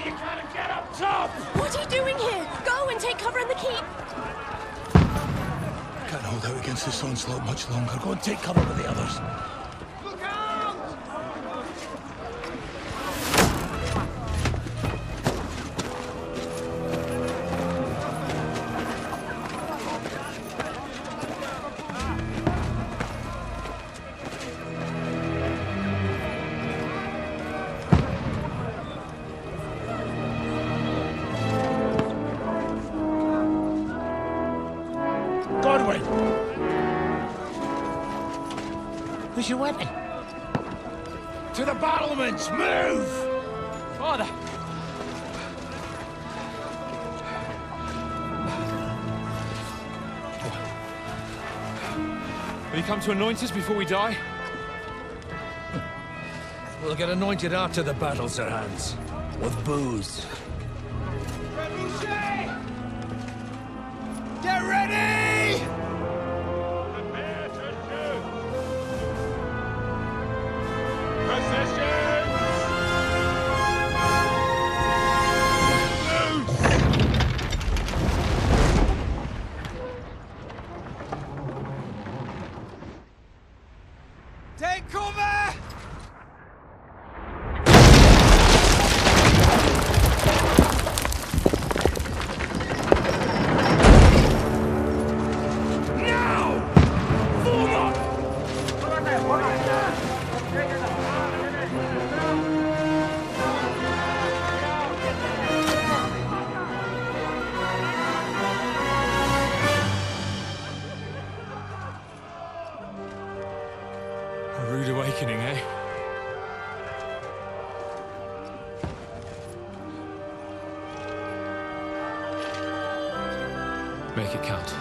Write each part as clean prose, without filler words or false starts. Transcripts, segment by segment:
You gotta get up top! What are you doing here? Go and take cover in the keep! Can't hold out against this onslaught much longer. Go and take cover with the others. Look out! Who's your weapon? To the battlements! Move! Father! Will you come to anoint us before we die? We'll get anointed after the battles are hands. With booze. Get ready! Prepare to shoot! Positions! Take cover! A rude awakening, eh? Make it count.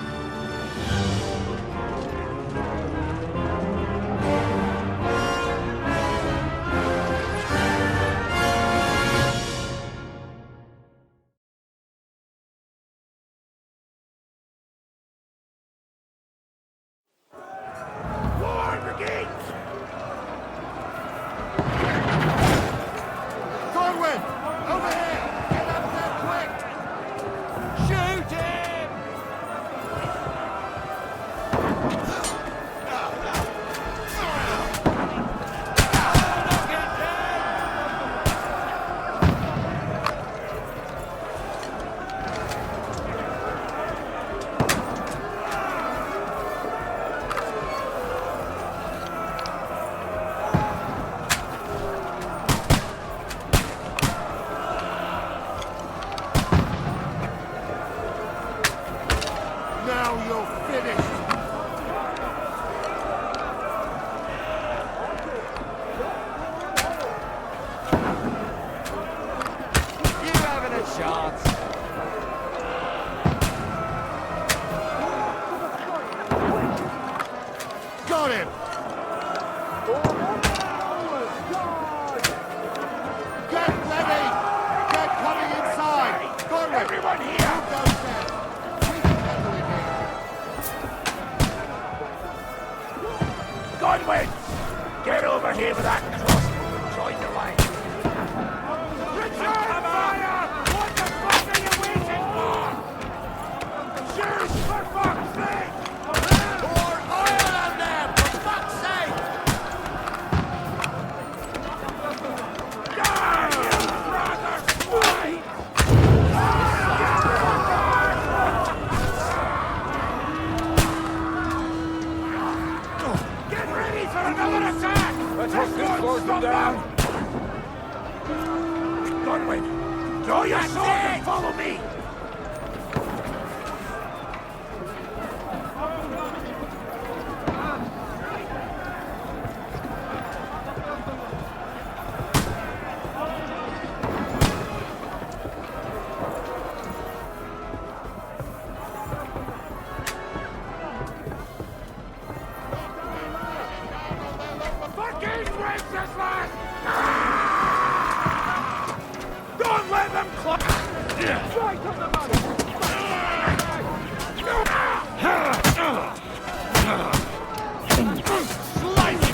Now you're finished! You haven't a chance. Got him! Get ready! Get coming inside! Got him! Everyone here! Go there! We can handle it here. Godwin! Get over here with that crossbow and join the line. Return fire! What the fuck are you waiting for? Shoot, for fuck's sake! Pour oil on them, for fuck's sake! Die, you brother swine! Get ready for another attack! Let's hope this slows them down. Godwin, draw your sword and follow me! Fucking Wenceslas! Don't let them close! Right on the money! Slice!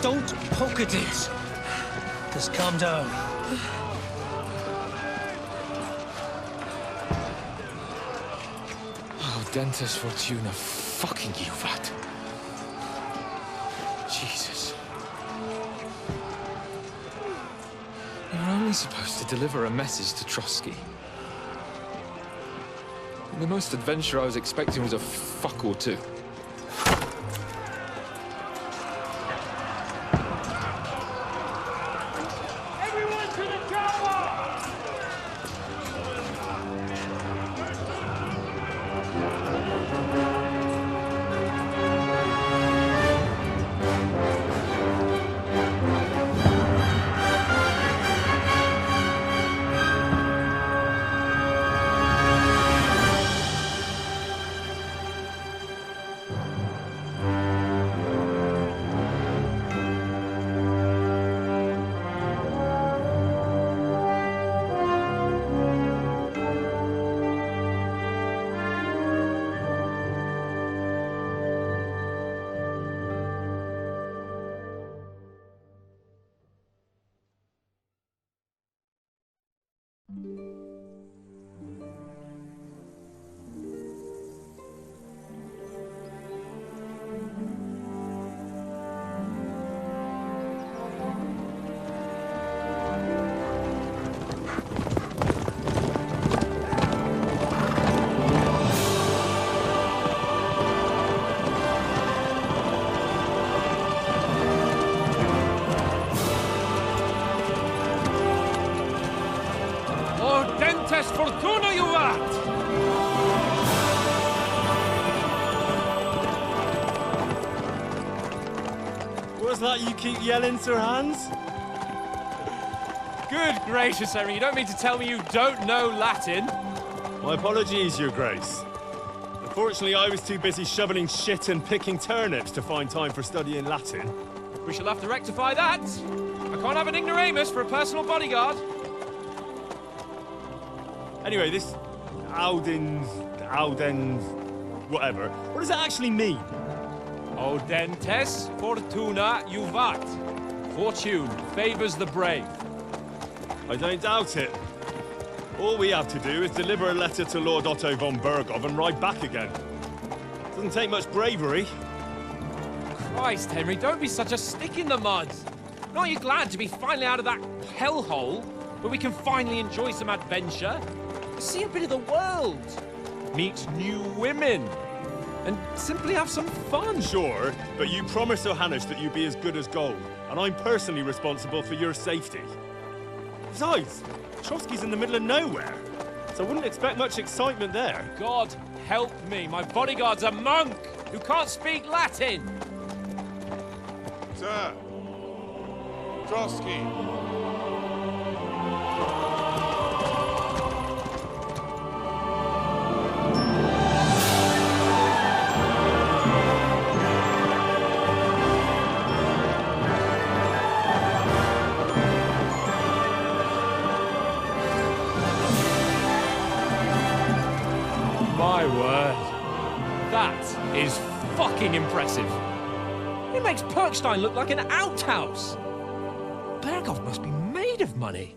Don't poke at it. Just calm down. Oh, Dentes Fortuna, fucking you, vat. Jesus. You're only supposed to deliver a message to Trotsky. And the most adventure I was expecting was a fuck or two. Everyone to the tower! Dentes Fortuna, you vat! What's that you keep yelling, Sir Hans? Good gracious, Henry, you don't mean to tell me you don't know Latin? My apologies, Your Grace. Unfortunately, I was too busy shoveling shit and picking turnips to find time for studying Latin. We shall have to rectify that. I can't have an ignoramus for a personal bodyguard. Anyway, this Audens, whatever. What does that actually mean? O Dentes Fortuna Juvat. Fortune favors the brave. I don't doubt it. All we have to do is deliver a letter to Lord Otto von Berghoff and ride back again. Doesn't take much bravery. Christ, Henry, don't be such a stick in the mud. Aren't you glad to be finally out of that hellhole where we can finally enjoy some adventure? See a bit of the world, meet new women, and simply have some fun. Sure, but you promised Johannes that you'd be as good as gold, and I'm personally responsible for your safety. Besides, Trotsky's in the middle of nowhere, so I wouldn't expect much excitement there. God help me, my bodyguard's a monk who can't speak Latin. Sir! Trotsky! My word. That is fucking impressive. It makes Perkstein look like an outhouse. Berghoff must be made of money.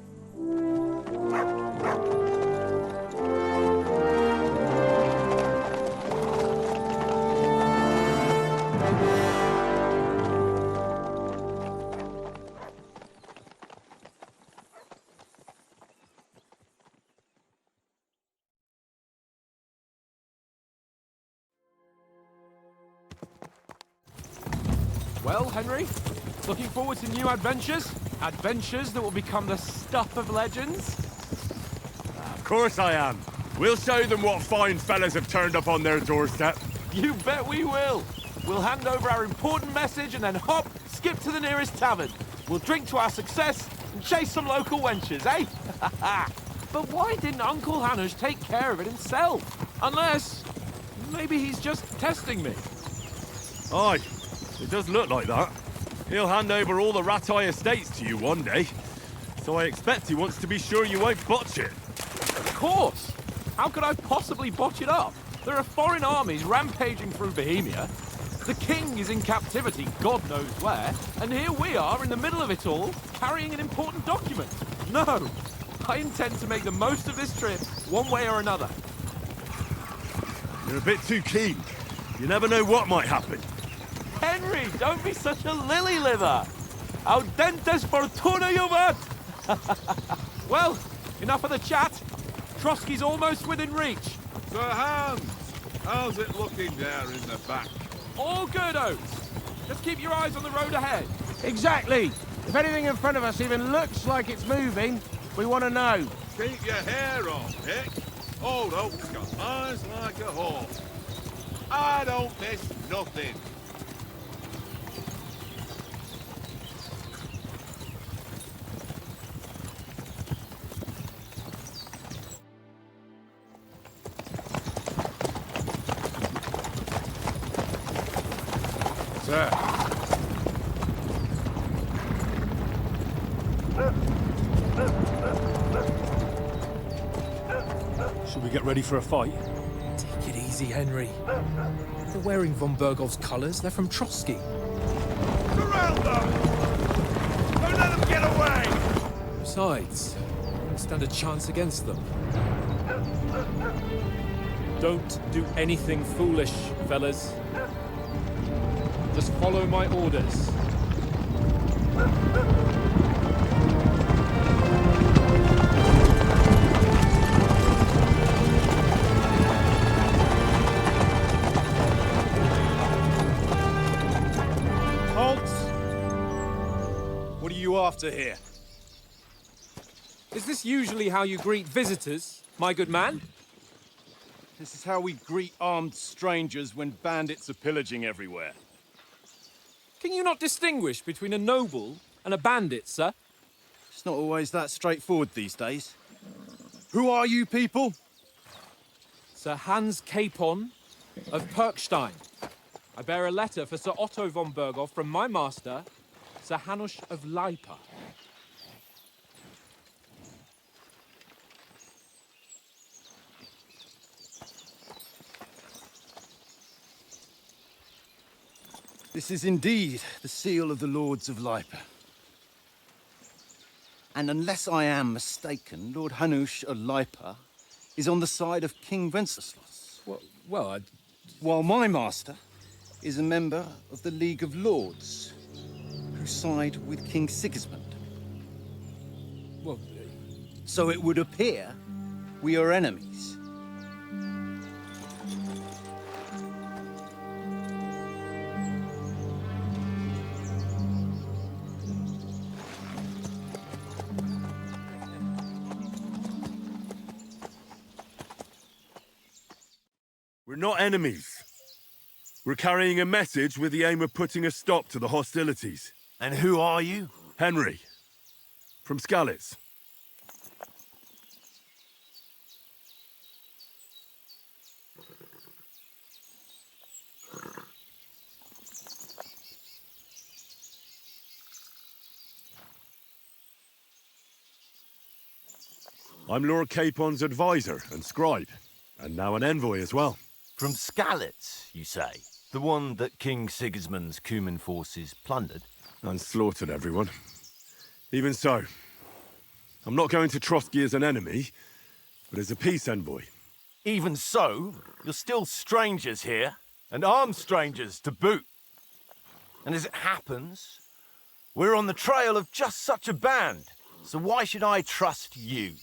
Well, Henry, looking forward to new adventures? Adventures that will become the stuff of legends? Of course I am. We'll show them what fine fellas have turned up on their doorstep. You bet we will. We'll hand over our important message and then hop, skip to the nearest tavern. We'll drink to our success and chase some local wenches, eh? But why didn't Uncle Hanush take care of it himself? Unless, maybe he's just testing me. Aye, it does look like that. He'll hand over all the Ratai estates to you one day. So I expect he wants to be sure you won't botch it. Of course! How could I possibly botch it up? There are foreign armies rampaging through Bohemia. The king is in captivity, God knows where, and here we are in the middle of it all, carrying an important document. No, I intend to make the most of this trip, one way or another. You're a bit too keen. You never know what might happen. Henry, don't be such a lily-liver. Audentes fortuna juvat! Well, enough of the chat. Trotsky's almost within reach. Sir Hans, how's it looking there in the back? All good, Oates. Just keep your eyes on the road ahead. Exactly. If anything in front of us even looks like it's moving, we want to know. Keep your hair on, Dick. Old Oak's got eyes like a hawk. I don't miss nothing. Sir. Should we get ready for a fight? Take it easy, Henry. They're wearing von Bergov's colours. They're from Trotsky. Surround them! Don't let them get away! Besides, don't stand a chance against them. Don't do anything foolish, fellas. Just follow my orders. Halt! What are you after here? Is this usually how you greet visitors, my good man? This is how we greet armed strangers when bandits are pillaging everywhere. Can you not distinguish between a noble and a bandit, sir? It's not always that straightforward these days. Who are you people? Sir Hans Capon of Perkstein. I bear a letter for Sir Otto von Berghoff from my master, Sir Hanush of Lipa. This is indeed the seal of the Lords of Lipa. And unless I am mistaken, Lord Hanush of Lipa is on the side of King Wenceslas. Well, While my master is a member of the League of Lords, who side with King Sigismund. well, So it would appear we are enemies. We're not enemies. We're carrying a message with the aim of putting a stop to the hostilities. And who are you? Henry, from Skalitz. I'm Lord Capon's advisor and scribe, and now an envoy as well. From Skalitz, you say? The one that King Sigismund's Cuman forces plundered? And slaughtered everyone. Even so, I'm not going to Trotsky as an enemy, but as a peace envoy. Even so, you're still strangers here, and armed strangers to boot. And as it happens, we're on the trail of just such a band, so why should I trust you?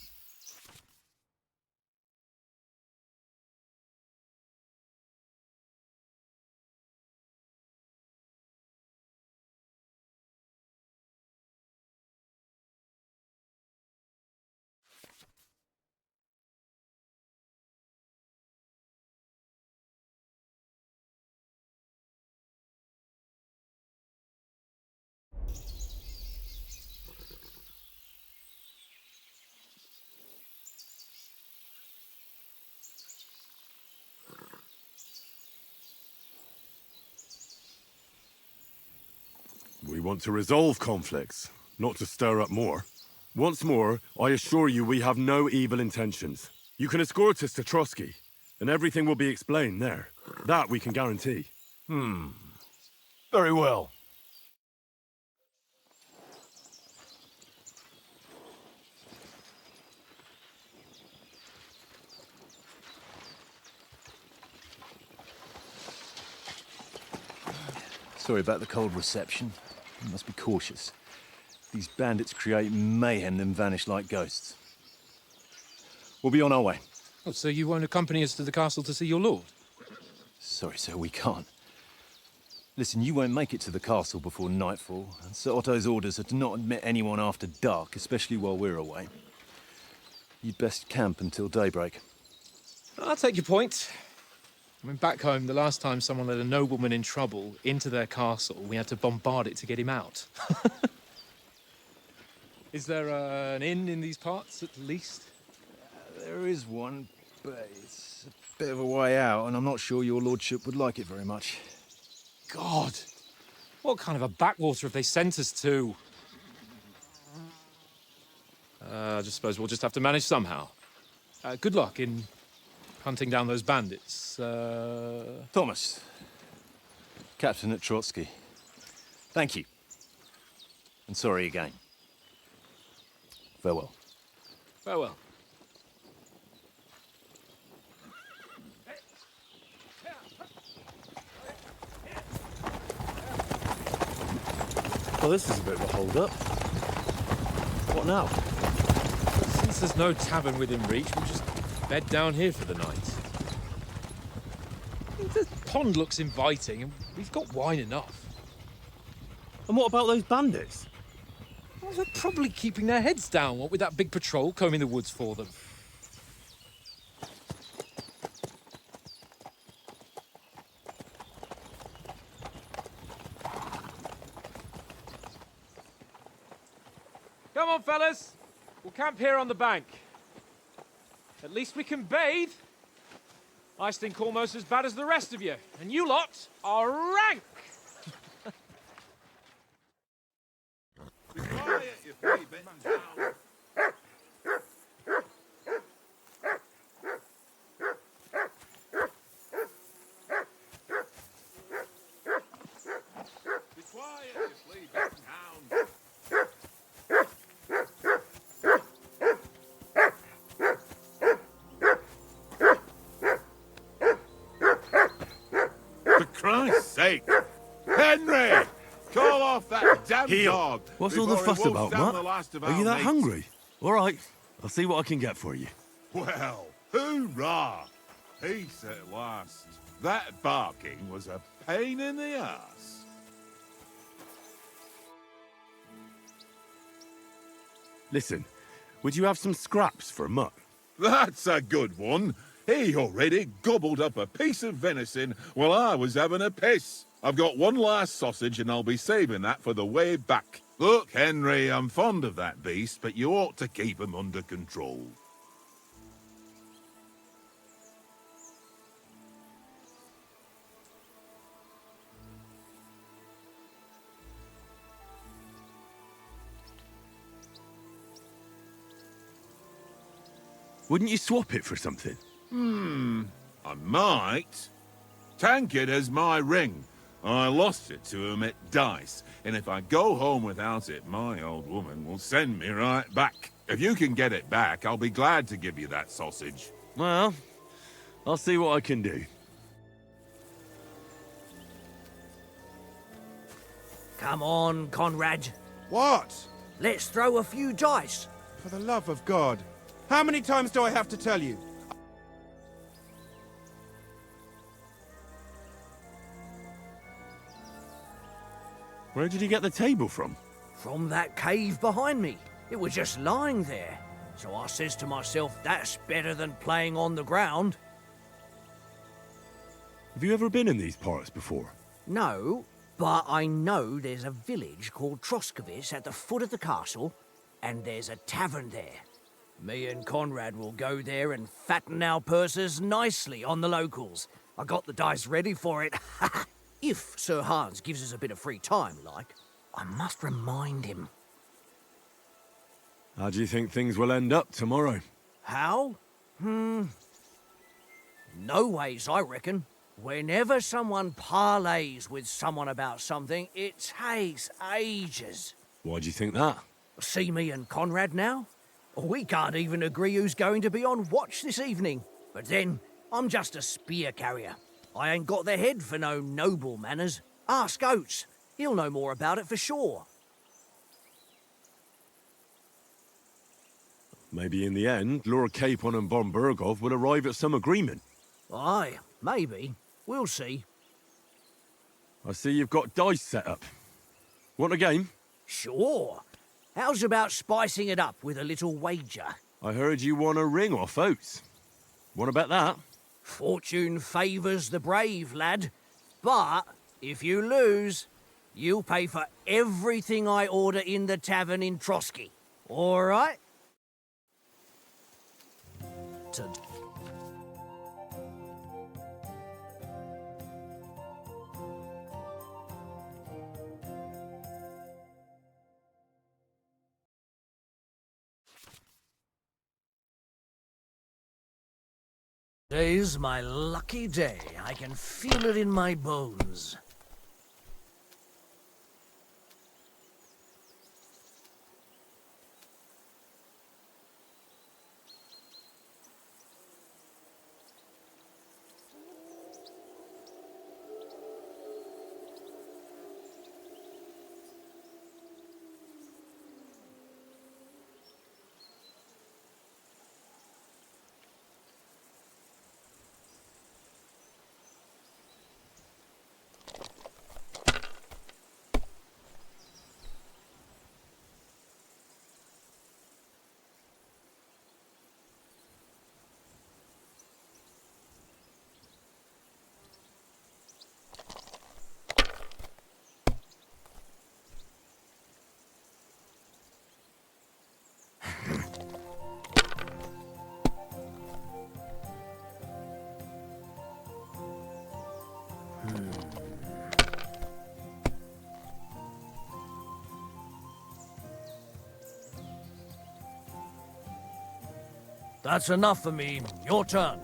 We want to resolve conflicts, not to stir up more. Once more, I assure you we have no evil intentions. You can escort us to Trotsky, and everything will be explained there. That we can guarantee. Very well. Sorry about the cold reception. You must be cautious. These bandits create mayhem then vanish like ghosts. We'll be on our way. Oh, so you won't accompany us to the castle to see your lord? Sorry, sir, we can't. Listen, you won't make it to the castle before nightfall, and Sir Otto's orders are to not admit anyone after dark, especially while we're away. You'd best camp until daybreak. I'll take your point. I mean, back home, the last time someone let a nobleman in trouble into their castle, we had to bombard it to get him out. Is there an inn in these parts, at least? There is one, but it's a bit of a way out, and I'm not sure your lordship would like it very much. God! What kind of a backwater have they sent us to? I just suppose we'll just have to manage somehow. Good luck in hunting down those bandits. Thomas, captain at Trotsky. Thank you. And sorry again. Farewell. Farewell. Well, this is a bit of a hold-up. What now? Since there's no tavern within reach, we'll just bed down here for the night. The pond looks inviting, and we've got wine enough. And what about those bandits? Well, they're probably keeping their heads down, what with that big patrol combing the woods for them. Come on, fellas. We'll camp here on the bank. At least we can bathe. I stink almost as bad as the rest of you, and you lot are rank! Be quiet, you three bitten hounds. Be quiet, you flea bitten hounds. For Christ's sake! Henry! Call off that damn dog! What's all the before he fuss wolfs about, down Matt? the last of Are our you that mates. hungry? All right, I'll see what I can get for you. Well, hoorah! Peace at last. That barking was a pain in the ass. Listen, would you have some scraps for Mutt? That's a good one. He already gobbled up a piece of venison while I was having a piss. I've got one last sausage and I'll be saving that for the way back. Look, Henry, I'm fond of that beast, but you ought to keep him under control. Wouldn't you swap it for something? I might. Tankard has my ring. I lost it to him at dice, and if I go home without it, my old woman will send me right back. If you can get it back, I'll be glad to give you that sausage. Well, I'll see what I can do. Come on, Conrad. What? Let's throw a few dice. For the love of God. How many times do I have to tell you? Where did you get the table from? From that cave behind me. It was just lying there. So I says to myself, that's better than playing on the ground. Have you ever been in these parts before? No, but I know there's a village called Troskowitz at the foot of the castle, and there's a tavern there. Me and Conrad will go there and fatten our purses nicely on the locals. I got the dice ready for it. If Sir Hans gives us a bit of free time, like. I must remind him. How do you think things will end up tomorrow? How? No ways, I reckon. Whenever someone parleys with someone about something, it takes ages. Why do you think that? See me and Conrad now? We can't even agree who's going to be on watch this evening. But then, I'm just a spear carrier. I ain't got the head for no noble manners. Ask Oates. He'll know more about it for sure. Maybe in the end, Lord Capon and Von Bergov will arrive at some agreement. Aye, maybe. We'll see. I see you've got dice set up. Want a game? Sure. How's about spicing it up with a little wager? I heard you won a ring off Oates. Want to bet that? Fortune favours the brave, lad. But if you lose, you'll pay for everything I order in the tavern in Trotsky. All right? Today's my lucky day. I can feel it in my bones. That's enough for me. Your turn.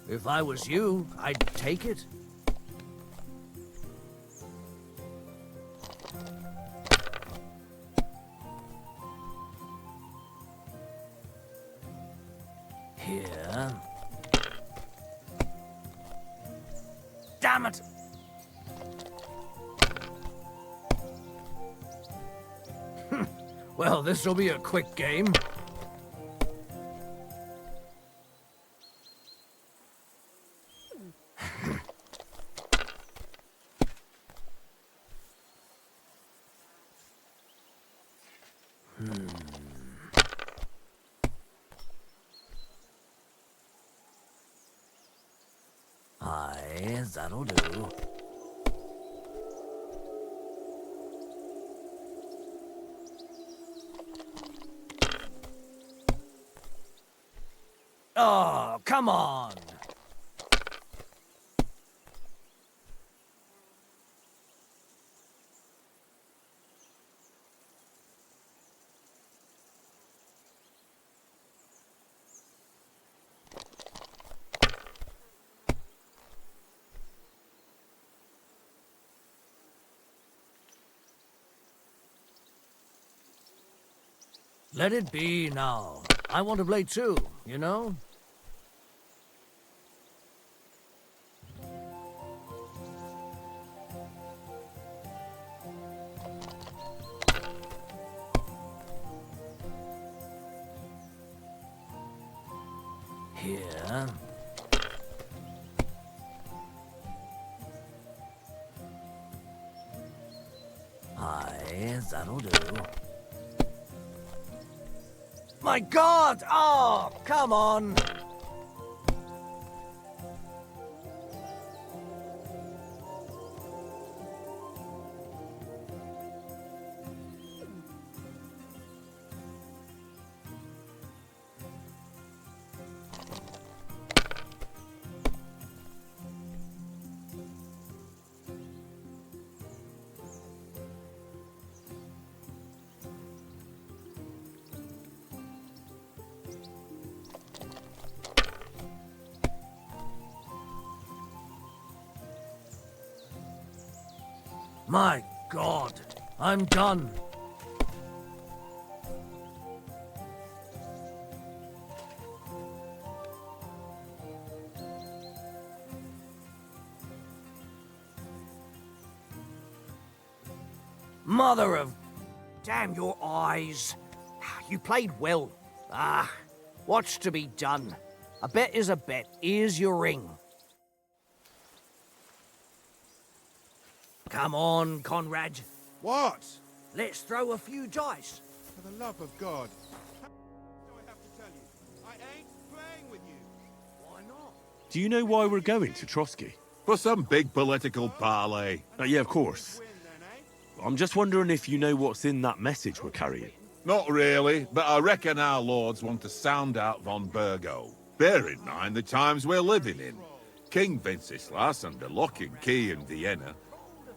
If I was you, I'd take it. Here. Damn it! Well, this'll be a quick game. Aye, that'll do. Oh, come on! Let it be now. I want to play too, you know? Here. Yeah, that'll do. My God! Oh, come on! My God, I'm done. Mother of... Damn your eyes. You played well. Ah, what's to be done? A bet is a bet. Here's your ring. Come on, Conrad. What? Let's throw a few dice. For the love of God. How do I have to tell you? I ain't playing with you. Why not? Do you know why we're going to Trotsky? For some big political parley. Yeah, of course. I'm just wondering if you know what's in that message we're carrying. Not really, but I reckon our lords want to sound out von Burgo. Bear in mind the times we're living in. King Wenceslas under lock and key in Vienna,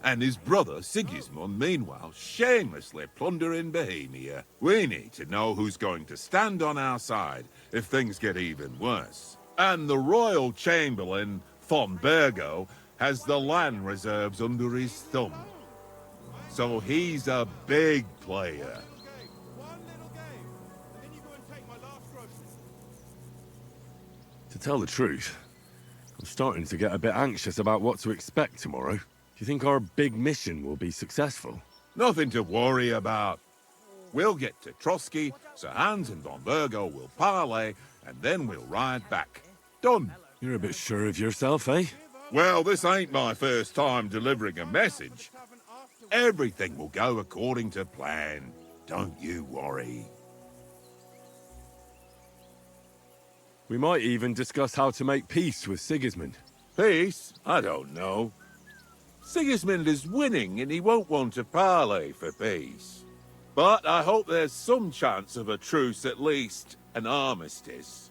and his brother Sigismund, meanwhile, shamelessly plundering Bohemia. We need to know who's going to stand on our side if things get even worse. And the royal chamberlain, von Burgo, has the land reserves under his thumb. So he's a big player. To tell the truth, I'm starting to get a bit anxious about what to expect tomorrow. Do you think our big mission will be successful? Nothing to worry about. We'll get to Trotsky, Sir Hans and von Burgo will parley, and then we'll ride back. Done. You're a bit sure of yourself, eh? Well, this ain't my first time delivering a message. Everything will go according to plan. Don't you worry. We might even discuss how to make peace with Sigismund. Peace? I don't know. Sigismund is winning and he won't want to parley for peace. But I hope there's some chance of a truce, at least an armistice.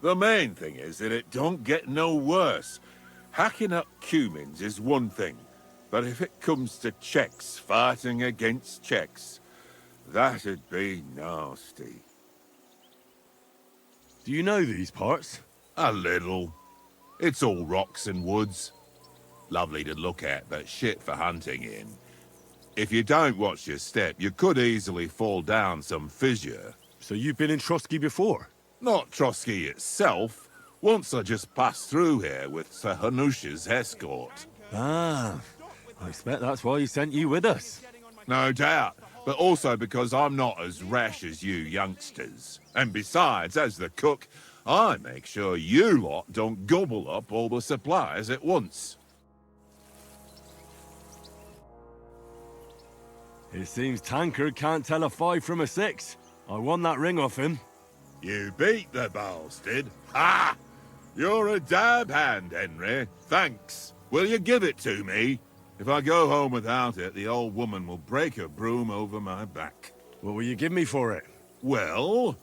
The main thing is that it don't get no worse. Hacking up Cumans is one thing, but if it comes to Czechs fighting against Czechs, that'd be nasty. Do you know these parts? A little. It's all rocks and woods. Lovely to look at, but shit for hunting in. If you don't watch your step, you could easily fall down some fissure. So you've been in Trotsky before? Not Trotsky itself. Once I just passed through here with Sir Hanush's escort. Ah, I expect that's why he sent you with us. No doubt, but also because I'm not as rash as you youngsters. And besides, as the cook, I make sure you lot don't gobble up all the supplies at once. It seems Tankard can't tell a 5 from a 6. I won that ring off him. You beat the bastard. Ha! You're a dab hand, Henry. Thanks. Will you give it to me? If I go home without it, the old woman will break her broom over my back. What will you give me for it? Well,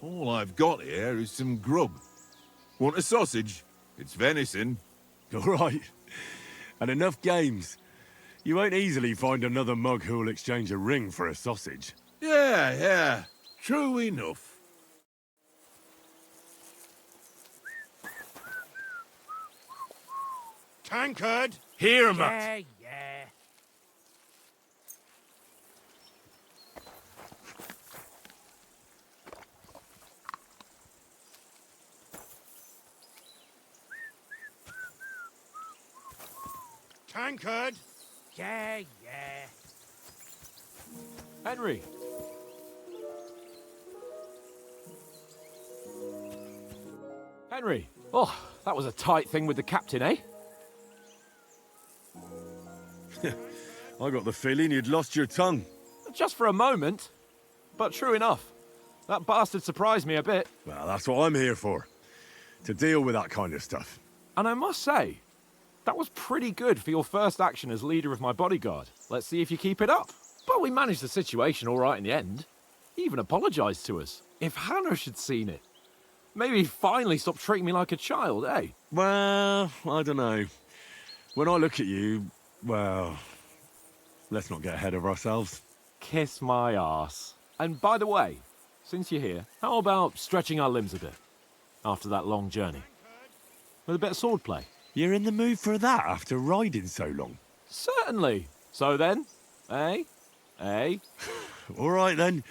all I've got here is some grub. Want a sausage? It's venison. All right. And enough games. You won't easily find another mug who'll exchange a ring for a sausage. Yeah. True enough. Tankard! Here, Yeah. Tankard! Yeah. Henry. Henry. Oh, that was a tight thing with the captain, eh? I got the feeling you'd lost your tongue. Just for a moment. But true enough. That bastard surprised me a bit. Well, that's what I'm here for. To deal with that kind of stuff. And I must say, that was pretty good for your first action as leader of my bodyguard. Let's see if you keep it up. But we managed the situation all right in the end. He even apologized to us. If Hanush had seen it, maybe he'd finally stop treating me like a child, eh? Well, I don't know. When I look at you, well, let's not get ahead of ourselves. Kiss my arse. And by the way, since you're here, how about stretching our limbs a bit after that long journey? With a bit of swordplay. You're in the mood for that after riding so long? Certainly. So then, eh? Eh? All right then.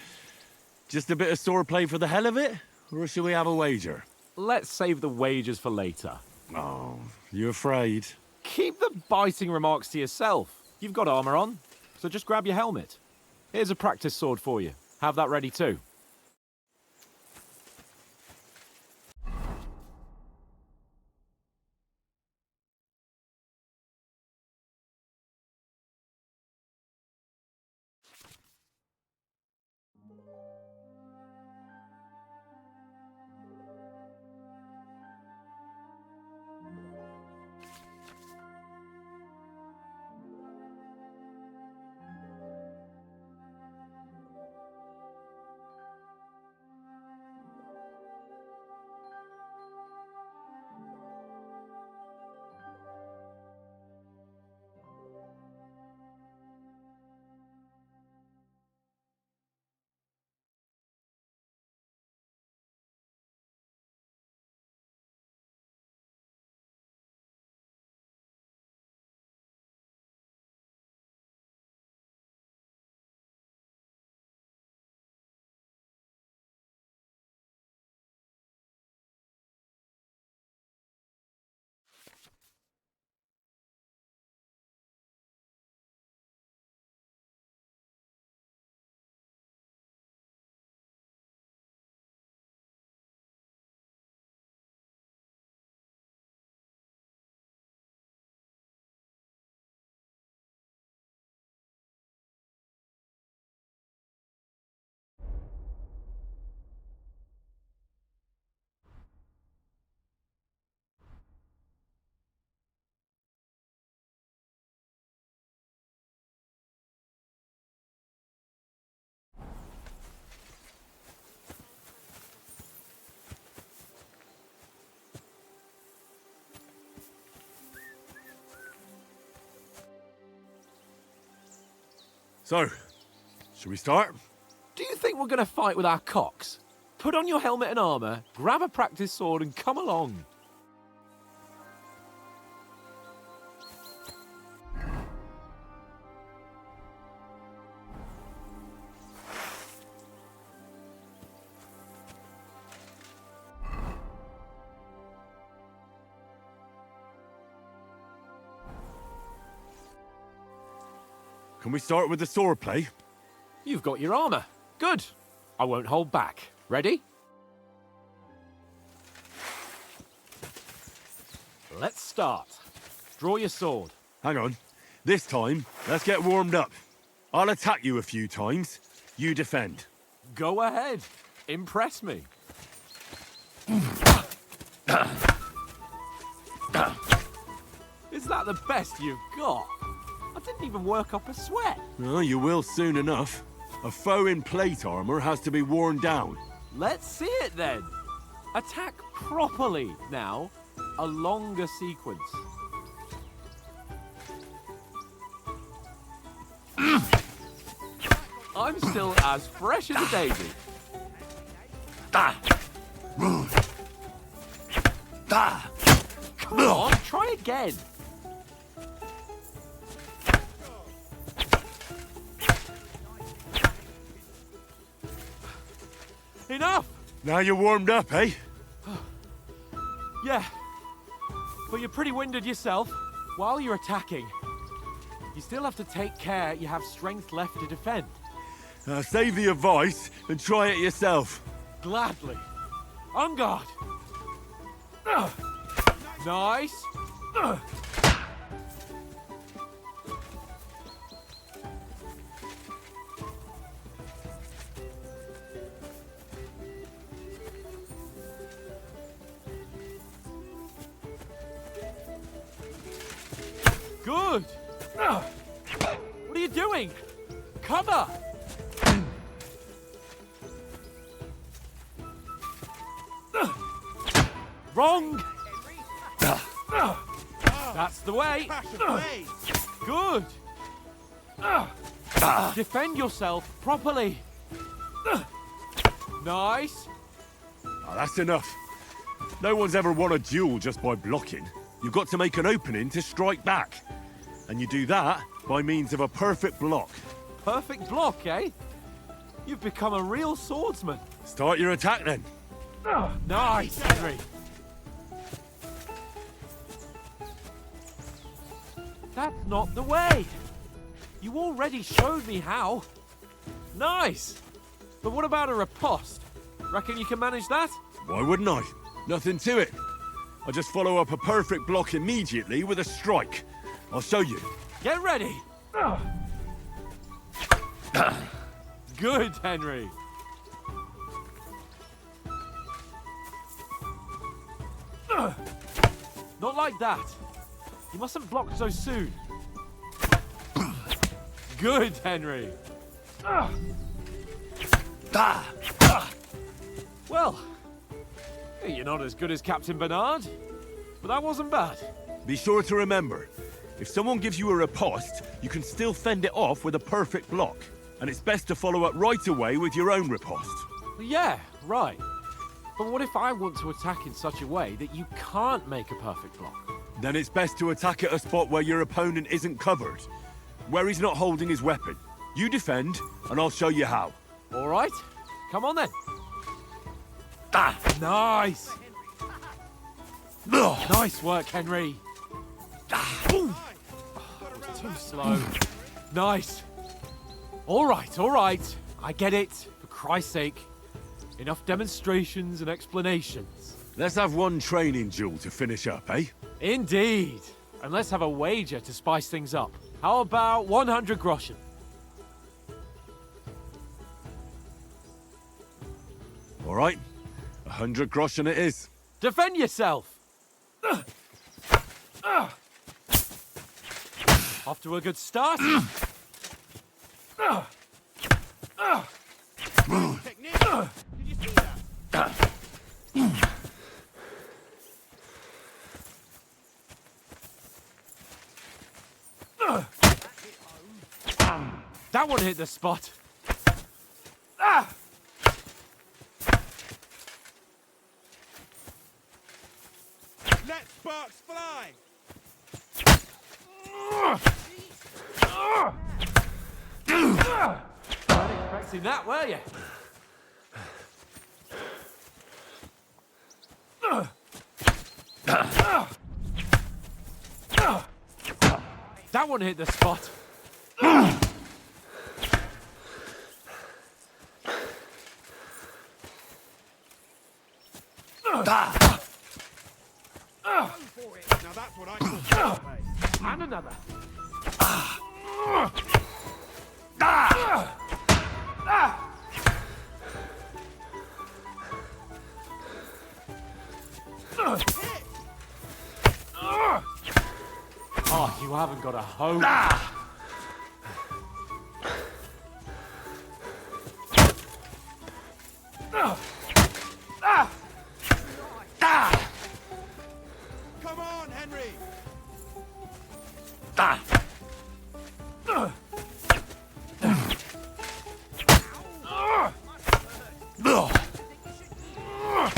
Just a bit of swordplay for the hell of it? Or shall we have a wager? Let's save the wagers for later. Oh, you afraid? Keep the biting remarks to yourself. You've got armor on, so just grab your helmet. Here's a practice sword for you. Have that ready too. So, shall we start? Do you think we're going to fight with our cocks? Put on your helmet and armor, grab a practice sword and come along. Can we start with the swordplay? You've got your armor. Good. I won't hold back. Ready? Let's start. Draw your sword. Hang on. This time, let's get warmed up. I'll attack you a few times. You defend. Go ahead. Impress me. Is that the best you've got? I didn't even work up a sweat. Oh, you will soon enough. A foe in plate armor has to be worn down. Let's see it then. Attack properly now. A longer sequence. I'm still as fresh as a daisy. Come on, try again. Enough! Now you're warmed up, eh? Yeah, but you're pretty winded yourself. While you're attacking, you still have to take care you have strength left to defend. Save the advice and try it yourself. Gladly. On guard. Nice. Good. What are you doing? Cover! Wrong! That's the way. Good. Defend yourself properly. Nice. Oh, that's enough. No one's ever won a duel just by blocking. You've got to make an opening to strike back. And you do that by means of a perfect block. Perfect block, eh? You've become a real swordsman. Start your attack then. Nice, Henry. That's not the way. You already showed me how. Nice. But what about a riposte? Reckon you can manage that? Why wouldn't I? Nothing to it. I just follow up a perfect block immediately with a strike. I'll show you. Get ready. Good, Henry. Not like that. You mustn't block so soon. Good, Henry. Well, you're not as good as Captain Bernard, but that wasn't bad. Be sure to remember, if someone gives you a riposte, you can still fend it off with a perfect block. And it's best to follow up right away with your own riposte. Yeah, right. But what if I want to attack in such a way that you can't make a perfect block? Then it's best to attack at a spot where your opponent isn't covered, where he's not holding his weapon. You defend, and I'll show you how. All right, come on then. Nice. Nice work, Henry. Ooh. Too slow. Nice. All right. I get it, for Christ's sake. Enough demonstrations and explanations. Let's have one training duel to finish up, eh? Indeed. And let's have a wager to spice things up. How about 100 groschen? All right. 100 groschen it is. Defend yourself! Off to a good start. That one hit the spot. Let sparks fly! Weren't expecting that, were you? That one hit the spot. Now that's what I call play. And another. Oh, you haven't got a hope. Come on, Henry!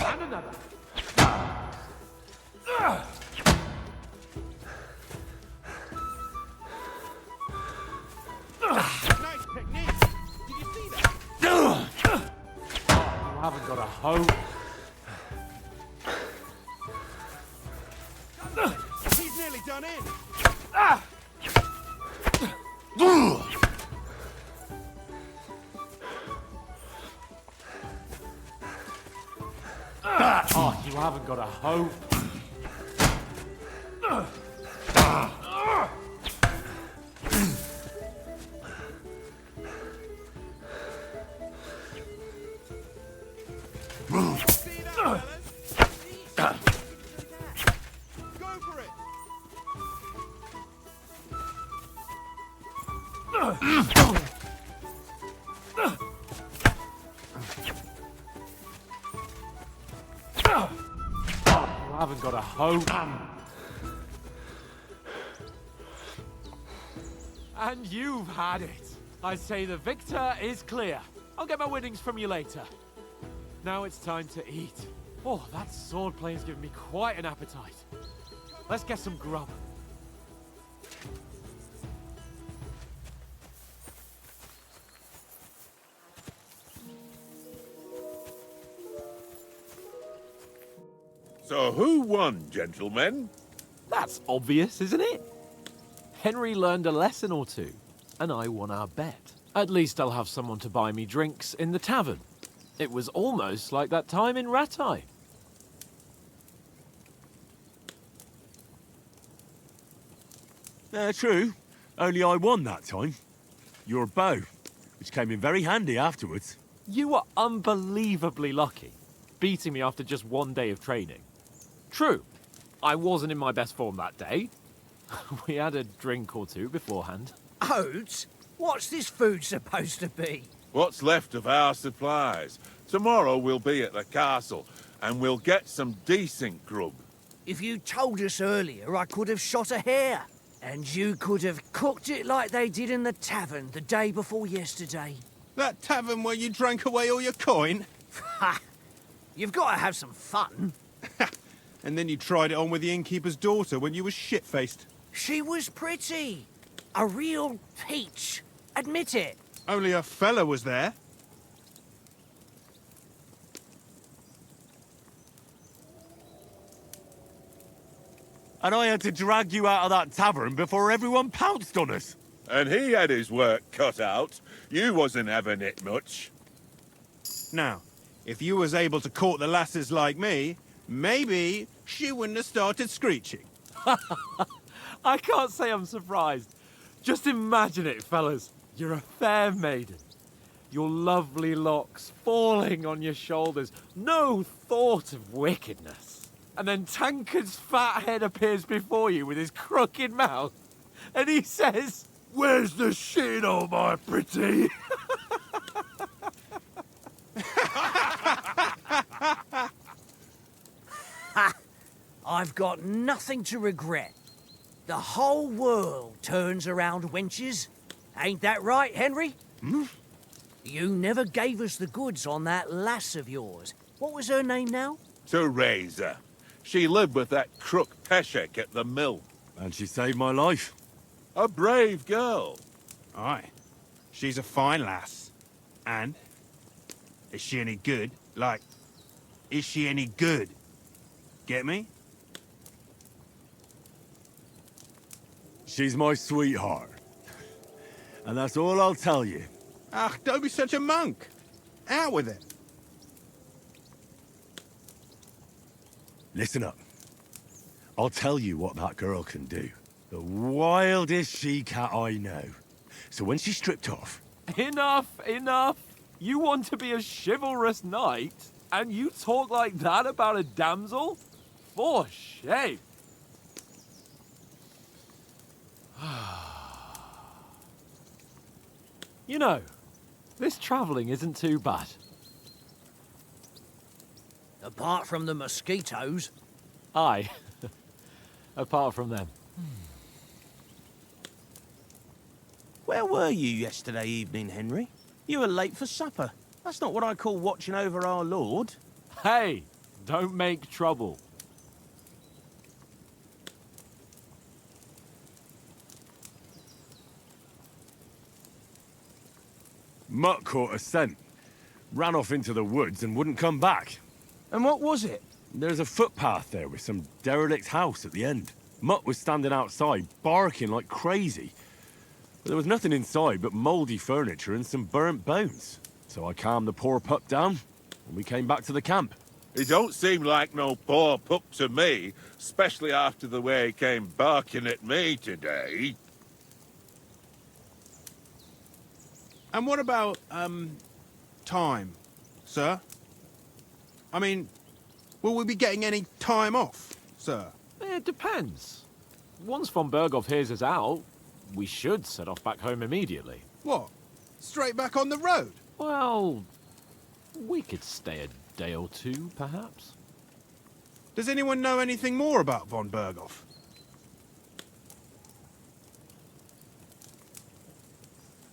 And another. Nice technique! Did you see that? You haven't got a hope. He's nearly done in! Oh, you haven't got a hope. See that, fellas? Go for it! You haven't got a hope. And you've had it. I say the victor is clear. I'll get my winnings from you later. Now it's time to eat. Oh, that sword playing's given me quite an appetite. Let's get some grub. So who won, gentlemen? That's obvious, isn't it? Henry learned a lesson or two, and I won our bet. At least I'll have someone to buy me drinks in the tavern. It was almost like that time in Rattay. True. Only I won that time. Your bow, which came in very handy afterwards. You were unbelievably lucky, beating me after just one day of training. True, I wasn't in my best form that day. We had a drink or two beforehand. Oats? What's this food supposed to be? What's left of our supplies. Tomorrow we'll be at the castle, and we'll get some decent grub. If you told us earlier, I could have shot a hare. And you could have cooked it like they did in the tavern the day before yesterday. That tavern where you drank away all your coin? Ha! You've got to have some fun. And then you tried it on with the innkeeper's daughter when you were shit-faced. She was pretty. A real peach. Admit it. Only a fella was there. And I had to drag you out of that tavern before everyone pounced on us. And he had his work cut out. You wasn't having it much. Now, if you was able to court the lasses like me, maybe she wouldn't have started screeching. I can't say I'm surprised. Just imagine it, fellas. You're a fair maiden. Your lovely locks falling on your shoulders. No thought of wickedness. And then Tankard's fat head appears before you with his crooked mouth. And he says, "Where's the shit, oh my pretty?" I've got nothing to regret. The whole world turns around wenches. Ain't that right, Henry? Hmm? You never gave us the goods on that lass of yours. What was her name now? Teresa. She lived with that crook Peshek at the mill. And she saved my life. A brave girl. Aye. She's a fine lass. And? Is she any good? Like, is she any good? Get me? She's my sweetheart. And that's all I'll tell you. Ah, don't be such a monk. Out with it. Listen up. I'll tell you what that girl can do. The wildest she-cat I know. So when she's stripped off... Enough, enough. You want to be a chivalrous knight, and you talk like that about a damsel? For shame. You know, this travelling isn't too bad. Apart from the mosquitoes. Aye. Apart from them. Where were you yesterday evening, Henry? You were late for supper. That's not what I call watching over our lord. Hey, don't make trouble. Mutt caught a scent. Ran off into the woods and wouldn't come back. And what was it? There's a footpath there with some derelict house at the end. Mutt was standing outside, barking like crazy. But there was nothing inside but mouldy furniture and some burnt bones. So I calmed the poor pup down, and we came back to the camp. He don't seem like no poor pup to me, especially after the way he came barking at me today. And what about, time, sir? I mean, will we be getting any time off, sir? It depends. Once von Berghoff hears us out, we should set off back home immediately. What? Straight back on the road? Well, we could stay a day or two, perhaps. Does anyone know anything more about von Berghoff?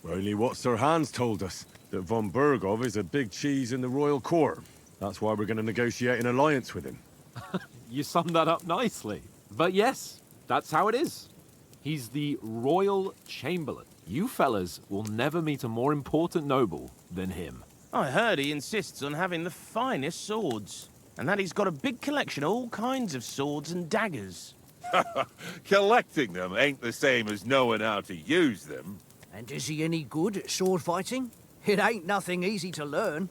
Only what Sir Hans told us, that von Berghoff is a big cheese in the royal court. That's why we're going to negotiate an alliance with him. You summed that up nicely. But yes, that's how it is. He's the royal chamberlain. You fellas will never meet a more important noble than him. I heard he insists on having the finest swords, and that he's got a big collection of all kinds of swords and daggers. Collecting them ain't the same as knowing how to use them. And is he any good at sword fighting? It ain't nothing easy to learn.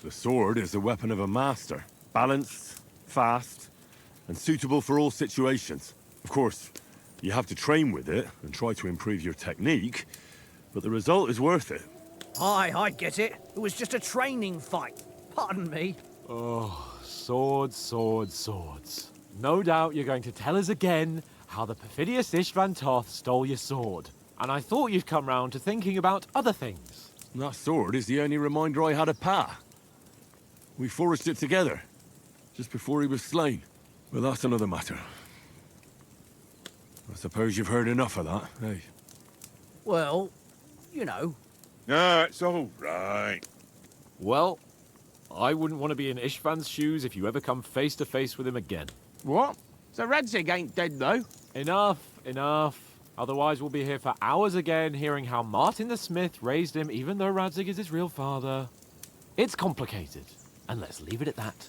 The sword is the weapon of a master. Balanced, fast, and suitable for all situations. Of course, you have to train with it and try to improve your technique, but the result is worth it. Aye, I get it. It was just a training fight. Pardon me. Oh, swords, swords, swords. No doubt you're going to tell us again how the perfidious Istvan Toth stole your sword. And I thought you'd come round to thinking about other things. That sword is the only reminder I had of Pa. We forged it together, just before he was slain. But that's another matter. I suppose you've heard enough of that, eh? Well, you know. No, it's all right. Well, I wouldn't want to be in Istvan's shoes if you ever come face to face with him again. What? So Radzig ain't dead, though? Enough, enough. Otherwise we'll be here for hours again hearing how Martin the Smith raised him even though Radzig is his real father. It's complicated, and let's leave it at that.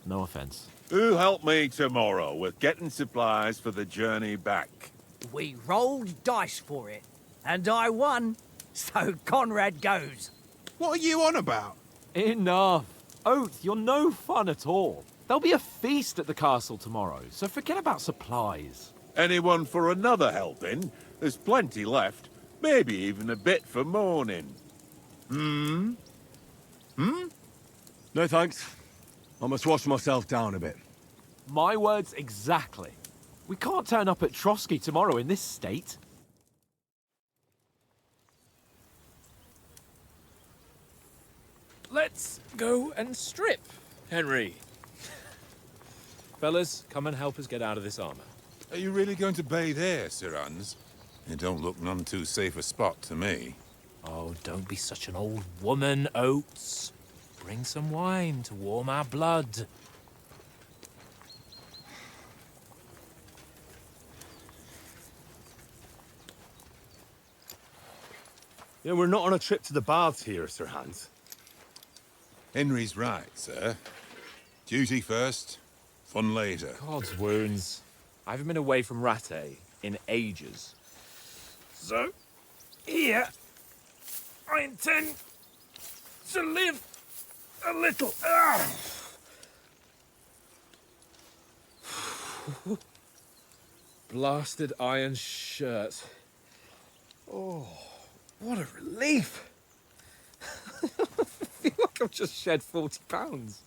No offense. Who'll help me tomorrow with getting supplies for the journey back? We rolled dice for it, and I won, so Conrad goes. What are you on about? Enough. Oath, you're no fun at all. There'll be a feast at the castle tomorrow, so forget about supplies. Anyone for another helping? There's plenty left. Maybe even a bit for morning. No thanks. I must wash myself down a bit. My words exactly. We can't turn up at Trotsky tomorrow in this state. Let's go and strip, Henry. Fellas, come and help us get out of this armor. Are you really going to bathe here, Sir Hans? It don't look none too safe a spot to me. Oh, don't be such an old woman, Oates. Bring some wine to warm our blood. Yeah, we're not on a trip to the baths here, Sir Hans. Henry's right, sir. Duty first, fun later. God's wounds. I haven't been away from Rattay in ages. So, here, I intend to live a little. Blasted iron shirt. Oh, what a relief. I feel like I've just shed 40 pounds.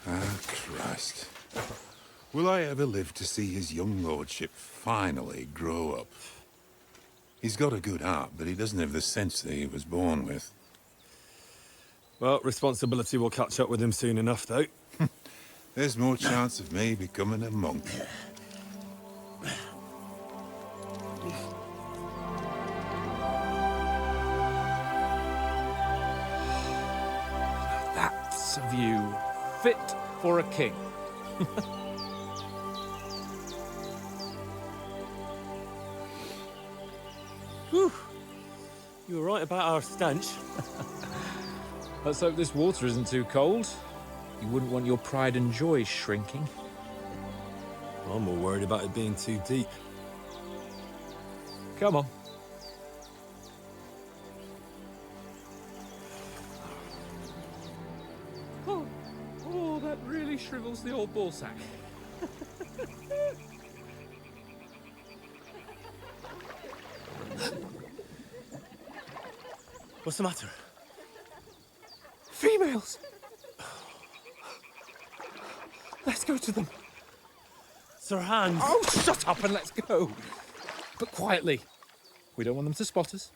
Ah, Christ. Will I ever live to see his young lordship finally grow up? He's got a good heart, but he doesn't have the sense that he was born with. Well, responsibility will catch up with him soon enough, though. There's more chance of me becoming a monk. That's a view fit for a king. Whew. You were right about our stench. Let's hope this water isn't too cold. You wouldn't want your pride and joy shrinking. I'm more worried about it being too deep. Come on. shrivels the old ballsack. What's the matter? Females! Let's go to them. Sir Hans. Oh, shut up and let's go. But quietly. We don't want them to spot us.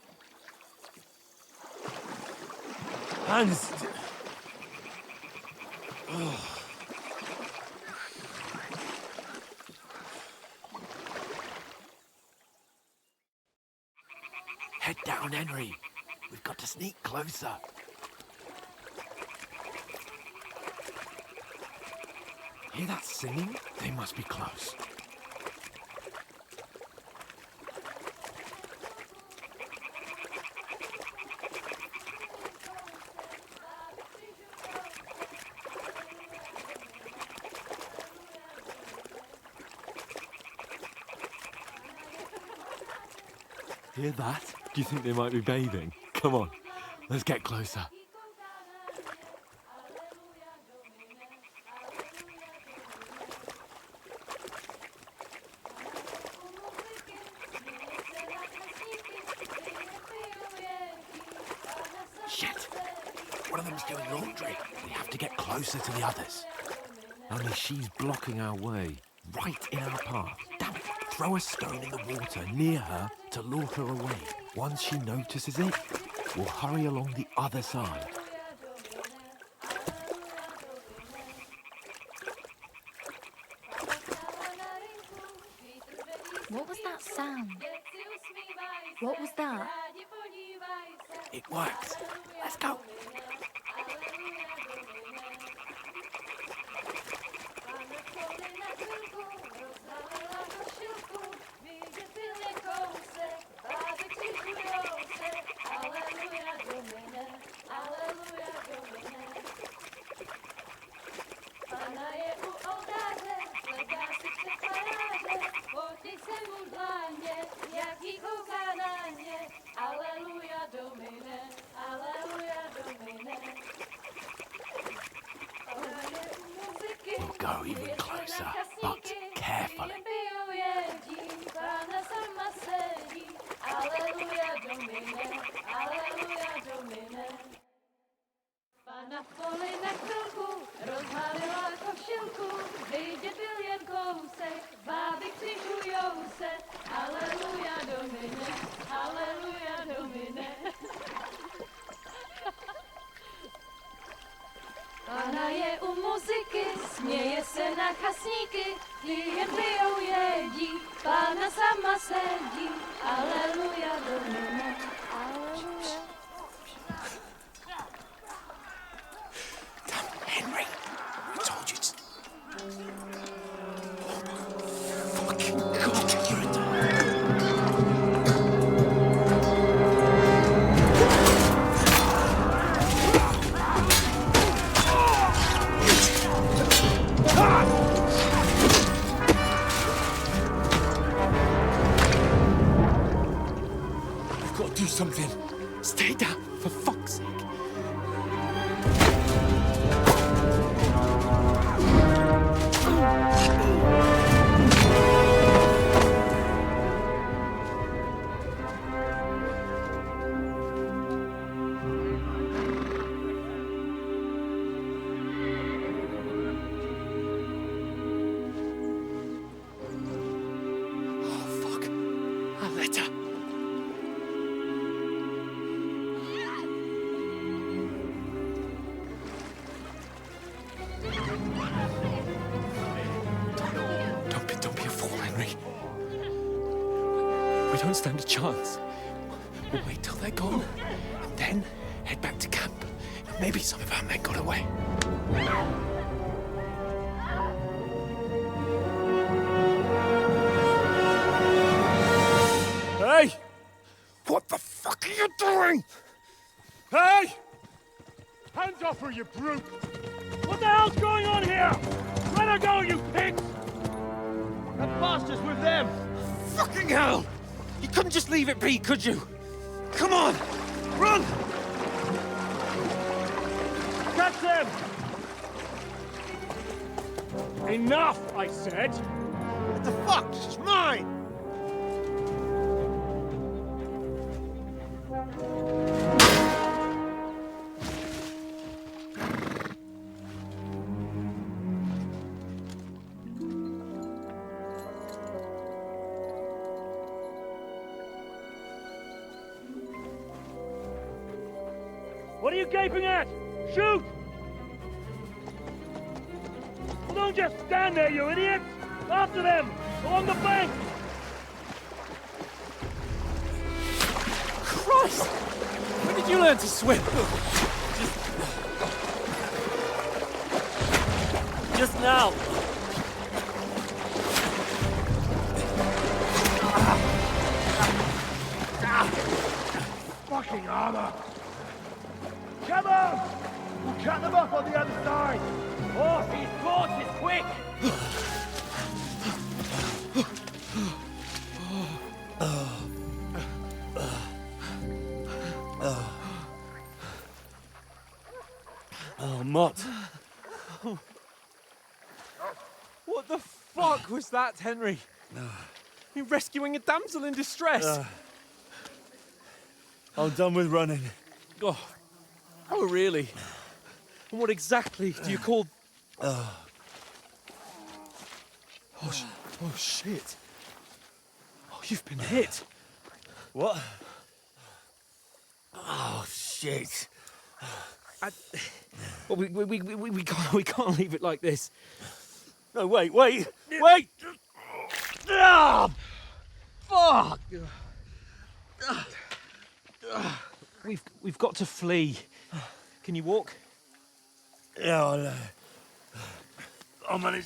Hans. Head down, Henry. We've got to sneak closer. Hear that singing? They must be close. Hear that? Do you think they might be bathing? Come on, let's get closer. Shit! One of them's doing laundry. We have to get closer to the others. Only she's blocking our way, right in our path. Damn it! Throw a stone in the water near her to lure her away. Once she notices it, we'll hurry along the other side. What was that sound? What was that? It works. Let's go. We'll go even closer, but carefully. Na poli na chvilku rozhalila košilku, vidět byl jen kousek, báby křižujou se, haleluja Domine, haleluja Domine. Pána je u muziky, směje se na chasníky, jen pijou jedí, Pána sama sedí, haleluja Domine, haleluja. Henry, I told you to... Fucking God, you're a... We've got to do something. Stay down, for fuck's sake. We don't stand a chance. We'll wait till they're gone, and then head back to camp. Maybe some of our men got away. Hey! What the fuck are you doing? Hey! Hands off her, you brute! What the hell's going on here? Let her go, you pigs! That bastard's with them! Fucking hell! You couldn't just leave it be, could you? Come on! Run! Catch them! Enough, I said! What the fuck? It's mine! What are you gaping at? Shoot! Well, don't just stand there, you idiots! After them! Along the bank! Christ! When did you learn to swim? Just now. Fucking armor! Come on! We'll cut them off on the other side! Oh, these torches, quick! Oh, Mott. What the fuck was that, Henry? You rescuing a damsel in distress? I'm done with running. Oh, really? And what exactly do you call... Oh, shit. Oh, you've been hit. What? Oh, shit. Well, we can't leave it like this. No, wait! Ah! Fuck! We've got to flee. Can you walk? Yeah, I'll manage.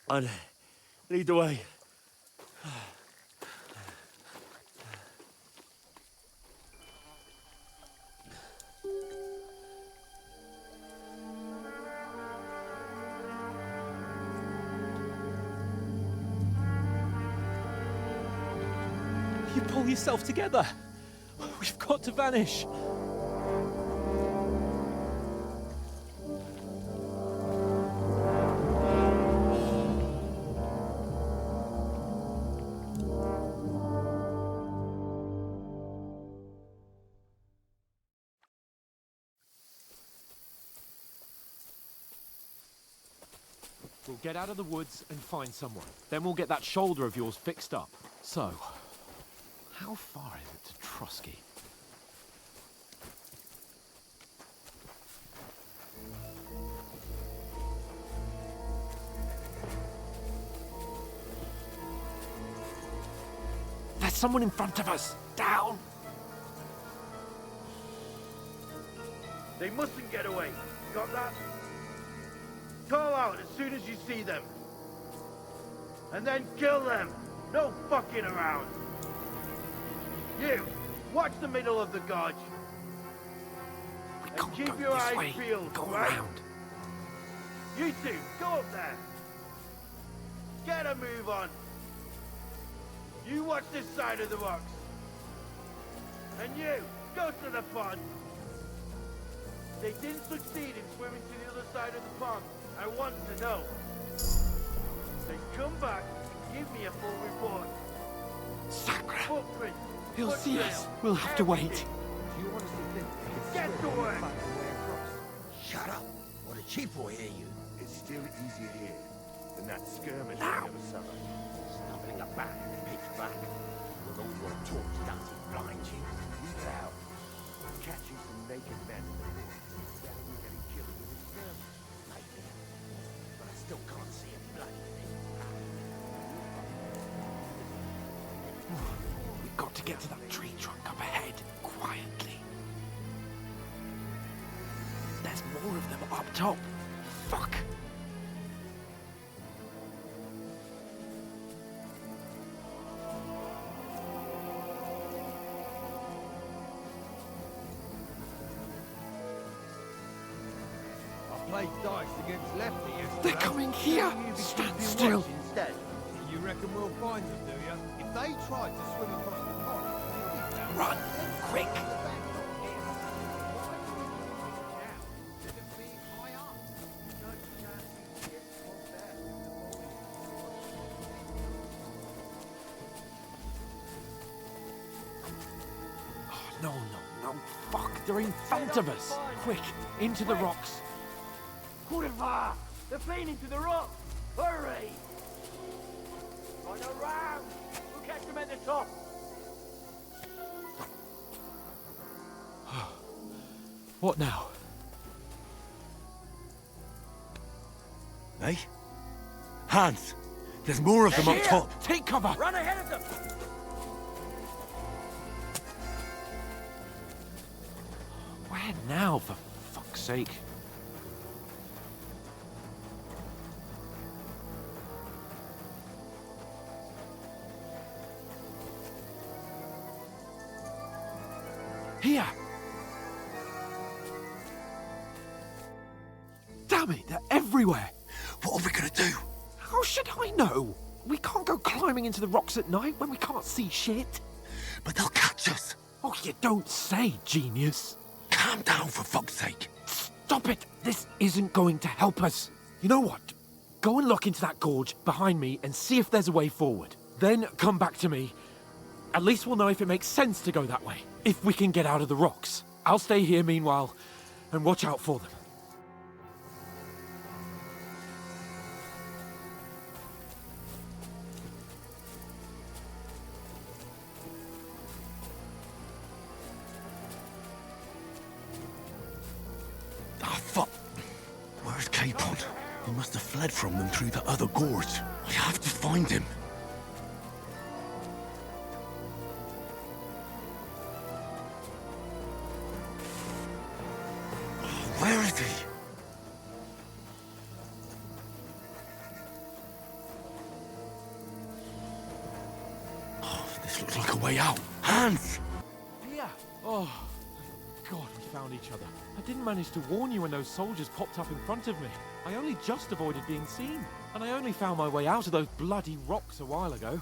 I'd lead the way. You pull yourself together. We've got to vanish. We'll get out of the woods and find someone. Then we'll get that shoulder of yours fixed up. So, how far is it to Trotsky? There's someone in front of us! Down! They mustn't get away. Got that? Call out as soon as you see them. And then kill them. No fucking around. You, watch the middle of the gorge. And keep your eyes peeled, right? Around. You two, go up there. Get a move on. You watch this side of the rocks. And you, go to the pond. They didn't succeed in swimming to the other side of the pond. I want to know. Then come back, give me a full report. Sacra! Footprint. He'll see us. We'll have to wait. Do you honestly think they can get to work? Shut up, or the chief will hear you. It's still easier here than that skirmish over summer. Stumbling about in the pitch black. With all your torch dancing blind you. Leave it out. Catching some naked men in the woods. Better than getting killed in a skirmish. Maybe. But I still can't see a bloody thing. We've got to get to that tree trunk up ahead, quietly. There's more of them up top. Fuck! I played dice against Lefty yesterday. They're coming here! Stand still! Instead. You reckon we'll find them, do you? If they tried to swim across the pond, Run! Quick! No, no, no. Fuck, they're in front of us. Quick, into the rocks. Kurva! They're playing into the rock! Hurry! Run around! We'll catch them at the top! What now? Hey? Hans! There's more of them up top! Take cover! Run ahead of them! Where now, for fuck's sake? Here! Damn it, they're everywhere! What are we gonna do? How should I know? We can't go climbing into the rocks at night when we can't see shit. But they'll catch us! Oh, you don't say, genius. Calm down, for fuck's sake! Stop it! This isn't going to help us. You know what? Go and look into that gorge behind me and see if there's a way forward. Then come back to me. At least we'll know if it makes sense to go that way. If we can get out of the rocks. I'll stay here meanwhile and watch out for them. Ah, fuck! Where's Capon? He must have fled from them through the other gorge. I have to find him. Where is he? Oh, this looks like a way out. Hans! Yeah. Oh, God, we found each other. I didn't manage to warn you when those soldiers popped up in front of me. I only just avoided being seen. And I only found my way out of those bloody rocks a while ago.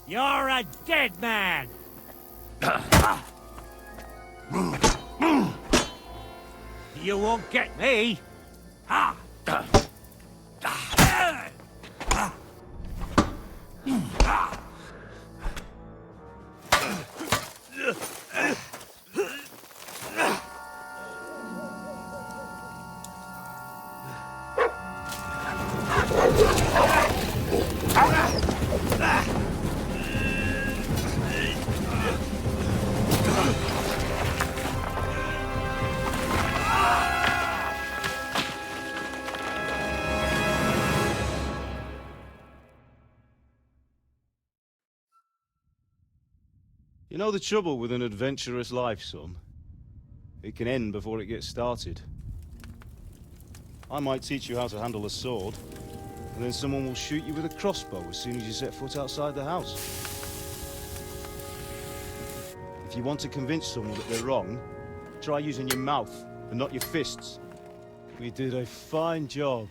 You're a dead man! You won't get me! Ha! You know the trouble with an adventurous life, son? It can end before it gets started. I might teach you how to handle a sword, and then someone will shoot you with a crossbow as soon as you set foot outside the house. If you want to convince someone that they're wrong, try using your mouth and not your fists. We did a fine job.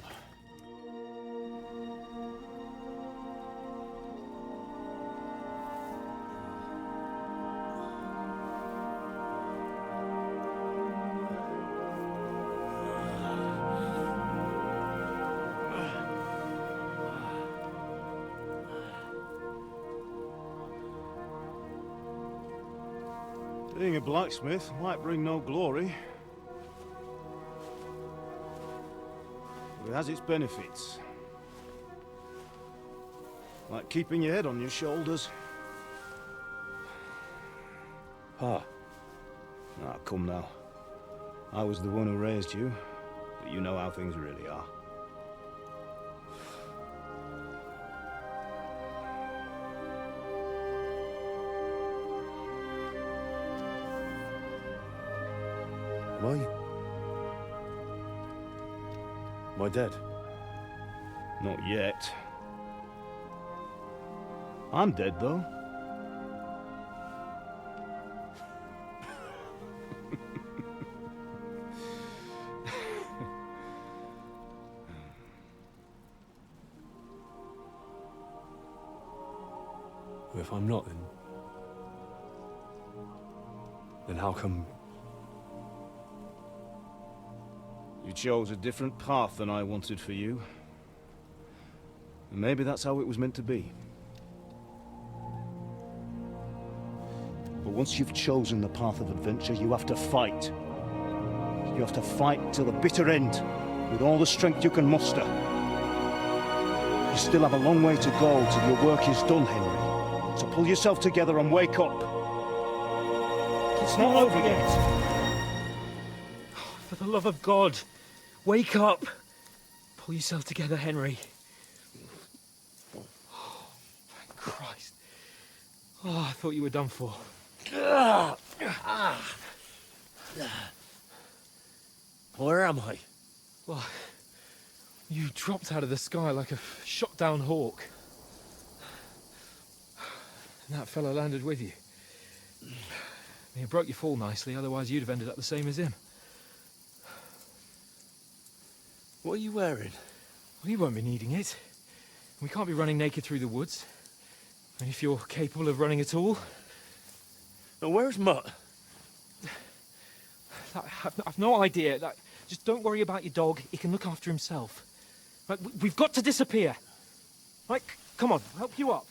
Being a blacksmith might bring no glory, but it has its benefits. Like keeping your head on your shoulders. Pa. Ah, come now. I was the one who raised you, but you know how things really are. Am I dead? Not yet. I'm dead, though. If I'm not, then Then how come... You chose a different path than I wanted for you. And maybe that's how it was meant to be. But once you've chosen the path of adventure, you have to fight. You have to fight till the bitter end, with all the strength you can muster. You still have a long way to go till your work is done, Henry. So pull yourself together and wake up. It's not over yet. For the love of God, wake up! Pull yourself together, Henry. Oh, thank Christ. Oh, I thought you were done for. Where am I? Well, you dropped out of the sky like a shot-down hawk. And that fella landed with you. You broke your fall nicely, otherwise you'd have ended up the same as him. What are you wearing? Well, you won't be needing it. We can't be running naked through the woods. And if you're capable of running at all... Now, where's Mutt? I've no idea. Just don't worry about your dog. He can look after himself. Right, we've got to disappear. Right, come on, I'll help you up.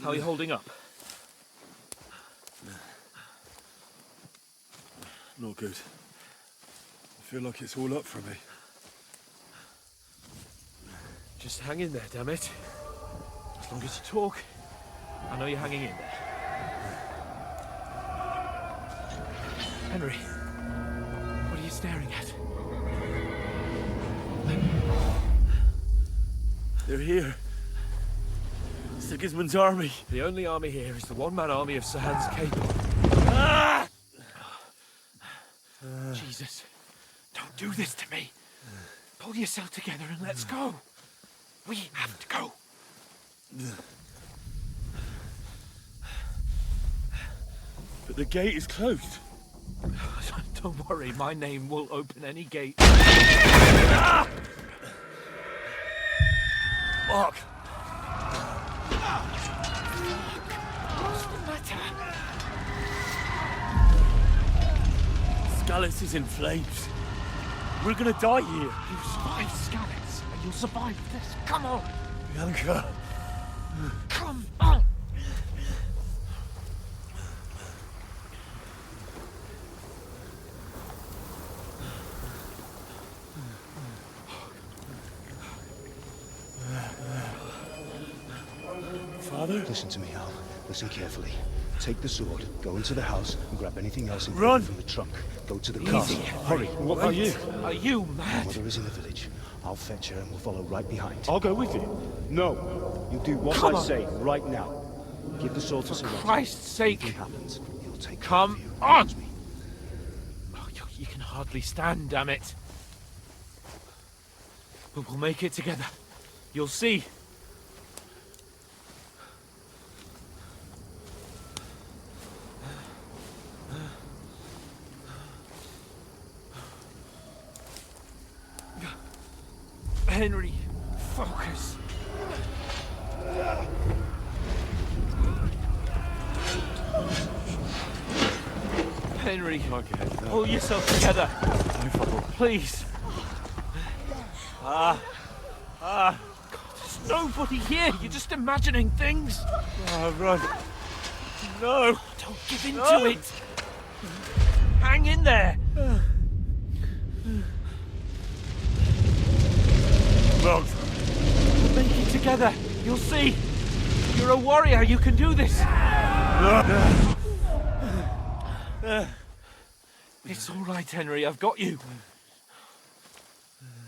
How are you holding up? Not good. I feel like it's all up for me. Just hang in there, damn it. As long as you talk, I know you're hanging in there. Henry, what are you staring at? They're here. Sigismund's army. The only army here is the one-man army of Sahan's Cable. Ah! Jesus, don't do this to me. Pull yourself together and let's go. We have to go. But the gate is closed. Don't worry, my name will open any gate. Mark! What's the matter? Scallis is in flames. We're gonna die here. You survived Scallis, and you'll survive this. Come on! Bianca! Come on! Father? Listen to me, Al. Listen carefully. Take the sword, go into the house, and grab anything else Run! from the trunk. Go to the Easy, castle. Henry. Hurry. What are you? Are you mad? Mother is in the village. I'll fetch her and we'll follow right behind. I'll go with you. No. You do what Come I on. say right now. Give the sword to For Sir Christ's sake! If anything happens, he'll take care Come of you. on! Me. Oh, you can hardly stand, damn it. But we'll make it together. You'll see. Henry, focus. Henry, pull yourself together. Please. God, there's nobody here. You're just imagining things. Run. No! Don't give in to it. Hang in there. Run! We'll make it together. You'll see. You're a warrior. You can do this. It's all right, Henry. I've got you.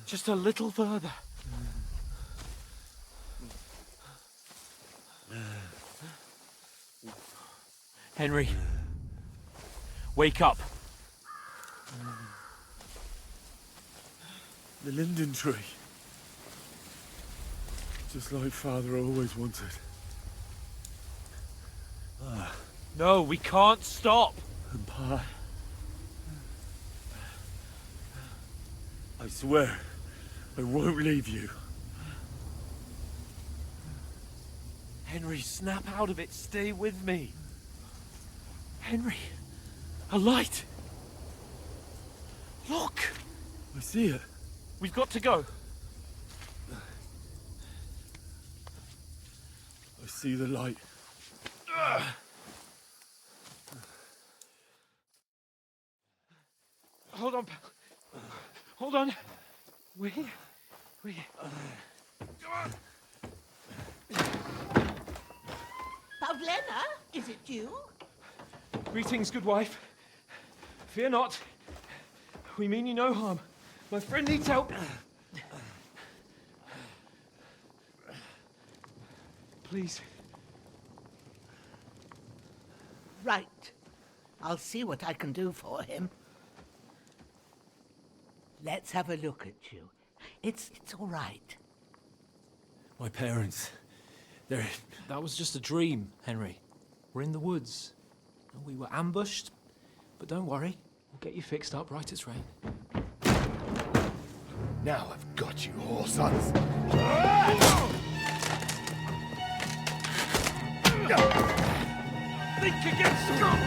Just a little further. Henry, wake up. The linden tree. Just like Father always wanted. No, we can't stop. And Pa... I swear, I won't leave you. Henry, snap out of it. Stay with me. Henry, a light. Look. I see it. We've got to go. I see the light. Hold on, pal. Hold on. We... Pavlena, is it you? Greetings, good wife. Fear not. We mean you no harm. My friend needs help. Please. Right. I'll see what I can do for him. Let's have a look at you. It's all right. My parents... they're... That was just a dream, Henry. We're in the woods. We were ambushed, but don't worry. We'll get you fixed up right as rain. Now I've got you, whore sons. Think again, strong!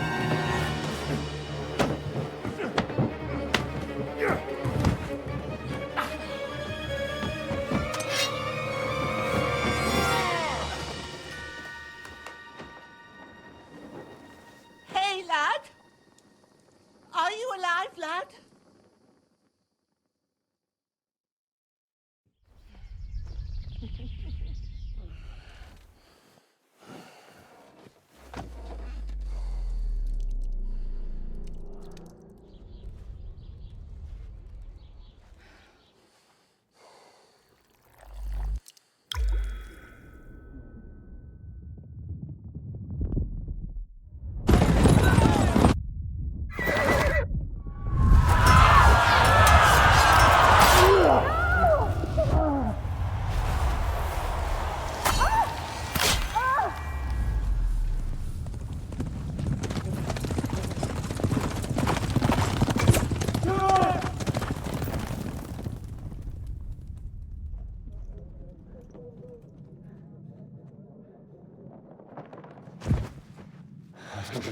Hey, lad! Are you alive, lad?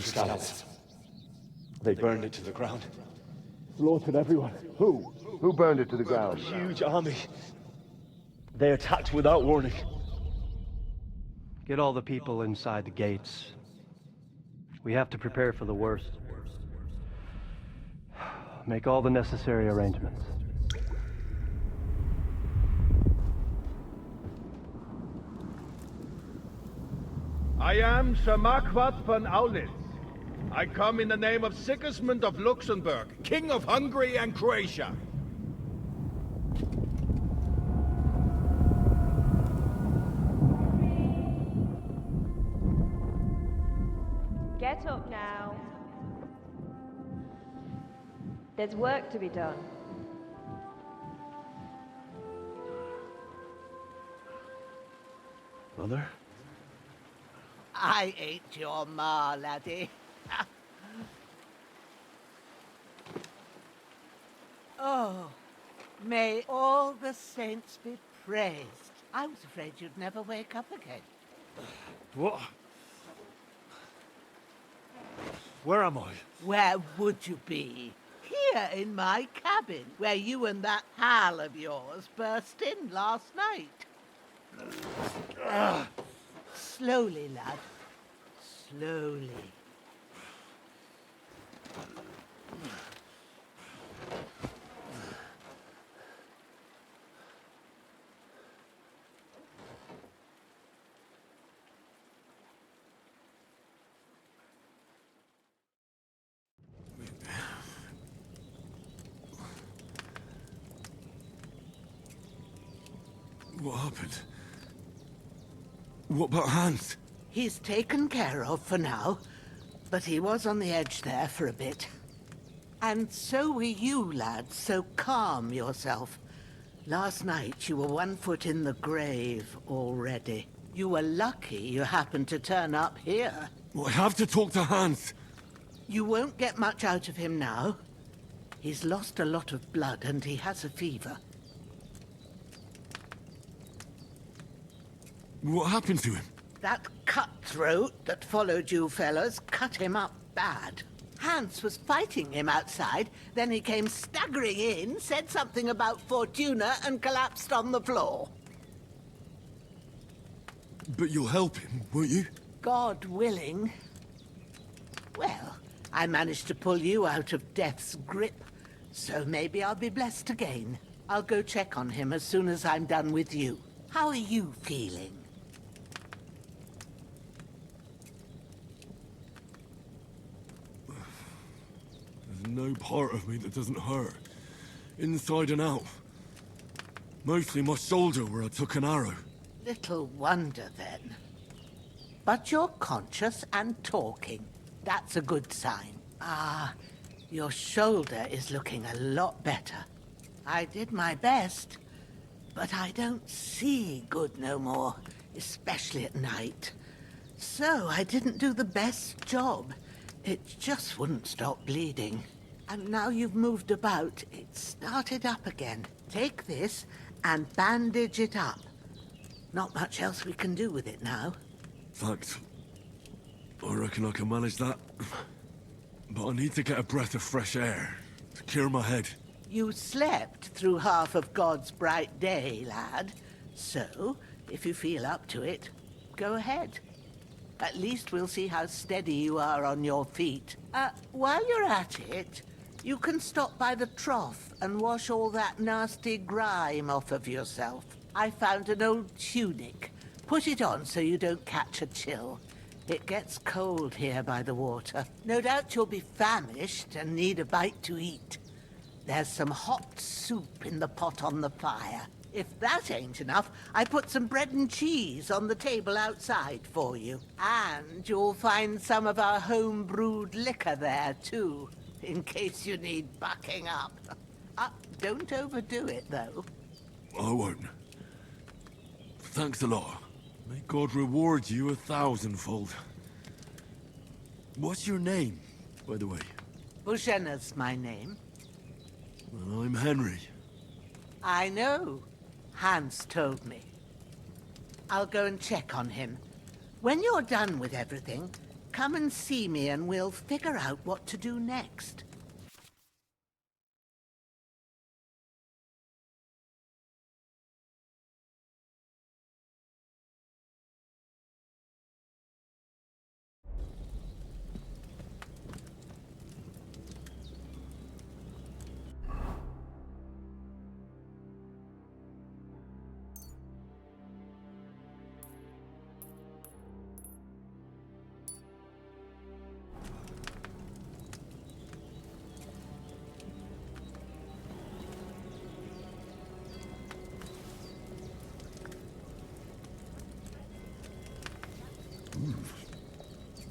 Scouts. They burned it to the ground. Slaughtered everyone. Who? Who burned it to the ground? Huge army. They attacked without warning. Get all the people inside the gates. We have to prepare for the worst. Make all the necessary arrangements. I am Sir Marquardt von Aulitz. I come in the name of Sigismund of Luxembourg, King of Hungary and Croatia. Get up now. There's work to be done. Mother? I ain't your ma, laddie. Oh, may all the saints be praised. I was afraid you'd never wake up again. What? Where am I? Where would you be? Here in my cabin, where you and that pal of yours burst in last night. Slowly, lad. Slowly. What happened? What about Hans? He's taken care of for now, but he was on the edge there for a bit. And so were you, lad, so calm yourself. Last night you were 1 foot in the grave already. You were lucky you happened to turn up here. Well, I have to talk to Hans. You won't get much out of him now. He's lost a lot of blood and he has a fever. What happened to him? That cutthroat that followed you fellas cut him up bad. Hans was fighting him outside, then he came staggering in, said something about Fortuna and collapsed on the floor. But you'll help him, won't you? God willing. Well, I managed to pull you out of death's grip, so maybe I'll be blessed again. I'll go check on him as soon as I'm done with you. How are you feeling? There's no part of me that doesn't hurt. Inside and out. Mostly my shoulder where I took an arrow. Little wonder then. But you're conscious and talking. That's a good sign. Ah, your shoulder is looking a lot better. I did my best, but I don't see good no more, especially at night. So I didn't do the best job. It just wouldn't stop bleeding. And now you've moved about, it started up again. Take this and bandage it up. Not much else we can do with it now. Thanks. I reckon I can manage that. But I need to get a breath of fresh air to clear my head. You slept through half of God's bright day, lad. So, if you feel up to it, go ahead. At least we'll see how steady you are on your feet. While you're at it, you can stop by the trough and wash all that nasty grime off of yourself. I found an old tunic. Put it on so you don't catch a chill. It gets cold here by the water. No doubt you'll be famished and need a bite to eat. There's some hot soup in the pot on the fire. If that ain't enough, I put some bread and cheese on the table outside for you. And you'll find some of our home-brewed liquor there, too, in case you need bucking up. Don't overdo it, though. I won't. Thanks a lot. May God reward you 1,000-fold. What's your name, by the way? Bushenna's my name. Well, I'm Henry. I know. Hans told me. I'll go and check on him. When you're done with everything, come and see me and we'll figure out what to do next.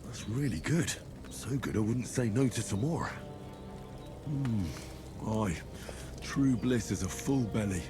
That's really good. So good I wouldn't say no to some more. Aye. True bliss is a full belly.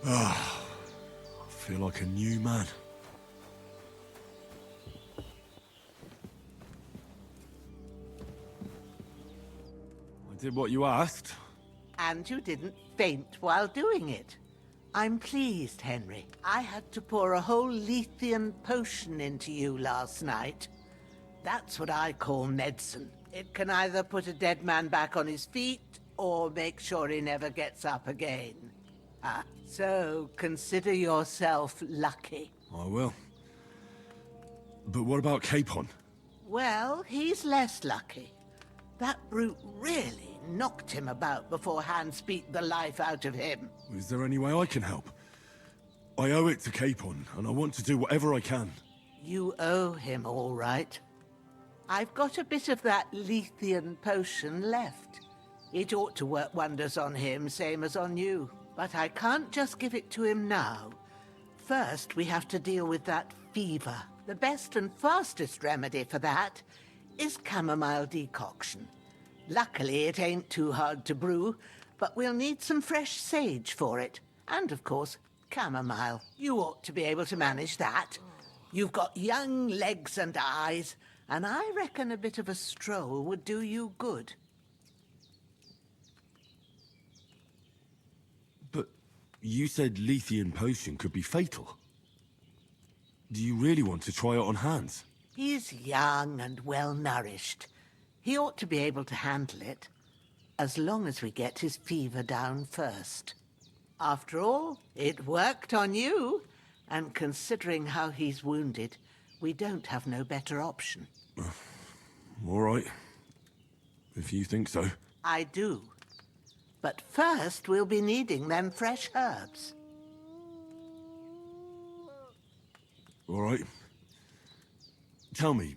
I feel like a new man. did what you asked. And you didn't faint while doing it. I'm pleased, Henry. I had to pour a whole Lethean potion into you last night. That's what I call medicine. It can either put a dead man back on his feet, or make sure he never gets up again. So consider yourself lucky. I will. But what about Capon? Well, he's less lucky. That brute really knocked him about before Hans beat the life out of him. Is there any way I can help? I owe it to Capon, and I want to do whatever I can. You owe him, all right. I've got a bit of that Lethean potion left. It ought to work wonders on him, same as on you. But I can't just give it to him now. First, we have to deal with that fever. The best and fastest remedy for that is chamomile decoction. Luckily, it ain't too hard to brew, but we'll need some fresh sage for it. And, of course, chamomile. You ought to be able to manage that. You've got young legs and eyes, and I reckon a bit of a stroll would do you good. But you said Lethean potion could be fatal. Do you really want to try it on Hans? He's young and well-nourished. He ought to be able to handle it, as long as we get his fever down first. After all, it worked on you, and considering how he's wounded, we don't have no better option. All right. If you think so. I do. But first, we'll be needing them fresh herbs. All right. Tell me,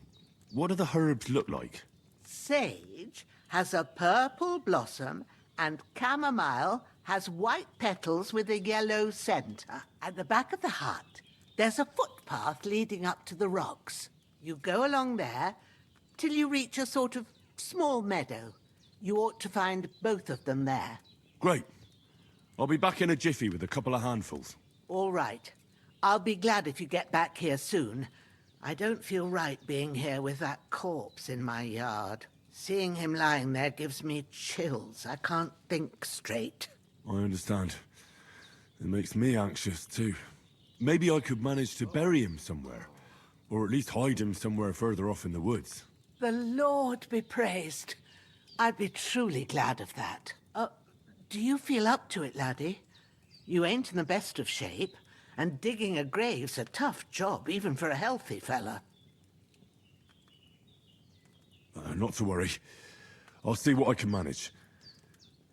what do the herbs look like? Sage has a purple blossom, and chamomile has white petals with a yellow center. At the back of the hut, there's a footpath leading up to the rocks. You go along there till you reach a sort of small meadow. You ought to find both of them there. Great. I'll be back in a jiffy with a couple of handfuls. All right. I'll be glad if you get back here soon. I don't feel right being here with that corpse in my yard. Seeing him lying there gives me chills. I can't think straight. I understand. It makes me anxious, too. Maybe I could manage to bury him somewhere. Or at least hide him somewhere further off in the woods. The Lord be praised. I'd be truly glad of that. Do you feel up to it, laddie? You ain't in the best of shape, and digging a grave's a tough job, even for a healthy fella. Not to worry. I'll see what I can manage.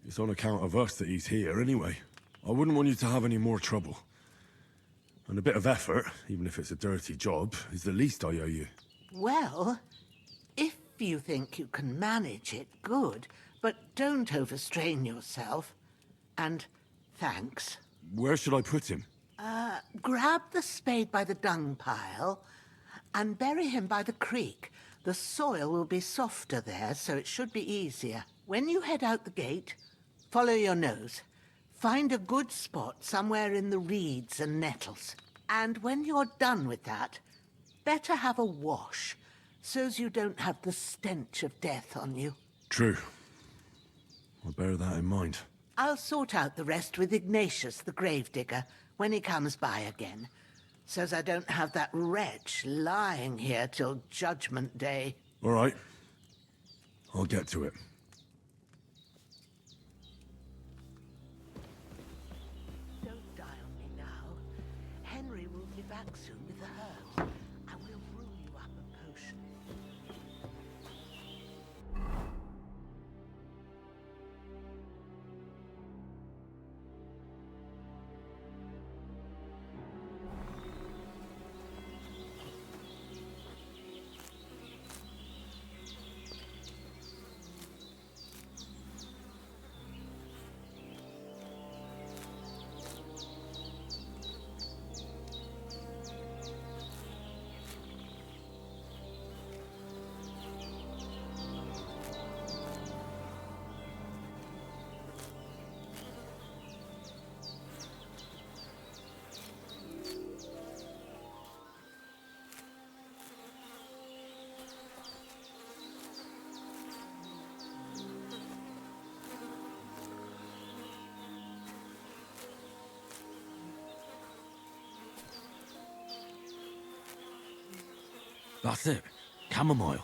It's on account of us that he's here, anyway. I wouldn't want you to have any more trouble. And a bit of effort, even if it's a dirty job, is the least I owe you. Well, if you think you can manage it, good. But don't overstrain yourself. And thanks. Where should I put him? Grab the spade by the dung pile and bury him by the creek. The soil will be softer there, so it should be easier. When you head out the gate, follow your nose. Find a good spot somewhere in the reeds and nettles. And when you're done with that, better have a wash, so's you don't have the stench of death on you. True. I'll bear that in mind. I'll sort out the rest with Ignatius, the gravedigger, when he comes by again, so's I don't have that wretch lying here till Judgment Day. All right. I'll get to it. Don't die on me now. Henry will be back soon with the herbs. I will brew you up a potion. That's it. Chamomile.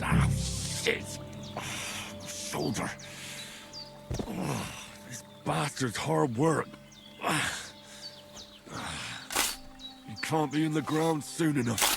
Ah, shit! Oh, my shoulder. Oh, this bastard's hard work. You can't be in the ground soon enough.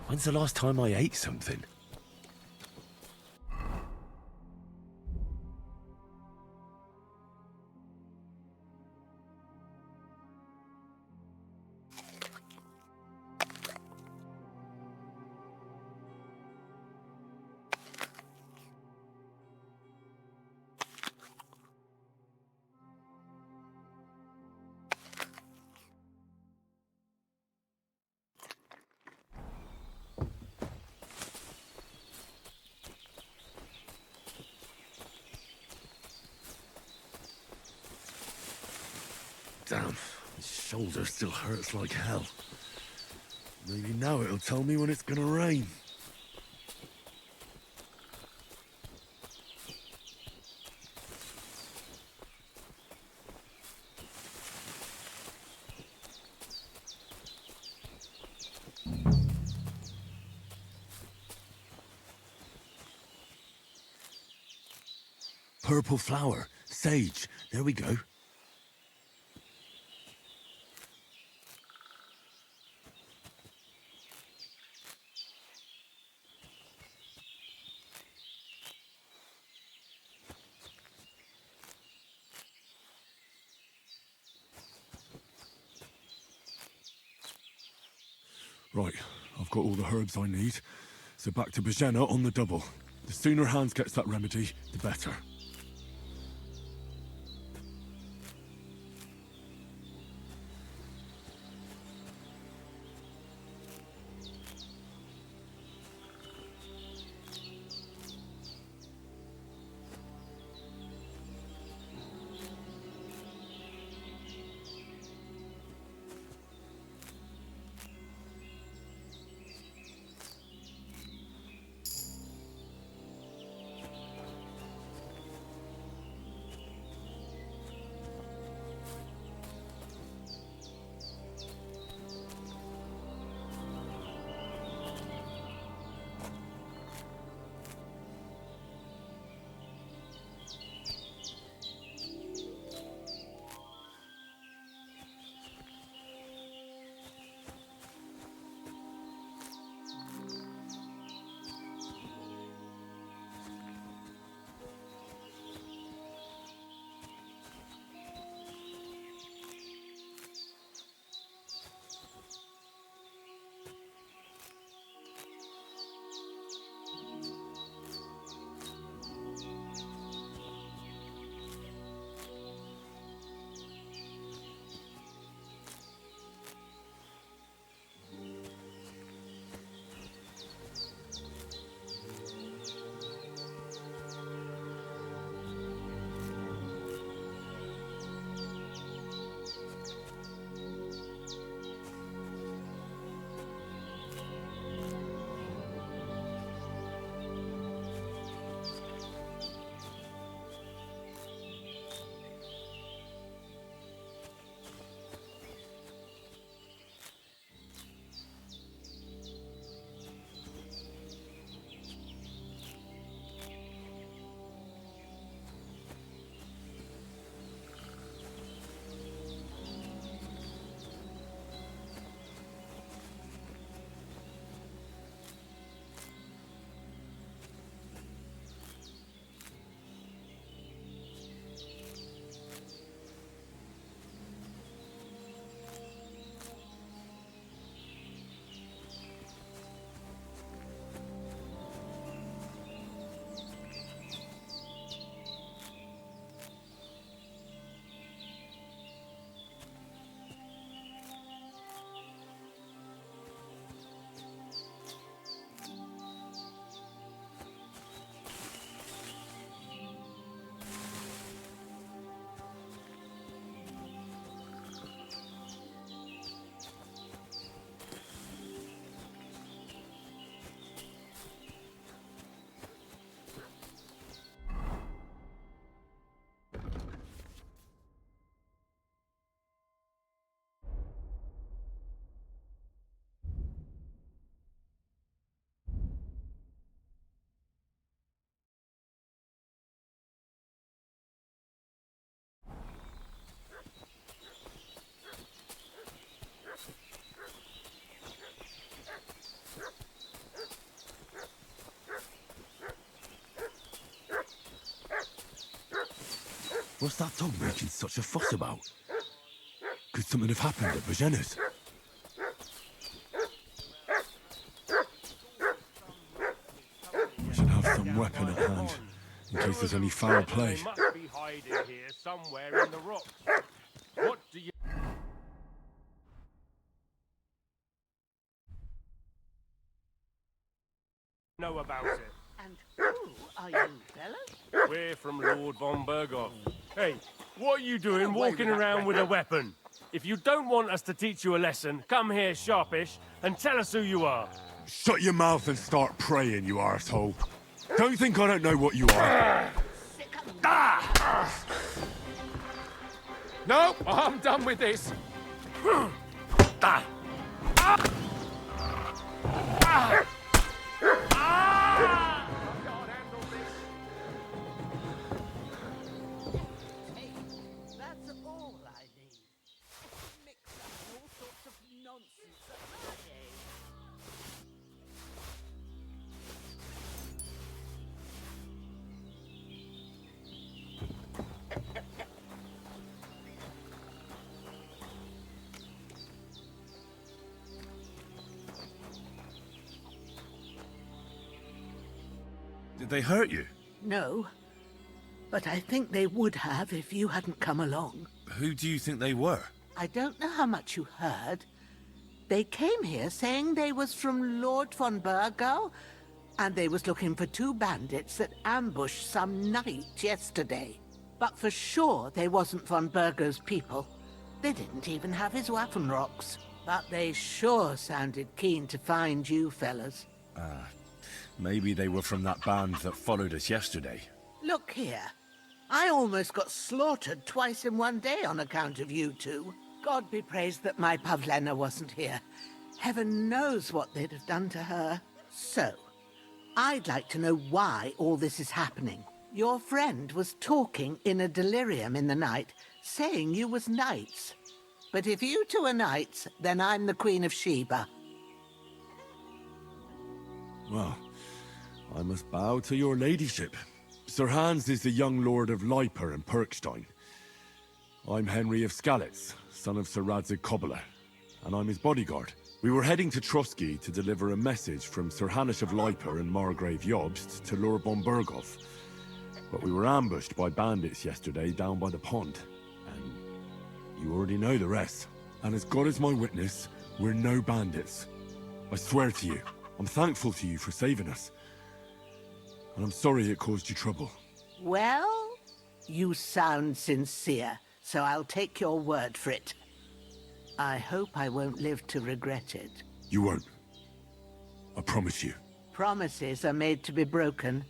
When's the last time I ate something? Damn, my shoulder still hurts like hell. Maybe now it'll tell me when it's gonna rain. Purple flower, sage, there we go. Right, I've got all the herbs I need, so back to Bajena on the double. The sooner Hans gets that remedy, the better. What's that dog making such a fuss about? Could something have happened at Bajena's? I should have some weapon at hand, in case there's any foul play. They must be hiding here somewhere in the rocks. What do you... know about it? And who are you, fellas? We're from Lord von Berghoff. Hey, what are you doing walking around with a weapon? If you don't want us to teach you a lesson, come here sharpish and tell us who you are. Shut your mouth and start praying, you arsehole. Don't think I don't know what you are. No, I'm done with this. That's all I need. Mix up all sorts of nonsense at my age. Did they hurt you? No, but I think they would have if you hadn't come along. Who do you think they were? I don't know how much you heard. They came here saying they was from Lord von Bergau, and they was looking for 2 bandits that ambushed some knight yesterday. But for sure they wasn't von Bergau's people. They didn't even have his Waffenrocks. But they sure sounded keen to find you fellas. Maybe they were from that band that followed us yesterday. Look here. I almost got slaughtered twice in one day on account of you two. God be praised that my Pavlena wasn't here. Heaven knows what they'd have done to her. So, I'd like to know why all this is happening. Your friend was talking in a delirium in the night, saying you was knights. But if you two are knights, then I'm the Queen of Sheba. Well, I must bow to your ladyship. Sir Hans is the young lord of Leiper and Perkstein. I'm Henry of Skalitz, son of Sir Radzig Kobyla, and I'm his bodyguard. We were heading to Trotsky to deliver a message from Sir Hanush of Leiper and Margrave Jobst to Lord von Berghoff. But we were ambushed by bandits yesterday down by the pond, and you already know the rest. And as God is my witness, we're no bandits. I swear to you, I'm thankful to you for saving us. And I'm sorry it caused you trouble. Well, you sound sincere, so I'll take your word for it. I hope I won't live to regret it. You won't. I promise you. Promises are made to be broken,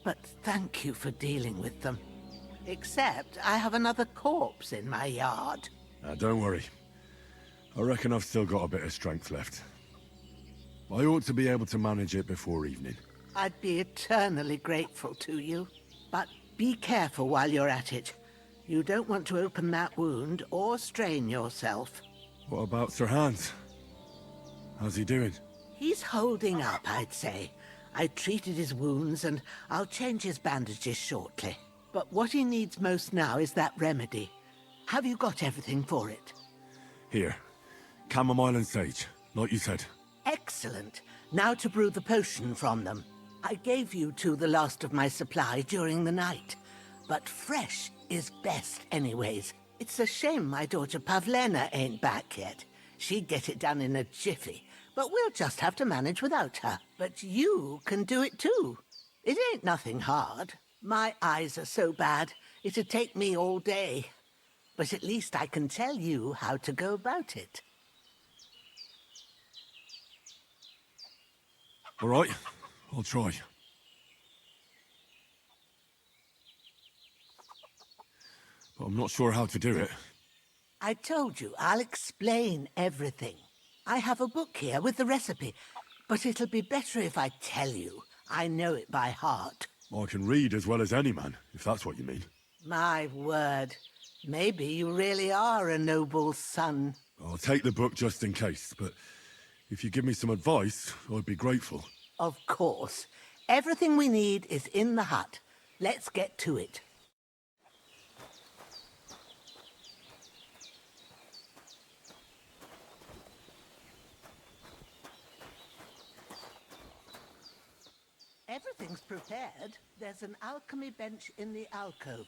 but thank you for dealing with them. Except I have another corpse in my yard. Don't worry. I reckon I've still got a bit of strength left. I ought to be able to manage it before evening. I'd be eternally grateful to you. But be careful while you're at it. You don't want to open that wound or strain yourself. What about Sir Hans? How's he doing? He's holding up, I'd say. I treated his wounds and I'll change his bandages shortly. But what he needs most now is that remedy. Have you got everything for it? Here. Chamomile and sage, like you said. Excellent. Now to brew the potion from them. I gave you two the last of my supply during the night. But fresh is best anyways. It's a shame my daughter Pavlena ain't back yet. She'd get it done in a jiffy. But we'll just have to manage without her. But you can do it too. It ain't nothing hard. My eyes are so bad, it'd take me all day. But at least I can tell you how to go about it. All right, I'll try. But I'm not sure how to do it. I told you, I'll explain everything. I have a book here with the recipe, but it'll be better if I tell you. I know it by heart. I can read as well as any man, if that's what you mean. My word. Maybe you really are a noble son. I'll take the book just in case, but if you give me some advice, I'd be grateful. Of course. Everything we need is in the hut. Let's get to it. Everything's prepared. There's an alchemy bench in the alcove.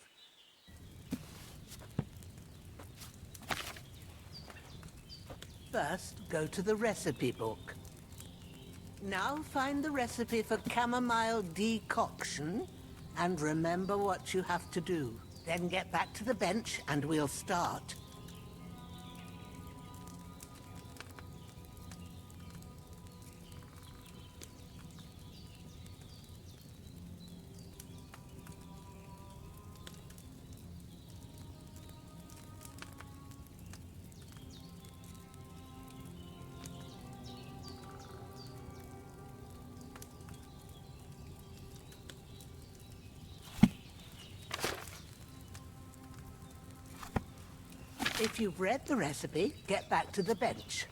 First, go to the recipe book. Now find the recipe for chamomile decoction and remember what you have to do. Then get back to the bench and we'll start. If you've read the recipe, get back to the bench.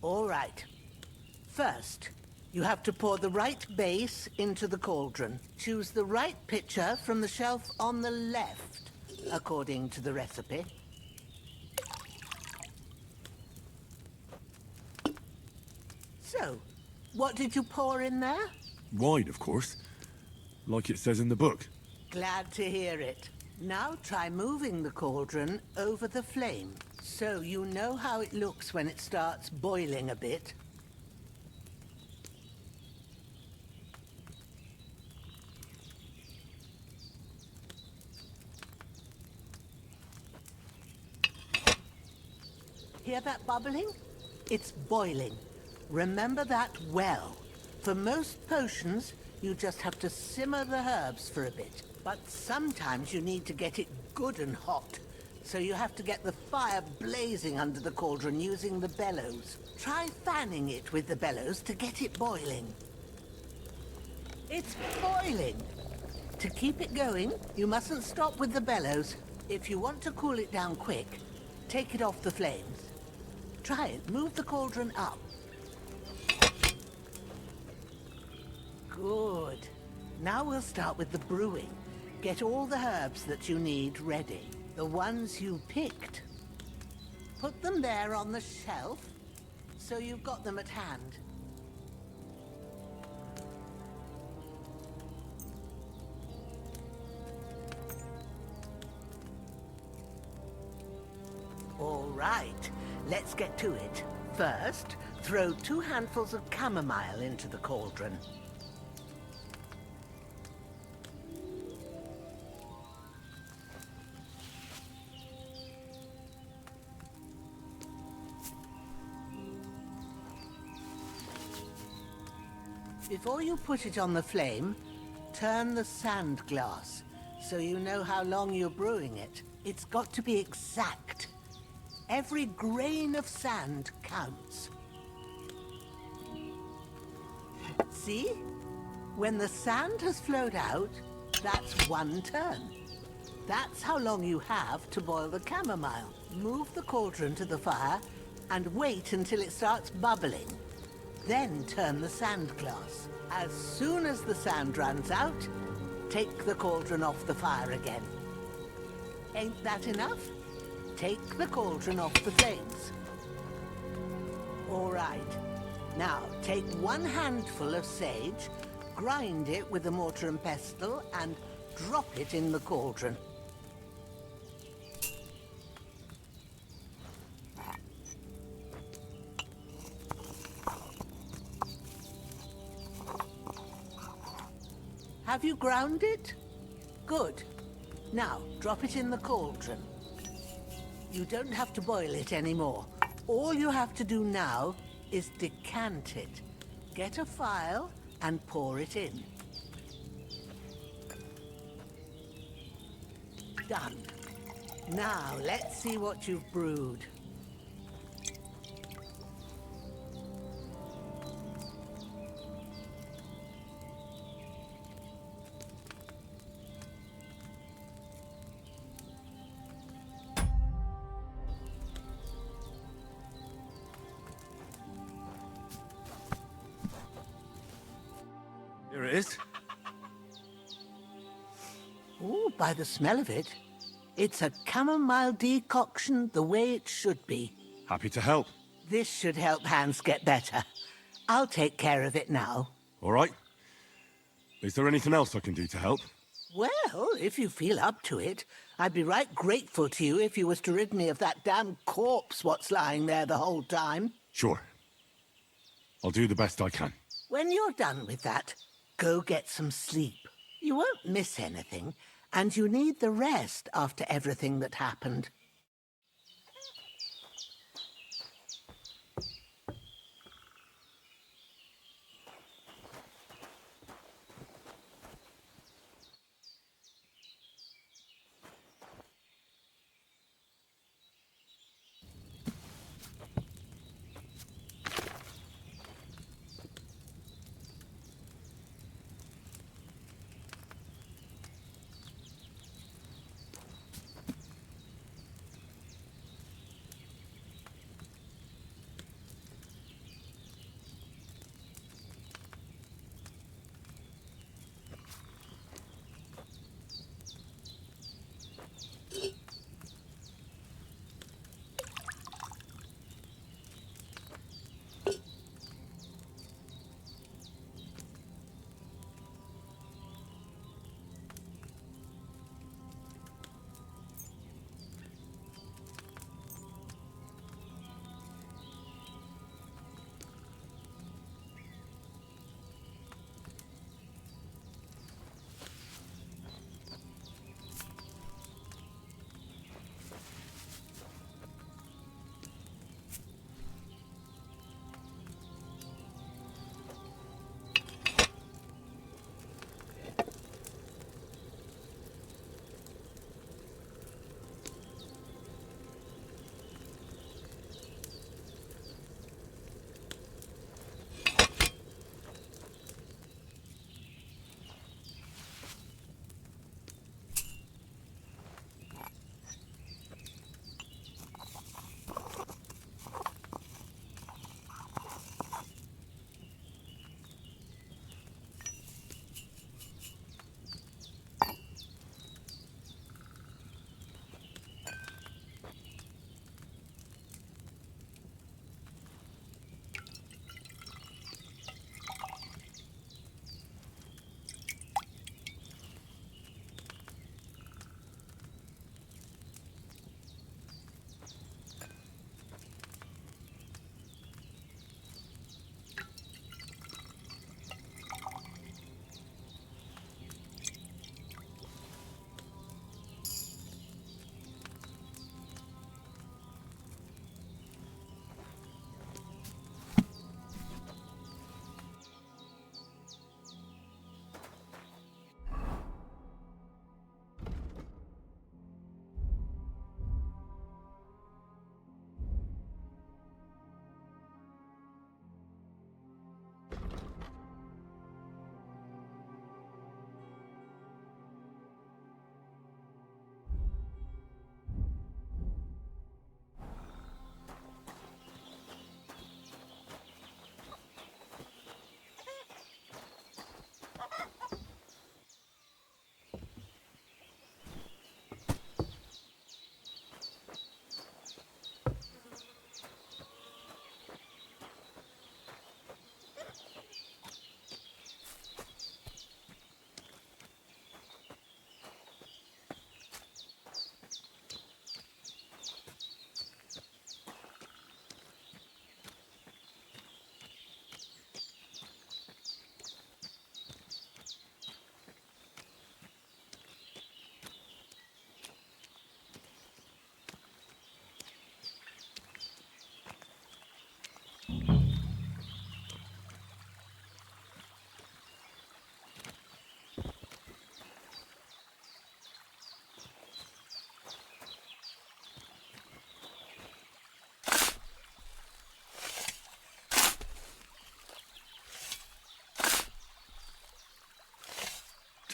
All right. First, you have to pour the right base into the cauldron. Choose the right pitcher from the shelf on the left, according to the recipe. So, what did you pour in there? Wine, of course. Like it says in the book. Glad to hear it. Now try moving the cauldron over the flame, so you know how it looks when it starts boiling a bit. Hear that bubbling? It's boiling. Remember that well. For most potions, you just have to simmer the herbs for a bit. But sometimes you need to get it good and hot. So you have to get the fire blazing under the cauldron using the bellows. Try fanning it with the bellows to get it boiling. It's boiling! To keep it going, you mustn't stop with the bellows. If you want to cool it down quick, take it off the flames. Try it. Move the cauldron up. Good. Now we'll start with the brewing. Get all the herbs that you need ready. The ones you picked. Put them there on the shelf, so you've got them at hand. All right, let's get to it. First, throw 2 handfuls of chamomile into the cauldron. Before you put it on the flame, turn the sand glass, so you know how long you're brewing it. It's got to be exact. Every grain of sand counts. See? When the sand has flowed out, that's 1 turn. That's how long you have to boil the chamomile. Move the cauldron to the fire and wait until it starts bubbling. Then turn the sand glass. As soon as the sand runs out, take the cauldron off the fire again. Ain't that enough? Take the cauldron off the flames. All right. Now, take 1 handful of sage, grind it with a mortar and pestle, and drop it in the cauldron. Have you ground it? Good. Now, drop it in the cauldron. You don't have to boil it anymore. All you have to do now is decant it. Get a phial and pour it in. Done. Now, let's see what you've brewed. Here it is. Ooh, by the smell of it, it's a chamomile decoction the way it should be. Happy to help. This should help Hans get better. I'll take care of it now. All right. Is there anything else I can do to help? Well, if you feel up to it, I'd be right grateful to you if you was to rid me of that damn corpse what's lying there the whole time. Sure. I'll do the best I can. When you're done with that, go get some sleep. You won't miss anything, and you need the rest after everything that happened.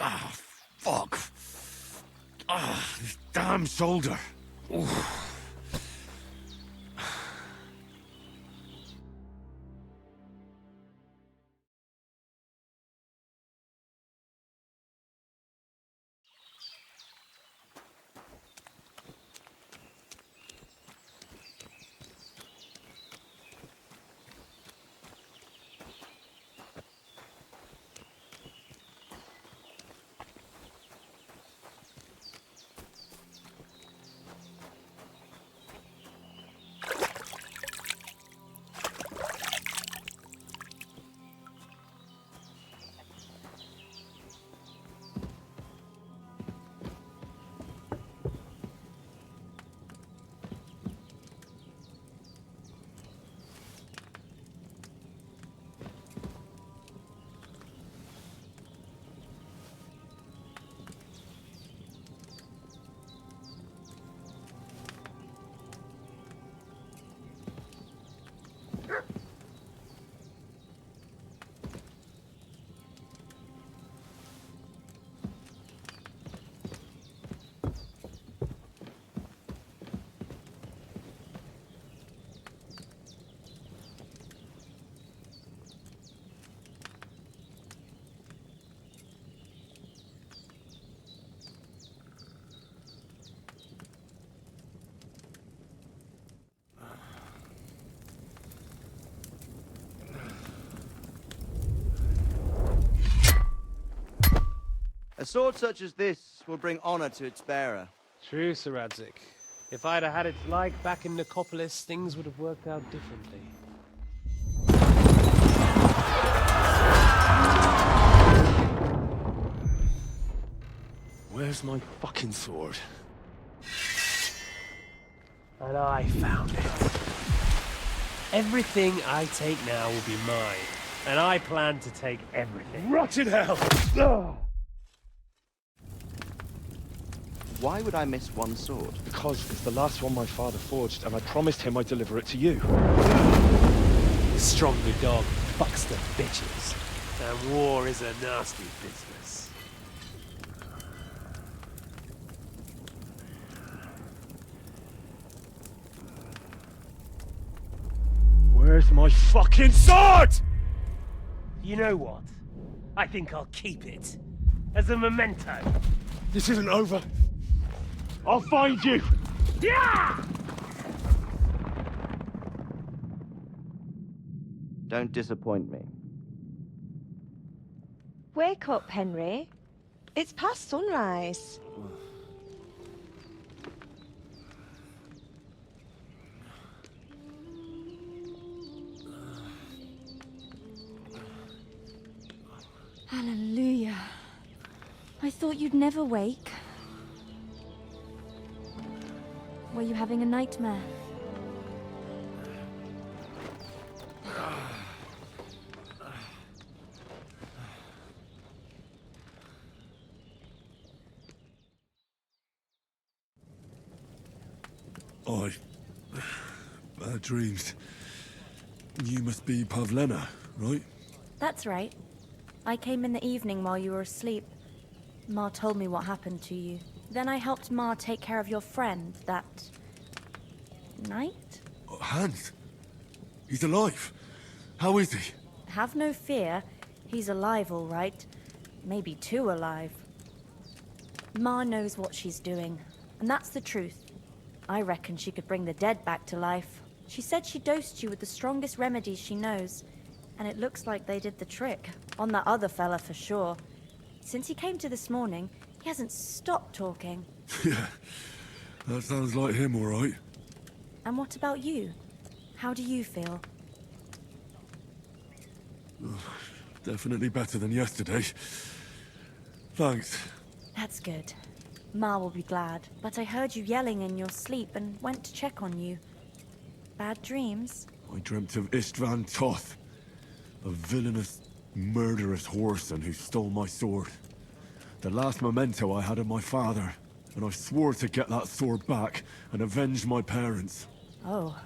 Ah, fuck. Ah, this damn shoulder. Oof. A sword such as this will bring honor to its bearer. True, Sir Radzik. If I'd have had its like back in Nicopolis, things would have worked out differently. Where's my fucking sword? And I found it. Everything I take now will be mine, and I plan to take everything. Rot in hell! Why would I miss one sword? Because it's the last one my father forged, and I promised him I'd deliver it to you. Stronger dog fucks the bitches, and war is a nasty business. Where's my fucking sword? You know what? I think I'll keep it. As a memento. This isn't over. I'll find you! Yeah! Don't disappoint me. Wake up, Henry. It's past sunrise. Hallelujah. I thought you'd never wake. Were you having a nightmare? Bad dreams. You must be Pavlena, right? That's right. I came in the evening while you were asleep. Ma told me what happened to you. Then I helped Ma take care of your friend that night? Hans? He's alive. How is he? Have no fear. He's alive, all right. Maybe too alive. Ma knows what she's doing, and that's the truth. I reckon she could bring the dead back to life. She said she dosed you with the strongest remedies she knows, and it looks like they did the trick. On that other fella for sure. Since he came to this morning, he hasn't stopped talking. Yeah, that sounds like him, all right. And what about you? How do you feel? Definitely better than yesterday. Thanks. That's good. Ma will be glad, but I heard you yelling in your sleep and went to check on you. Bad dreams? I dreamt of Istvan Toth, a villainous, murderous whoreson who stole my sword. The last memento I had of my father, and I swore to get that sword back and avenge my parents. Oh,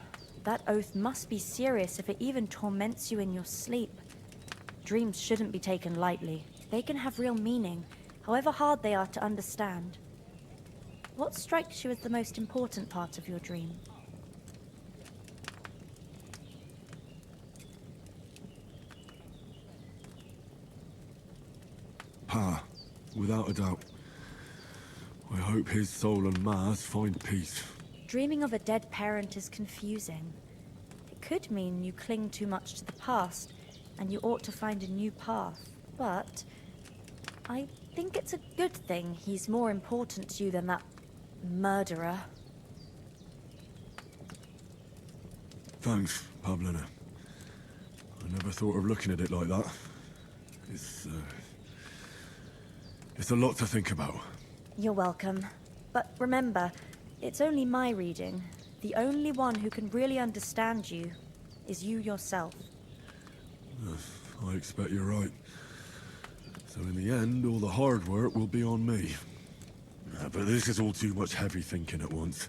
that oath must be serious if it even torments you in your sleep. Dreams shouldn't be taken lightly. They can have real meaning, however hard they are to understand. What strikes you as the most important part of your dream? Pa, without a doubt. I hope his soul and Ma's find peace. Dreaming of a dead parent is confusing. It could mean you cling too much to the past, and you ought to find a new path. But I think it's a good thing he's more important to you than that murderer. Thanks, Pavlena. I never thought of looking at it like that. It's a lot to think about. You're welcome. But remember, it's only my reading. The only one who can really understand you is you yourself. I expect you're right. So in the end, all the hard work will be on me. But this is all too much heavy thinking at once.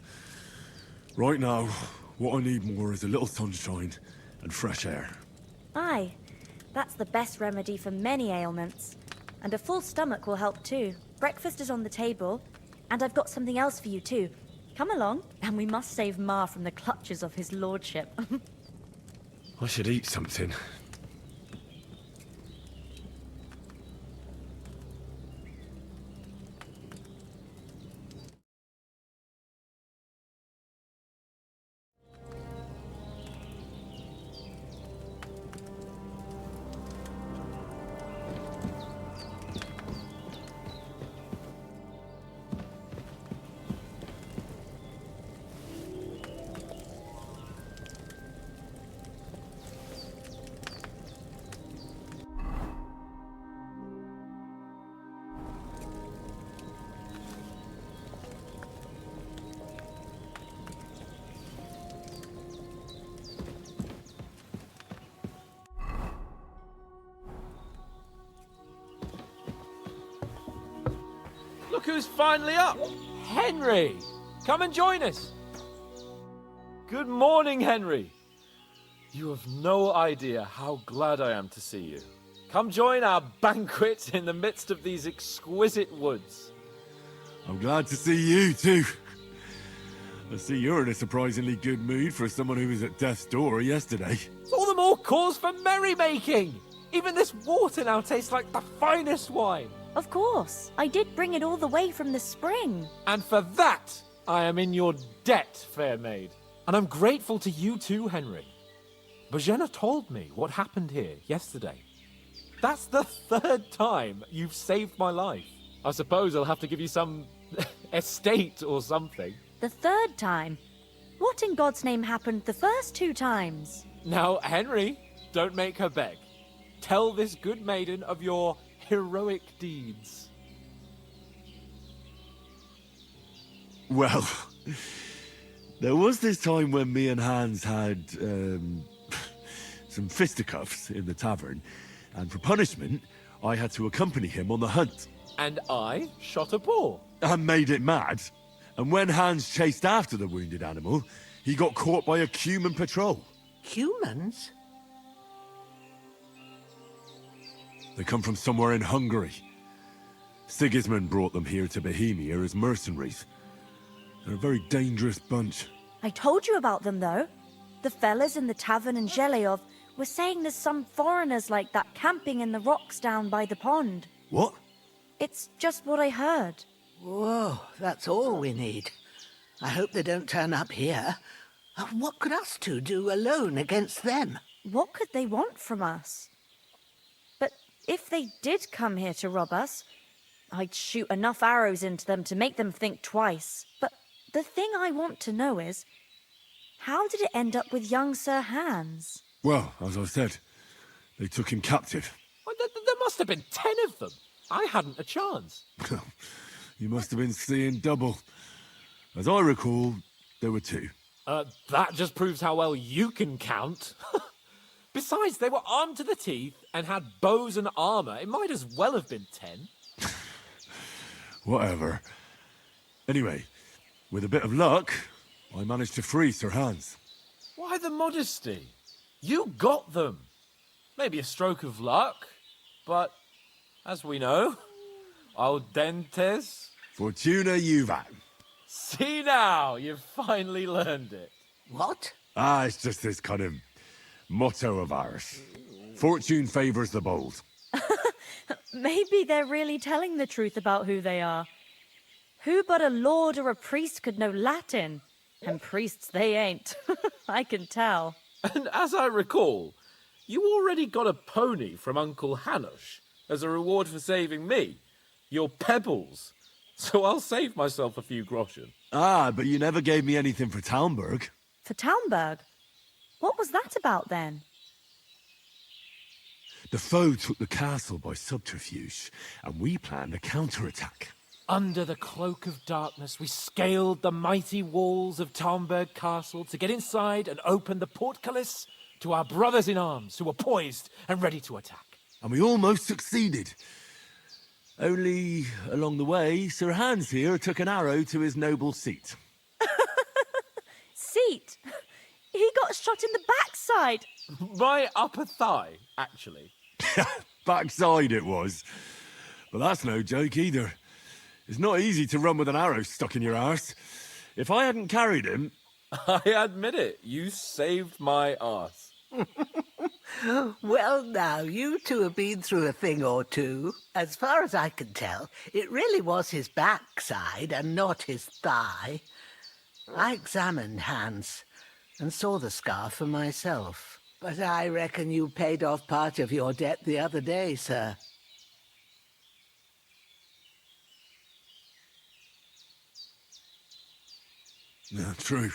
Right now, what I need more is a little sunshine and fresh air. Aye, that's the best remedy for many ailments. And a full stomach will help too. Breakfast is on the table, and I've got something else for you too. Come along, and we must save Ma from the clutches of his lordship. I should eat something. Look who's finally up! Henry! Come and join us! Good morning, Henry. You have no idea how glad I am to see you. Come join our banquet in the midst of these exquisite woods. I'm glad to see you, too. I see you're in a surprisingly good mood for someone who was at death's door yesterday. It's all the more cause for merrymaking! Even this water now tastes like the finest wine. Of course. I did bring it all the way from the spring. And for that, I am in your debt, fair maid. And I'm grateful to you too, Henry. Bojena told me what happened here yesterday. That's the 3rd time you've saved my life. I suppose I'll have to give you some estate or something. The 3rd time? What in God's name happened the first 2 times? Now, Henry, don't make her beg. Tell this good maiden of your heroic deeds. Well, there was this time when me and Hans had, some fisticuffs in the tavern, and for punishment, I had to accompany him on the hunt. And I shot a boar. And made it mad. And when Hans chased after the wounded animal, he got caught by a human patrol. Humans? They come from somewhere in Hungary. Sigismund brought them here to Bohemia as mercenaries. They're a very dangerous bunch. I told you about them, though. The fellas in the tavern in Zheleov were saying there's some foreigners like that camping in the rocks down by the pond. What? It's just what I heard. Whoa, that's all we need. I hope they don't turn up here. What could us two do alone against them? What could they want from us? But if they did come here to rob us, I'd shoot enough arrows into them to make them think twice. But the thing I want to know is, how did it end up with young Sir Hans? Well, as I said, they took him captive. Well, there must have been 10 of them. I hadn't a chance. You must have been seeing double. As I recall, there were 2. That just proves how well you can count. Besides, they were armed to the teeth and had bows and armor. It might as well have been 10. Whatever. Anyway, with a bit of luck, I managed to free Sir Hans. Why the modesty? You got them. Maybe a stroke of luck, but as we know, audentes. Fortuna juvat. See now, you've finally learned it. What? It's just this kind of motto of ours. Fortune favors the bold. Maybe they're really telling the truth about who they are. Who but a lord or a priest could know Latin? And priests they ain't. I can tell. And as I recall, you already got a pony from Uncle Hanush as a reward for saving me. Your pebbles. So I'll save myself a few groschen. But you never gave me anything for Talmberg. For Talmberg? What was that about then? The foe took the castle by subterfuge, and we planned a counterattack. Under the cloak of darkness, we scaled the mighty walls of Talmberg Castle to get inside and open the portcullis to our brothers in arms who were poised and ready to attack. And we almost succeeded. Only, along the way, Sir Hans here took an arrow to his noble seat. Seat? He got shot in the backside. My upper thigh, actually. Backside it was. But that's no joke either. It's not easy to run with an arrow stuck in your arse. If I hadn't carried him... I admit it, you saved my arse. Well, now, you two have been through a thing or two. As far as I can tell, it really was his backside and not his thigh. I examined Hans and saw the scar for myself. But I reckon you paid off part of your debt the other day, sir. No, true.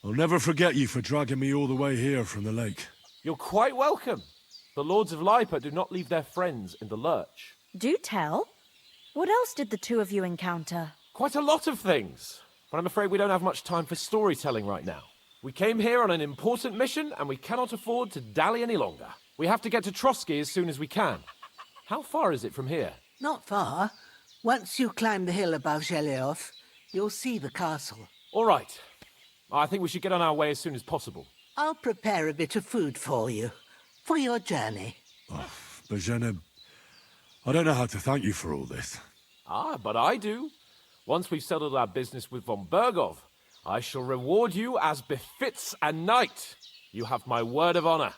I'll never forget you for dragging me all the way here from the lake. You're quite welcome. The Lords of Lipa do not leave their friends in the lurch. Do tell. What else did the two of you encounter? Quite a lot of things. But I'm afraid we don't have much time for storytelling right now. We came here on an important mission, and we cannot afford to dally any longer. We have to get to Trotsky as soon as we can. How far is it from here? Not far. Once you climb the hill above Geleoth, you'll see the castle. All right. I think we should get on our way as soon as possible. I'll prepare a bit of food for you, for your journey. Bozhena, I don't know how to thank you for all this. Ah, but I do. Once we've settled our business with von Bergov, I shall reward you as befits a knight. You have my word of honor.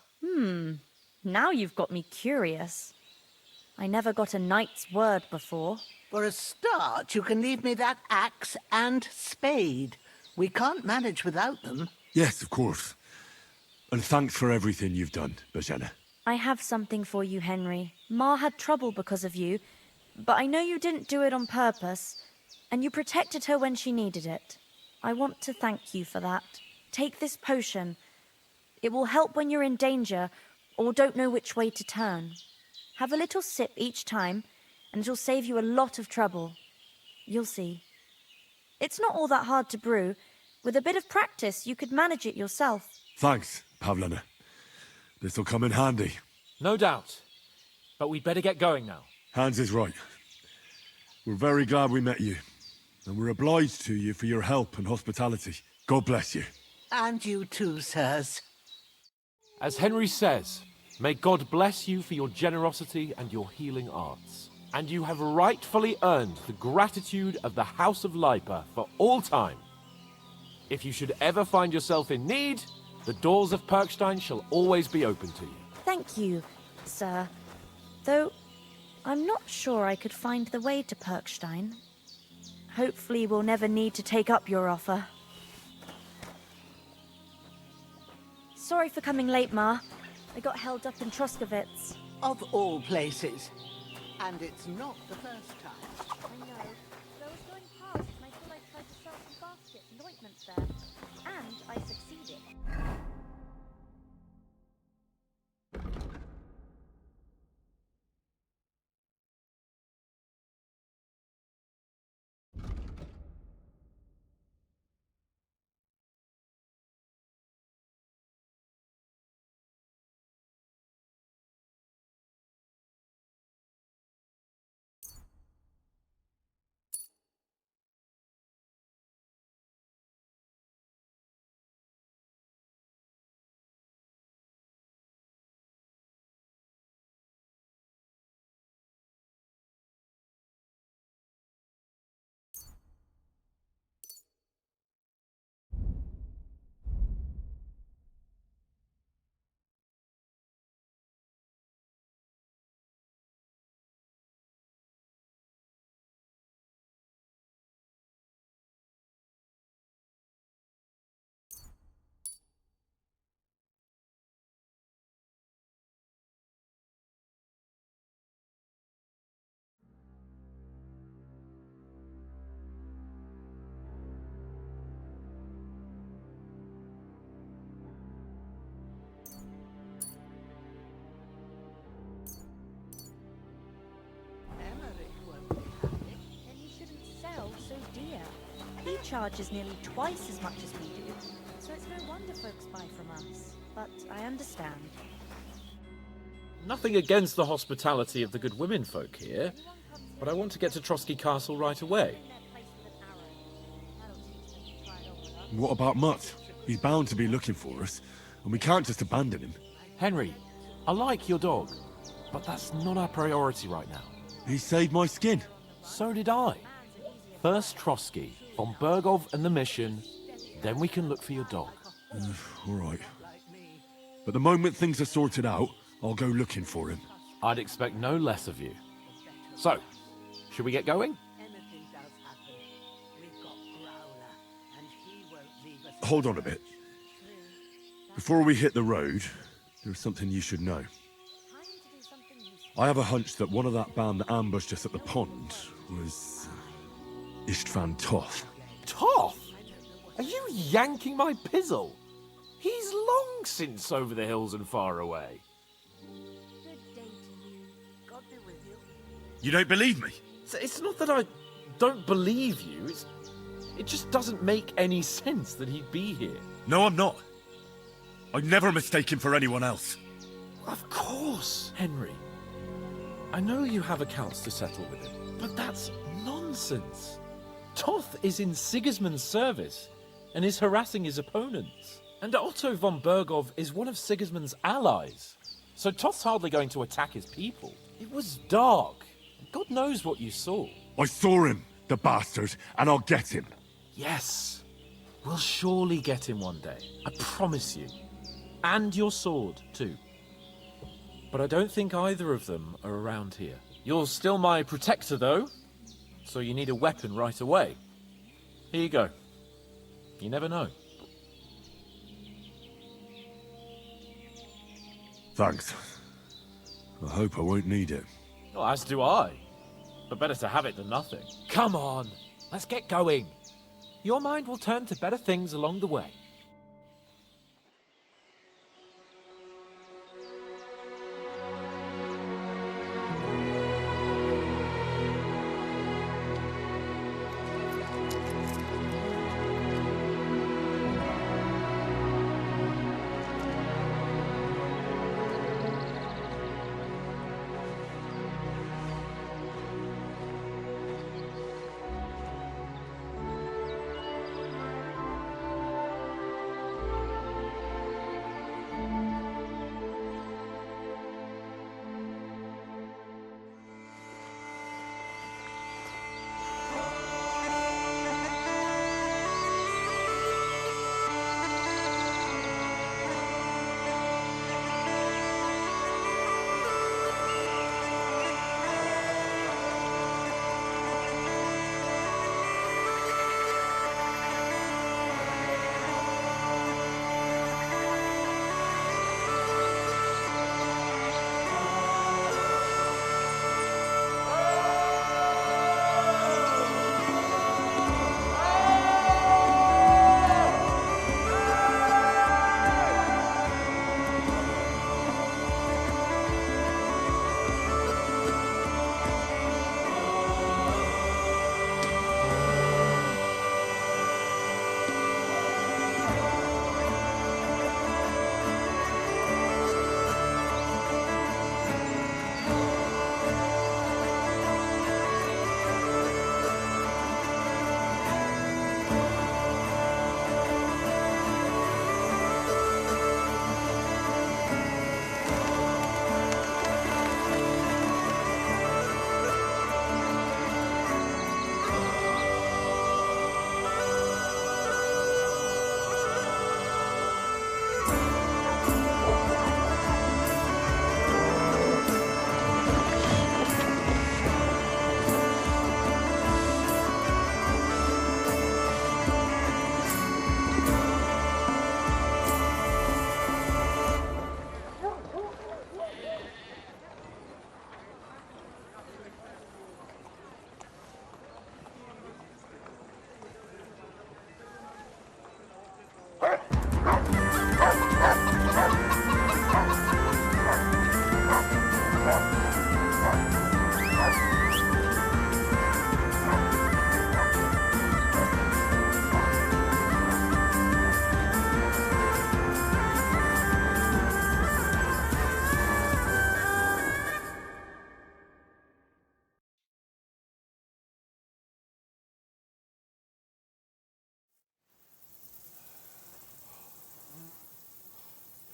Now you've got me curious. I never got a knight's word before. For a start, you can leave me that axe and spade. We can't manage without them. Yes, of course. And thanks for everything you've done, Bozhena. I have something for you, Henry. Ma had trouble because of you, but I know you didn't do it on purpose, and you protected her when she needed it. I want to thank you for that. Take this potion. It will help when you're in danger or don't know which way to turn. Have a little sip each time, and it'll save you a lot of trouble. You'll see. It's not all that hard to brew. With a bit of practice, you could manage it yourself. Thanks, Pavlena. This'll come in handy. No doubt. But we'd better get going now. Hans is right. We're very glad we met you. And we're obliged to you for your help and hospitality. God bless you. And you too, sirs. As Henry says, may God bless you for your generosity and your healing arts. And you have rightfully earned the gratitude of the House of Lipa for all time. If you should ever find yourself in need, the doors of Perkstein shall always be open to you. Thank you, sir. Though, I'm not sure I could find the way to Perkstein. Hopefully we'll never need to take up your offer. Sorry for coming late, Ma. I got held up in Troskovitz. Of all places. And it's not the first time. I know. But I was going past and I thought I'd try to sell some baskets and ointments there. And I succeeded. Then you shouldn't sell so dear. He charges nearly twice as much as we do, so it's no wonder folks buy from us. But I understand. Nothing against the hospitality of the good women folk here, but I want to get to Trotsky Castle right away. What about Mutt? He's bound to be looking for us, and we can't just abandon him. Henry, I like your dog, but that's not our priority right now. He saved my skin. So did I. First Trotsky, von Bergov and the mission, then we can look for your dog. All right. But the moment things are sorted out, I'll go looking for him. I'd expect no less of you. So, should we get going? Hold on a bit. Before we hit the road, there's something you should know. I have a hunch that one of that band that ambushed us at the pond was Istvan Toth. Toth? Are you yanking my pizzle? He's long since over the hills and far away. You don't believe me? It's not that I don't believe you. It just doesn't make any sense that he'd be here. No, I'm not. I'd never mistake him for anyone else. Of course, Henry. I know you have accounts to settle with him, but that's Nonsense. Toth is in Sigismund's service and is harassing his opponents. And Otto von Bergov is one of Sigismund's allies. So Toth's hardly going to attack his people. It was dark. God knows what you saw. I saw him, the bastard, and I'll get him. Yes. We'll surely get him one day. I promise you. And your sword, too. But I don't think either of them are around here. You're still my protector, though. So you need a weapon right away. Here you go. You never know. Thanks. I hope I won't need it. Well, as do I. But better to have it than nothing. Come on, let's get going. Your mind will turn to better things along the way.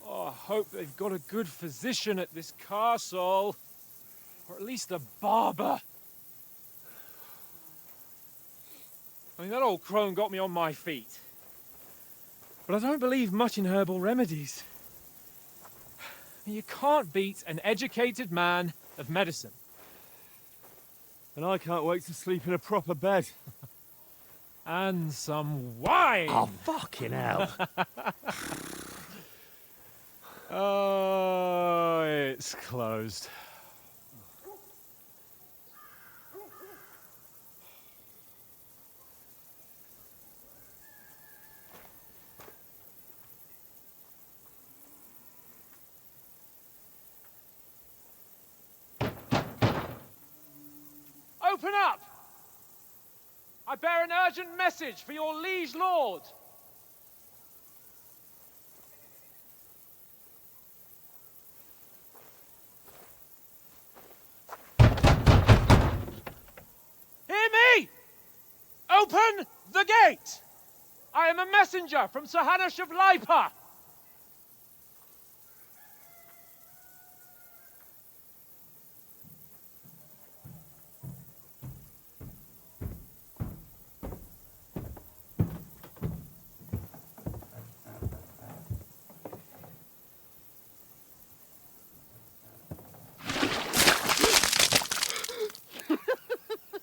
I hope they've got a good physician at this castle. Or at least a barber. I mean, that old crone got me on my feet. But I don't believe much in herbal remedies. I mean, you can't beat an educated man of medicine. And I can't wait to sleep in a proper bed. And some wine! Oh, fucking hell. Oh, it's closed. Open up! I bear an urgent message for your liege lord. Hear me? Open the gate! I am a messenger from Sir Hanush of Lipa.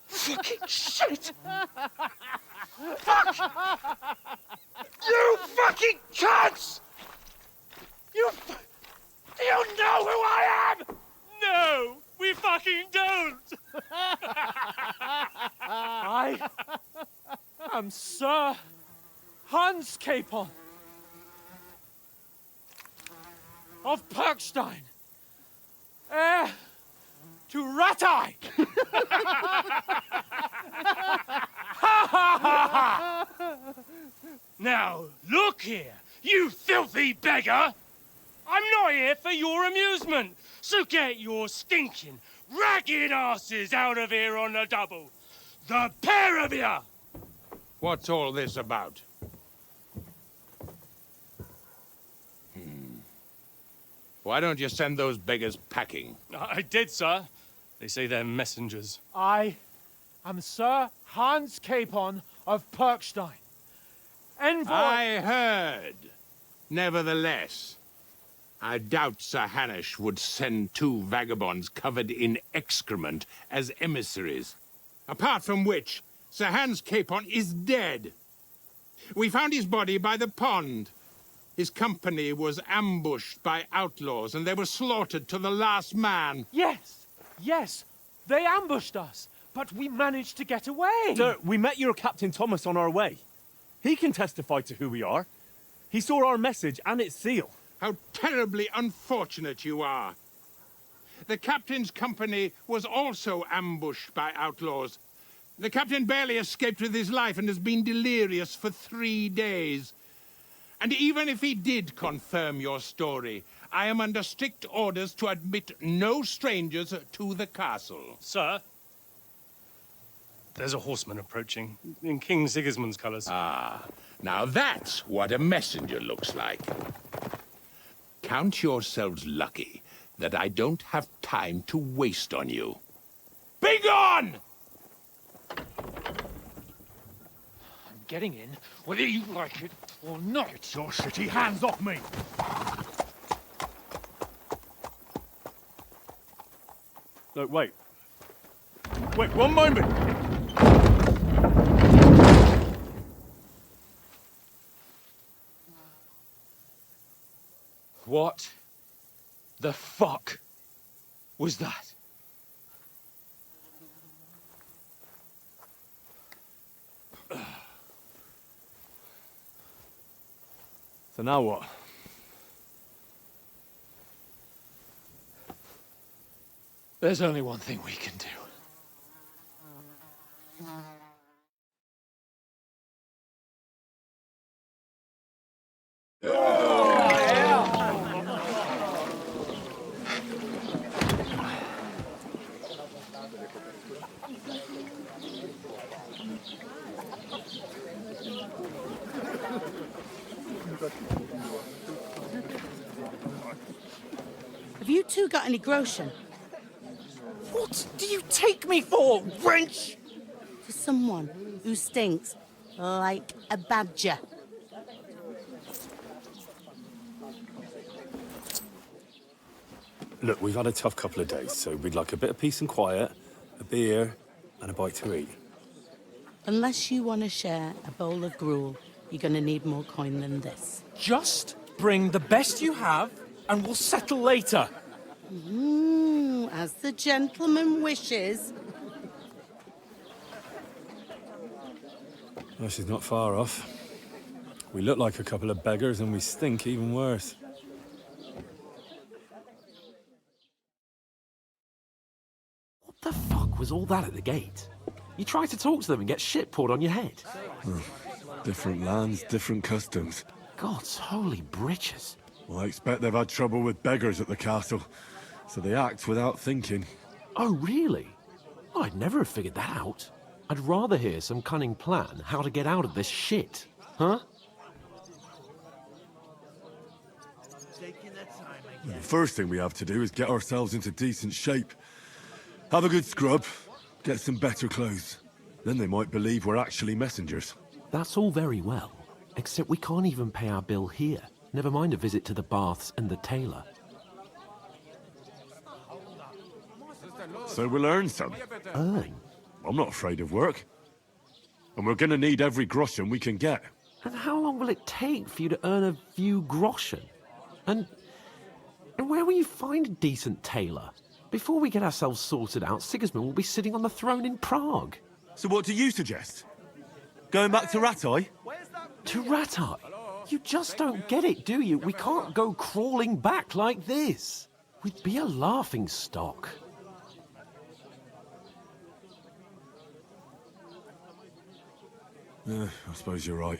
Fucking shit! Fuck! You fucking cunts! Do you know who I am? No, we fucking don't! I am Sir Hans Capon of Perkstein, heir to Ratai! Now, look here, you filthy beggar! I'm not here for your amusement, so get your stinking, ragged asses out of here on the double. The pair of you! What's all this about? Why don't you send those beggars packing? I did, sir. They say they're messengers. I am Sir Hans Capon of Perkstein. Envoy... I heard. Nevertheless, I doubt Sir Hanush would send two vagabonds covered in excrement as emissaries. Apart from which, Sir Hans Capon is dead. We found his body by the pond. His company was ambushed by outlaws, and they were slaughtered to the last man. Yes, yes, they ambushed us, but we managed to get away. Sir, we met your Captain Thomas on our way. He can testify to who we are. He saw our message and its seal. How terribly unfortunate you are. The captain's company was also ambushed by outlaws. The captain barely escaped with his life and has been delirious for 3 days. And even if he did confirm your story, I am under strict orders to admit no strangers to the castle. Sir? There's a horseman approaching, in King Sigismund's colours. Ah, now that's what a messenger looks like. Count yourselves lucky that I don't have time to waste on you. Be gone! I'm getting in, whether you like it or not. Get your shitty hands off me! Look, wait. Wait, one moment! What the fuck was that? So now what? There's only one thing we can do. Have you two got any groschen? What do you take me for, wench? For someone who stinks like a badger. Look, we've had a tough couple of days, so we'd like a bit of peace and quiet, a beer, and a bite to eat. Unless you want to share a bowl of gruel, you're going to need more coin than this. Just bring the best you have, and we'll settle later. As the gentleman wishes. Well, she's not far off. We look like a couple of beggars, and we stink even worse. What the fuck was all that at the gate? You try to talk to them and get shit poured on your head. Different lands, different customs. God's holy britches. Well, I expect they've had trouble with beggars at the castle, so they act without thinking. Oh, really? I'd never have figured that out. I'd rather hear some cunning plan how to get out of this shit. Huh? The first thing we have to do is get ourselves into decent shape. Have a good scrub, get some better clothes. Then they might believe we're actually messengers. That's all very well, except we can't even pay our bill here. Never mind a visit to the baths and the tailor. So we'll earn some. Earn? I'm not afraid of work. And we're gonna need every groschen we can get. And how long will it take for you to earn a few groschen? And where will you find a decent tailor? Before we get ourselves sorted out, Sigismund will be sitting on the throne in Prague. So what do you suggest? Going back to Rattay? To Rattay? You just don't get it, do you? We can't go crawling back like this. We'd be a laughing stock. I suppose you're right.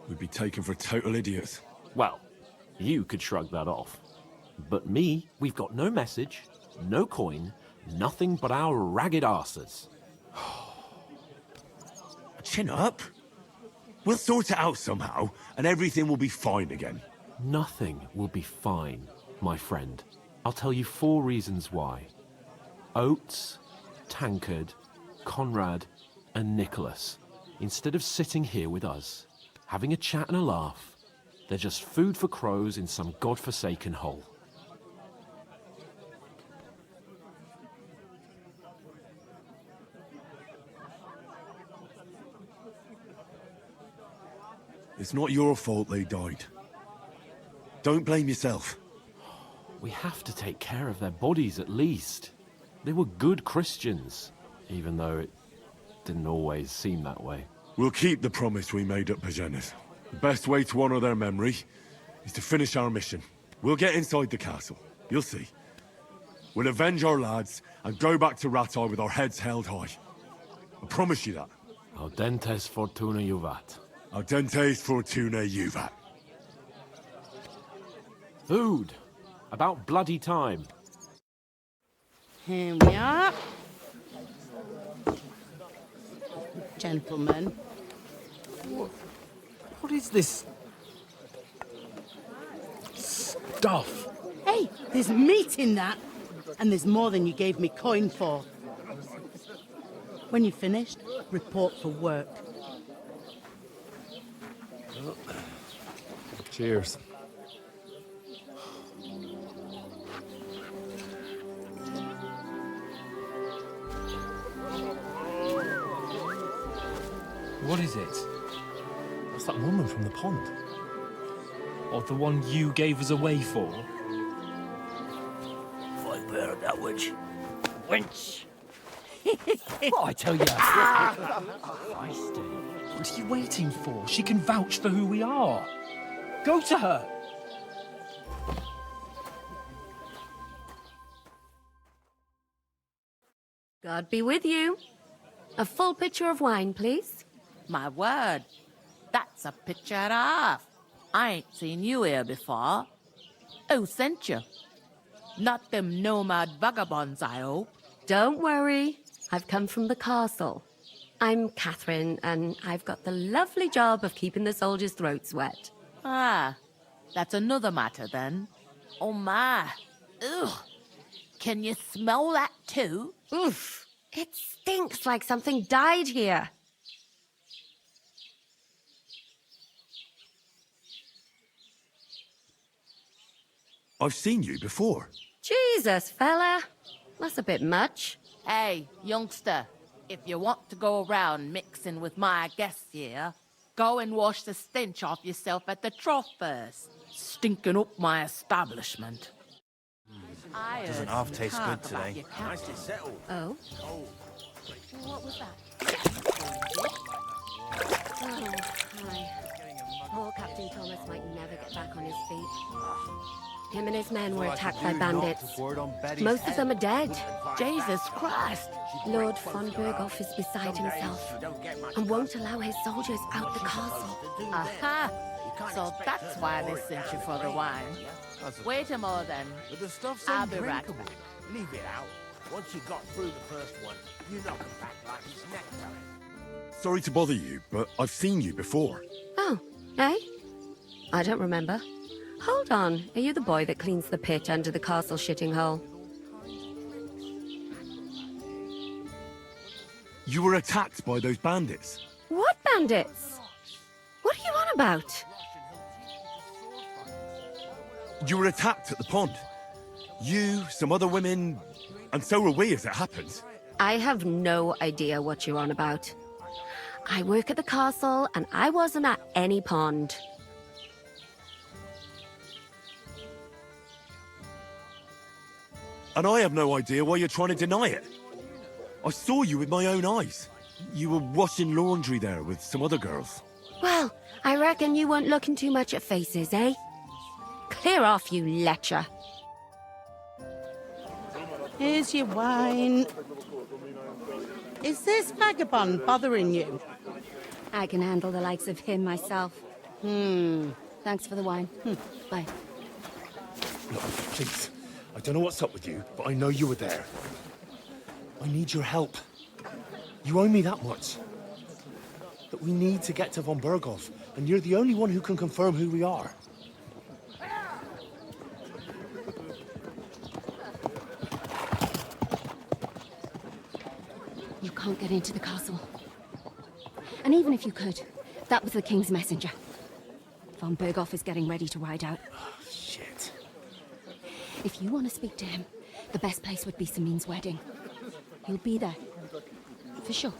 We'd be taken for total idiots. Well, you could shrug that off. But me, we've got no message, no coin, nothing but our ragged arses. Chin up. We'll sort it out somehow, and everything will be fine again. Nothing will be fine, my friend. I'll tell you 4 reasons why. Oates, Tankard, Conrad, and Nicholas. Instead of sitting here with us, having a chat and a laugh, they're just food for crows in some godforsaken hole. It's not your fault they died. Don't blame yourself. We have to take care of their bodies at least. They were good Christians, even though it didn't always seem that way. We'll keep the promise we made at Pagenes. The best way to honor their memory is to finish our mission. We'll get inside the castle. You'll see. We'll avenge our lads and go back to Rattay with our heads held high. I promise you that. Audentes fortuna juvat. Audentes fortuna juvat. Food. About bloody time. Here we are. Gentlemen. What is this stuff? Hey, there's meat in that. And there's more than you gave me coin for. When you're finished, report for work. Cheers. What is it? What's that woman from the pond? Or the one you gave us away for? I've heard that witch. Wench! What I tell you? What are you waiting for? She can vouch for who we are. Go to her. God be with you. A full pitcher of wine, please. My word, that's a picture and a half. I ain't seen you here before. Who sent you? Not them nomad vagabonds, I hope. Don't worry. I've come from the castle. I'm Catherine, and I've got the lovely job of keeping the soldiers' throats wet. Ah, that's another matter then. Oh my. Ugh. Can you smell that too? Oof. It stinks like something died here. I've seen you before. Jesus, fella. That's a bit much. Hey, youngster, if you want to go around mixing with my guests here, go and wash the stench off yourself at the trough first. Stinking up my establishment. Doesn't half taste good today. Nicely settled. Oh? What was that? Oh, hi. Poor Captain Thomas might never get back on his feet. Him and his men were attacked by bandits. Most of them are dead. Jesus Christ! Lord von Berghoff is beside himself and won't allow his soldiers out the castle. Aha! So that's why they sent you for the wine. Wait a more then. I'll be right back. Leave it out. Once you got through the first one, you knock him back like it's nectar. Sorry to bother you, but I've seen you before. Oh, eh? I don't remember. Hold on, are you the boy that cleans the pit under the castle shitting hole? You were attacked by those bandits. What bandits? What are you on about? You were attacked at the pond. You, some other women, and so were we as it happens. I have no idea what you're on about. I work at the castle, and I wasn't at any pond. And I have no idea why you're trying to deny it. I saw you with my own eyes. You were washing laundry there with some other girls. Well, I reckon you weren't looking too much at faces, eh? Clear off, you lecher. Here's your wine. Is this vagabond bothering you? I can handle the likes of him myself. Thanks for the wine. Bye. Look, please. I don't know what's up with you, but I know you were there. I need your help. You owe me that much. But we need to get to von Berghoff, and you're the only one who can confirm who we are. You can't get into the castle. And even if you could, that was the King's messenger. Von Berghoff is getting ready to ride out. Shit. If you want to speak to him, the best place would be Samin's wedding. He'll be there. For sure.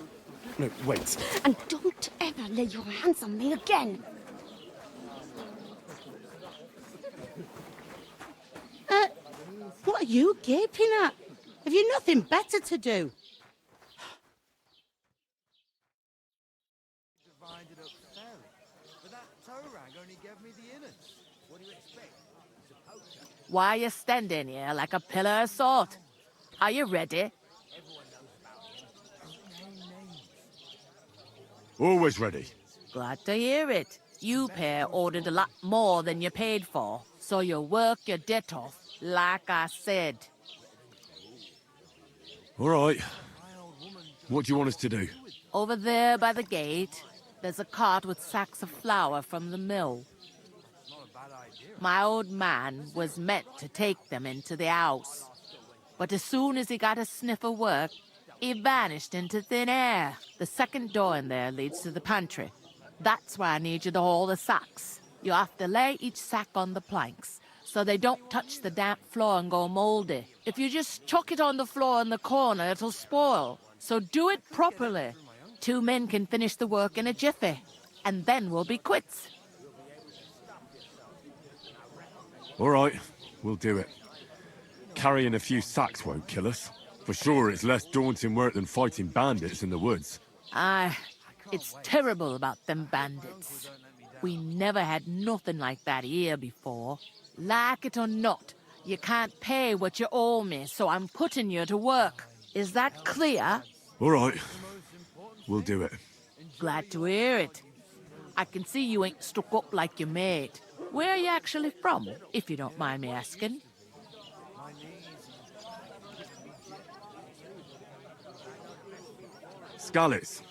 No, wait. And don't ever lay your hands on me again! What are you gaping at? Have you nothing better to do? Why are you standing here like a pillar of salt? Are you ready? Always ready. Glad to hear it. You pair ordered a lot more than you paid for, so you work your debt off, like I said. All right. What do you want us to do? Over there by the gate, there's a cart with sacks of flour from the mill. My old man was meant to take them into the house. But as soon as he got a sniff of work, he vanished into thin air. The second door in there leads to the pantry. That's where I need you to haul the sacks. You have to lay each sack on the planks, so they don't touch the damp floor and go moldy. If you just chuck it on the floor in the corner, it'll spoil. So do it properly. 2 men can finish the work in a jiffy, and then we'll be quits. All right, we'll do it. Carrying a few sacks won't kill us. For sure, it's less daunting work than fighting bandits in the woods. Aye, it's terrible about them bandits. We never had nothing like that here before. Like it or not, you can't pay what you owe me, so I'm putting you to work. Is that clear? All right, we'll do it. Glad to hear it. I can see you ain't stuck up like your mate. Where are you actually from, if you don't mind me asking? Skalitz.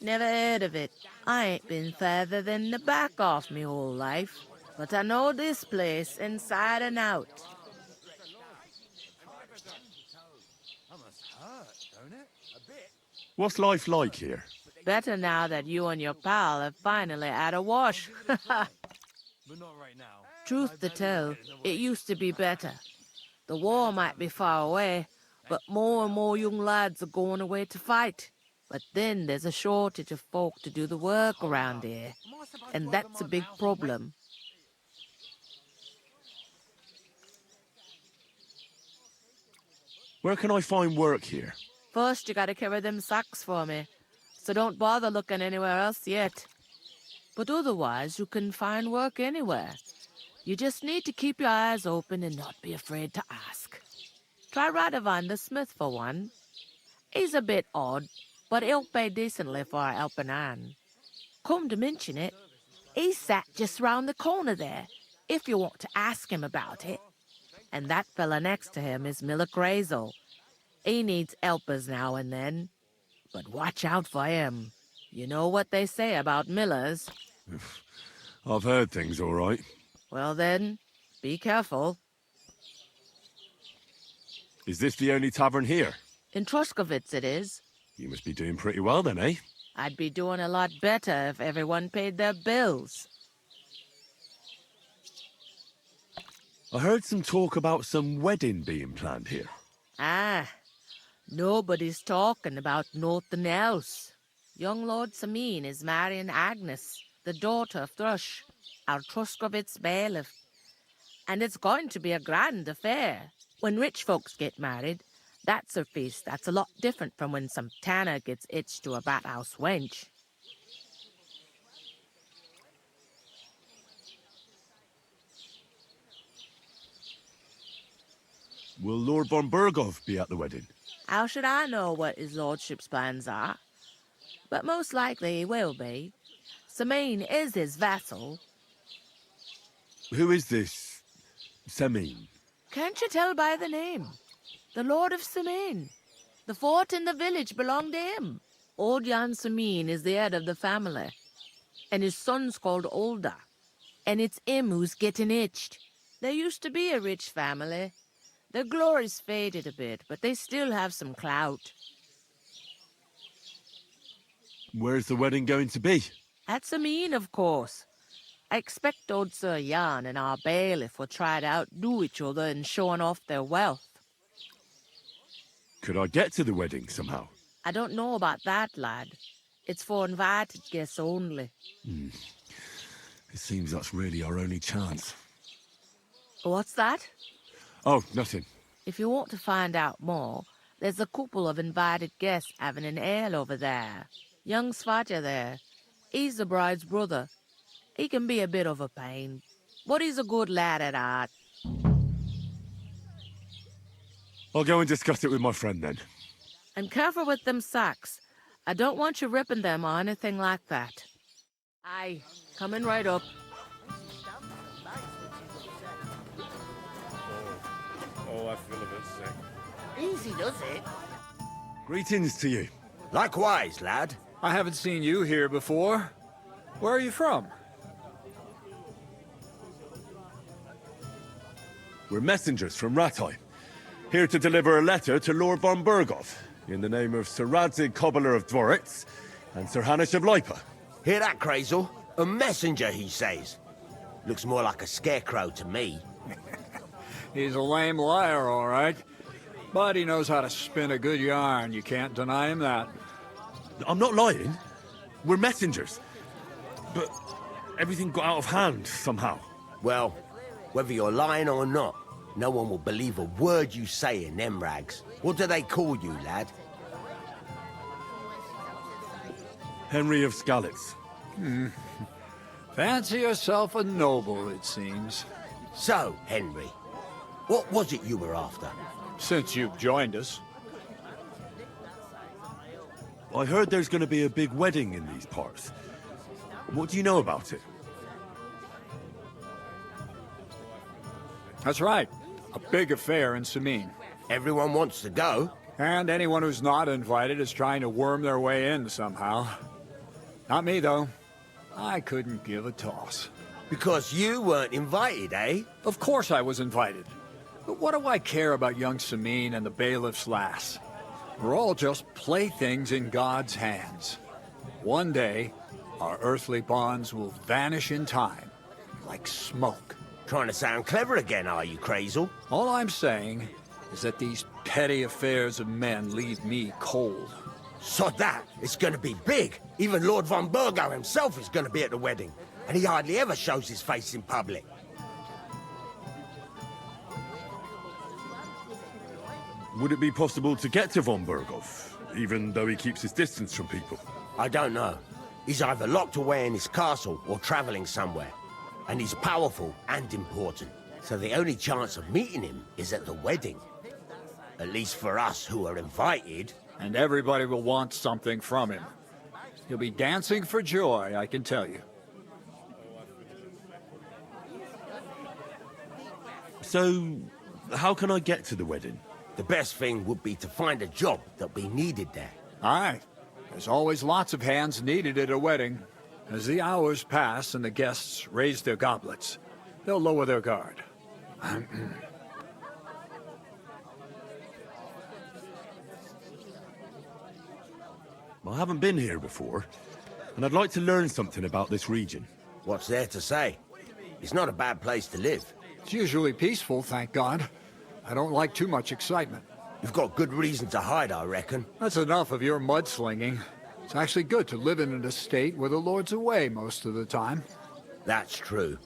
Never heard of it. I ain't been further than the back off me whole life. But I know this place inside and out. What's life like here? Better now that you and your pal have finally had a wash. Truth to tell, it used to be better. The war might be far away, but more and more young lads are going away to fight. But then there's a shortage of folk to do the work around here, and that's a big problem. Where can I find work here? First, you gotta carry them sacks for me, so don't bother looking anywhere else yet. But otherwise, you can find work anywhere. You just need to keep your eyes open and not be afraid to ask. Try Radovan the smith for one. He's a bit odd, but he'll pay decently for a helping hand. Come to mention it, he's sat just round the corner there, if you want to ask him about it. And that fella next to him is Miller Crazel. He needs helpers now and then. But watch out for him. You know what they say about Millers. I've heard things all right. Well then, be careful. Is this the only tavern here? In Troskovitz it is. You must be doing pretty well then, eh? I'd be doing a lot better if everyone paid their bills. I heard some talk about some wedding being planned here. Ah, nobody's talking about nothing else. Young Lord Samin is marrying Agnes, the daughter of Thrush, our Troskovitz bailiff. And it's going to be a grand affair. When rich folks get married, that's a feast that's a lot different from when some tanner gets hitched to a bathouse wench. Will Lord von Burgov be at the wedding? How should I know what his lordship's plans are? But most likely he will be. Samin is his vassal. Who is this Semin? Can't you tell by the name? The Lord of Samin. The fort and the village belong to him. Old Jan Samin is the head of the family. And his son's called Olda. And it's him who's getting itched. There used to be a rich family. Their glory's faded a bit, but they still have some clout. Where's the wedding going to be? At Samin, of course. I expect old Sir Jan and our bailiff will try to outdo each other in showing off their wealth. Could I get to the wedding somehow? I don't know about that, lad. It's for invited guests only. It seems that's really our only chance. What's that? Oh, nothing. If you want to find out more, there's a couple of invited guests having an ale over there. Young Svatja there. He's the bride's brother. He can be a bit of a pain, but he's a good lad at heart. I'll go and discuss it with my friend then. And careful with them sacks. I don't want you ripping them or anything like that. Aye, coming right up. Oh, I feel a bit sick. Easy does it. Greetings to you. Likewise, lad. I haven't seen you here before. Where are you from? We're messengers from Ratai, here to deliver a letter to Lord von Burgov, in the name of Sir Radzig Cobbler of Dworitz and Sir Hanush of Lipa. Hear that, Crazel? A messenger, he says. Looks more like a scarecrow to me. He's a lame liar, all right. But he knows how to spin a good yarn. You can't deny him that. I'm not lying. We're messengers. But everything got out of hand somehow. Well, whether you're lying or not, no one will believe a word you say in them rags. What do they call you, lad? Henry of Skalitz. Fancy yourself a noble, it seems. So, Henry, what was it you were after? Since you've joined us. I heard there's going to be a big wedding in these parts. What do you know about it? That's right. A big affair in Samin. Everyone wants to go. And anyone who's not invited is trying to worm their way in somehow. Not me, though. I couldn't give a toss. Because you weren't invited, eh? Of course I was invited. But what do I care about young Samin and the bailiff's lass? We're all just playthings in God's hands. One day, our earthly bonds will vanish in time, like smoke. Trying to sound clever again, are you, Crazel? All I'm saying is that these petty affairs of men leave me cold. So that, it's gonna be big. Even Lord von Burgo himself is gonna be at the wedding. And he hardly ever shows his face in public. Would it be possible to get to von Burgov, even though he keeps his distance from people? I don't know. He's either locked away in his castle or traveling somewhere. And he's powerful and important. So the only chance of meeting him is at the wedding. At least for us who are invited. And everybody will want something from him. He'll be dancing for joy, I can tell you. So, how can I get to the wedding? The best thing would be to find a job that'll be needed there. Aye. There's always lots of hands needed at a wedding. As the hours pass and the guests raise their goblets, they'll lower their guard. I haven't been here before, and I'd like to learn something about this region. What's there to say? It's not a bad place to live. It's usually peaceful, thank God. I don't like too much excitement. You've got good reason to hide, I reckon. That's enough of your mudslinging. It's actually good to live in an estate where the Lord's away most of the time. That's true.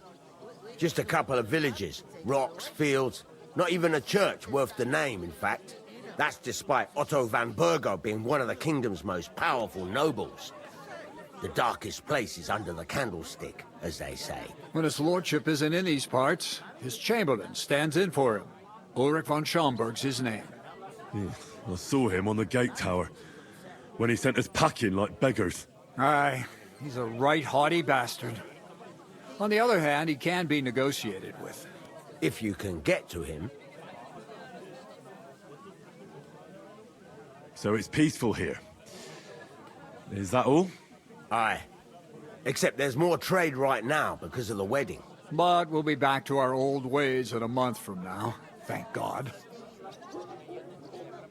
Just a couple of villages, rocks, fields, not even a church worth the name, in fact. That's despite Otto van Burgo being one of the kingdom's most powerful nobles. The darkest place is under the candlestick, as they say. When his lordship isn't in these parts, his chamberlain stands in for him. Ulrich von Schaumburg's his name. I saw him on the gate tower, when he sent us packing like beggars. Aye, he's a right haughty bastard. On the other hand, he can be negotiated with. If you can get to him. So it's peaceful here. Is that all? Aye. Except there's more trade right now because of the wedding. But we'll be back to our old ways in a month from now. Thank God.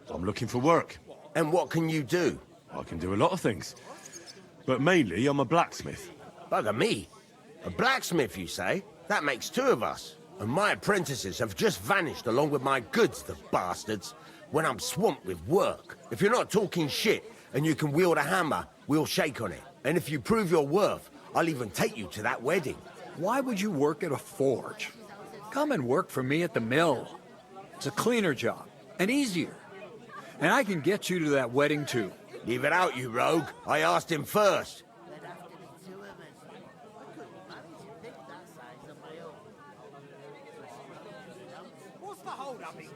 I'm looking for work. And what can you do? I can do a lot of things. But mainly, I'm a blacksmith. Bugger me. A blacksmith, you say? That makes two of us. And my apprentices have just vanished along with my goods, the bastards. When I'm swamped with work. If you're not talking shit and you can wield a hammer, we'll shake on it. And if you prove your worth, I'll even take you to that wedding. Why would you work at a forge? Come and work for me at the mill. It's a cleaner job, and easier. And I can get you to that wedding, too. Leave it out, you rogue. I asked him first.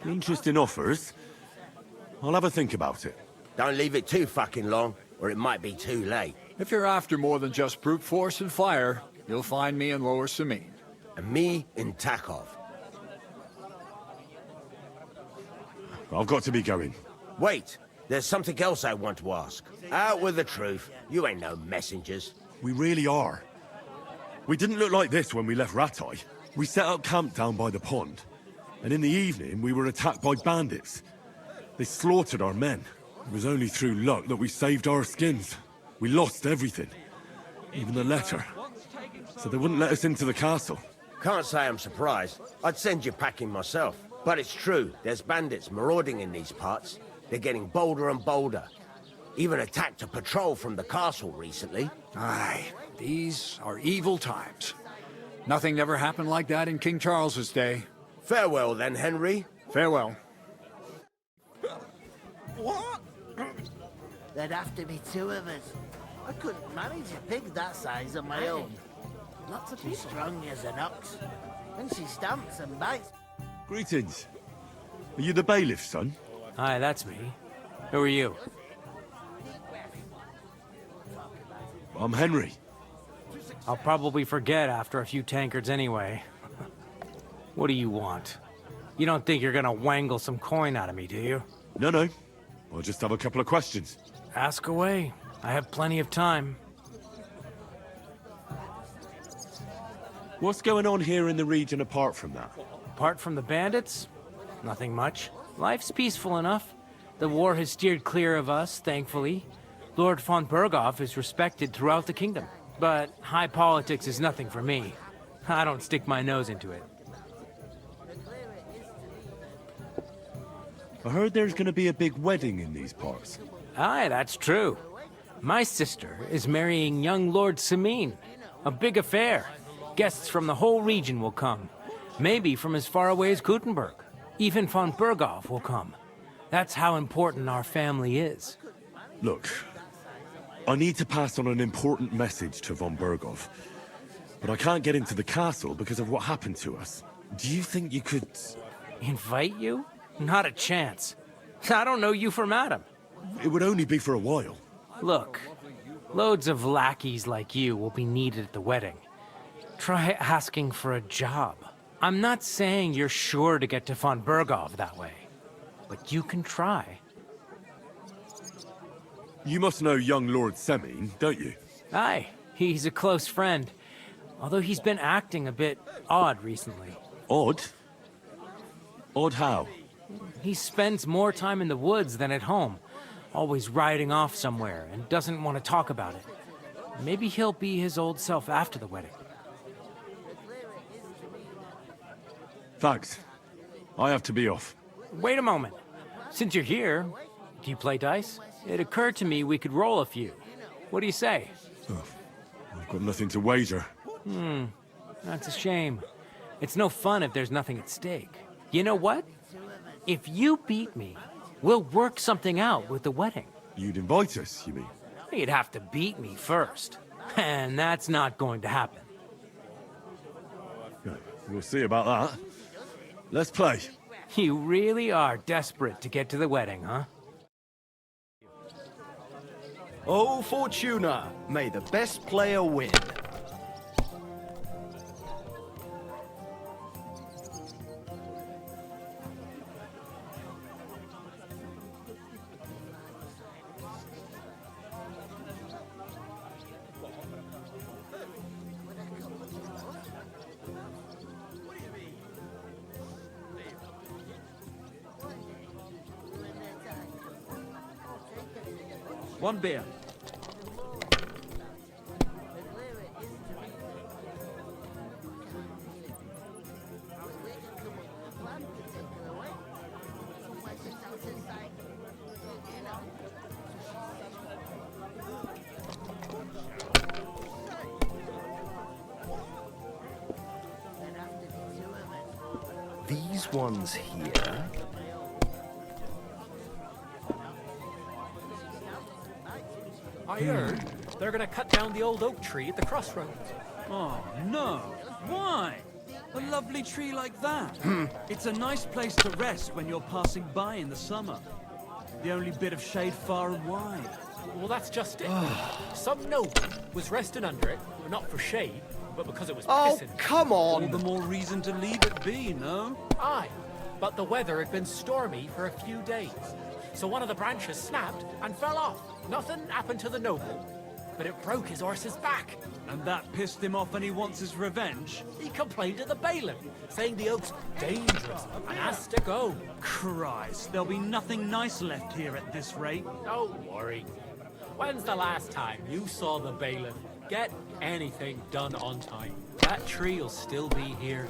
Interesting offers. I'll have a think about it. Don't leave it too fucking long, or it might be too late. If you're after more than just brute force and fire, you'll find me in Lower Samine. And me in Takov. I've got to be going. Wait, there's something else I want to ask. Out with the truth. You ain't no messengers. We really are. We didn't look like this when we left Rattay. We set up camp down by the pond. And in the evening, we were attacked by bandits. They slaughtered our men. It was only through luck that we saved our skins. We lost everything. Even the letter. So they wouldn't let us into the castle. Can't say I'm surprised. I'd send you packing myself. But it's true, there's bandits marauding in these parts. They're getting bolder and bolder. Even attacked a patrol from the castle recently. Aye, these are evil times. Nothing never happened like that in King Charles's day. Farewell then, Henry. Farewell. What? There'd have to be two of us. I couldn't manage a pig that size on my own. Lots of She's strong as an ox. And she stamps and bites. Greetings. Are you the bailiff's son? Hi, that's me. Who are you? I'm Henry. I'll probably forget after a few tankards anyway. What do you want? You don't think you're gonna wangle some coin out of me, do you? No. I'll just have a couple of questions. Ask away. I have plenty of time. What's going on here in the region apart from that? Apart from the bandits? Nothing much. Life's peaceful enough. The war has steered clear of us, thankfully. Lord von Berghoff is respected throughout the kingdom. But high politics is nothing for me. I don't stick my nose into it. I heard there's gonna be a big wedding in these parts. Aye, that's true. My sister is marrying young Lord Samine. A big affair. Guests from the whole region will come. Maybe from as far away as Gutenberg. Even von Berghoff will come. That's how important our family is. Look, I need to pass on an important message to von Berghoff. But I can't get into the castle because of what happened to us. Do you think you could... Invite you? Not a chance. I don't know you from Adam. It would only be for a while. Look, loads of lackeys like you will be needed at the wedding. Try asking for a job. I'm not saying you're sure to get to von Berghoff that way, but you can try. You must know young Lord Semine, don't you? Aye, he's a close friend. Although he's been acting a bit odd recently. Odd? Odd how? He spends more time in the woods than at home, always riding off somewhere and doesn't want to talk about it. Maybe he'll be his old self after the wedding. Thanks. I have to be off. Wait a moment. Since you're here, do you play dice? It occurred to me we could roll a few. What do you say? Oh, I've got nothing to wager. That's a shame. It's no fun if there's nothing at stake. You know what? If you beat me, we'll work something out with the wedding. You'd invite us, you mean? You'd have to beat me first. And that's not going to happen. We'll see about that. Let's play. You really are desperate to get to the wedding, huh? Oh, Fortuna, may the best player win. One beer. These ones here. I heard they're gonna cut down the old oak tree at the crossroads. Oh, no. Why? A lovely tree like that. It's a nice place to rest when you're passing by in the summer. The only bit of shade far and wide. Well, that's just it. Some noble was resting under it, not for shade, but because it was Oh, pissing. come on! All the more reason to leave it be, no? Aye, but the weather had been stormy for a few days. So one of the branches snapped and fell off. Nothing happened to the noble, but it broke his horse's back. And that pissed him off and he wants his revenge? He complained to the bailiff, saying the oak's dangerous and has to go. Christ, there'll be nothing nice left here at this rate. Don't worry. When's the last time you saw the bailiff get anything done on time? That tree will still be here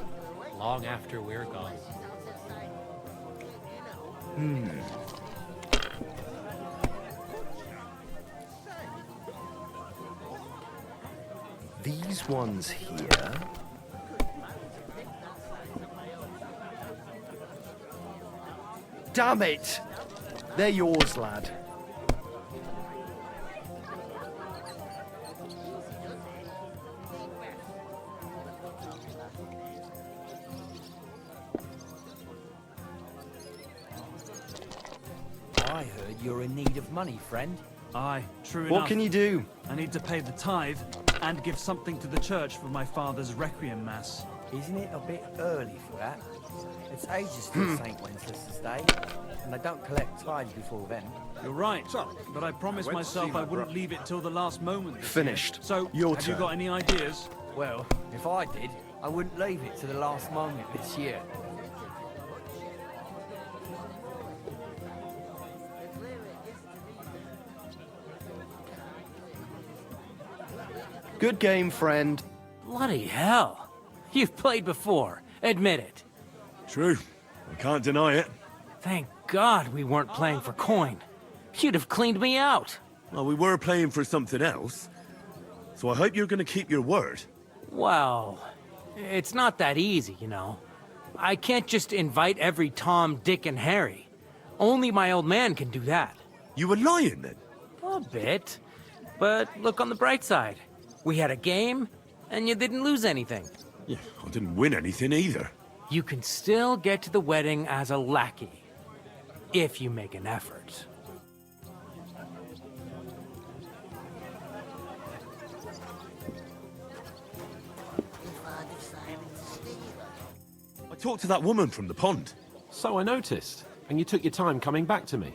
long after we're gone. These ones here. Damn it! They're yours, lad. I heard you're in need of money, friend. Aye, true enough. What can you do? I need to pay the tithe and give something to the church for my father's requiem mass. Isn't it a bit early for that? It's ages till St. Wenceslas Day, and they don't collect tithes before then. You're right, but I promised myself I wouldn't leave it till the last moment. Finished. So, Your have turn. you got any ideas? Well, if I did, I wouldn't leave it to the last moment this year. Good game, friend. Bloody hell. You've played before. Admit it. True. I can't deny it. Thank God we weren't playing for coin. You'd have cleaned me out. Well, we were playing for something else. So I hope you're going to keep your word. Well, it's not that easy, you know. I can't just invite every Tom, Dick, and Harry. Only my old man can do that. You were lying, then? A bit. But look on the bright side. We had a game, and you didn't lose anything. Yeah, I didn't win anything either. You can still get to the wedding as a lackey, if you make an effort. talked to that woman from the pond. So I noticed, and you took your time coming back to me.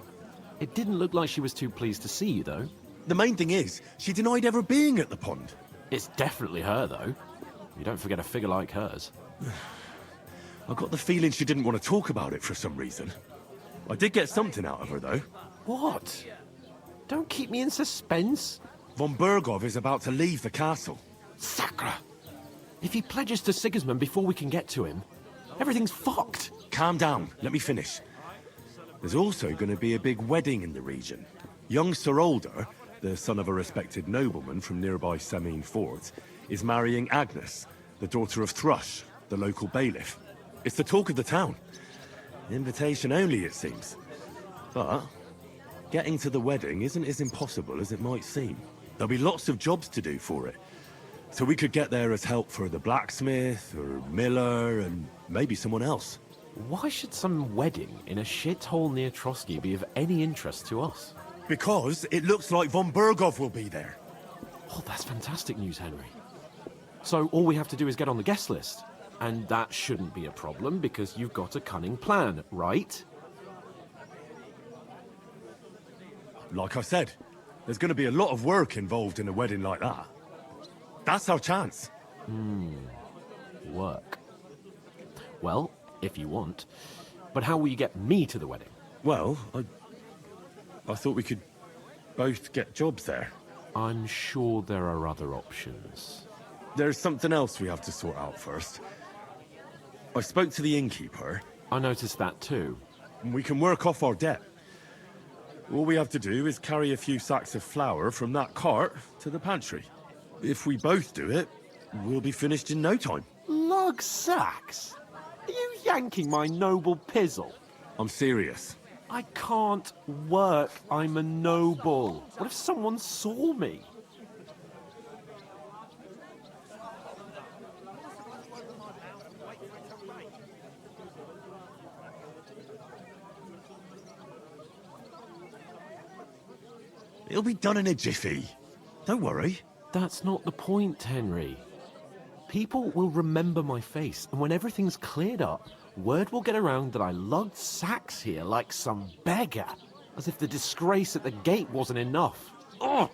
It didn't look like she was too pleased to see you, though. The main thing is, she denied ever being at the pond. It's definitely her, though. You don't forget a figure like hers. I got the feeling she didn't want to talk about it for some reason. I did get something out of her, though. What? Don't keep me in suspense. Von Bergov is about to leave the castle. Sacre! If he pledges to Sigismund before we can get to him, everything's fucked. Calm down, let me finish. There's also going to be a big wedding in the region. Young Sir Older, the son of a respected nobleman from nearby Semine Fort, is marrying Agnes, the daughter of Thrush, the local bailiff. It's the talk of the town. Invitation only, it seems. But getting to the wedding isn't as impossible as it might seem. There'll be lots of jobs to do for it. So we could get there as help for the blacksmith, or miller, and maybe someone else. Why should some wedding in a shithole near Trotsky be of any interest to us? Because it looks like Von Bergov will be there. Oh, that's fantastic news, Henry. So all we have to do is get on the guest list. And that shouldn't be a problem because you've got a cunning plan, right? Like I said, there's going to be a lot of work involved in a wedding like that. That's our chance. Work. Well, if you want. But how will you get me to the wedding? Well, I thought we could both get jobs there. I'm sure there are other options. There's something else we have to sort out first. I spoke to the innkeeper. I noticed that too. We can work off our debt. All we have to do is carry a few sacks of flour from that cart to the pantry. If we both do it, we'll be finished in no time. Lug sacks? Are you yanking my noble pizzle? I'm serious. I can't work. I'm a noble. What if someone saw me? It'll be done in a jiffy. Don't worry. That's not the point, Henry. People will remember my face, and when everything's cleared up, word will get around that I lugged sacks here like some beggar. As if the disgrace at the gate wasn't enough. Ugh!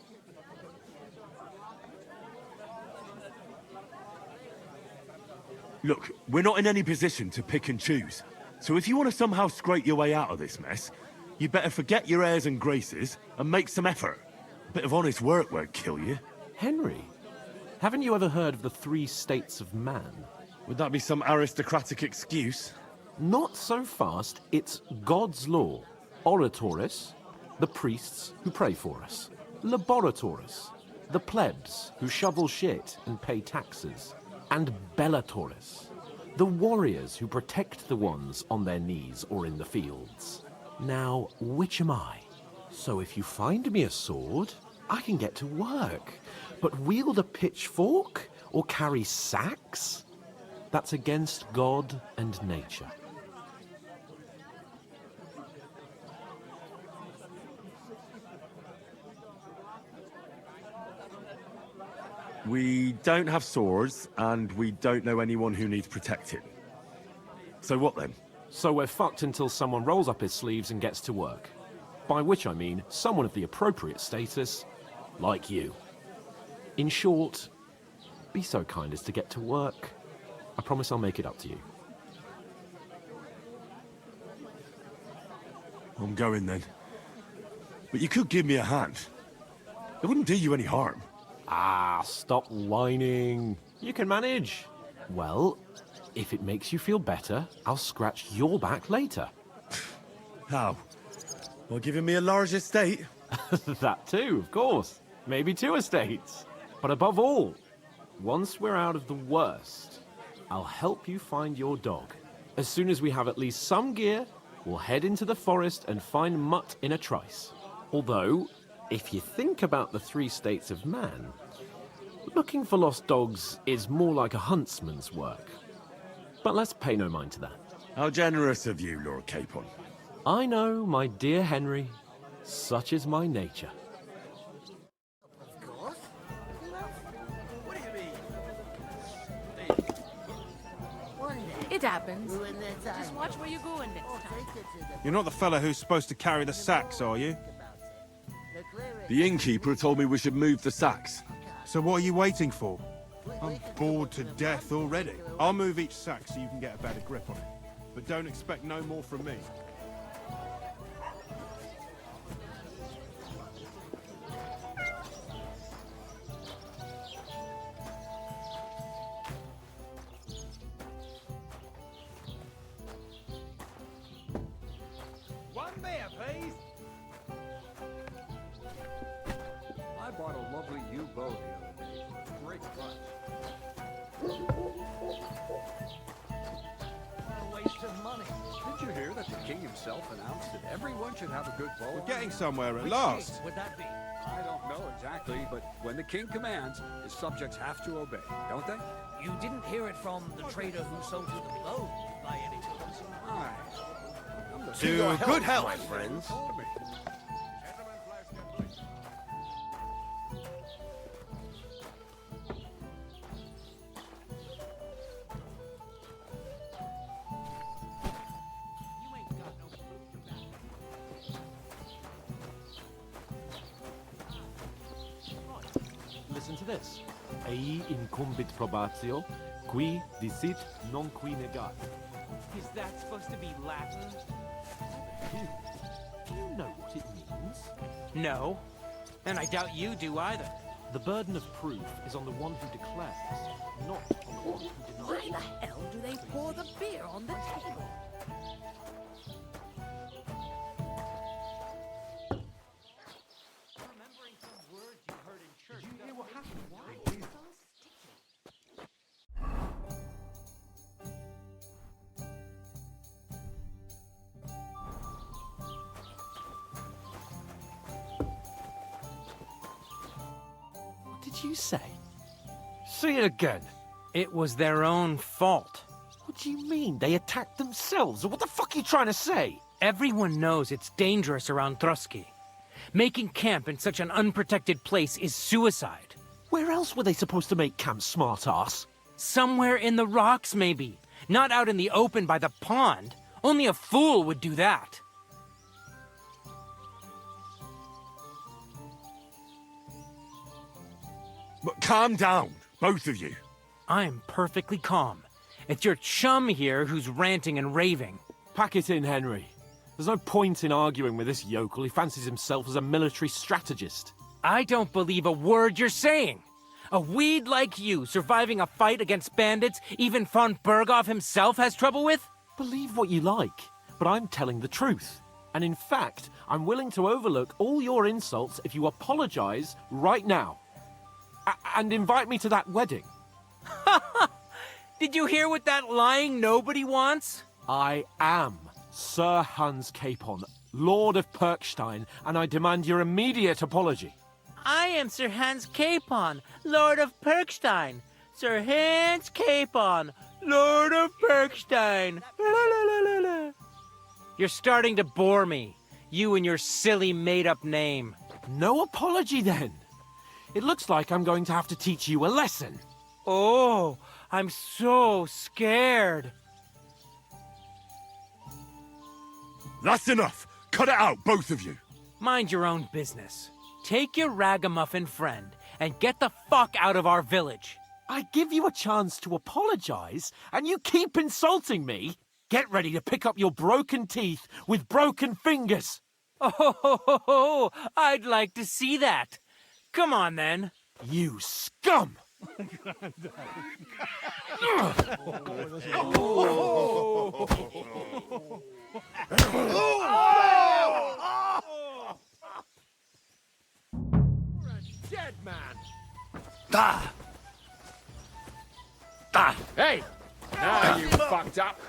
Look, we're not in any position to pick and choose. So if you want to somehow scrape your way out of this mess, you better forget your airs and graces and make some effort. A bit of honest work won't kill you. Henry, haven't you ever heard of the 3 states of man? Would that be some aristocratic excuse? Not so fast. It's God's law. Oratoris, the priests who pray for us. Laboratoris, the plebs who shovel shit and pay taxes. And Bellatoris, the warriors who protect the ones on their knees or in the fields. Now, which am I? So if you find me a sword, I can get to work. But wield a pitchfork or carry sacks? That's against God and nature. We don't have swords, and we don't know anyone who needs protecting. So what then? So we're fucked until someone rolls up his sleeves and gets to work. By which I mean someone of the appropriate status, like you. In short, be so kind as to get to work. I promise I'll make it up to you. I'm going then. But you could give me a hand. It wouldn't do you any harm. Ah, stop whining. You can manage. Well, if it makes you feel better, I'll scratch your back later. How? By giving me a large estate? That too, of course. Maybe 2 estates. But above all, once we're out of the worst, I'll help you find your dog. As soon as we have at least some gear, we'll head into the forest and find Mutt in a trice. Although, if you think about the 3 states of man, looking for lost dogs is more like a huntsman's work. But let's pay no mind to that. How generous of you, Lord Capon. I know, my dear Henry. Such is my nature. It happens. Just watch where you're going next time. You're not the fella who's supposed to carry the sacks, are you? The innkeeper told me we should move the sacks. So what are you waiting for? I'm bored to death already. I'll move each sack so you can get a better grip on it. But don't expect no more from me. One beer, please. I bought a lovely U-boat the other day for a great price. What a waste of money. Did you hear that the king himself announced that everyone should have a good bow? We're getting somewhere at Which last. king would that be? I don't know exactly, but when the king commands, his subjects have to obey, don't they? You didn't hear it from the trader who sold you the bow, by any chance? Aye. To your good health, my friends. Listen to this. Ei incumbit probatio, qui dicit non qui negat. Is that supposed to be Latin? Do you know what it means? No. And I doubt you do either. The burden of proof is on the one who declares, not on the one who denies. Why the hell do they pour the beer on the table? Remembering some words you heard in church. Did you hear what happened? Why is it so sticky? What did you say? Say it again. It was their own fault. What do you mean? They attacked themselves? What the fuck are you trying to say? Everyone knows it's dangerous around Trotsky. Making camp in such an unprotected place is suicide. Where else were they supposed to make camp, smartass? Somewhere in the rocks, maybe. Not out in the open by the pond. Only a fool would do that. But calm down, both of you. I'm perfectly calm. It's your chum here who's ranting and raving. Pack it in, Henry. There's no point in arguing with this yokel. He fancies himself as a military strategist. I don't believe a word you're saying. A weed like you surviving a fight against bandits even von Berghoff himself has trouble with? Believe what you like, but I'm telling the truth. And in fact, I'm willing to overlook all your insults if you apologize right now. And invite me to that wedding. Did you hear what that lying nobody wants? I am Sir Hans Capon, Lord of Perkstein, and I demand your immediate apology. I am Sir Hans Capon, Lord of Perkstein. Sir Hans Capon, Lord of Perkstein. You're starting to bore me. You and your silly made-up name. No apology, then. It looks like I'm going to have to teach you a lesson. Oh, I'm so scared. That's enough. Cut it out, both of you. Mind your own business. Take your ragamuffin friend and get the fuck out of our village. I give you a chance to apologize, and you keep insulting me. Get ready to pick up your broken teeth with broken fingers. Oh, I'd like to see that. Come on, then. You scum! Dead man. Ah! Ah! Hey! Now you fucked up.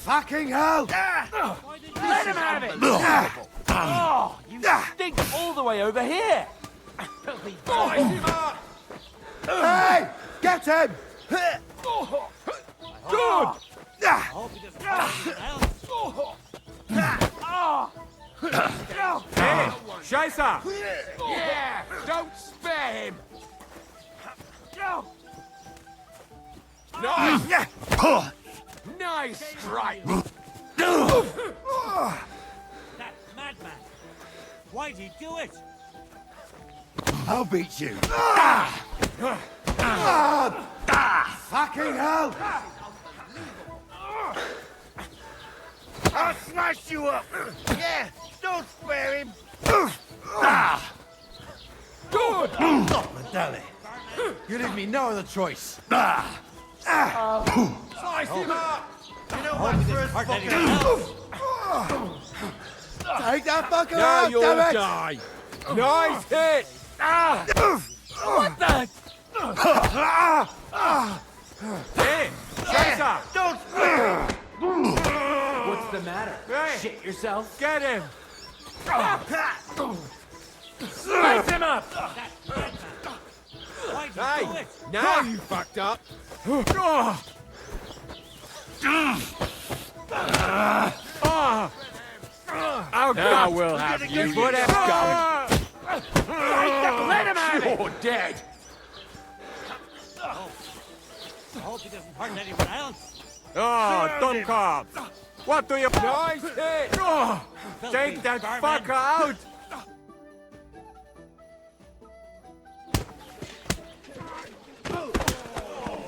Fucking hell! Let him have it! Oh, you stink all the way over here! Hey! Get him! Good! Hey, Scheiße! Yeah! Don't spare him! Nice! Nice strike! That madman! Why'd he do it? I'll beat you. Fucking hell! I'll smash you up! Yeah, don't spare him! Good! Not Medalli. You leave me no other choice. Slice him up! You know what, first fucking... Take that fucker Now out, you'll damn it! die! Nice hit! What the? Hey! Chaser! Don't spare him! What's the matter? Hey. Shit yourself? Get him! Slice him up! Why'd you do Hey! it? Now you fucked up! Now we'll have you. Whatever. Let him have it! You're dead! I hope he doesn't hurt anyone else. Oh, Duncombe! What do you... Nice hit! Take that fucker out!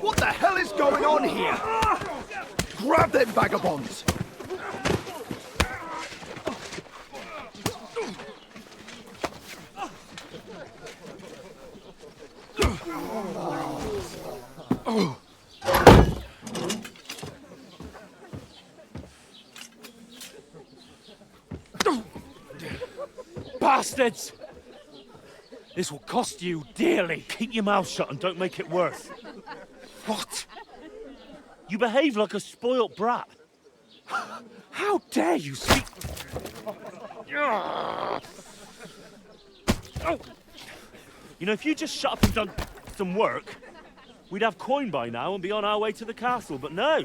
What the hell is going on here? Grab them vagabonds! Bastards! This will cost you dearly. Keep your mouth shut and don't make it worse. What? You behave like a spoilt brat. How dare you speak... Oh. You know, if you just shut up and done some work, we'd have coin by now and be on our way to the castle, but no,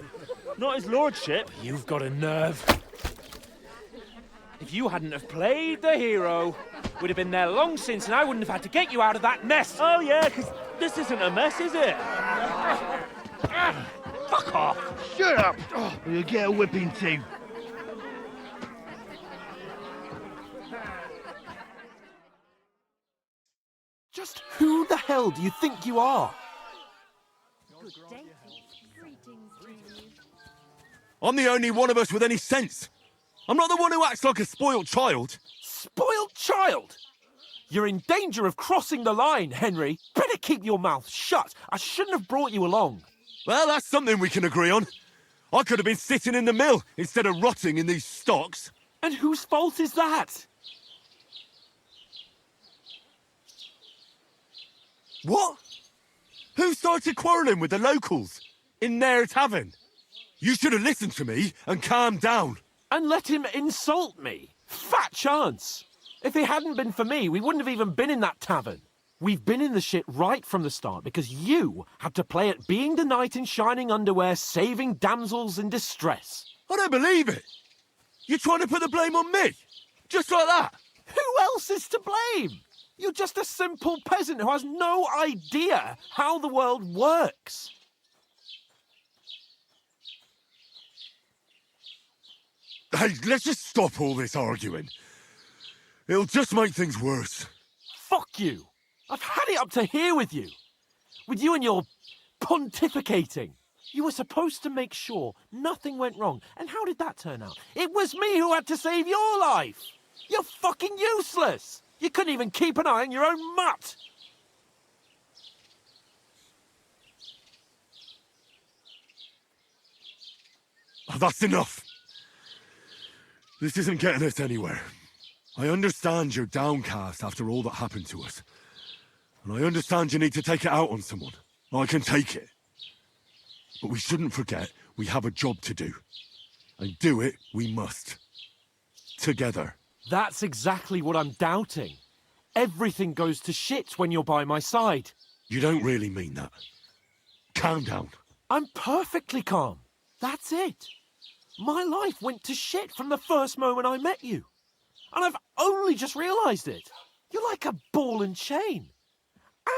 not his lordship. You've got a nerve. If you hadn't have played the hero, we'd have been there long since and I wouldn't have had to get you out of that mess. Oh yeah, because this isn't a mess, is it? Fuck off! Shut up! Or you'll get a whipping too. Just who the hell do you think you are? I'm the only one of us with any sense. I'm not the one who acts like a spoiled child. Spoiled child? You're in danger of crossing the line, Henry. Better keep your mouth shut. I shouldn't have brought you along. Well, that's something we can agree on. I could have been sitting in the mill instead of rotting in these stocks. And whose fault is that? What? Who started quarrelling with the locals in their tavern? You should have listened to me and calmed down. And let him insult me? Fat chance. If it hadn't been for me, we wouldn't have even been in that tavern. We've been in the shit right from the start because you had to play at being the knight in shining underwear, saving damsels in distress. I don't believe it. You're trying to put the blame on me? Just like that? Who else is to blame? You're just a simple peasant who has no idea how the world works. Hey, let's just stop all this arguing. It'll just make things worse. Fuck you. I've had it up to here with you. With you and your pontificating. You were supposed to make sure nothing went wrong. And how did that turn out? It was me who had to save your life. You're fucking useless. You couldn't even keep an eye on your own mutt. Oh, that's enough. This isn't getting us anywhere. I understand you're downcast after all that happened to us. And I understand you need to take it out on someone. I can take it. But we shouldn't forget we have a job to do. And do it we must. Together. That's exactly what I'm doubting. Everything goes to shit when you're by my side. You don't really mean that. Calm down. I'm perfectly calm. That's it. My life went to shit from the first moment I met you. And I've only just realised it. You're like a ball and chain.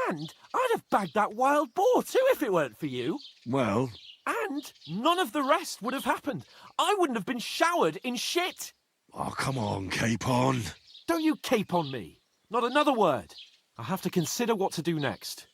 And I'd have bagged that wild boar too if it weren't for you. Well, And none of the rest would have happened. I wouldn't have been showered in shit. oh, come on, Capon. Don't you cape on me. Not another word. I have to consider what to do next.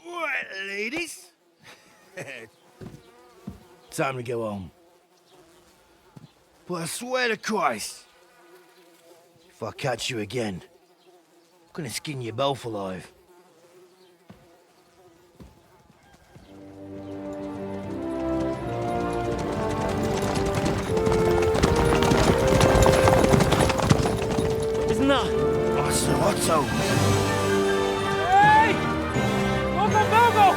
Right, ladies. Time to go home. But I swear to Christ, if I catch you again, I'm gonna skin you both alive. Isn't that? Otto. Hey! Go!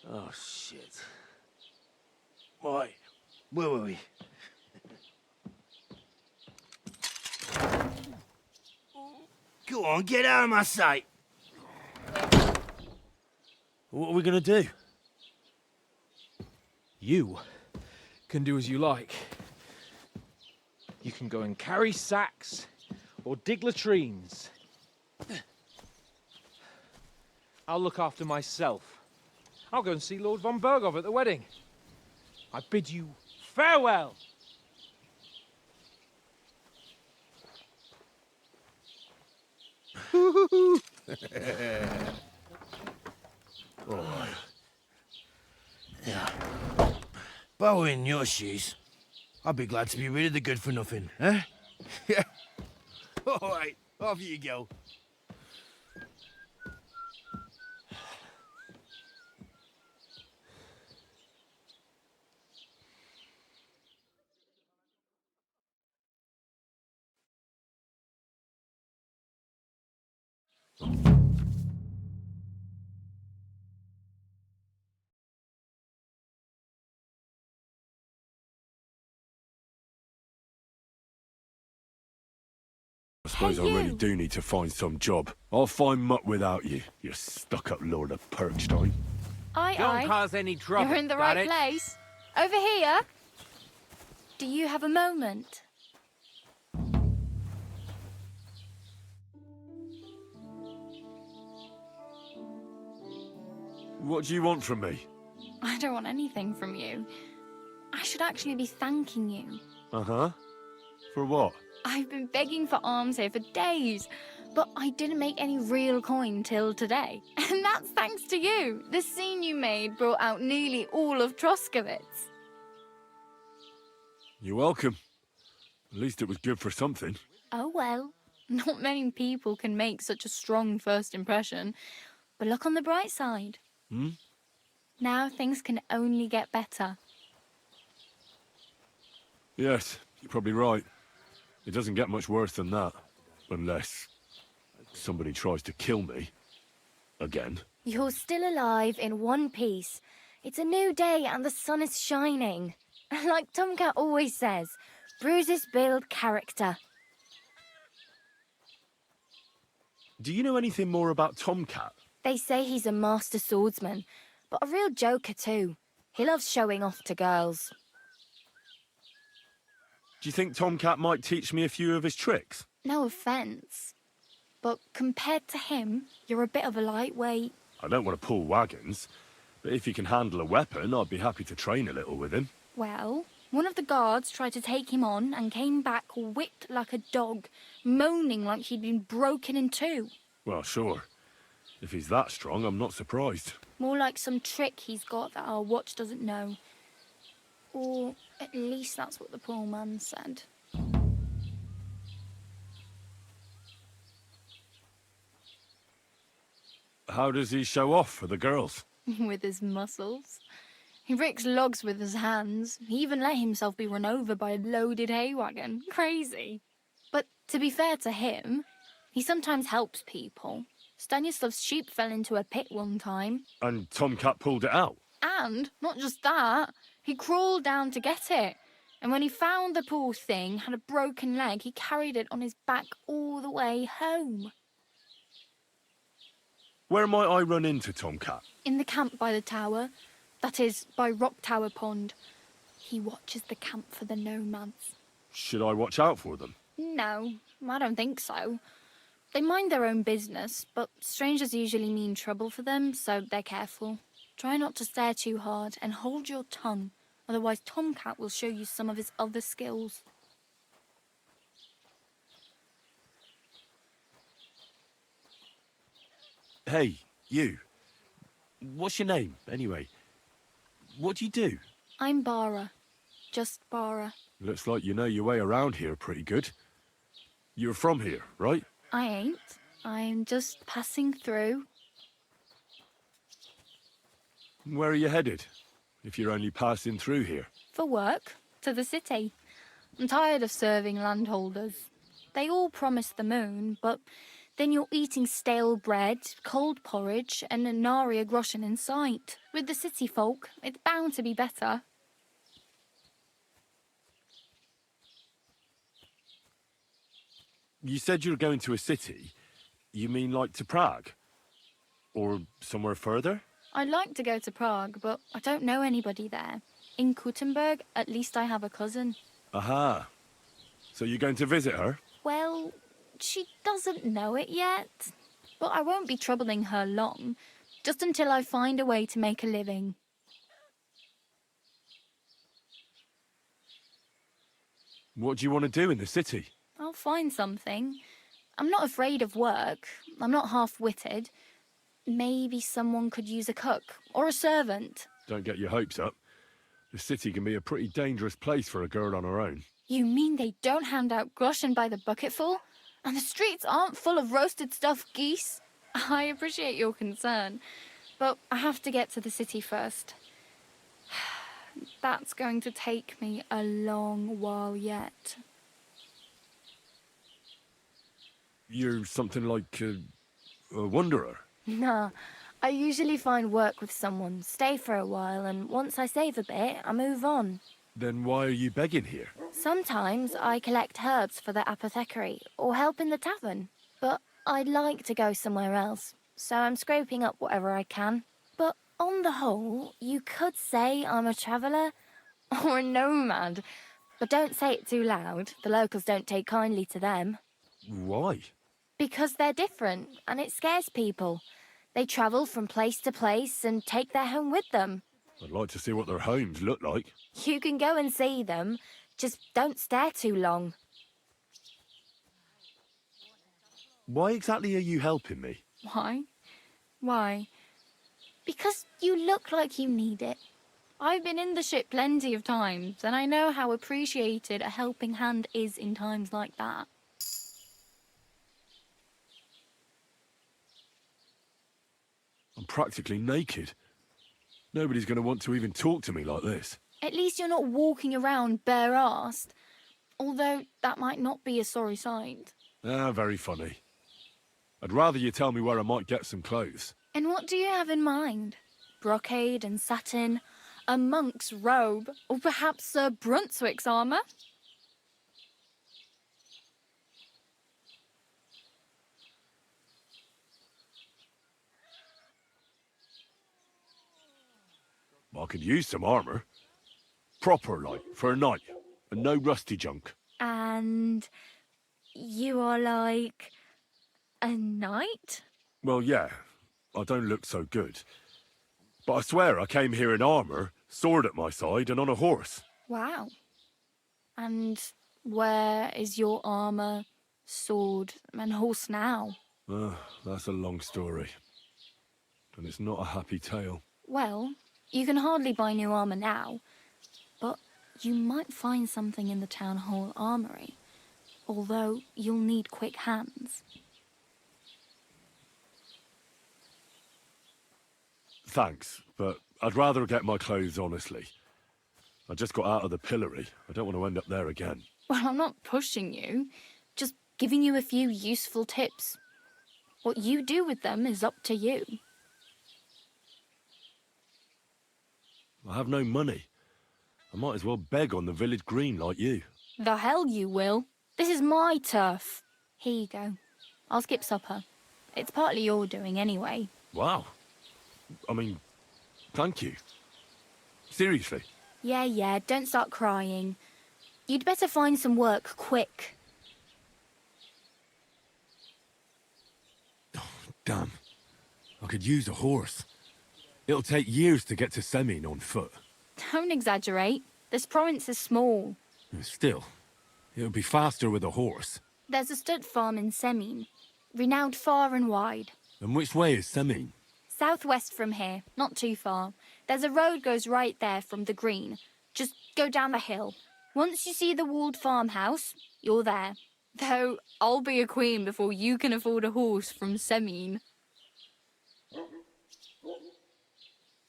Oh, shit. Right, where were we? Go on, get out of my sight. What are we going to do? You can do as you like. You can go and carry sacks or dig latrines. I'll look after myself. I'll go and see Lord von Bergov at the wedding. I bid you farewell. Alright. Yeah. If I were in your shoes, I'd be glad to be rid of the good for nothing, eh? Yeah. Alright, off you go. I suppose I really do need to find some job. I'll find mutt without you, you stuck-up Lord of Perkstein. Don't cause any trouble. You're in the got right it? place. Over here. Do you have a moment? What do you want from me? I don't want anything from you. I should actually be thanking you. Uh-huh. For what? I've been begging for alms here for days, but I didn't make any real coin till today. And that's thanks to you. The scene you made brought out nearly all of Troskowitz. You're welcome. At least it was good for something. Oh well, not many people can make such a strong first impression. But look on the bright side. Hmm? Now things can only get better. Yes, you're probably right. It doesn't get much worse than that. Unless somebody tries to kill me. Again. You're still alive in one piece. It's a new day and the sun is shining. Like Tomcat always says, bruises build character. Do you know anything more about Tomcat? They say he's a master swordsman, but a real joker too. He loves showing off to girls. Do you think Tomcat might teach me a few of his tricks? No offence, but compared to him, you're a bit of a lightweight. I don't want to pull wagons, but if he can handle a weapon, I'd be happy to train a little with him. Well, one of the guards tried to take him on and came back whipped like a dog, moaning like he'd been broken in two. Well, sure. If he's that strong, I'm not surprised. More like some trick he's got that our watch doesn't know. Or at least that's what the poor man said. How does he show off for the girls? With his muscles. He ricks logs with his hands. He even let himself be run over by a loaded hay wagon. Crazy. But to be fair to him, he sometimes helps people. Stanislav's sheep fell into a pit one time. And Tomcat pulled it out. And, not just that, he crawled down to get it. And when he found the poor thing had a broken leg, he carried it on his back all the way home. Where might I run into Tomcat? In the camp by the tower. That is, by Rock Tower Pond. He watches the camp for the nomads. Should I watch out for them? No, I don't think so. They mind their own business, but strangers usually mean trouble for them, so they're careful. Try not to stare too hard and hold your tongue, otherwise Tomcat will show you some of his other skills. Hey, you. What's your name, anyway? What do you do? I'm Bara. Just Bara. Looks like you know your way around here pretty good. You're from here, right? I ain't. I'm just passing through. Where are you headed, if you're only passing through here? For work. To the city. I'm tired of serving landholders. They all promise the moon, but then you're eating stale bread, cold porridge, and a nary a groschen in sight. With the city folk, it's bound to be better. You said you were going to a city. You mean like to Prague? Or somewhere further? I'd like to go to Prague, but I don't know anybody there. In Kuttenberg, at least I have a cousin. Aha. So you're going to visit her? Well, she doesn't know it yet. But I won't be troubling her long, just until I find a way to make a living. What do you want to do in the city? I'll find something. I'm not afraid of work. I'm not half-witted. Maybe someone could use a cook or a servant. Don't get your hopes up. The city can be a pretty dangerous place for a girl on her own. You mean they don't hand out groschen by the bucketful? And the streets aren't full of roasted stuffed geese? I appreciate your concern, but I have to get to the city first. That's going to take me a long while yet. You're something like a wanderer? Nah, I usually find work with someone, stay for a while, and once I save a bit, I move on. Then why are you begging here? Sometimes I collect herbs for the apothecary, or help in the tavern. But I'd like to go somewhere else, so I'm scraping up whatever I can. But on the whole, you could say I'm a traveller, or a nomad. But don't say it too loud, the locals don't take kindly to them. Why? Because they're different, and it scares people. They travel from place to place and take their home with them. I'd like to see what their homes look like. You can go and see them, just don't stare too long. Why exactly are you helping me? Why? Why? Because you look like you need it. I've been in the ship plenty of times, and I know how appreciated a helping hand is in times like that. I'm practically naked. Nobody's going to want to even talk to me like this. At least you're not walking around bare-arsed. Although that might not be a sorry sight. Ah, very funny. I'd rather you tell me where I might get some clothes. And what do you have in mind? Brocade and satin, a monk's robe, or perhaps Sir Brunswick's armour? I could use some armour. Proper, like, for a night. And no rusty junk. And you are like a knight? Well, yeah. I don't look so good. But I swear I came here in armour, sword at my side, and on a horse. Wow. And where is your armour, sword, and horse now? That's a long story. And it's not a happy tale. Well, you can hardly buy new armour now, but you might find something in the town hall armoury, although you'll need quick hands. Thanks, but I'd rather get my clothes honestly. I just got out of the pillory. I don't want to end up there again. Well, I'm not pushing you, just giving you a few useful tips. What you do with them is up to you. I have no money. I might as well beg on the village green like you. The hell you will. This is my turf. Here you go. I'll skip supper. It's partly your doing anyway. Wow. I mean, thank you. Seriously. Yeah, don't start crying. You'd better find some work quick. Damn. I could use a horse. It'll take years to get to Semin on foot. Don't exaggerate. This province is small. Still, it would be faster with a horse. There's a stud farm in Semin, renowned far and wide. And which way is Semin? Southwest from here, not too far. There's a road goes right there from the green. Just go down the hill. Once you see the walled farmhouse, you're there. Though I'll be a queen before you can afford a horse from Semin.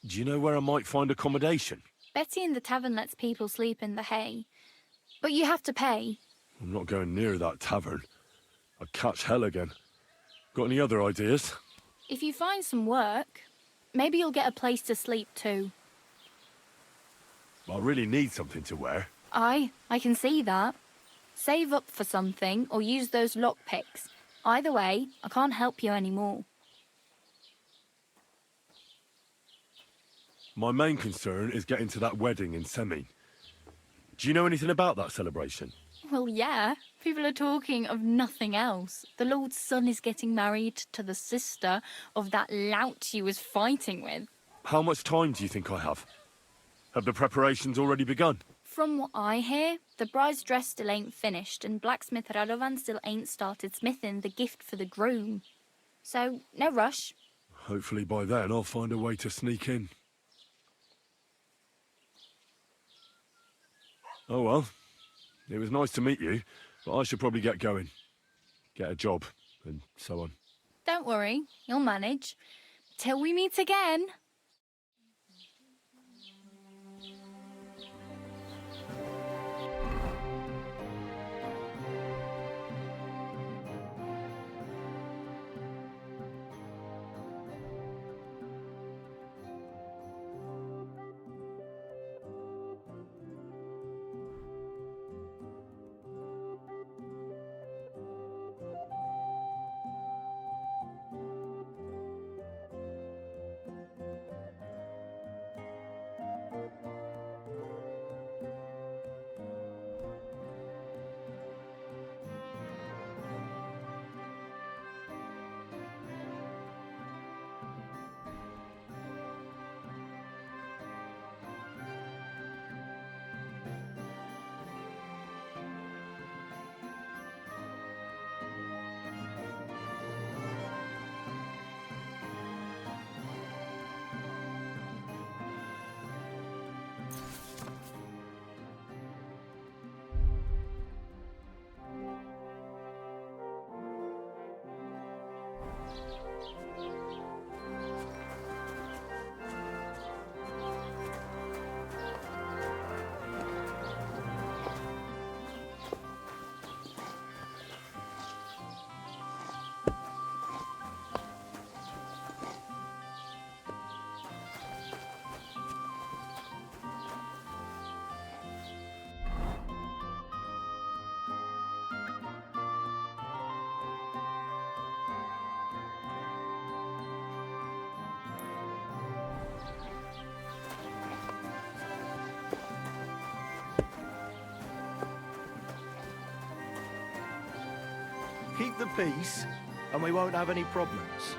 Do you know where I might find accommodation? Betty in the tavern lets people sleep in the hay. But you have to pay. I'm not going near that tavern. I'd catch hell again. Got any other ideas? If you find some work, maybe you'll get a place to sleep too. I really need something to wear. I can see that. Save up for something or use those lockpicks. Either way, I can't help you anymore. My main concern is getting to that wedding in Semin. Do you know anything about that celebration? Well, yeah. People are talking of nothing else. The Lord's son is getting married to the sister of that lout you was fighting with. How much time do you think I have? Have the preparations already begun? From what I hear, the bride's dress still ain't finished and blacksmith Radovan still ain't started smithing the gift for the groom. So, no rush. Hopefully by then I'll find a way to sneak in. Oh well, it was nice to meet you, but I should probably get going. Get a job, and so on. Don't worry, you'll manage. Till we meet again. Keep the peace, and we won't have any problems.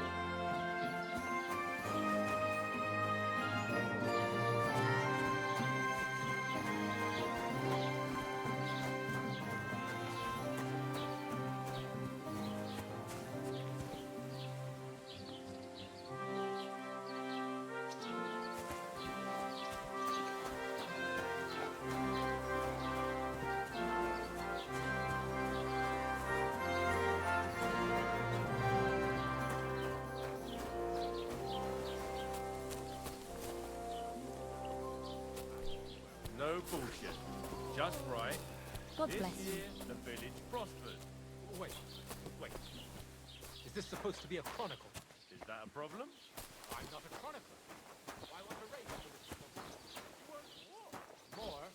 bullshit. Just right. God This bless you. year, the village prospers. Wait. Is this supposed to be a chronicle? Is that a problem? I'm not a chronicler. Why want to raise this? You want what? More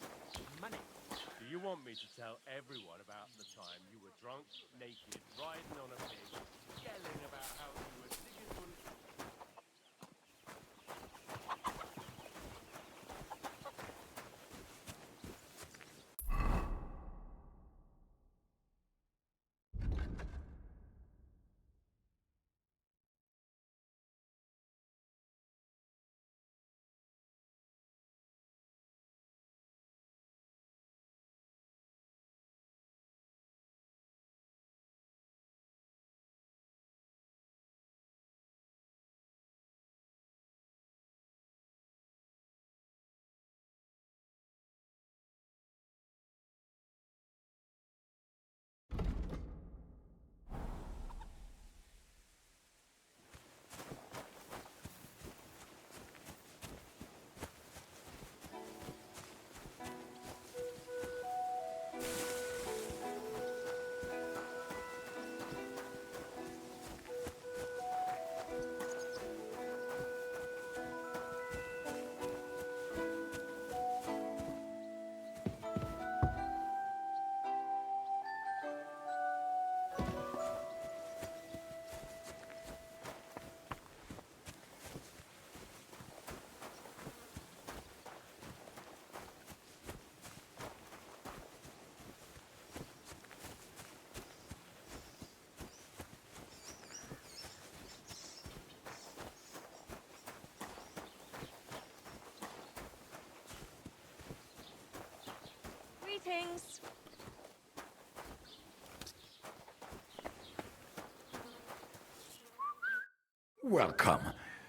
money. Do you want me to tell everyone about the time you were drunk, naked, riding on a pig, yelling about how you were Sigismund? Greetings. Welcome.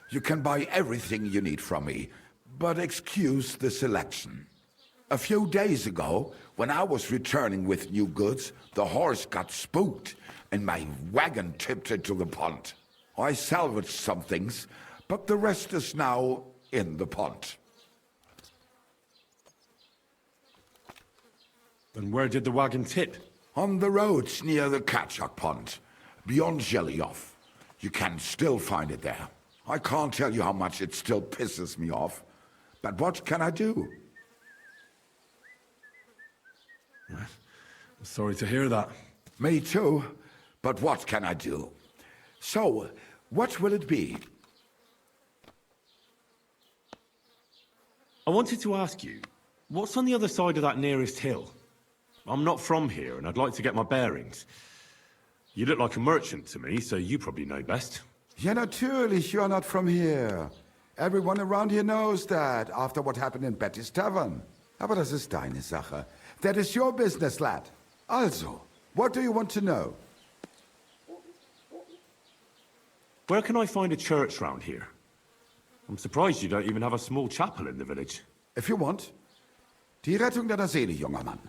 You can buy everything you need from me, but excuse the selection. A few days ago, when I was returning with new goods, the horse got spooked and my wagon tipped into the pond. I salvaged some things, but the rest is now in the pond. And where did the wagon tip? On the roads near the Katchak Pond, beyond Jelioff. You can still find it there. I can't tell you how much it still pisses me off, but what can I do? I'm sorry to hear that. Me too, but what can I do? So, what will it be? I wanted to ask you, what's on the other side of that nearest hill? I'm not from here, and I'd like to get my bearings. You look like a merchant to me, so you probably know best. Ja, natürlich, you're not from here. Everyone around here knows that, after what happened in Betty's Tavern. Aber das ist deine Sache. That is your business, lad. Also, what do you want to know? Where can I find a church round here? I'm surprised you don't even have a small chapel in the village. If you want. Die Rettung deiner Seele, junger Mann.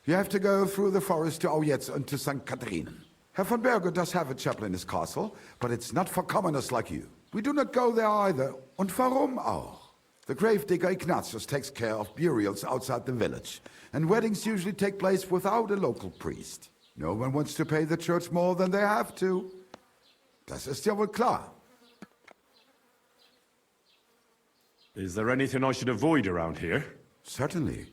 You have to go through the forest to Aujetz and to St. Catherine. Herr von Berger does have a chapel in his castle, but it's not for commoners like you. We do not go there either. Und warum auch? The gravedigger Ignatius takes care of burials outside the village, and weddings usually take place without a local priest. No one wants to pay the church more than they have to. Das ist ja wohl klar. Is there anything I should avoid around here? Certainly.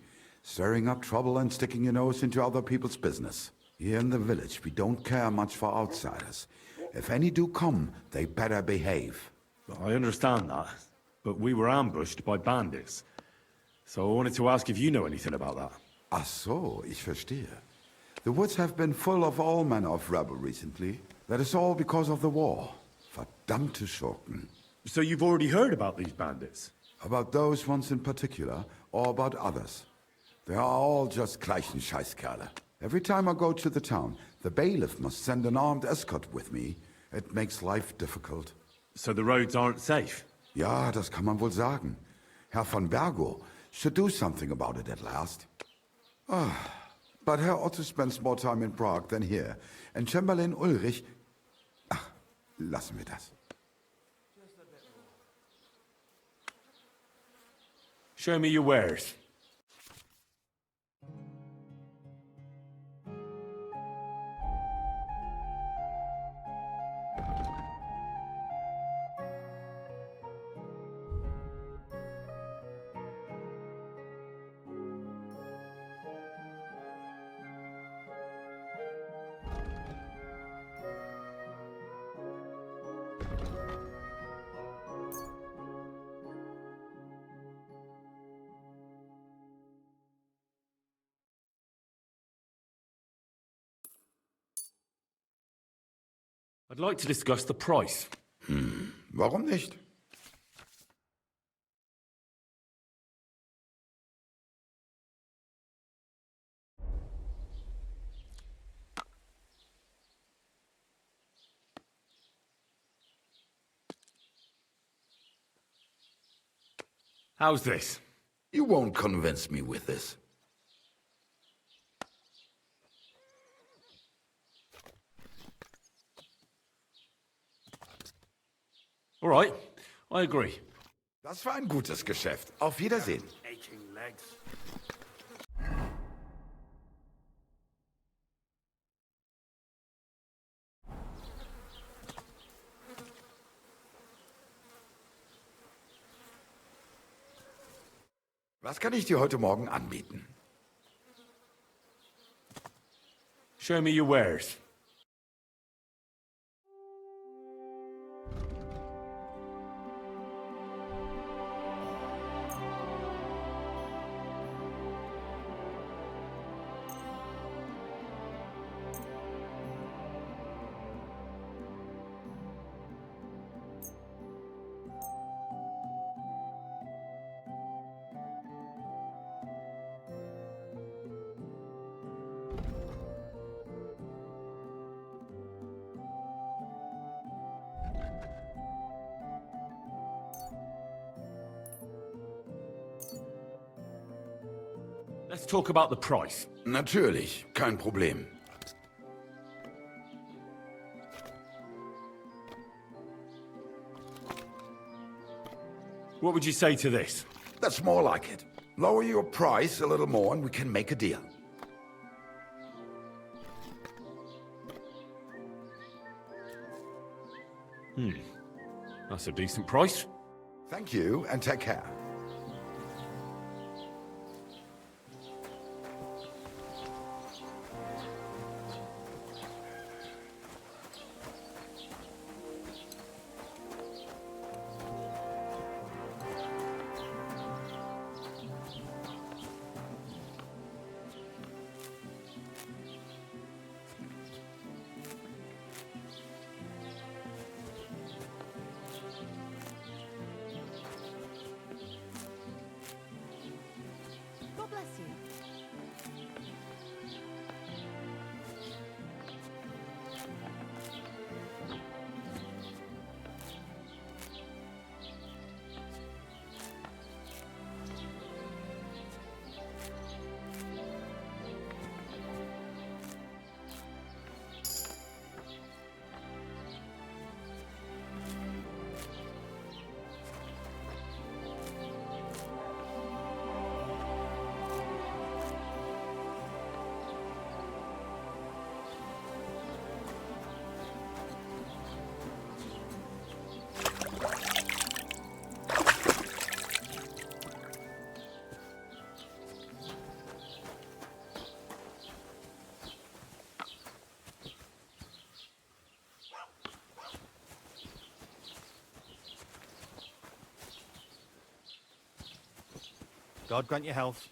Stirring up trouble and sticking your nose into other people's business. Here in the village, we don't care much for outsiders. If any do come, they better behave. I understand that, but we were ambushed by bandits. So I wanted to ask if you know anything about that. Ach so, ich verstehe. The woods have been full of all manner of rebel recently. That is all because of the war. Verdammte Schurken. So you've already heard about these bandits? About those ones in particular, or about others. They are all just gleichen Scheißkerle. Every time I go to the town, the bailiff must send an armed escort with me. It makes life difficult. So the roads aren't safe? Ja, das kann man wohl sagen. Herr von Bergo should do something about it at last. But Herr Otto spends more time in Prague than here. And Chamberlain Ulrich... Ach, lassen wir das. Show me your wares. I'd like to discuss the price. Warum nicht? How's this? You won't convince me with this. All right, I agree. Das war ein gutes Geschäft. Auf Wiedersehen. Aching legs. Was kann ich dir heute Morgen anbieten? Show me your wares. Let's talk about the price. Natürlich, kein Problem. What would you say to this? That's more like it. Lower your price a little more and we can make a deal. That's a decent price. Thank you and take care. God bless you. God grant you health.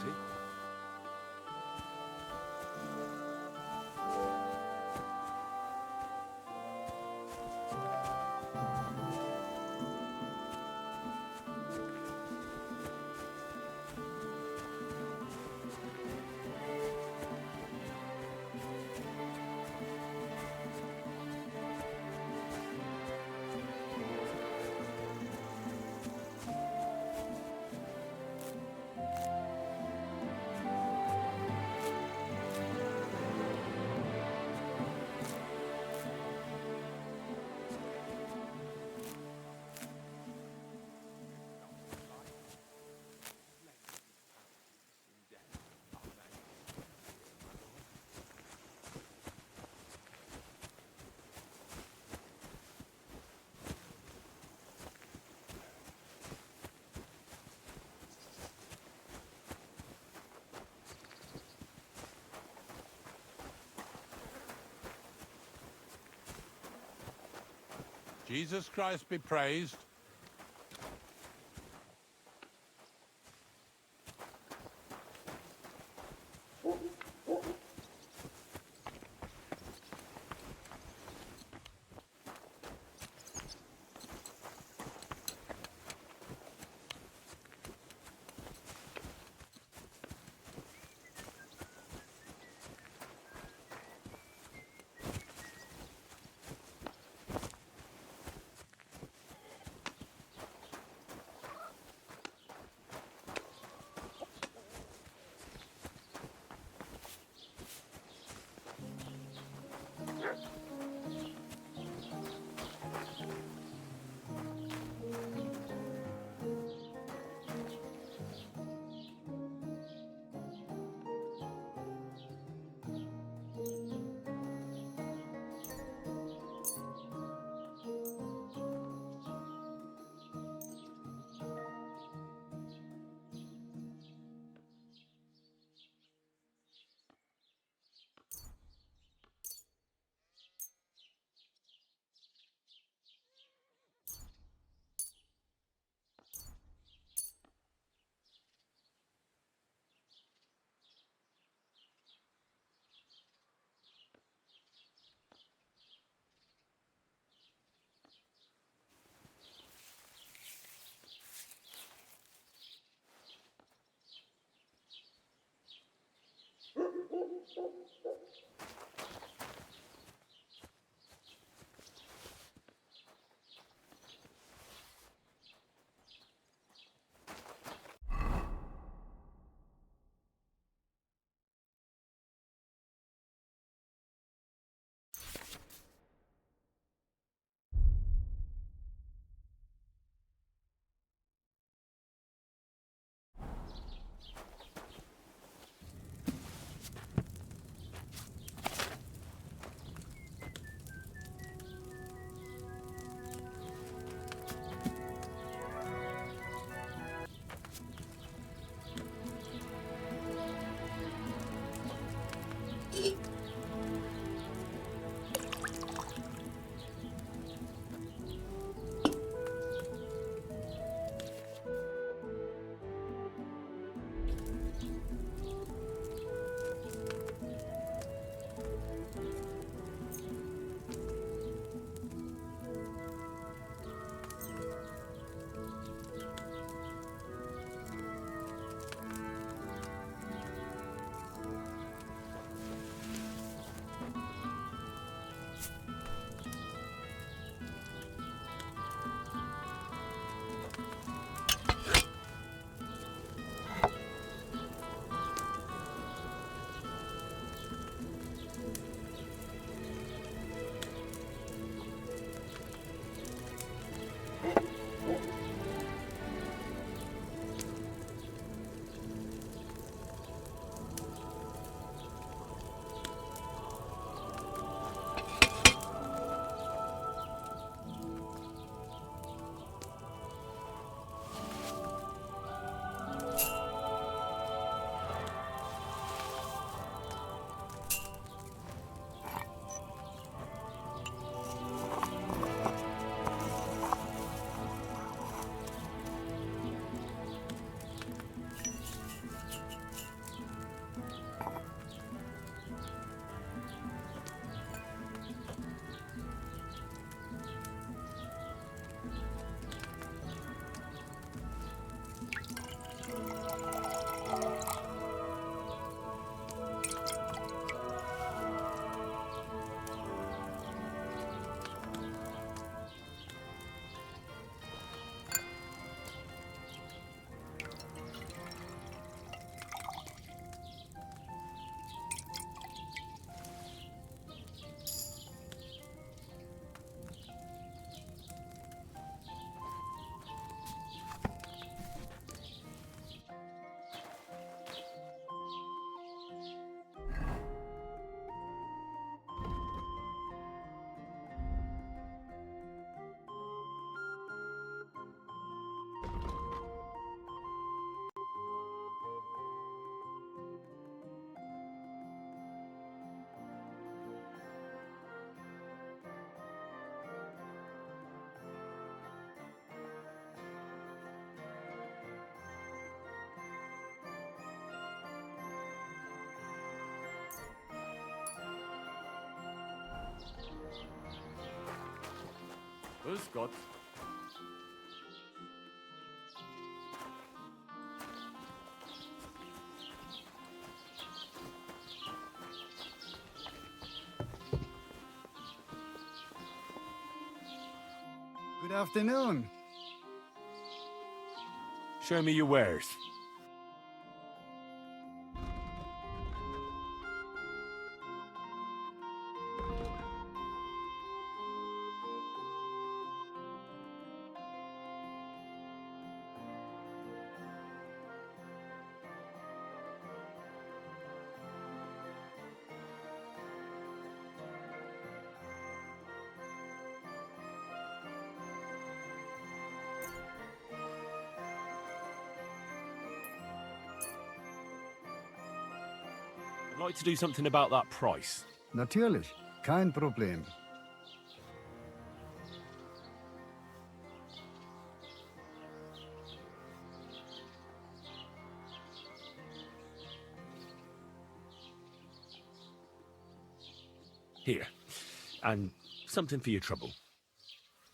see? Jesus Christ be praised. Grüß Gott. Good afternoon. Show me your wares. I'd like to do something about that price. Natürlich, kein Problem. Here. And something for your trouble.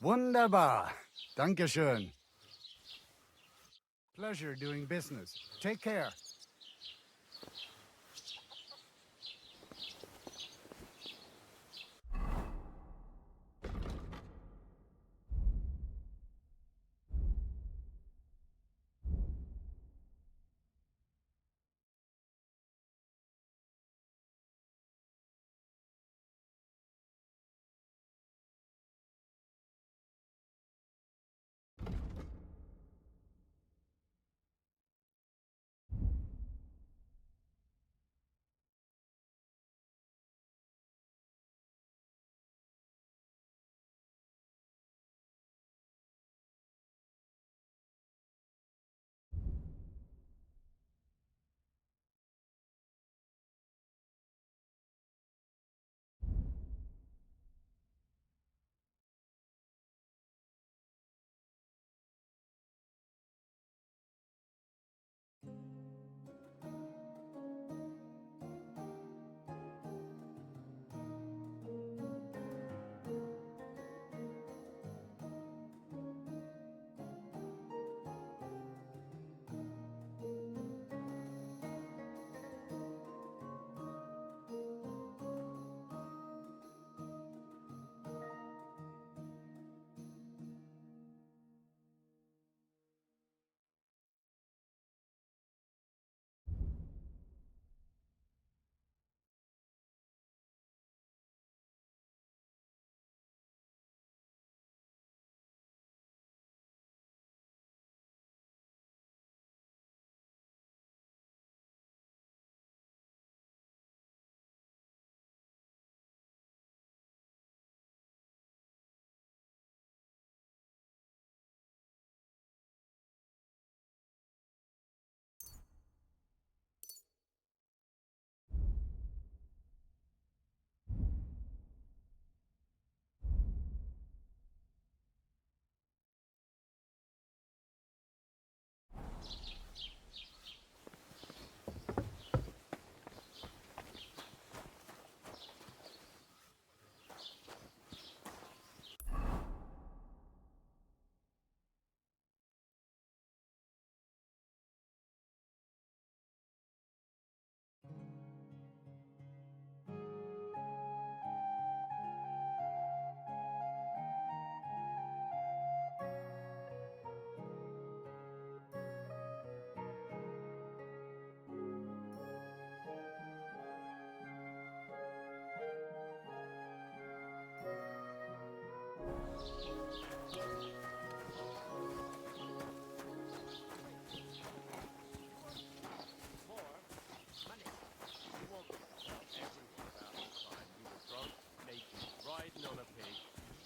Wunderbar. Dankeschön. Pleasure doing business. Take care.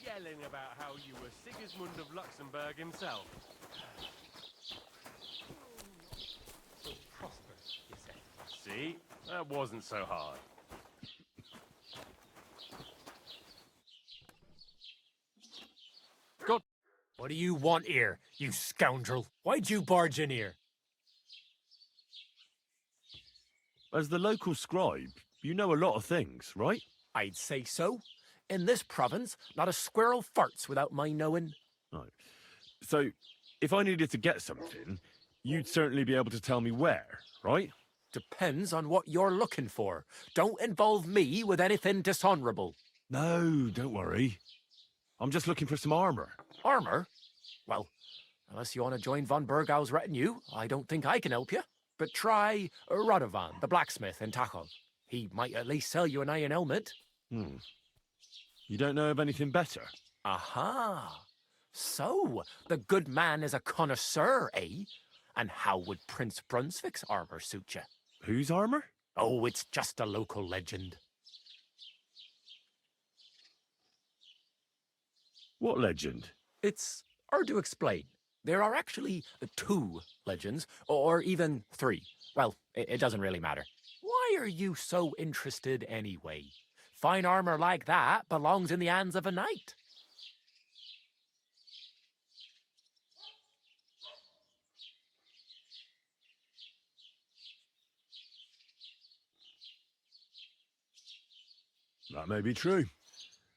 Yelling about how you were Sigismund of Luxembourg himself. So prosperous, you say? See? That wasn't so hard. Go. What do you want here, you scoundrel? Why'd you barge in here? As the local scribe, you know a lot of things, right? I'd say so. In this province, not a squirrel farts without my knowing. Right. So, if I needed to get something, you'd certainly be able to tell me where, right? Depends on what you're looking for. Don't involve me with anything dishonorable. No, don't worry. I'm just looking for some armor. Armor? Well, unless you want to join von Burgau's retinue, I don't think I can help you. But try Radovan, the blacksmith in Tachov. He might at least sell you an iron helmet. You don't know of anything better? Aha! So, the good man is a connoisseur, eh? And how would Prince Brunswick's armor suit you? Whose armor? Oh, it's just a local legend. What legend? It's hard to explain. There are actually 2 legends, or even 3. Well, it doesn't really matter. Why are you so interested anyway? Fine armor like that belongs in the hands of a knight. That may be true.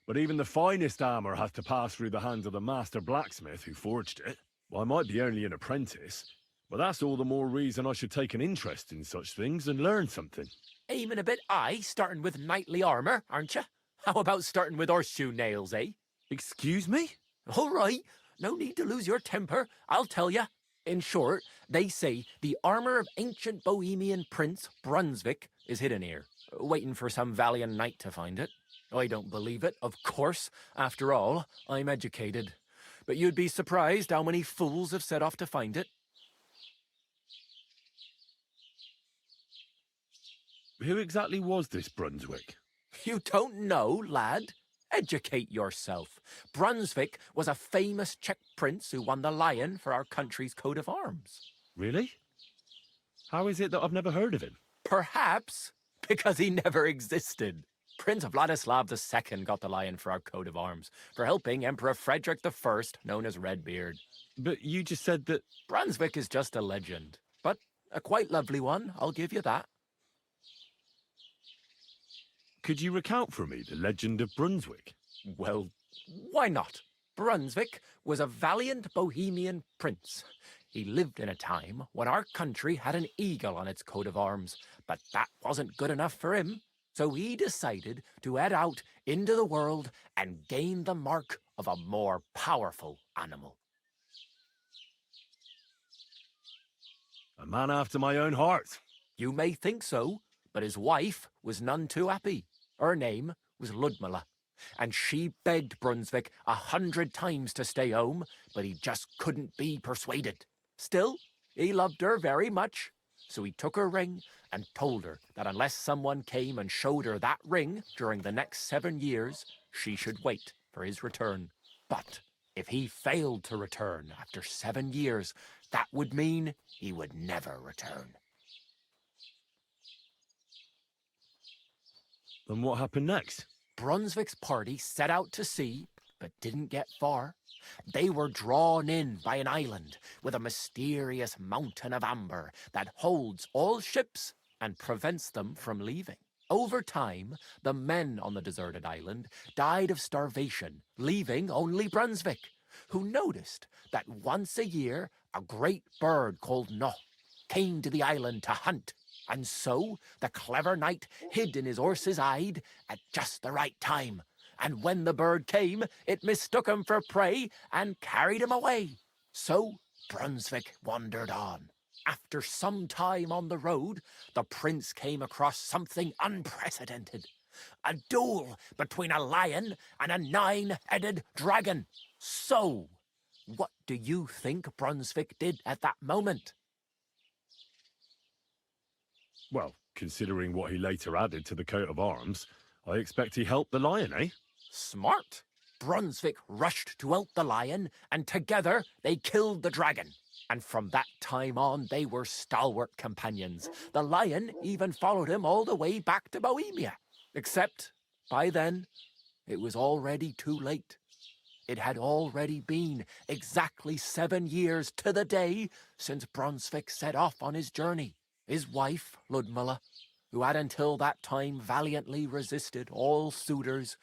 But even the finest armor has to pass through the hands of the master blacksmith who forged it. Well, I might be only an apprentice, but that's all the more reason I should take an interest in such things and learn something. Aiming a bit high, starting with knightly armor, aren't you? How about starting with horseshoe nails, eh? Excuse me? All right, no need to lose your temper, I'll tell you. In short, they say the armor of ancient Bohemian Prince Brunswick is hidden here, waiting for some valiant knight to find it. I don't believe it, of course. After all, I'm educated. But you'd be surprised how many fools have set off to find it. Who exactly was this Brunswick? You don't know, lad? Educate yourself. Brunswick was a famous Czech prince who won the lion for our country's coat of arms. Really? How is it that I've never heard of him? Perhaps because he never existed. Prince Vladislav II got the lion for our coat of arms for helping Emperor Frederick I, known as Redbeard. But you just said that... Brunswick is just a legend, but a quite lovely one, I'll give you that. Could you recount for me the legend of Brunswick? Well, why not? Brunswick was a valiant Bohemian prince. He lived in a time when our country had an eagle on its coat of arms, but that wasn't good enough for him. So he decided to head out into the world and gain the mark of a more powerful animal. A man after my own heart. You may think so, but his wife was none too happy. Her name was Ludmilla, and she begged Brunswick 100 times to stay home, but he just couldn't be persuaded. Still, he loved her very much, so he took her ring and told her that unless someone came and showed her that ring during the next 7 years, she should wait for his return. But if he failed to return after 7 years, that would mean he would never return. Then what happened next? Brunswick's party set out to sea, but didn't get far. They were drawn in by an island with a mysterious mountain of amber that holds all ships and prevents them from leaving. Over time, the men on the deserted island died of starvation, leaving only Brunswick, who noticed that once a year a great bird called Noc came to the island to hunt. And so the clever knight hid in his horse's hide at just the right time. And when the bird came, it mistook him for prey and carried him away. So Brunswick wandered on. After some time on the road, the prince came across something unprecedented. A duel between a lion and a 9-headed dragon. So, what do you think Brunswick did at that moment? Well, considering what he later added to the coat of arms, I expect he helped the lion, eh? Smart. Brunswick rushed to help the lion, and together they killed the dragon. And from that time on, they were stalwart companions. The lion even followed him all the way back to Bohemia. Except, by then, it was already too late. It had already been exactly 7 years to the day since Brunswick set off on his journey. His wife, Ludmilla, who had until that time valiantly resisted all suitors,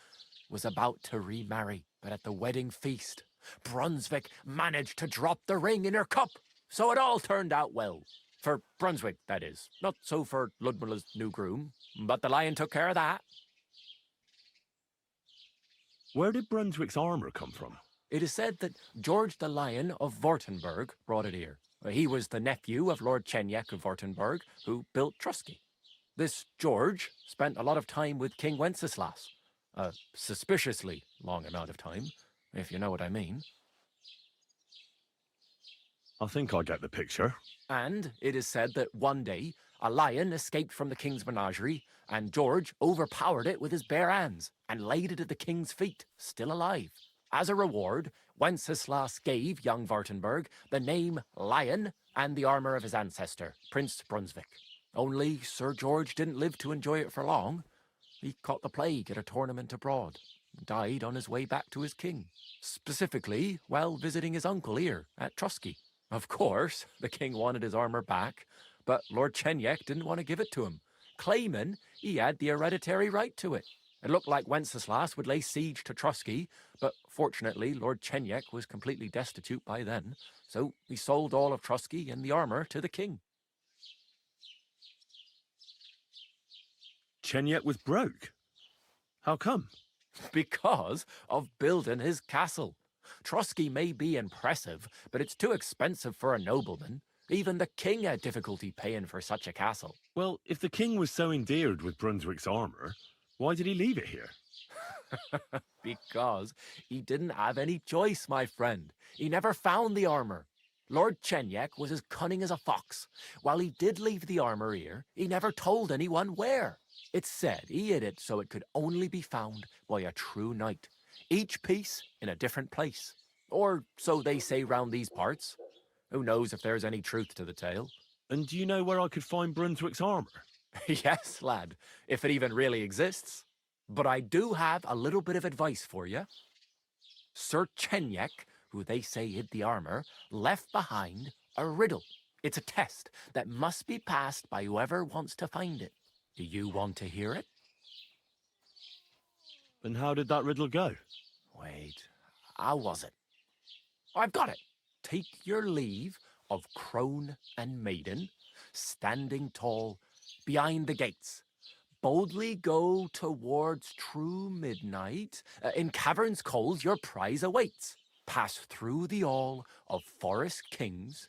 was about to remarry, but at the wedding feast, Brunswick managed to drop the ring in her cup, so it all turned out well. For Brunswick, that is. Not so for Ludmilla's new groom, but the lion took care of that. Where did Brunswick's armor come from? It is said that George the Lion of Württemberg brought it here. He was the nephew of Lord Chenyek of Württemberg, who built Trusky. This George spent a lot of time with King Wenceslas. A suspiciously long amount of time, if you know what I mean. I think I get the picture. And it is said that one day, a lion escaped from the king's menagerie, and George overpowered it with his bare hands and laid it at the king's feet, still alive. As a reward, Wenceslas gave young Württemberg the name Lion and the armor of his ancestor, Prince Brunswick. Only Sir George didn't live to enjoy it for long. He caught the plague at a tournament abroad, and died on his way back to his king, specifically while visiting his uncle here at Trusky. Of course, the king wanted his armor back, but Lord Chenyek didn't want to give it to him, claiming he had the hereditary right to it. It looked like Wenceslas would lay siege to Trusky, but fortunately Lord Chenyek was completely destitute by then, so he sold all of Trusky and the armor to the king. Chenyek was broke. How come? Because of building his castle. Trusky may be impressive, but it's too expensive for a nobleman. Even the king had difficulty paying for such a castle. Well, if the king was so endeared with Brunswick's armor, why did he leave it here? Because he didn't have any choice, my friend. He never found the armor. Lord Chenyek was as cunning as a fox. While he did leave the armor here, he never told anyone where. It's said he hid it so it could only be found by a true knight. Each piece in a different place. Or so they say round these parts. Who knows if there's any truth to the tale? And do you know where I could find Brunswick's armor? Yes, lad, if it even really exists. But I do have a little bit of advice for you. Sir Chenyek, who they say hid the armor, left behind a riddle. It's a test that must be passed by whoever wants to find it. Do you want to hear it? And how did that riddle go? Wait, how was it? I've got it. Take your leave of crone and maiden, standing tall behind the gates. Boldly go towards true midnight. In caverns cold your prize awaits. Pass through the all of forest kings,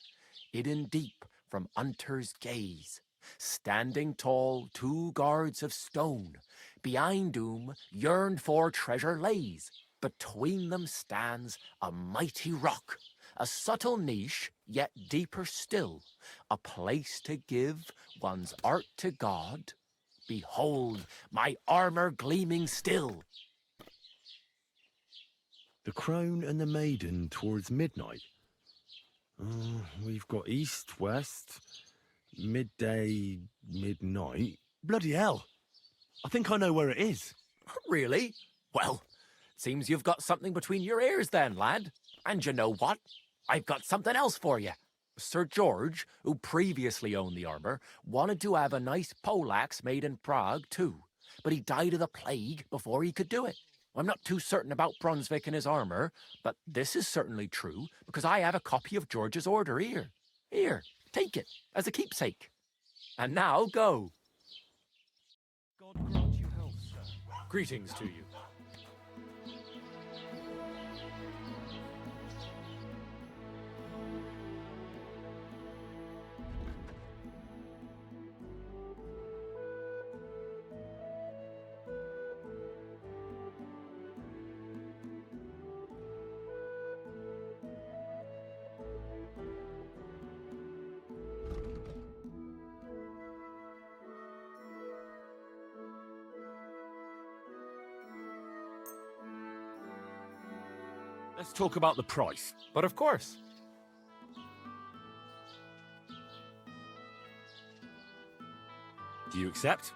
hidden deep from hunter's gaze. Standing tall, 2 guards of stone, behind whom yearned for treasure lays. Between them stands a mighty rock, a subtle niche, yet deeper still, a place to give one's art to God. Behold, my armor gleaming still. The crone and the maiden towards midnight. We've got east, west, midday, midnight. Bloody hell! I think I know where it is. Really? Well, seems you've got something between your ears then, lad. And you know what? I've got something else for you. Sir George, who previously owned the armor, wanted to have a nice poleaxe made in Prague too, but he died of the plague before he could do it. I'm not too certain about Brunswick and his armor, but this is certainly true because I have a copy of George's order here. Here, take it as a keepsake. And now go. God grant you health, sir. Greetings to you. Let's talk about the price. But of course. Do you accept?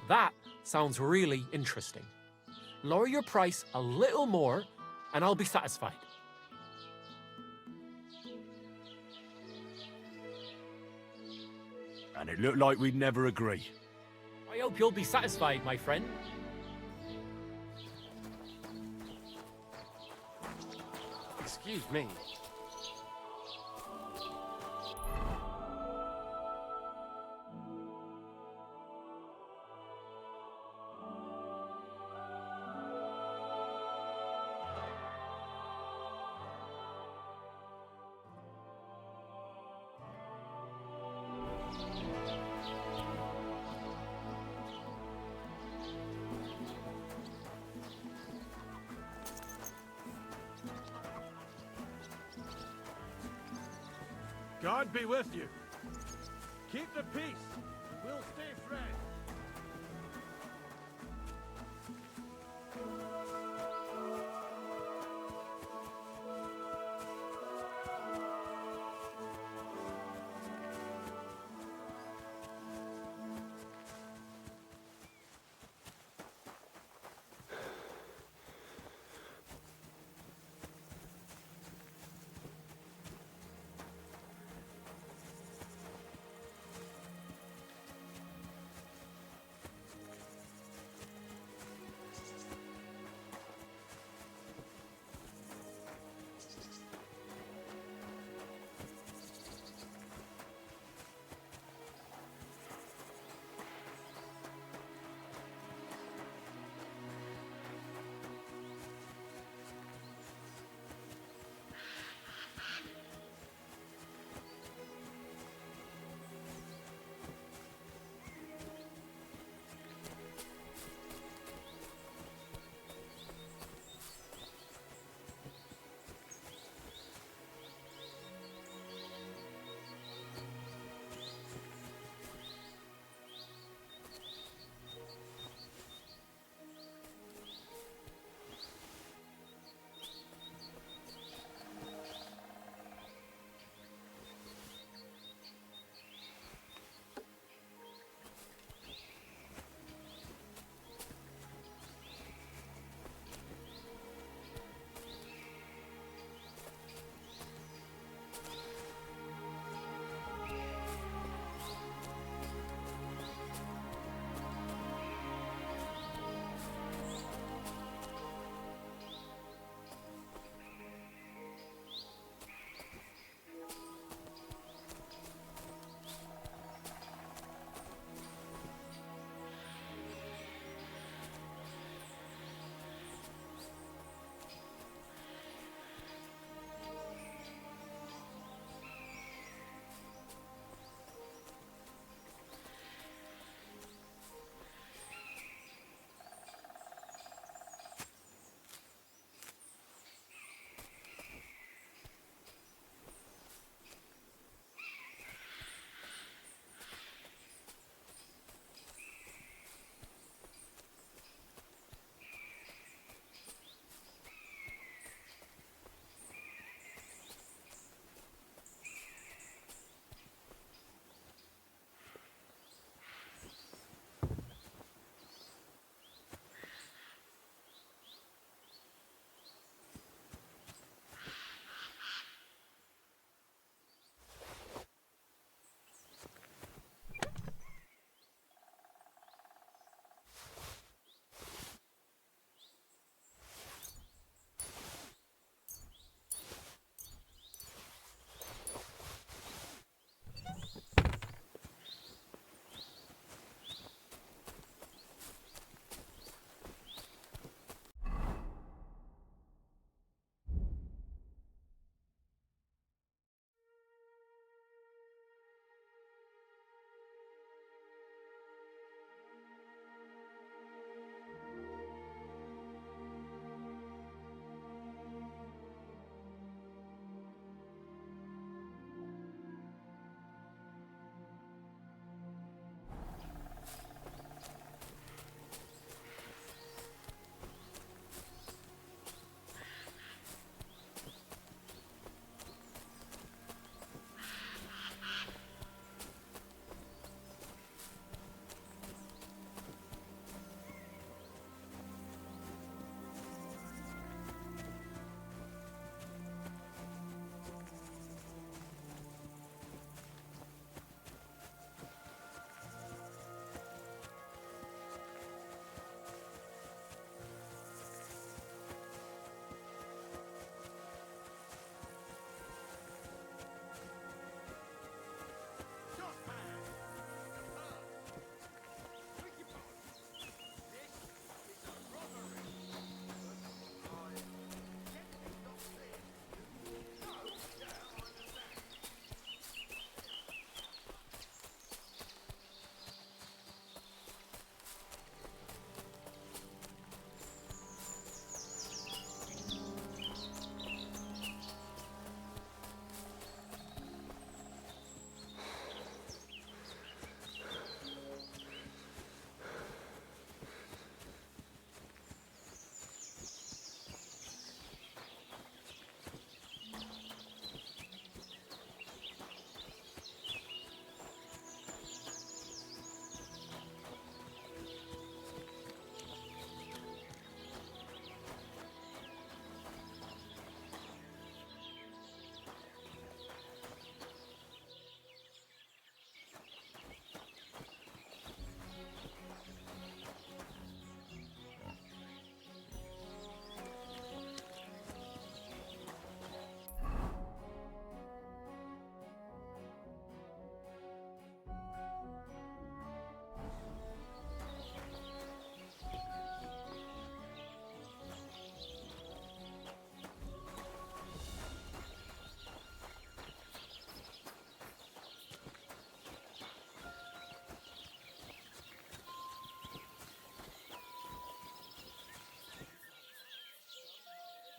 That sounds really interesting. Lower your price a little more, and I'll be satisfied. And it looked like we'd never agree. I hope you'll be satisfied, my friend. Excuse me. God be with you. Keep the peace. We'll stay friends.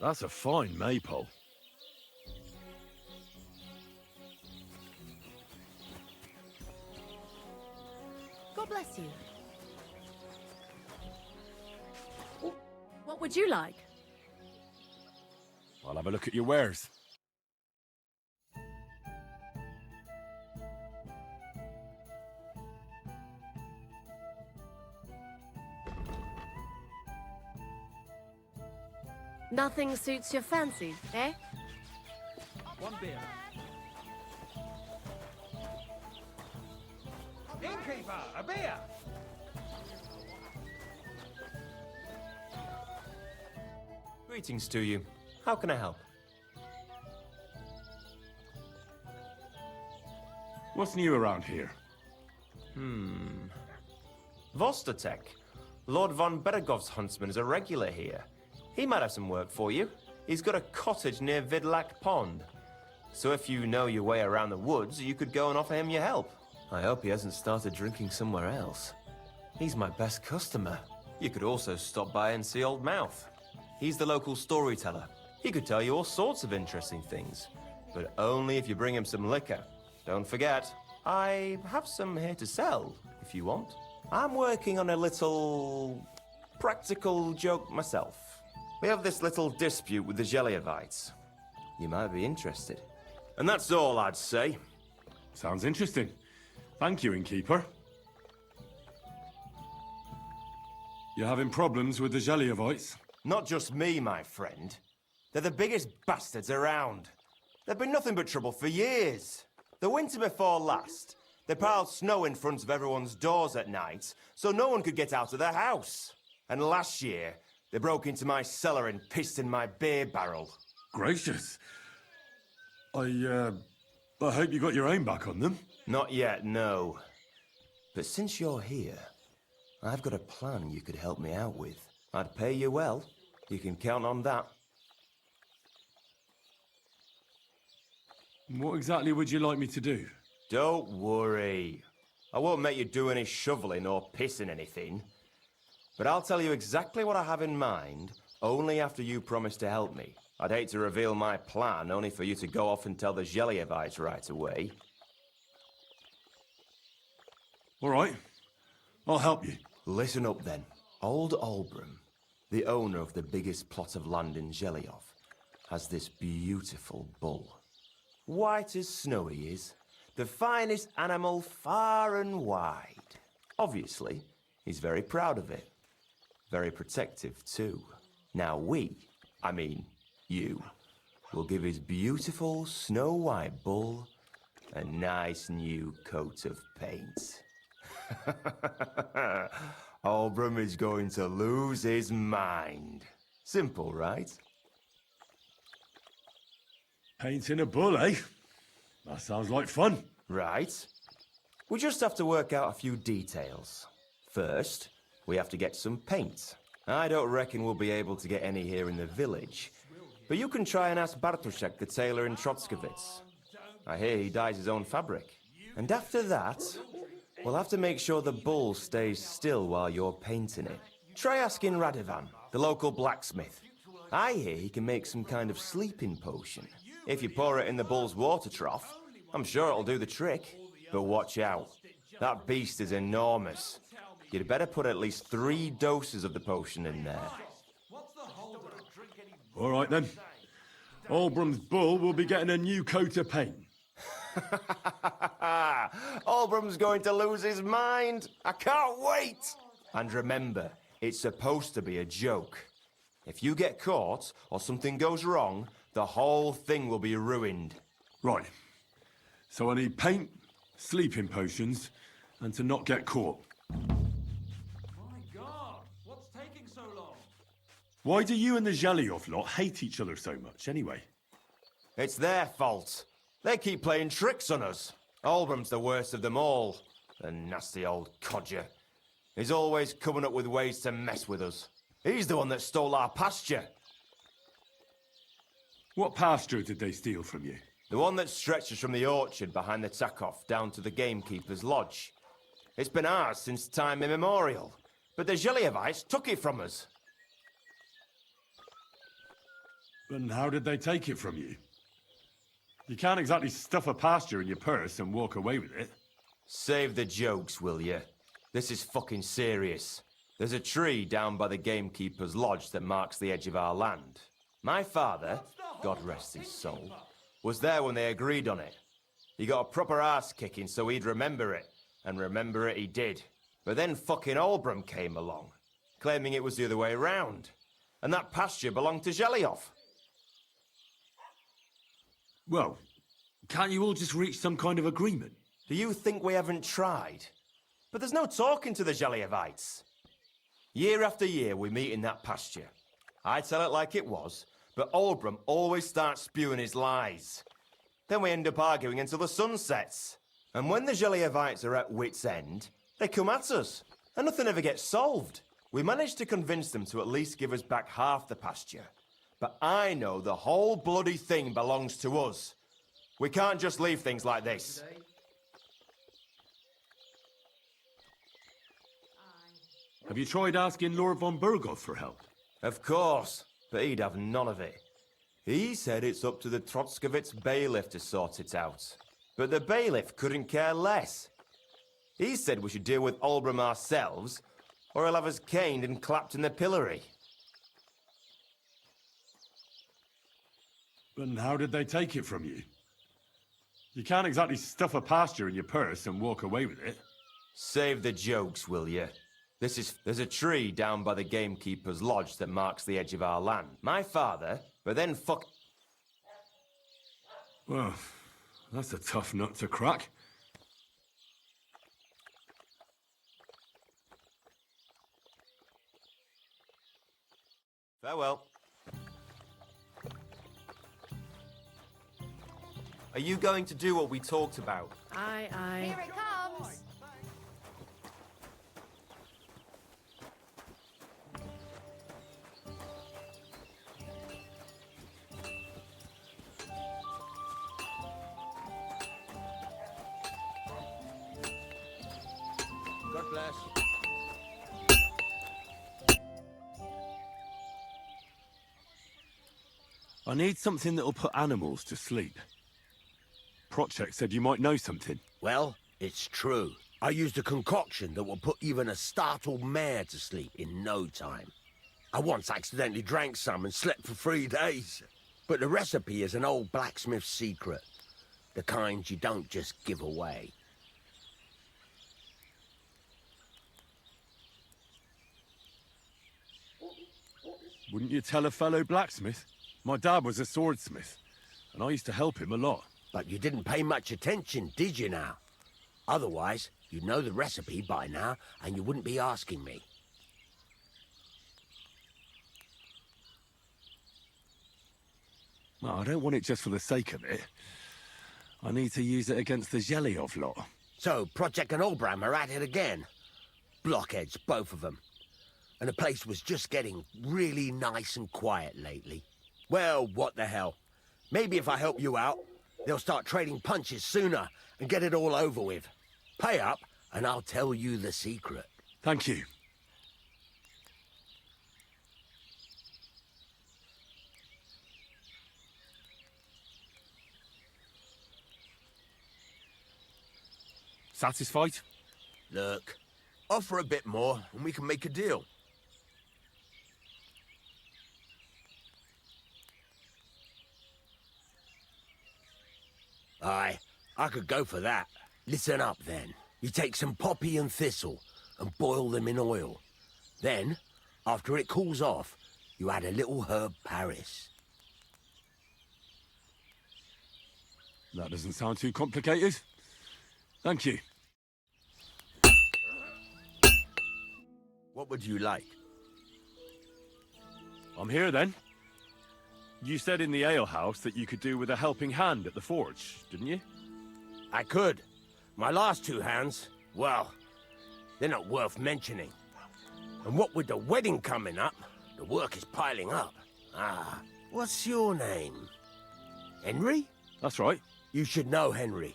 That's a fine maypole. God bless you. What would you like? I'll have a look at your wares. Nothing suits your fancy, eh? One beer. Innkeeper, a beer! Greetings to you. How can I help? What's new around here? Vostatek. Lord von Beregov's huntsman is a regular here. He might have some work for you. He's got a cottage near Vidlak Pond. So if you know your way around the woods, you could go and offer him your help. I hope he hasn't started drinking somewhere else. He's my best customer. You could also stop by and see Old Mouth. He's the local storyteller. He could tell you all sorts of interesting things. But only if you bring him some liquor. Don't forget, I have some here to sell, if you want. I'm working on a little practical joke myself. We have this little dispute with the Gelievites. You might be interested. And that's all I'd say. Sounds interesting. Thank you, innkeeper. You having problems with the Gelievites? Not just me, my friend. They're the biggest bastards around. They've been nothing but trouble for years. The winter before last, they piled snow in front of everyone's doors at night, so no one could get out of their house. And last year, they broke into my cellar and pissed in my beer barrel. Gracious. I hope you got your aim back on them. Not yet, no. But since you're here, I've got a plan you could help me out with. I'd pay you well. You can count on that. What exactly would you like me to do? Don't worry. I won't make you do any shoveling or pissing anything. But I'll tell you exactly what I have in mind, only after you promise to help me. I'd hate to reveal my plan, only for you to go off and tell the Gelievites right away. All right. I'll help you. Listen up, then. Old Olbram, the owner of the biggest plot of land in Geliov, has this beautiful bull. White as snow he is. The finest animal far and wide. Obviously, he's very proud of it. Very protective, too. Now I mean you, will give his beautiful snow-white bull a nice new coat of paint. Olbram is going to lose his mind. Simple, right? Painting a bull, eh? That sounds like fun. Right. We just have to work out a few details. First, we have to get some paint. I don't reckon we'll be able to get any here in the village, but you can try and ask Bartoszek, the tailor in Trotskovitz. I hear he dyes his own fabric. And after that, we'll have to make sure the bull stays still while you're painting it. Try asking Radovan, the local blacksmith. I hear he can make some kind of sleeping potion. If you pour it in the bull's water trough, I'm sure it'll do the trick. But watch out. That beast is enormous. You'd better put at least 3 doses of the potion in there. All right, then. Olbram's bull will be getting a new coat of paint. Olbram's going to lose his mind. I can't wait. And remember, it's supposed to be a joke. If you get caught or something goes wrong, the whole thing will be ruined. Right. So I need paint, sleeping potions, and to not get caught. My God, what's taking so long? Why do you and the Geliov lot hate each other so much, anyway? It's their fault. They keep playing tricks on us. Olbram's the worst of them all. The nasty old codger. He's always coming up with ways to mess with us. He's the one that stole our pasture. What pasture did they steal from you? The one that stretches from the orchard behind the Takov down to the gamekeeper's lodge. It's been ours since time immemorial, but the Gelievites took it from us. And how did they take it from you? You can't exactly stuff a pasture in your purse and walk away with it. Save the jokes, will you? This is fucking serious. There's a tree down by the gamekeeper's lodge that marks the edge of our land. My father, God rest his soul, was there when they agreed on it. He got a proper ass kicking so he'd remember it, and remember it he did. But then fucking Olbram came along, claiming it was the other way around, and that pasture belonged to Zhelyov. Well, can't you all just reach some kind of agreement? Do you think we haven't tried? But there's no talking to the Zhelyevites. Year after year we meet in that pasture. I tell it like it was, but Olbram always starts spewing his lies. Then we end up arguing until the sun sets. And when the Zhelyevites are at wit's end, they come at us, and nothing ever gets solved. We managed to convince them to at least give us back half the pasture. But I know the whole bloody thing belongs to us. We can't just leave things like this. Have you tried asking Lord von Burgov for help? Of course, but he'd have none of it. He said it's up to the Trotskovitz bailiff to sort it out. But the bailiff couldn't care less. He said we should deal with Olbram ourselves, or he'll have us caned and clapped in the pillory. And how did they take it from you? You can't exactly stuff a pasture in your purse and walk away with it. Save the jokes, will you? There's a tree down by the gamekeeper's lodge that marks the edge of our land. My father, but then fuck... Well, that's a tough nut to crack. Farewell. Are you going to do what we talked about? Aye, aye. Here it comes! God bless. I need something that'll put animals to sleep. Prochek said you might know something. Well, it's true. I used a concoction that will put even a startled mare to sleep in no time. I once accidentally drank some and slept for 3 days. But the recipe is an old blacksmith's secret. The kind you don't just give away. Wouldn't you tell a fellow blacksmith? My dad was a swordsmith, and I used to help him a lot. But you didn't pay much attention, did you now? Otherwise, you'd know the recipe by now, and you wouldn't be asking me. Well, I don't want it just for the sake of it. I need to use it against the Zhelyov lot. So, Project and Olbram are at it again. Blockheads, both of them. And the place was just getting really nice and quiet lately. Well, what the hell. Maybe if I help you out, they'll start trading punches sooner and get it all over with. Pay up, and I'll tell you the secret. Thank you. Satisfied? Look, offer a bit more, and we can make a deal. Aye, I could go for that. Listen up, then. You take some poppy and thistle and boil them in oil. Then, after it cools off, you add a little herb Paris. That doesn't sound too complicated. Thank you. What would you like? I'm here, then. You said in the alehouse that you could do with a helping hand at the forge, didn't you? I could. My last 2 hands, well, they're not worth mentioning. And what with the wedding coming up, the work is piling up. Ah, what's your name? Henry? That's right. You should know, Henry.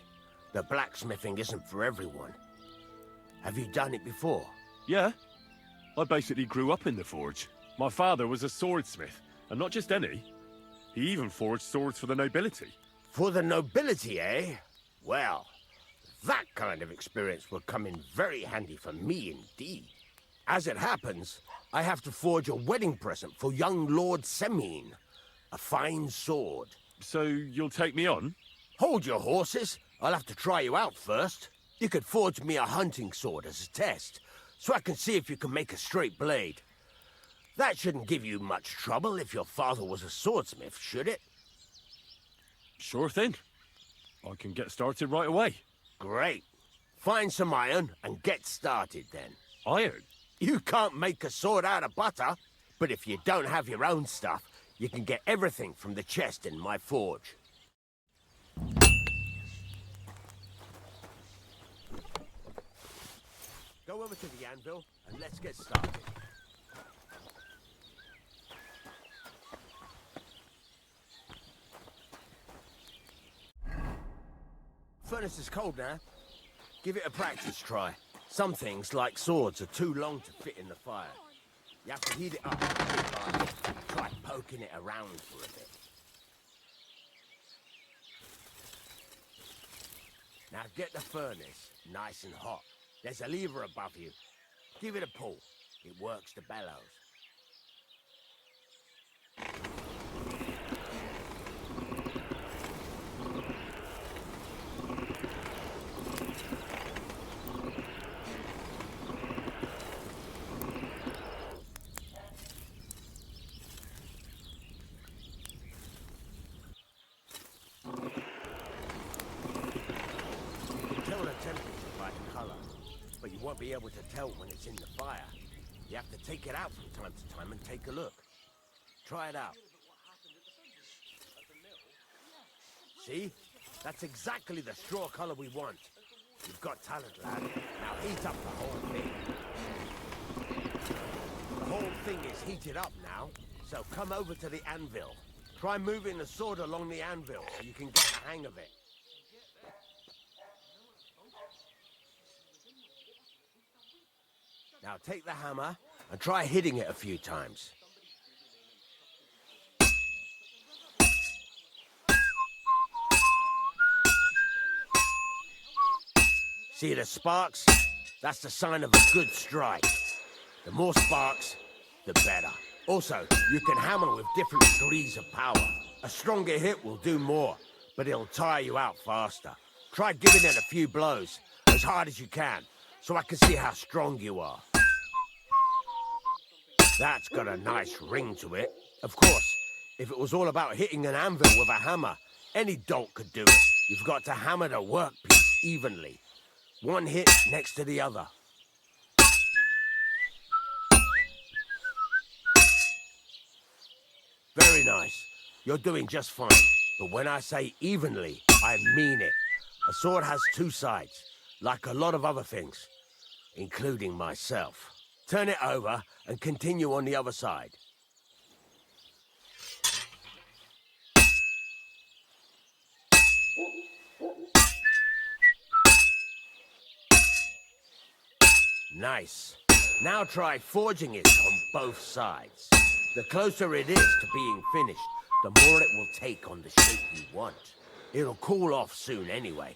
The blacksmithing isn't for everyone. Have you done it before? Yeah. I basically grew up in the forge. My father was a swordsmith, and not just any. He even forged swords for the nobility. For the nobility, eh? Well, that kind of experience will come in very handy for me indeed. As it happens, I have to forge a wedding present for young Lord Semine. A fine sword. So you'll take me on? Hold your horses. I'll have to try you out first. You could forge me a hunting sword as a test, so I can see if you can make a straight blade. That shouldn't give you much trouble if your father was a swordsmith, should it? Sure thing. I can get started right away. Great. Find some iron and get started then. Iron? You can't make a sword out of butter, but if you don't have your own stuff, you can get everything from the chest in my forge. Go over to the anvil and let's get started. Furnace is cold now. Give it a practice try. Some things, like swords, are too long to fit in the fire. You have to heat it up. Try poking it around for a bit. Now get the furnace nice and hot. There's a lever above you. Give it a pull. It works the bellows. But you won't be able to tell when it's in the fire. You have to take it out from time to time and take a look. Try it out. See? That's exactly the straw color we want. You've got talent, lad. Now heat up the whole thing. The whole thing is heated up now, so come over to the anvil. Try moving the sword along the anvil so you can get the hang of it. Now take the hammer and try hitting it a few times. See the sparks? That's the sign of a good strike. The more sparks, the better. Also, you can hammer with different degrees of power. A stronger hit will do more, but it'll tire you out faster. Try giving it a few blows, as hard as you can, so I can see how strong you are. That's got a nice ring to it. Of course, if it was all about hitting an anvil with a hammer, any dolt could do it. You've got to hammer the workpiece evenly. One hit next to the other. Very nice. You're doing just fine. But when I say evenly, I mean it. A sword has two sides, like a lot of other things, including myself. Turn it over and continue on the other side. Nice. Now try forging it on both sides. The closer it is to being finished, the more it will take on the shape you want. It'll cool off soon anyway.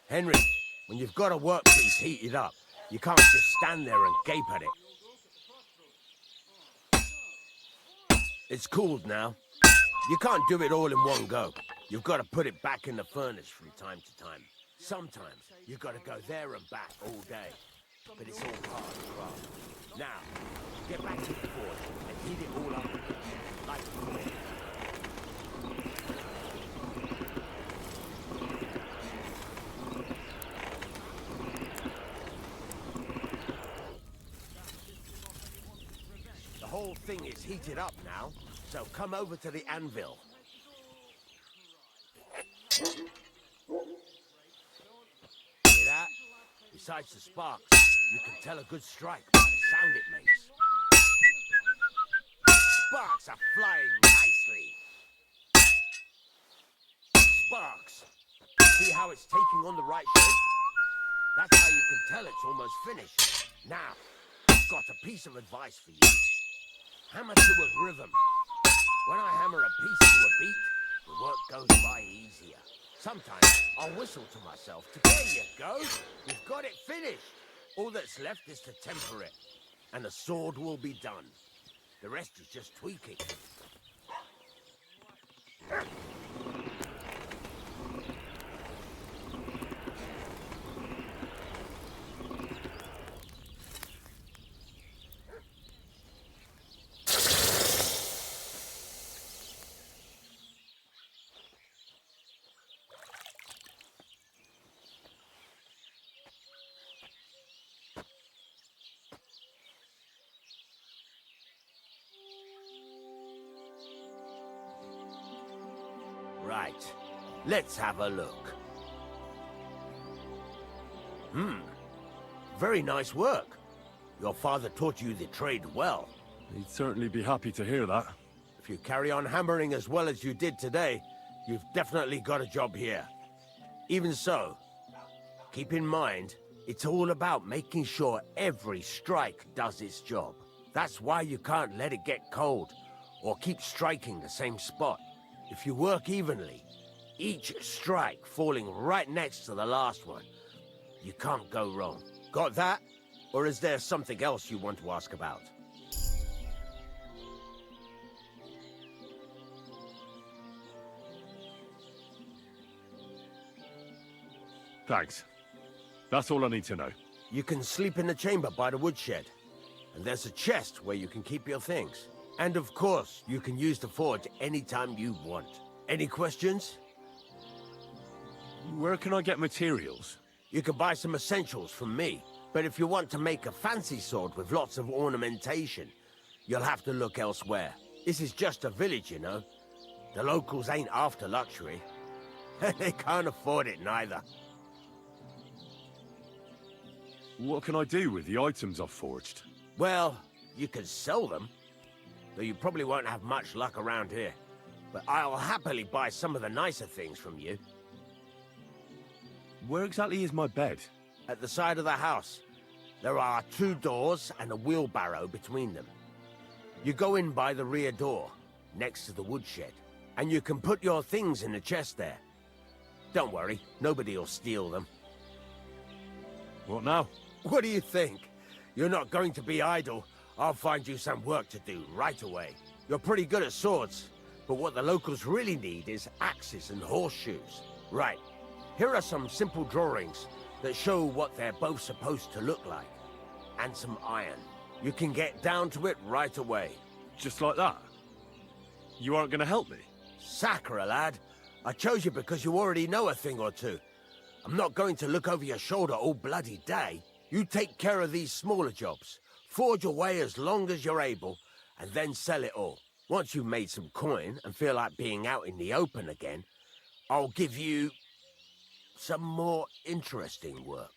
Henry, when you've got a workpiece heated up, you can't just stand there and gape at it. It's cooled now. You can't do it all in one go. You've got to put it back in the furnace from time to time. Sometimes you've got to go there and back all day. But it's all part of the craft. Now, get back to the forge and heat it all up again, like before. The whole thing is heated up now, so come over to the anvil. Hear that? Besides the sparks, you can tell a good strike by the sound it makes. Sparks are flying nicely. sparks. See how it's taking on the right shape? That's how you can tell it's almost finished. Now, I've got a piece of advice for you. Hammer to a rhythm. When I hammer a piece to a beat, the work goes by easier. Sometimes I'll whistle to myself to, there you go, you've got it finished. All that's left is to temper it, and the sword will be done. The rest is just tweaking. Right, let's have a look. Very nice work. Your father taught you the trade well. He'd certainly be happy to hear that. If you carry on hammering as well as you did today, you've definitely got a job here. Even so, keep in mind, it's all about making sure every strike does its job. That's why you can't let it get cold, or keep striking the same spot. If you work evenly, each strike falling right next to the last one, you can't go wrong. Got that? Or is there something else you want to ask about? Thanks. That's all I need to know. You can sleep in the chamber by the woodshed. And there's a chest where you can keep your things. And of course, you can use the forge anytime you want. Any questions? Where can I get materials? You can buy some essentials from me. But if you want to make a fancy sword with lots of ornamentation, you'll have to look elsewhere. This is just a village, you know. The locals ain't after luxury. They can't afford it neither. What can I do with the items I've forged? Well, you can sell them. Though you probably won't have much luck around here. But I'll happily buy some of the nicer things from you. Where exactly is my bed? At the side of the house. There are 2 doors and a wheelbarrow between them. You go in by the rear door, next to the woodshed, and you can put your things in the chest there. Don't worry, nobody will steal them. What now? What do you think? You're not going to be idle. I'll find you some work to do right away. You're pretty good at swords, but what the locals really need is axes and horseshoes. Right, here are some simple drawings that show what they're both supposed to look like. And some iron. You can get down to it right away. Just like that? You aren't going to help me? Sacre, lad. I chose you because you already know a thing or two. I'm not going to look over your shoulder all bloody day. You take care of these smaller jobs. Forge away as long as you're able, and then sell it all. Once you've made some coin and feel like being out in the open again, I'll give you some more interesting work.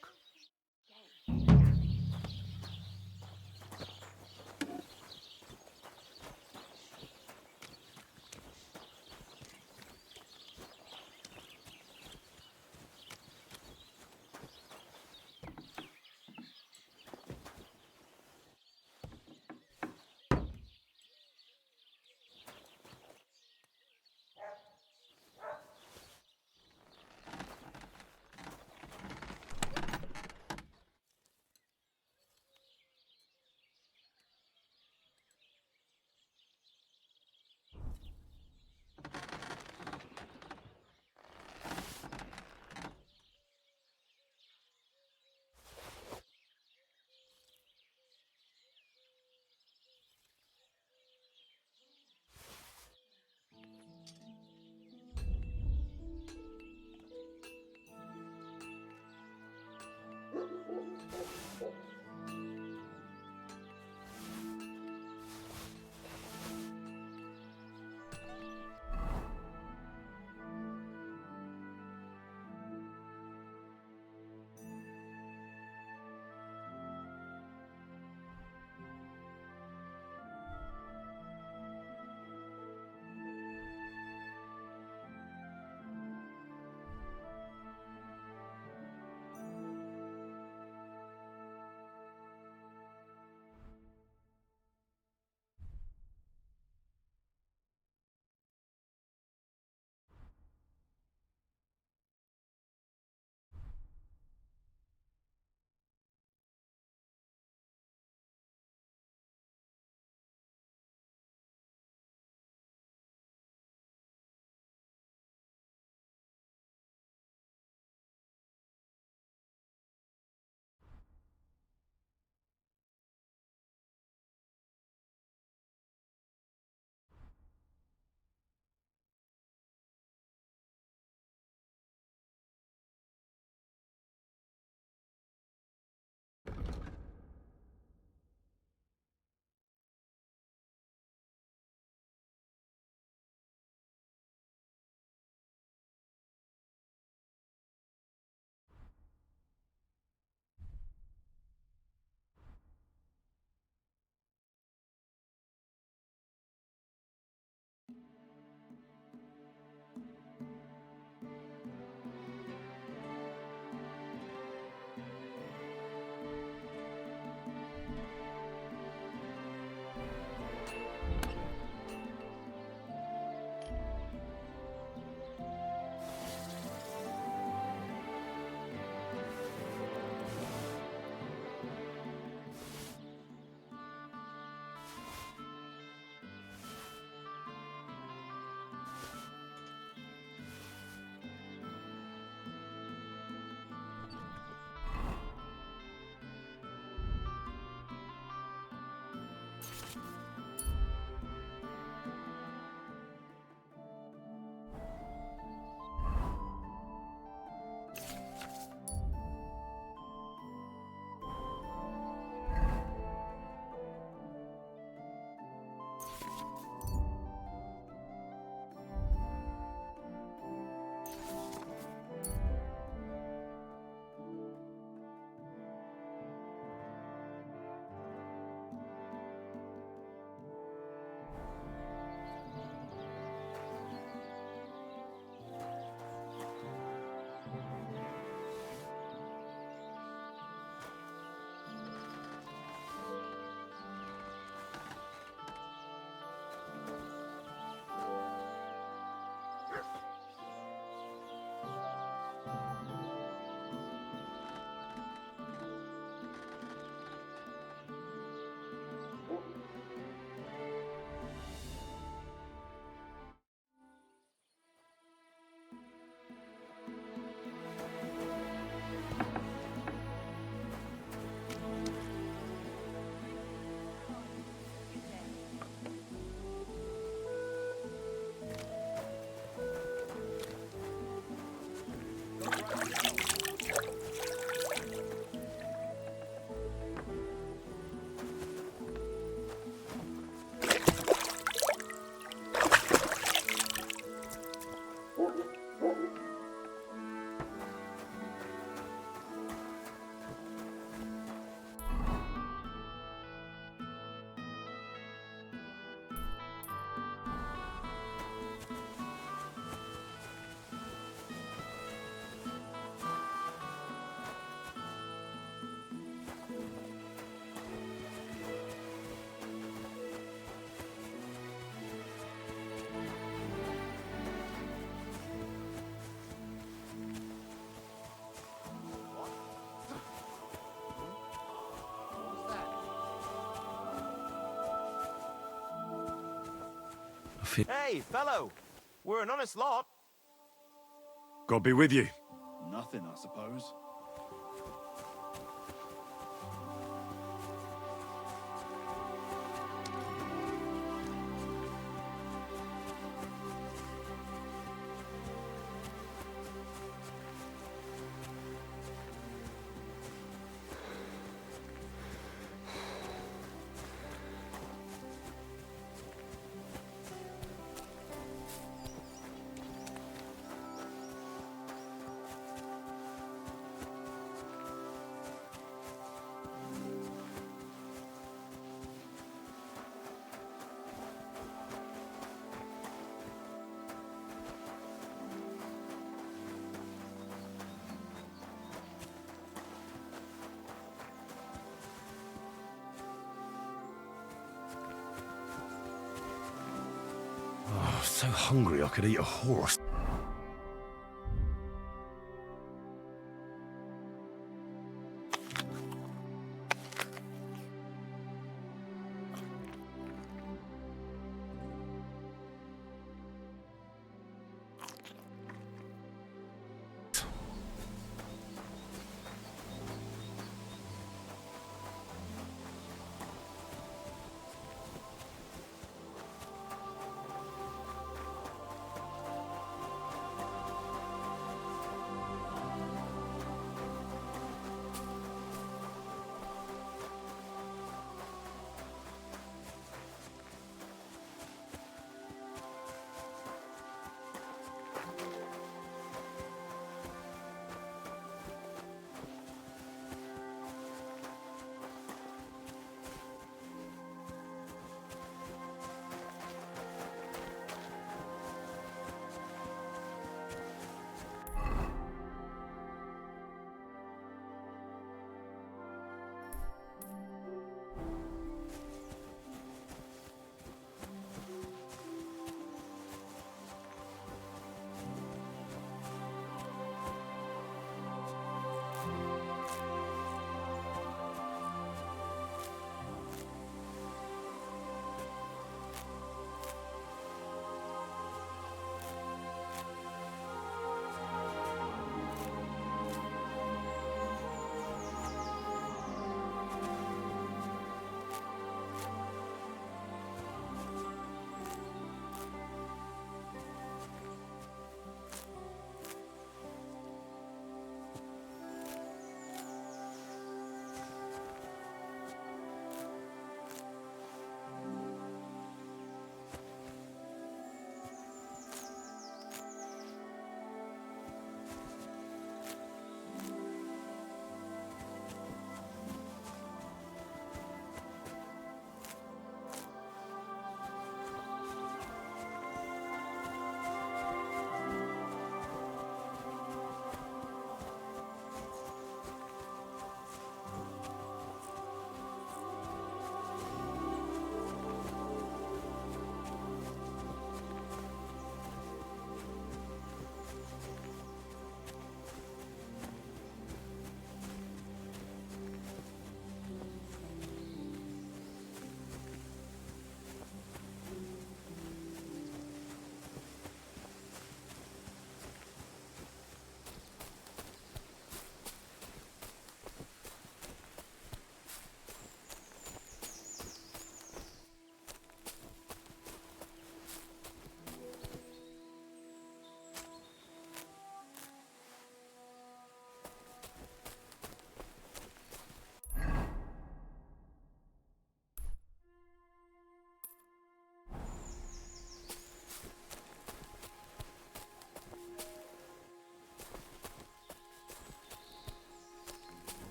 Hey, fellow! We're an honest lot. God be with you. Nothing, I suppose. Oh, so hungry I could eat a horse.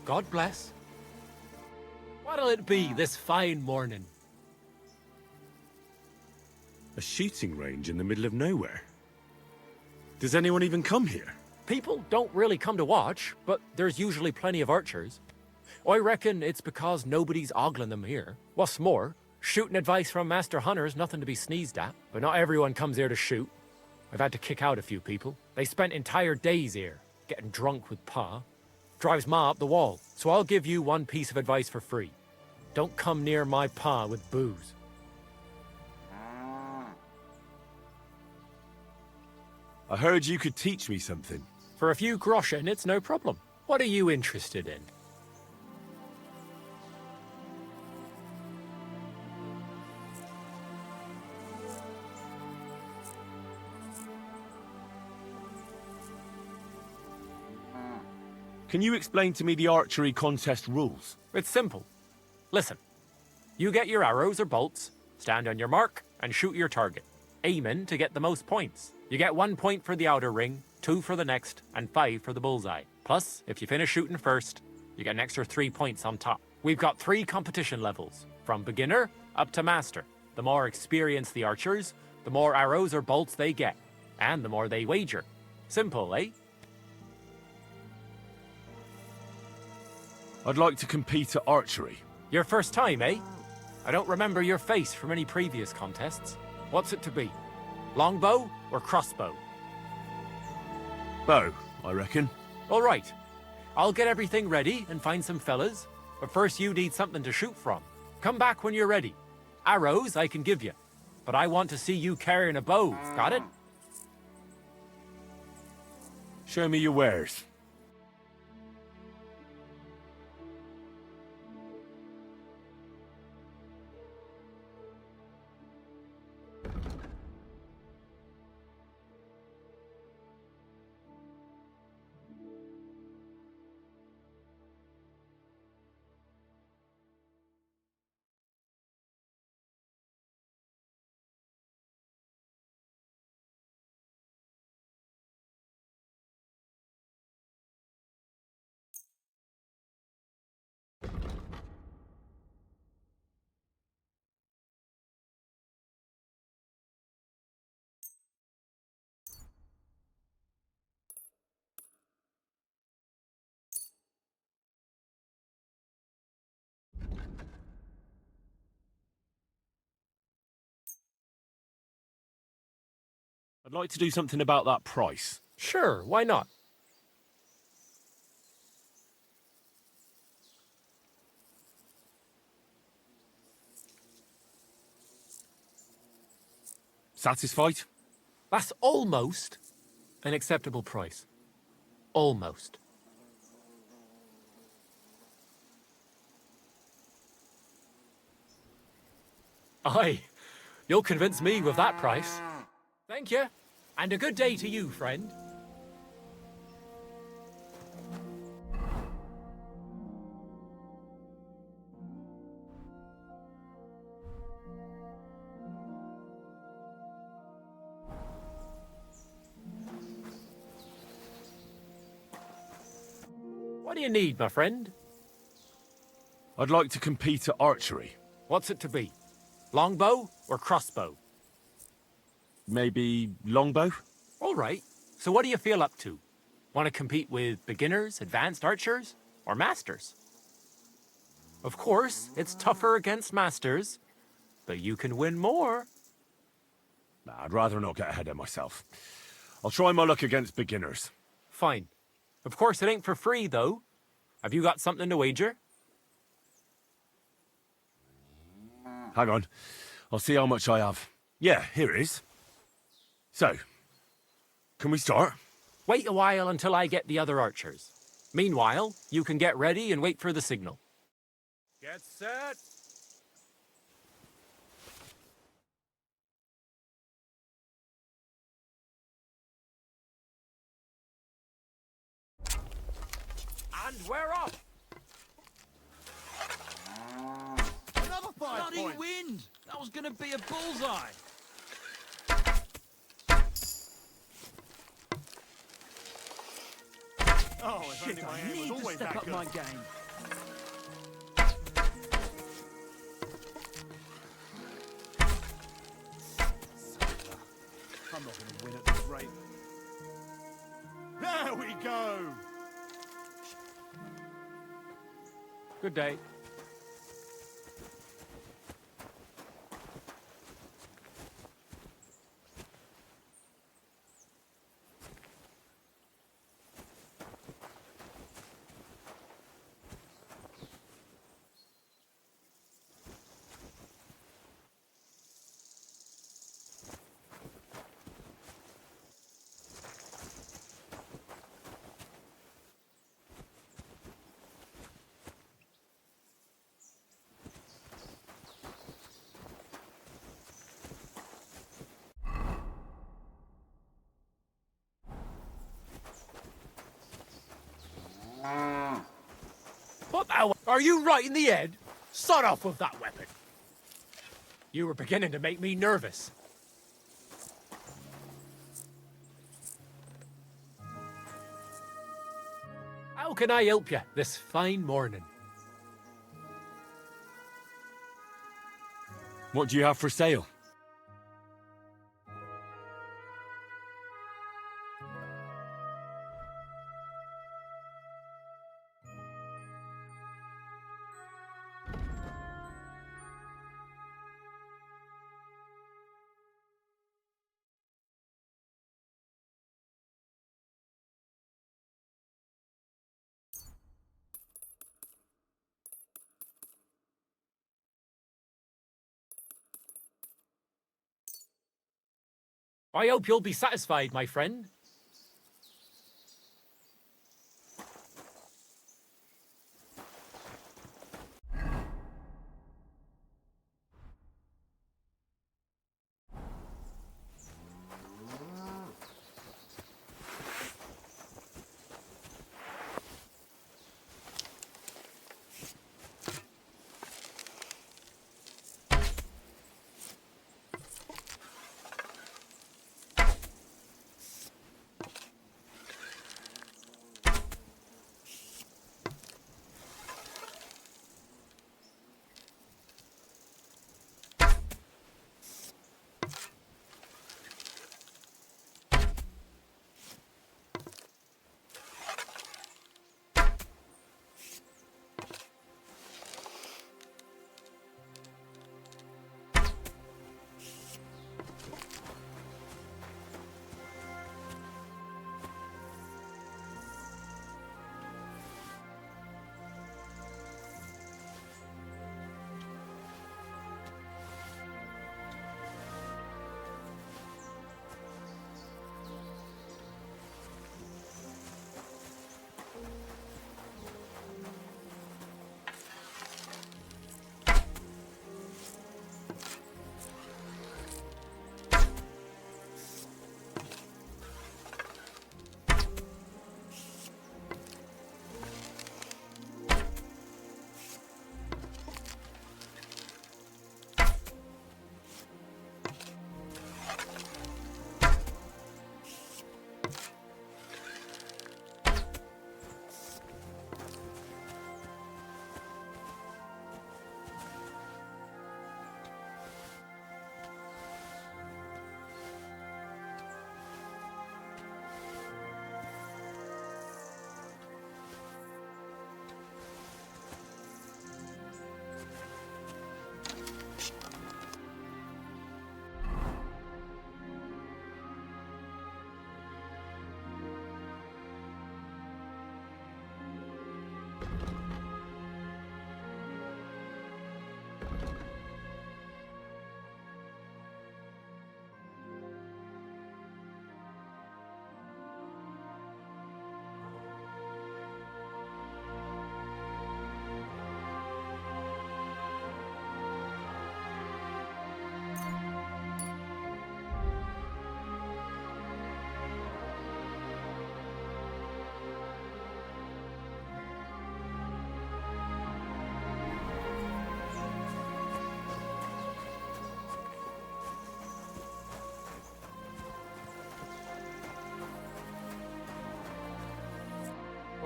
God bless. What'll it be this fine morning? A shooting range in the middle of nowhere? Does anyone even come here? People don't really come to watch, but there's usually plenty of archers. I reckon it's because nobody's ogling them here. What's more, shooting advice from Master Hunter's nothing to be sneezed at, but not everyone comes here to shoot. I've had to kick out a few people. They spent entire days here, getting drunk with Pa. Drives Ma up the wall, so I'll give you one piece of advice for free. Don't come near my Pa with booze. I heard you could teach me something. For a few groschen, it's no problem. What are you interested in? Can you explain to me the archery contest rules? It's simple. Listen, you get your arrows or bolts, stand on your mark, and shoot your target, aiming to get the most points. You get 1 point for the outer ring, 2 for the next, and 5 for the bullseye. Plus, if you finish shooting first, you get an extra 3 points on top. We've got 3 competition levels, from beginner up to master. The more experienced the archers, the more arrows or bolts they get, and the more they wager. Simple, eh? I'd like to compete at archery. Your first time, eh? I don't remember your face from any previous contests. What's it to be? Longbow or crossbow? Bow, I reckon. All right. I'll get everything ready and find some fellas, but first you need something to shoot from. Come back when you're ready. Arrows I can give you, but I want to see you carrying a bow. Got it? Show me your wares. I'd like to do something about that price. Sure, why not? Satisfied? That's almost an acceptable price. Almost. Aye, you'll convince me with that price. Thank you, and a good day to you, friend. What do you need, my friend? I'd like to compete at archery. What's it to be? Longbow or crossbow? Maybe longbow? All right. So what do you feel up to? Want to compete with beginners, advanced archers, or masters? Of course, it's tougher against masters, but you can win more. Nah, I'd rather not get ahead of myself. I'll try my luck against beginners. Fine. Of course, it ain't for free, though. Have you got something to wager? Hang on. I'll see how much I have. Yeah, here it is. So, can we start? Wait a while until I get the other archers. Meanwhile, you can get ready and wait for the signal. Get set! And we're off! Another 5 Bloody points. Wind! That was gonna be a bullseye. Oh, if only my aim was always that good. My game. to win at this rate. There we go! Good day. What the? Are you right in the head? Sod off with that weapon. You were beginning to make me nervous. How can I help you this fine morning? What do you have for sale? I hope you'll be satisfied, my friend.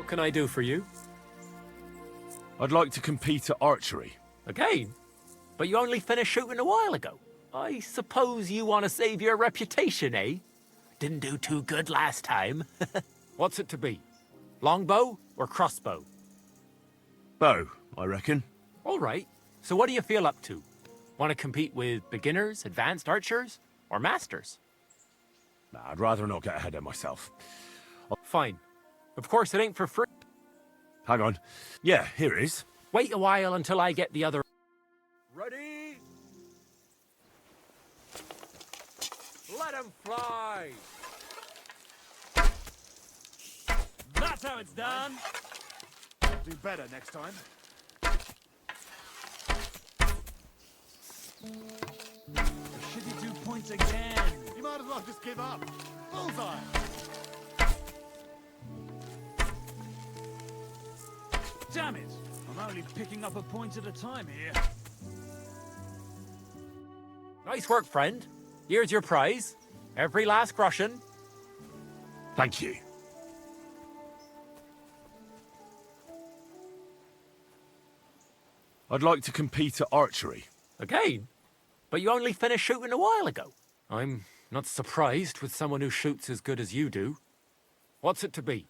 What can I do for you? I'd like to compete at archery. Again? But you only finished shooting a while ago. I suppose you want to save your reputation, eh? Didn't do too good last time. What's it to be? Longbow or crossbow? Bow, I reckon. All right. So what do you feel up to? Want to compete with beginners, advanced archers, or masters? Nah, I'd rather not get ahead of myself. Fine. Of course, it ain't for free. Hang on. Yeah, here it is. Wait a while until I get the other... Ready? Let 'em fly! That's how it's done. Do better next time. Shitty 2 points again. You might as well just give up. Bullseye! Damn it! I'm only picking up a point at a time here. Nice work, friend. Here's your prize. Every last groschen. Thank you. I'd like to compete at archery. Again? But you only finished shooting a while ago. I'm not surprised with someone who shoots as good as you do. What's it to be?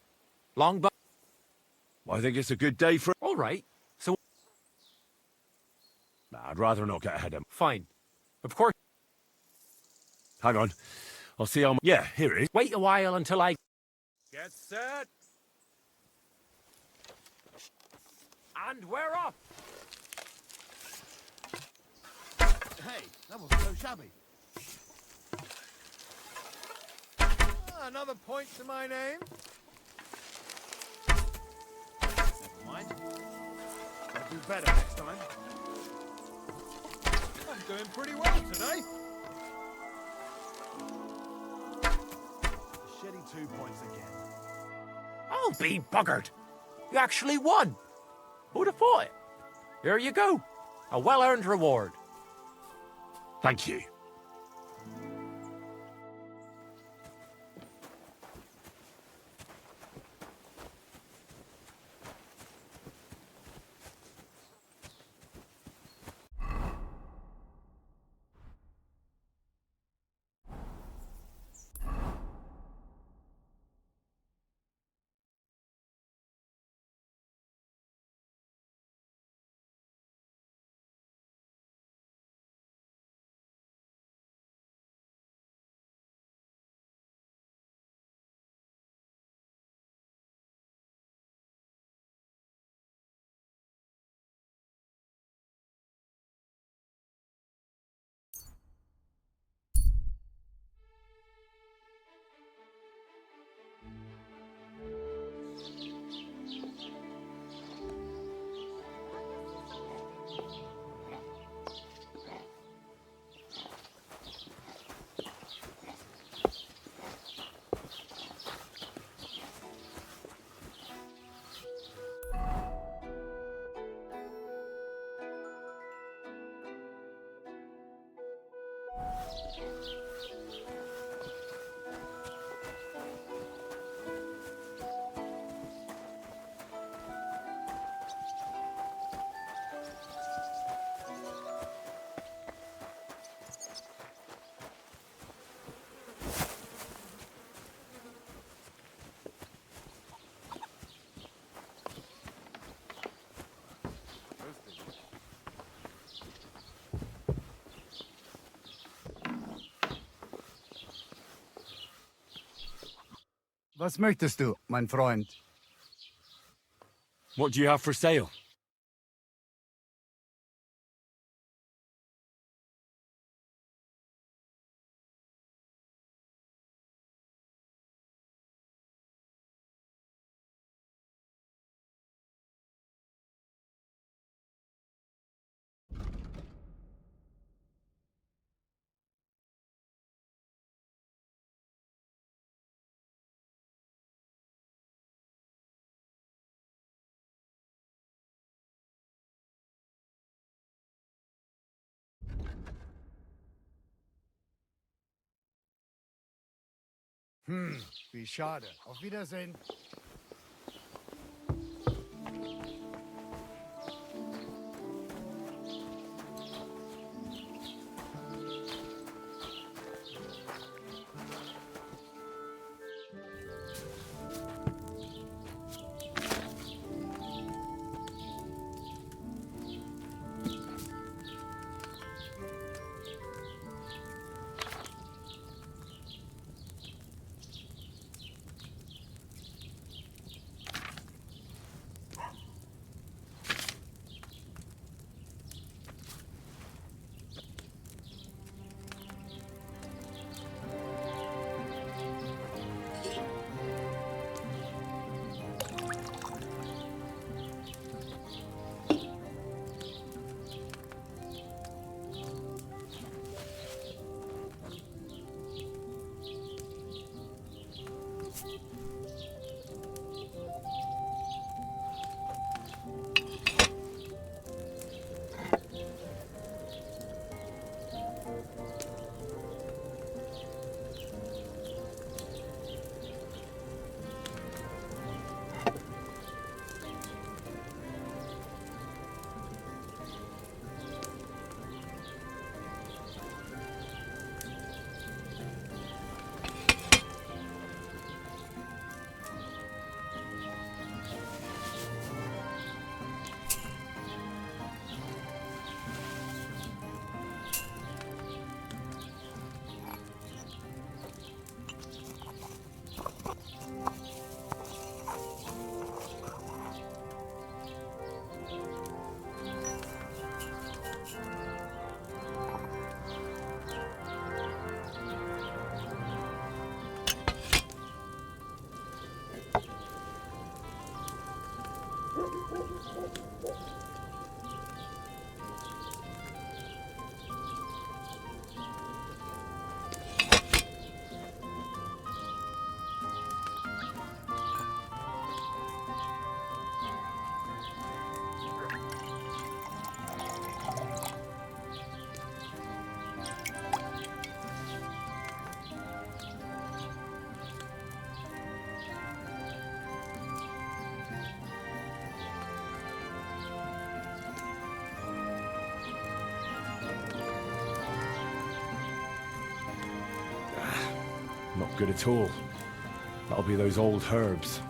Longbow? I think it's a good day for... All right. So... Nah, I'd rather not get ahead of... Fine. Of course... Hang on. I'll see how... Yeah, here it is. Wait a while until I... Get set! And we're off! Hey, that wasn't so shabby. Another point to my name. Never mind. I'll do better next time. I'm doing pretty well today. Shedding 2 points again. I'll be buggered. You actually won. Who'd have thought it? Here you go. A well-earned reward. Thank you. Was möchtest du, mein Freund? What do you have for sale? Wie schade. Auf Wiedersehen. Not good at all. That'll be those old herbs.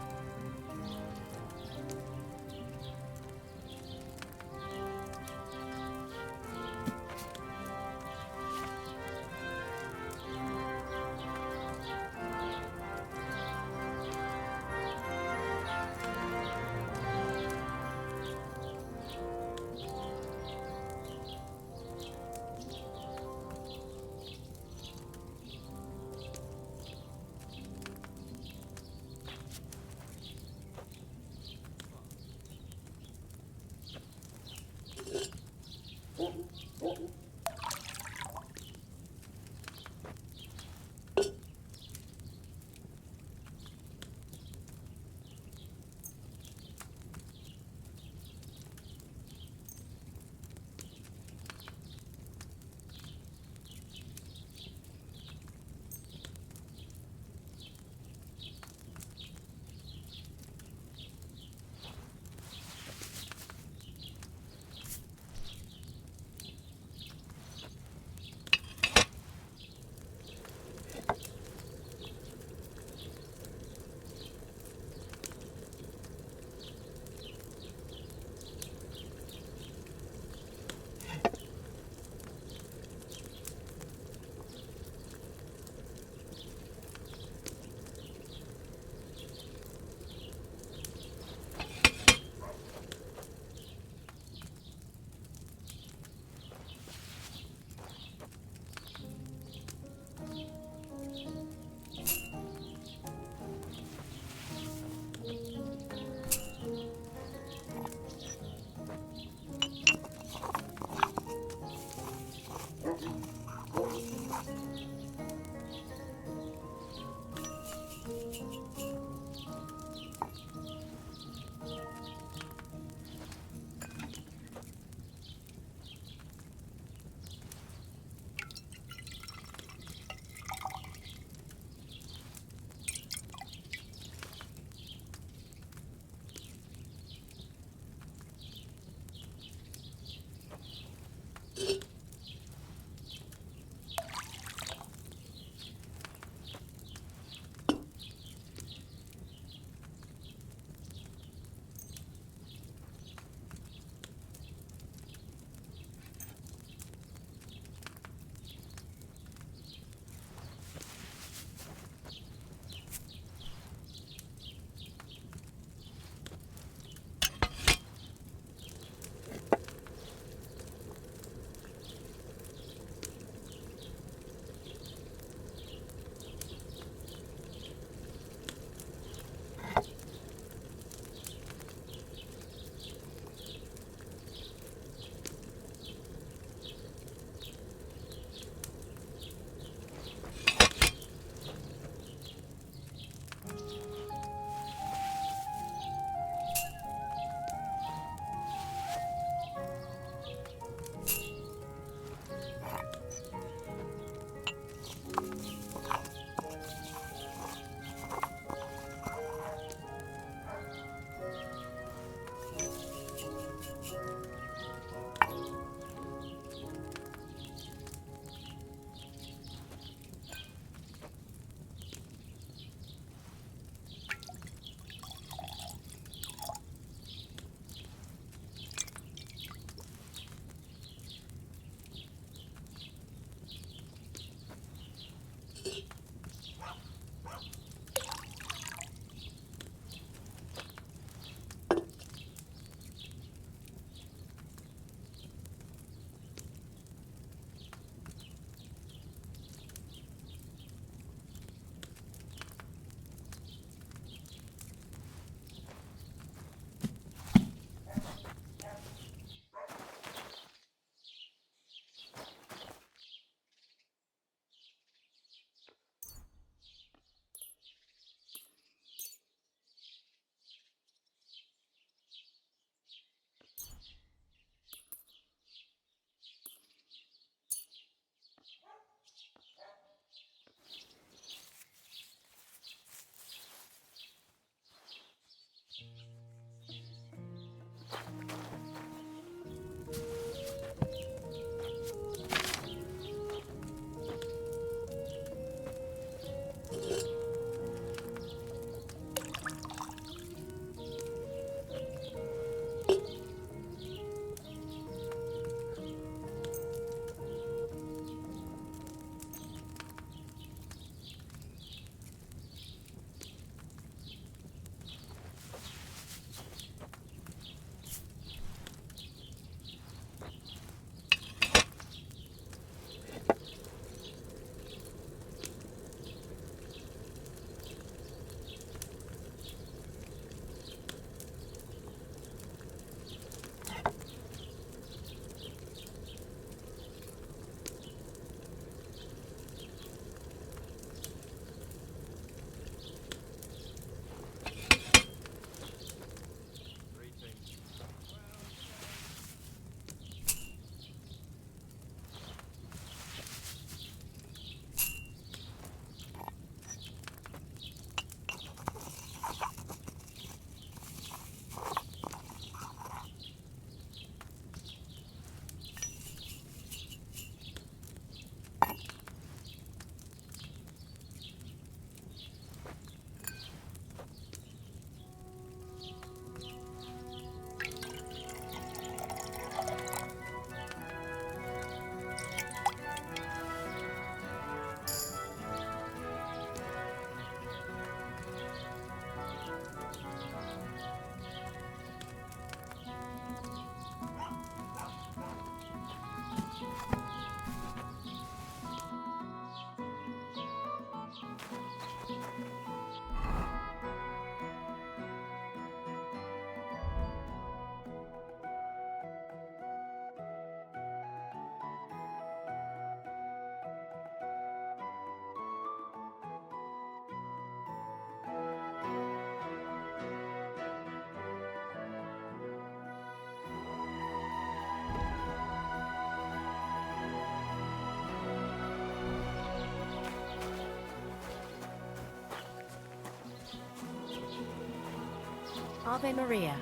Ave Maria.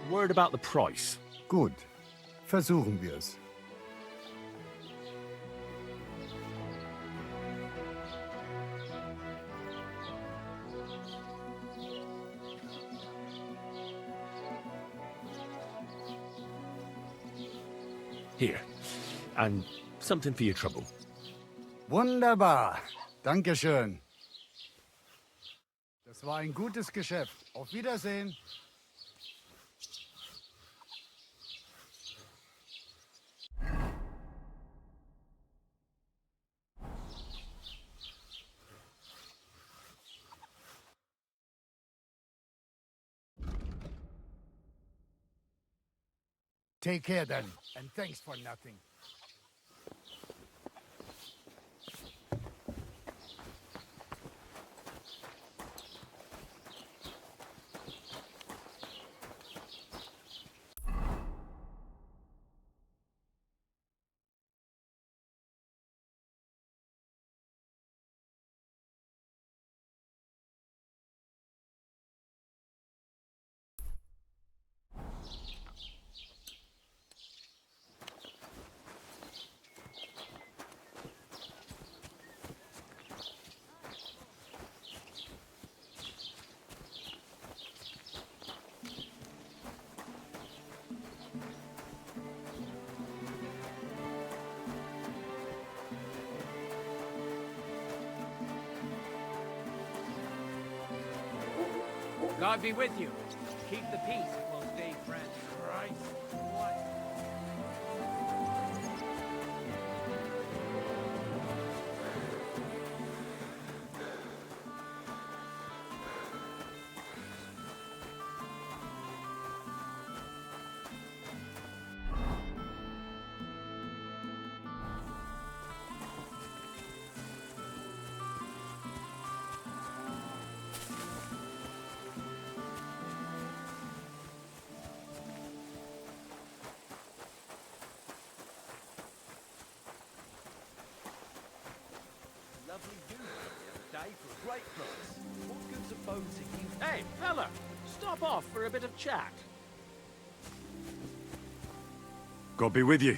Word about the price. Gut. Versuchen wir es. Here. And something for your trouble. Wunderbar. Dankeschön. Das war ein gutes Geschäft. Auf Wiedersehen. Take care then, and thanks for nothing. God be with you. Keep the peace and we'll stay friends. Right. Lovely dude the other day for a great price. What good's a bones if you... Hey, fella! Stop off for a bit of chat. God be with you.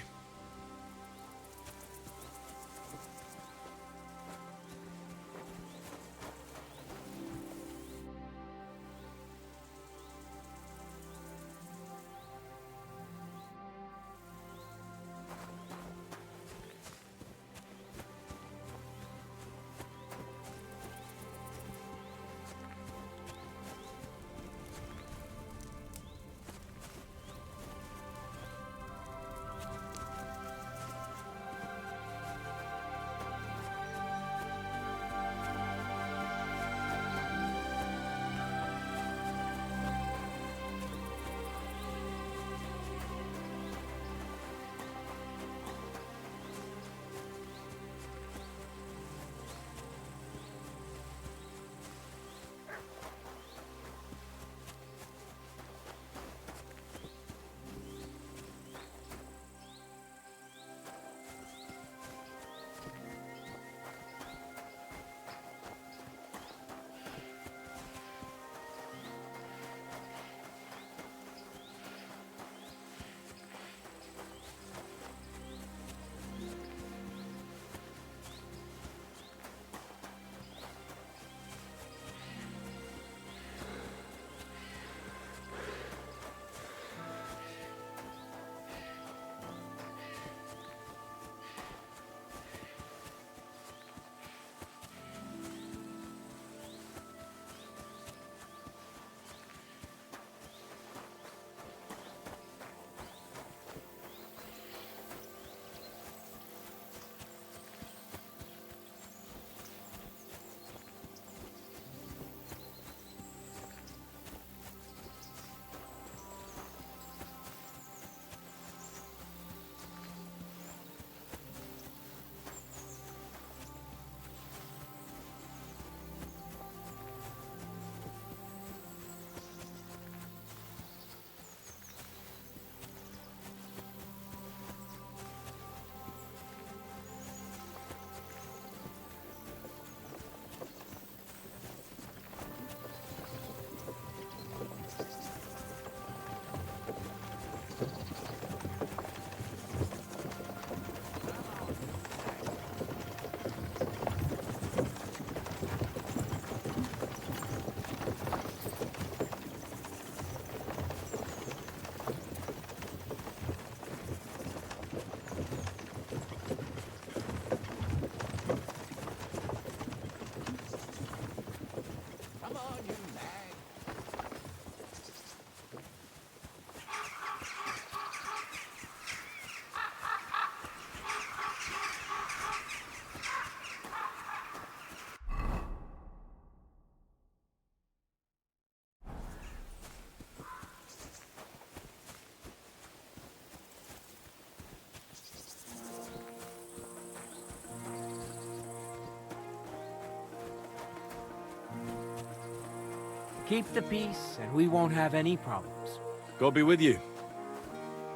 Keep the peace, and we won't have any problems. God be with you.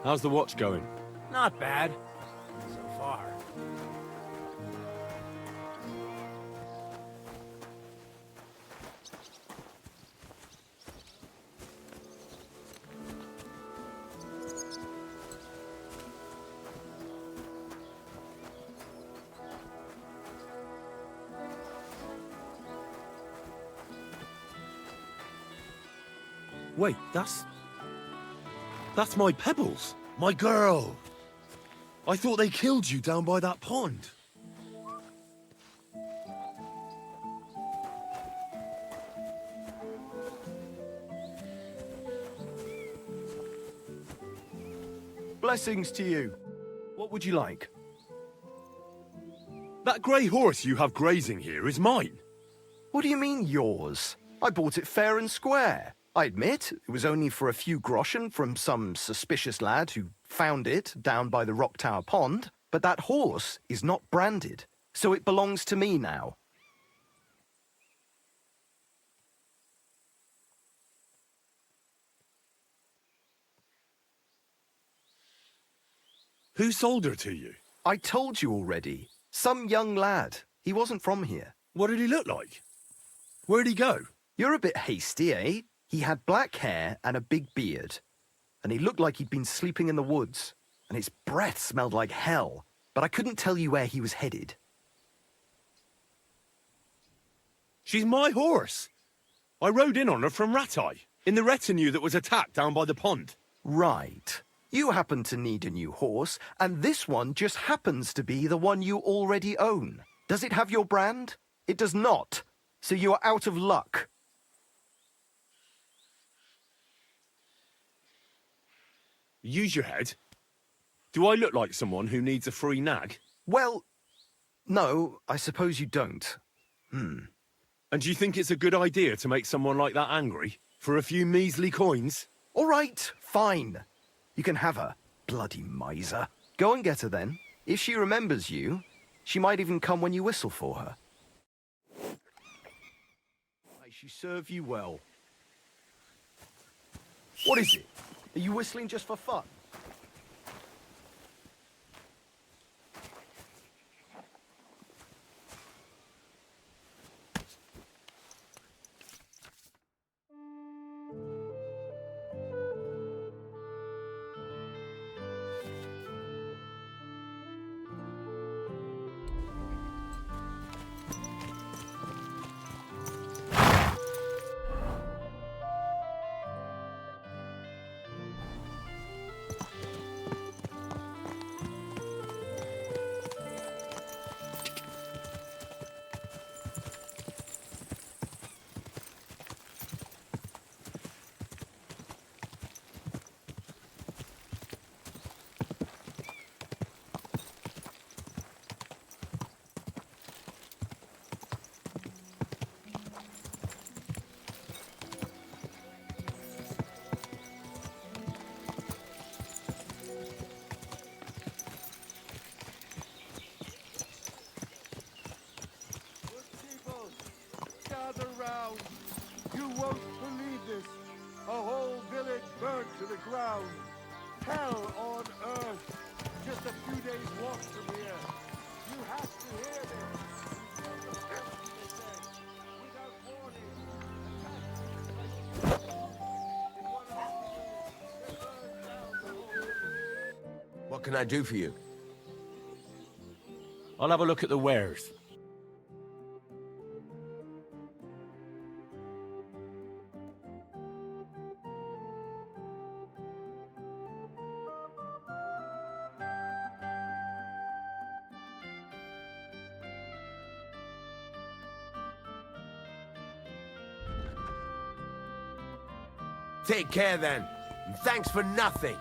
How's the watch going? Not bad. So far. Wait, that's my Pebbles. My girl. I thought they killed you down by that pond. Blessings to you. What would you like? That grey horse you have grazing here is mine. What do you mean, yours? I bought it fair and square. I admit, it was only for a few groschen from some suspicious lad who found it down by the Rock Tower Pond, but that horse is not branded, so it belongs to me now. Who sold her to you? I told you already. Some young lad. He wasn't from here. What did he look like? Where'd he go? You're a bit hasty, eh? He had black hair and a big beard. And he looked like he'd been sleeping in the woods. And his breath smelled like hell. But I couldn't tell you where he was headed. She's my horse. I rode in on her from Ratai, in the retinue that was attacked down by the pond. Right. You happen to need a new horse, and this one just happens to be the one you already own. Does it have your brand? It does not. So you are out of luck. Use your head. Do I look like someone who needs a free nag? Well, no, I suppose you don't. And do you think it's a good idea to make someone like that angry? For a few measly coins? All right, fine. You can have her, bloody miser. Go and get her then. If she remembers you, she might even come when you whistle for her. May she serve you well. What is it? Are you whistling just for fun? Gather round. You won't believe this. A whole village burnt to the ground. Hell on earth. Just a few days' walk from here. You have to hear this. Without warning. What can I do for you? I'll have a look at the wares. Take care then, and thanks for nothing.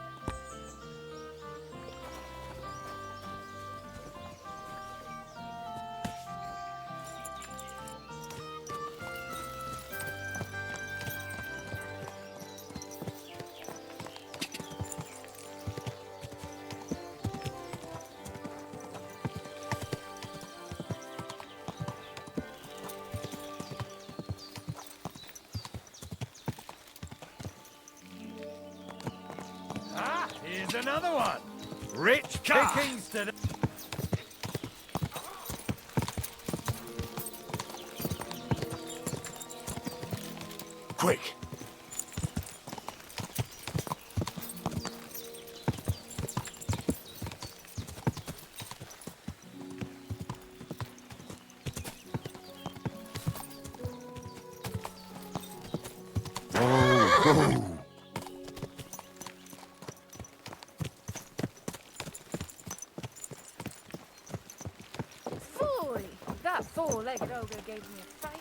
Here's another one. Rich pickings today. Quick! Oh, Phooey! That four-legged ogre gave me a fright.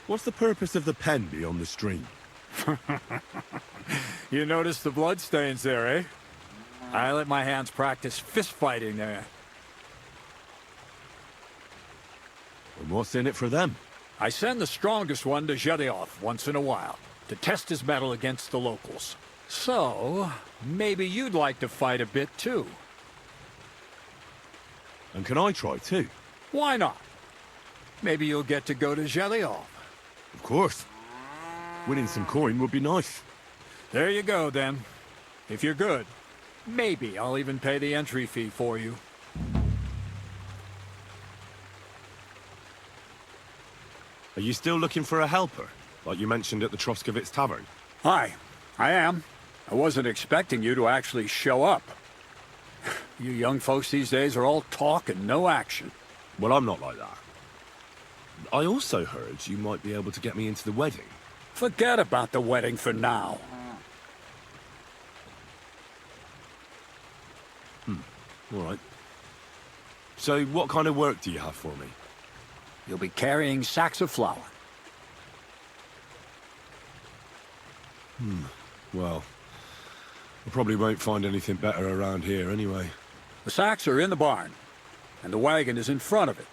What's the purpose of the pen beyond the stream? You notice the bloodstains there, eh? I let my hands practice fist fighting there. And what's in it for them? I send the strongest one to Zhelyov once in a while, to test his mettle against the locals. So, maybe you'd like to fight a bit too. And can I try too? Why not? Maybe you'll get to go to Zhelyov. Of course. Winning some coin would be nice. There you go, then. If you're good, maybe I'll even pay the entry fee for you. Are you still looking for a helper, like you mentioned at the Troskovitz Tavern? Hi, I am. I wasn't expecting you to actually show up. You young folks these days are all talk and no action. Well, I'm not like that. I also heard you might be able to get me into the wedding. Forget about the wedding for now. All right. So what kind of work do you have for me? You'll be carrying sacks of flour. Well, I probably won't find anything better around here anyway. The sacks are in the barn, and the wagon is in front of it.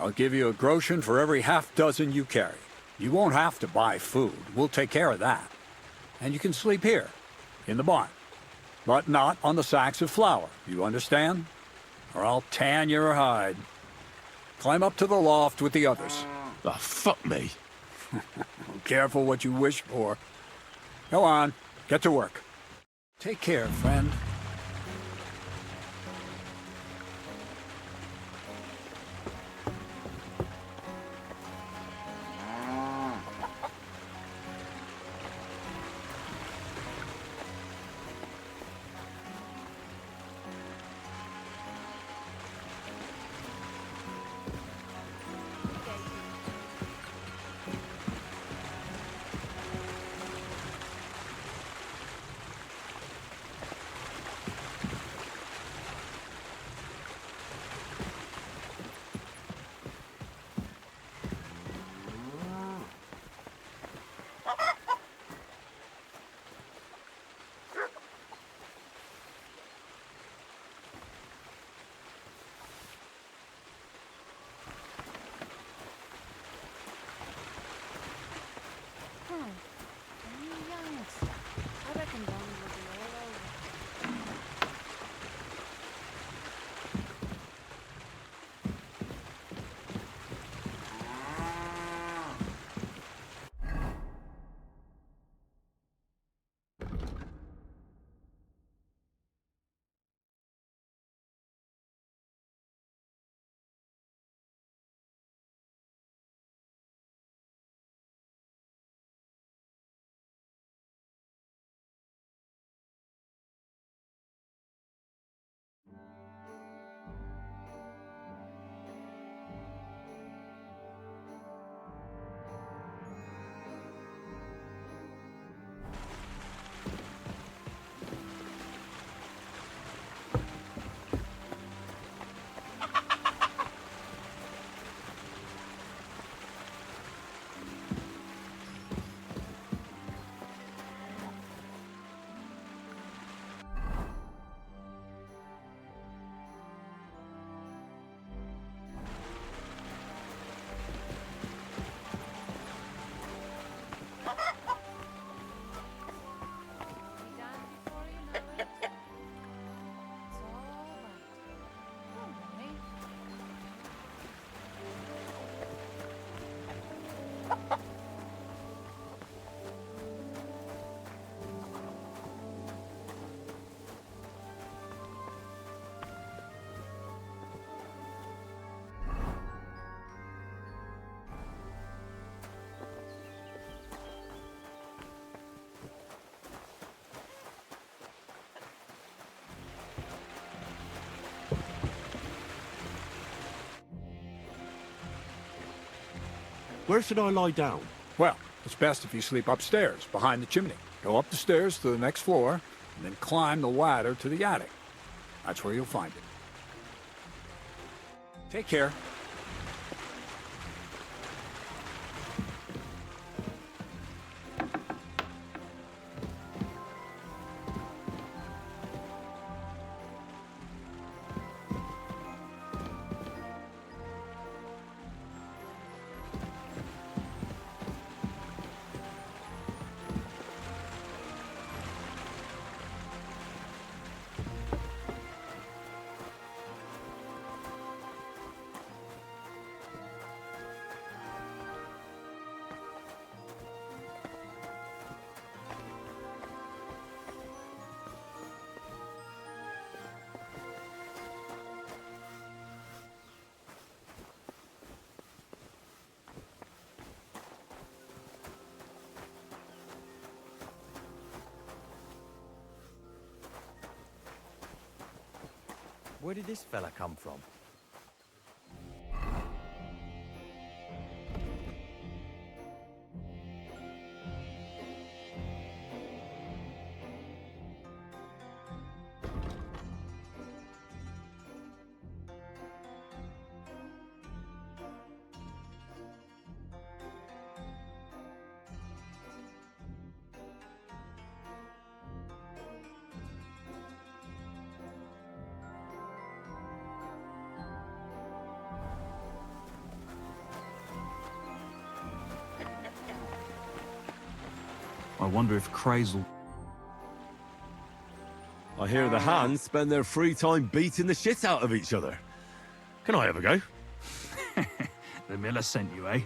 I'll give you a groschen for every half dozen you carry. You won't have to buy food. We'll take care of that. And you can sleep here, in the barn. But not on the sacks of flour, you understand? Or I'll tan your hide. Climb up to the loft with the others. Oh, fuck me. Careful what you wish for. Go on, get to work. Take care, friend. Where should I lie down? Well, it's best if you sleep upstairs, behind the chimney. Go up the stairs to the next floor, and then climb the ladder to the attic. That's where you'll find it. Take care. Where did this fella come from? I wonder if Crazel... I hear the hands spend their free time beating the shit out of each other. Can I have a go? The miller sent you, eh?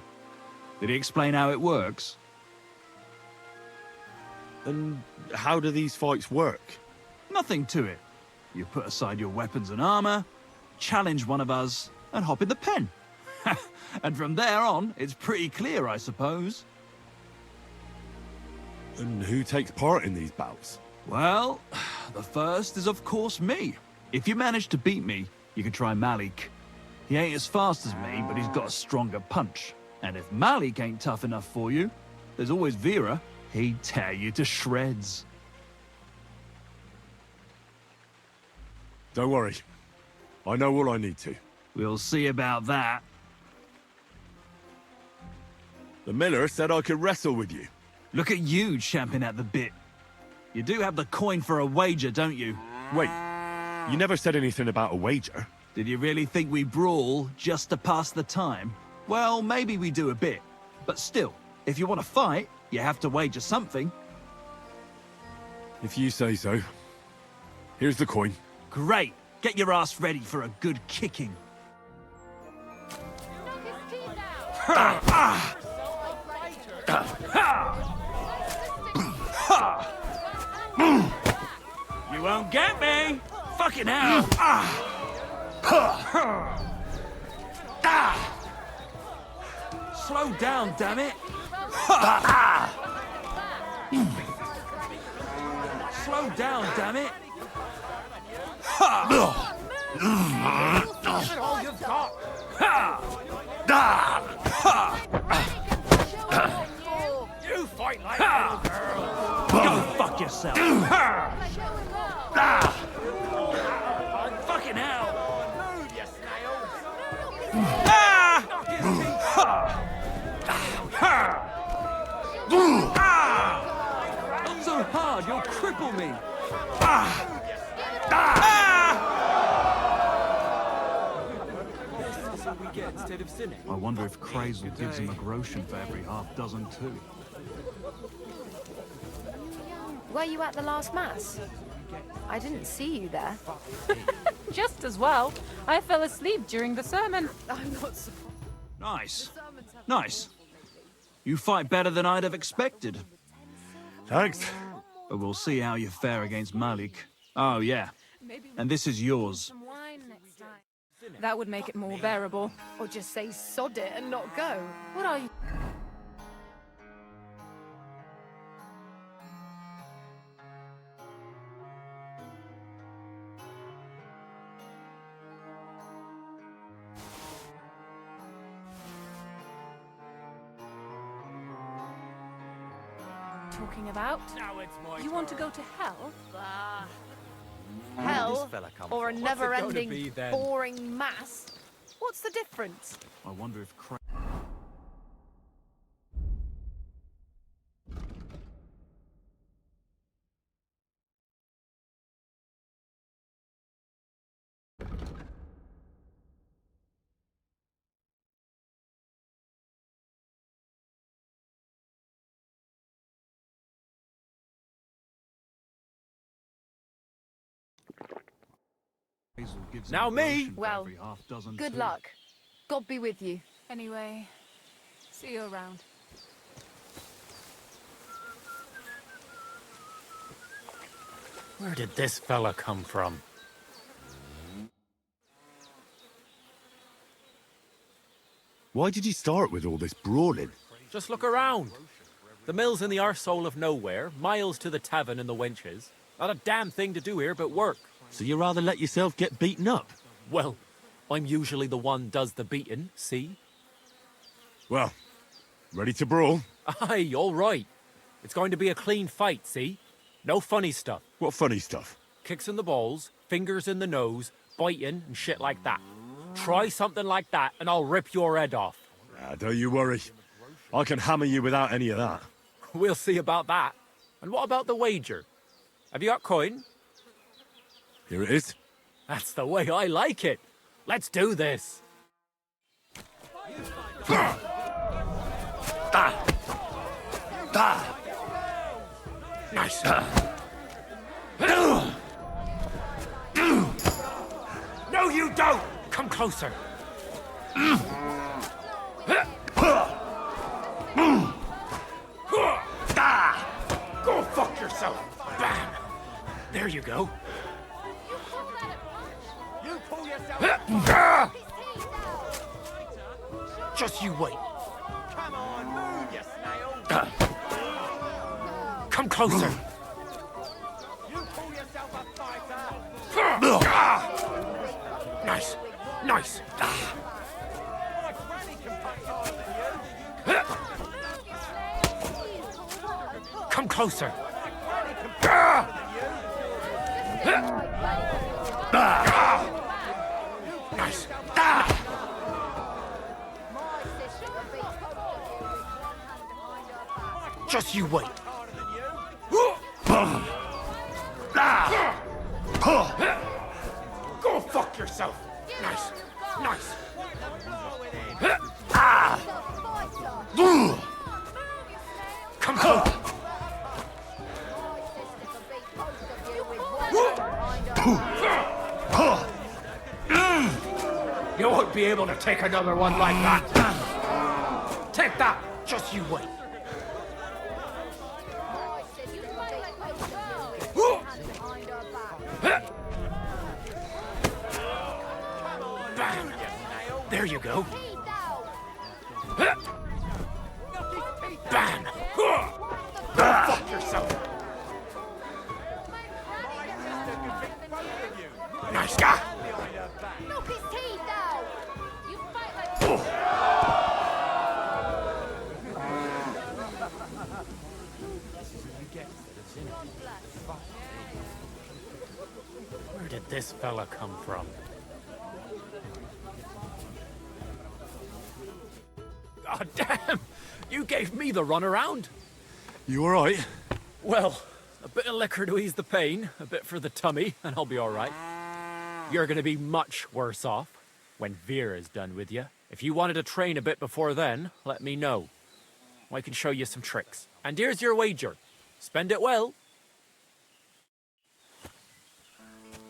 Did he explain how it works? And how do these fights work? Nothing to it. You put aside your weapons and armor, challenge one of us, and hop in the pen. And from there on, it's pretty clear, I suppose. And who takes part in these bouts? Well, the first is of course me. If you manage to beat me, you can try Malik. He ain't as fast as me, but he's got a stronger punch. And if Malik ain't tough enough for you, there's always Vera. He'd tear you to shreds. Don't worry. I know all I need to. We'll see about that. The miller said I could wrestle with you. Look at you champing at the bit. You do have the coin for a wager, don't you? Wait, you never said anything about a wager. Did you really think we brawl just to pass the time? Well, maybe we do a bit. But still, if you want to fight, you have to wager something. If you say so. Here's the coin. Great. Get your ass ready for a good kicking. You won't get me! Fucking hell! Slow down, damn it! Slow down, damn it! all you've got. You fight like a little girl. Go fuck yourself. Fucking hell. Move, you snails. Not so hard, you'll cripple me. This is what we get instead of sinning. I wonder if Crazel gives him a groschen for every half dozen too. Were you at the last mass? I didn't see you there. Just as well. I fell asleep during the sermon. I'm not surprised. Nice. Nice. You fight better than I'd have expected. Thanks. But we'll see how you fare against Malik. Oh, yeah. And this is yours. That would make it more bearable. Or just say sod it and not go. What are you? talking about? Now it's my You want to go to hell? Hell, fella come or a from? What's it gonna never-ending, be then? boring mass? What's the difference? I wonder if Now me! Well, good luck. God be with you. Anyway, see you around. Where did this fella come from? Why did you start with all this brawling? Just look around. The mill's in the arsehole of nowhere, miles to the tavern and the wenches. Not a damn thing to do here but work. So you rather let yourself get beaten up? Well, I'm usually the one does the beating, see? Well, ready to brawl? Aye, all right. It's going to be a clean fight, see? No funny stuff. What funny stuff? Kicks in the balls, fingers in the nose, biting and shit like that. Try something like that and I'll rip your head off. Don't you worry. I can hammer you without any of that. We'll see about that. And what about the wager? Have you got coin? Here it is. That's the way I like it. Let's do this. Nice. No, you don't! Come closer. Go fuck yourself. Bam. There you go. You pull yourself. Just you wait. Come on, move, you snail. Come closer. You pull yourself a fighter. Nice. Nice. My granny can punch harder than you. Come closer. Nice. Just you wait. Go fuck yourself. Nice. Nice. Come close. You won't be able to take another one like that. Take that. Just you wait. Bam. There you go. Bam. Go fuck yourself. Nice guy. Knock his teeth out! You fight like... Where did this fella come from? God damn! You gave me the runaround. You alright? Well, a bit of liquor to ease the pain, a bit for the tummy, and I'll be alright. You're gonna be much worse off when Vera's done with you. If you wanted to train a bit before then, let me know. I can show you some tricks. And here's your wager. Spend it well.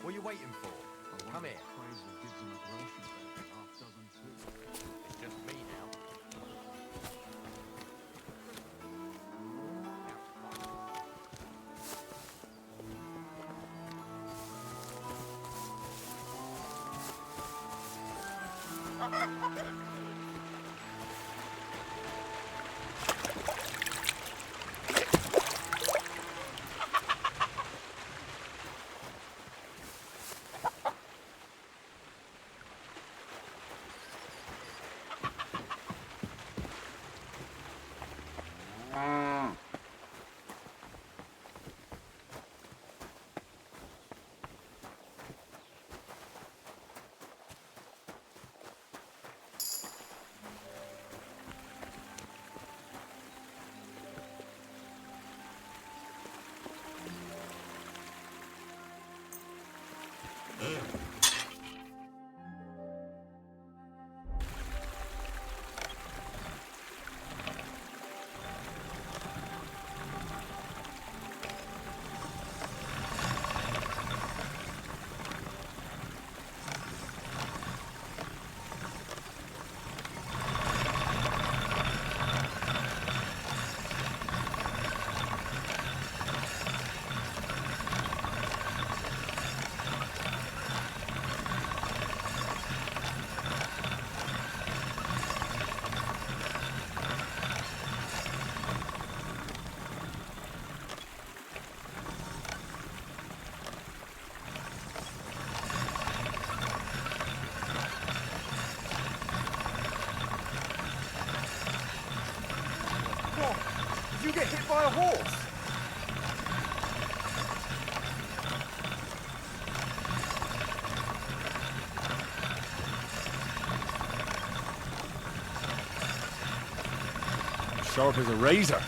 What are you waiting for? Come here. It's just me now. Did you get hit by a horse? Sharp as a razor.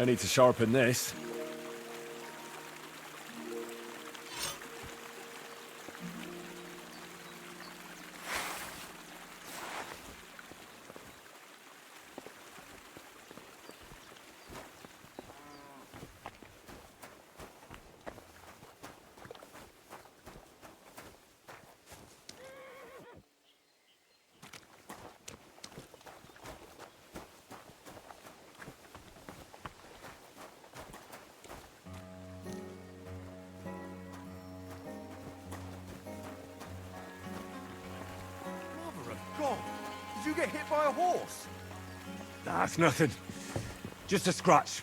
I need to sharpen this. Mother of God! Did you get hit by a horse? That's nothing. Just a scratch.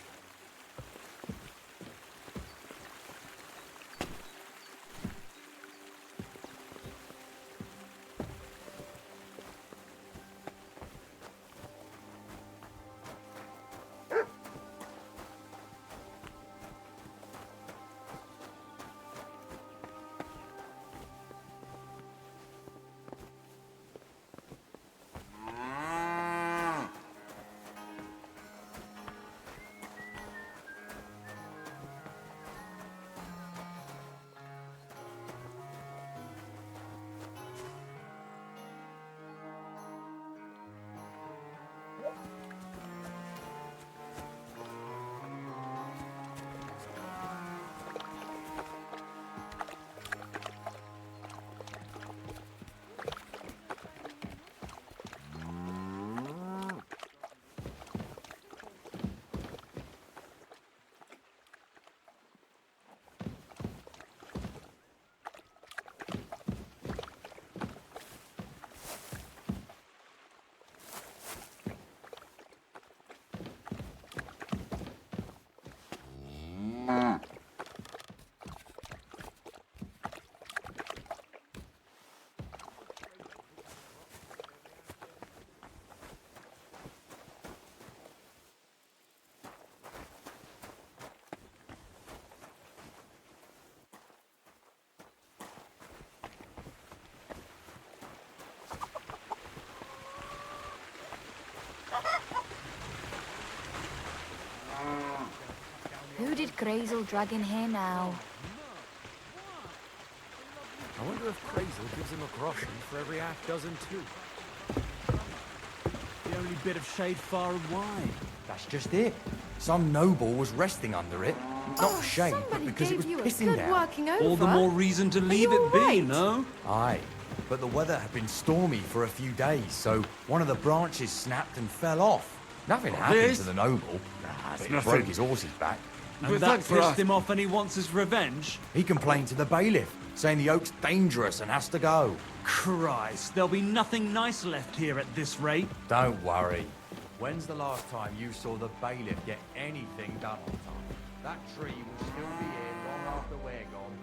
Who did Grazel drag in here now? I wonder if Crazel gives him a groschen for every half dozen too. The only bit of shade far and wide. That's just it. Some noble was resting under it. Not shade, but because it was pissing down. All the more reason to leave it be, no? Aye, but the weather had been stormy for a few days, so one of the branches snapped and fell off. Nothing happened This? to the noble. That's But he nothing. broke his horse's back. And that pissed him off and he wants his revenge? He complained to the bailiff, saying the oak's dangerous and has to go. Christ, there'll be nothing nice left here at this rate. Don't worry. When's the last time you saw the bailiff get anything done on time? That tree will still be here long after we're gone.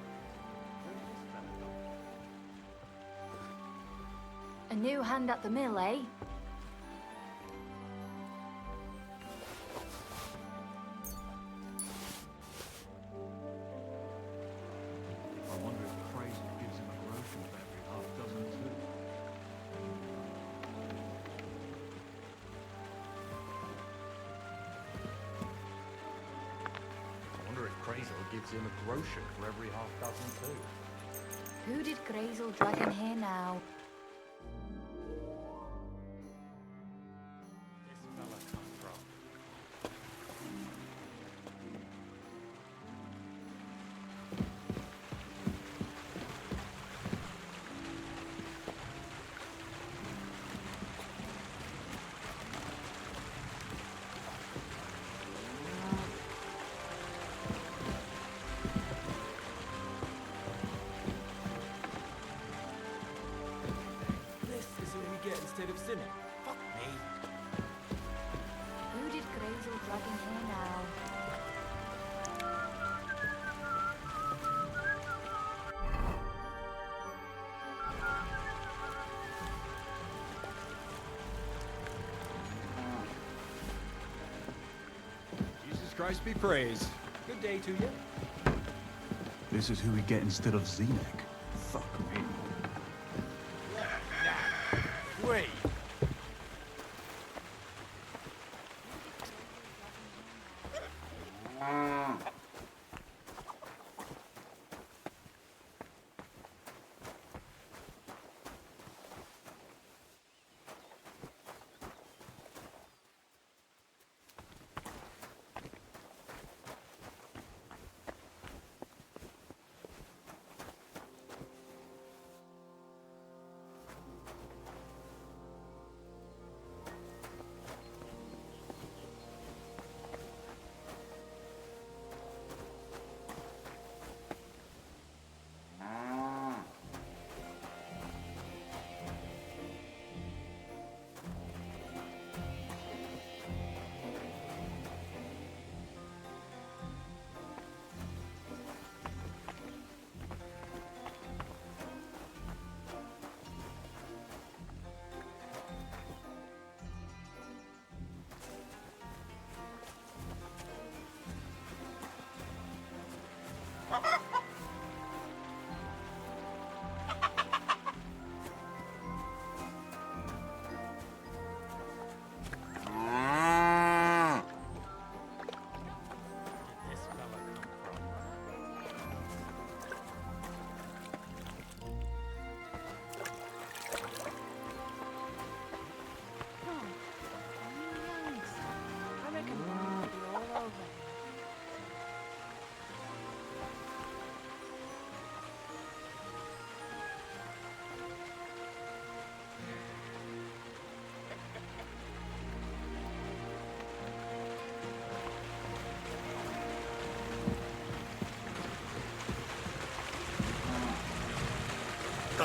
A new hand at the mill, eh? I wonder if Crazy gives him a groschen for every half dozen too. I wonder if Crazel gives him a groschen for every half dozen too. Who did Grazel drag in here now? Instead of sinning. Fuck me. Who did Grazel drag in here now? Jesus Christ be praised. Good day to you. This is who we get instead of Zenek. Fuck me. Wait.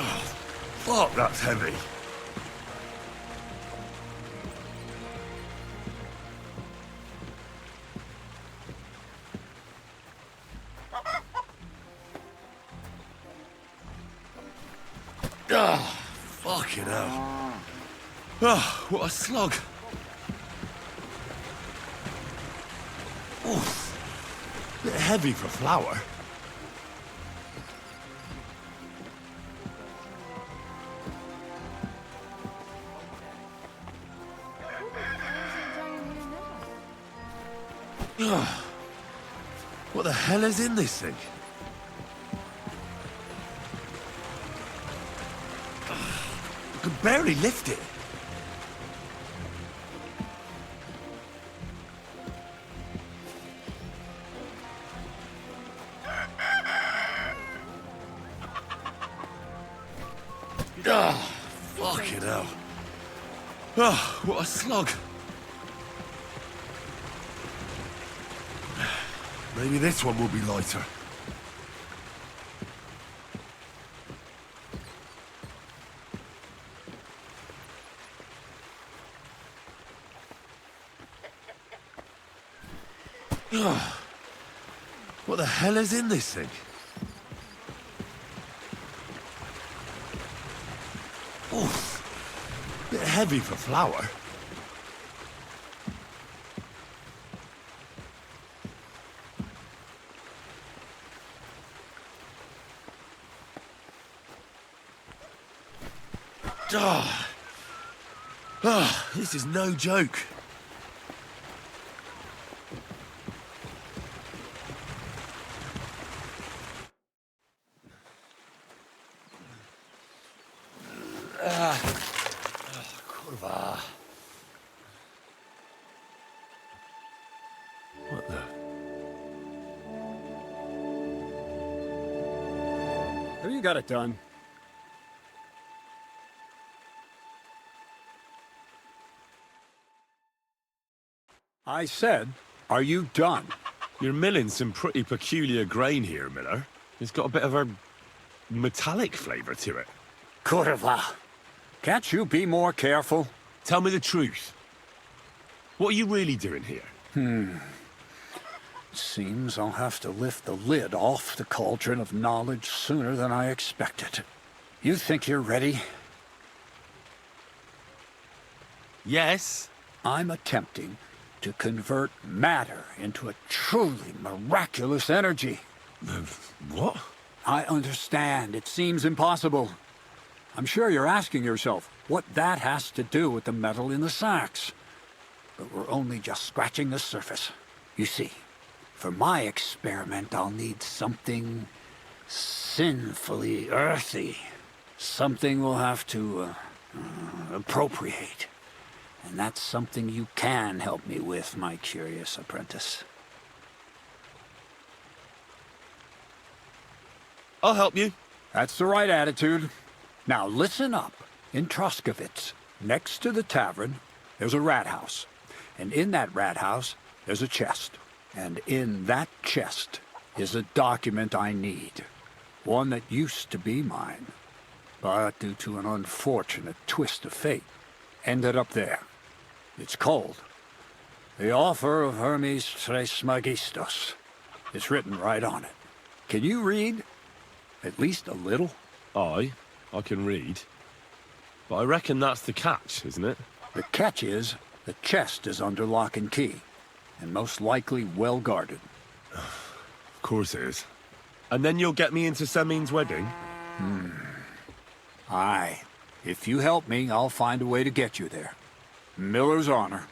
Oh, fuck, that's heavy. Ah, fucking hell. Ah, what a slog. Oof. Bit heavy for flour. Ah, what the hell is in this thing? I can barely lift it. Ah, fucking hell. Ah, what a slog. Maybe this one will be lighter. Ah, what the hell is in this thing? Oof, bit heavy for flour. Ah, this is no joke. So you got it done. I said, are you done? You're milling some pretty peculiar grain here, Miller. It's got a bit of a metallic flavour to it. Kurva. Can't you be more careful? Tell me the truth. What are you really doing here? Seems I'll have to lift the lid off the cauldron of knowledge sooner than I expected. You think you're ready? Yes. I'm attempting to convert matter into a truly miraculous energy. What? I understand. It seems impossible. I'm sure you're asking yourself what that has to do with the metal in the sacks. But we're only just scratching the surface. You see, for my experiment, I'll need something sinfully earthy. Something we'll have to appropriate. And that's something you can help me with, my curious apprentice. I'll help you. That's the right attitude. Now listen up. In Troskovitz, next to the tavern, there's a rat house. And in that rat house, there's a chest. And in that chest is a document I need. One that used to be mine. But due to an unfortunate twist of fate, ended up there. It's called The Offer of Hermes Trismegistos. It's written right on it. Can you read? At least a little? I can read. But I reckon that's the catch, isn't it? The catch is, the chest is under lock and key, and most likely well guarded. Of course it is. And then you'll get me into Semin's wedding? Aye. If you help me, I'll find a way to get you there. Miller's honor.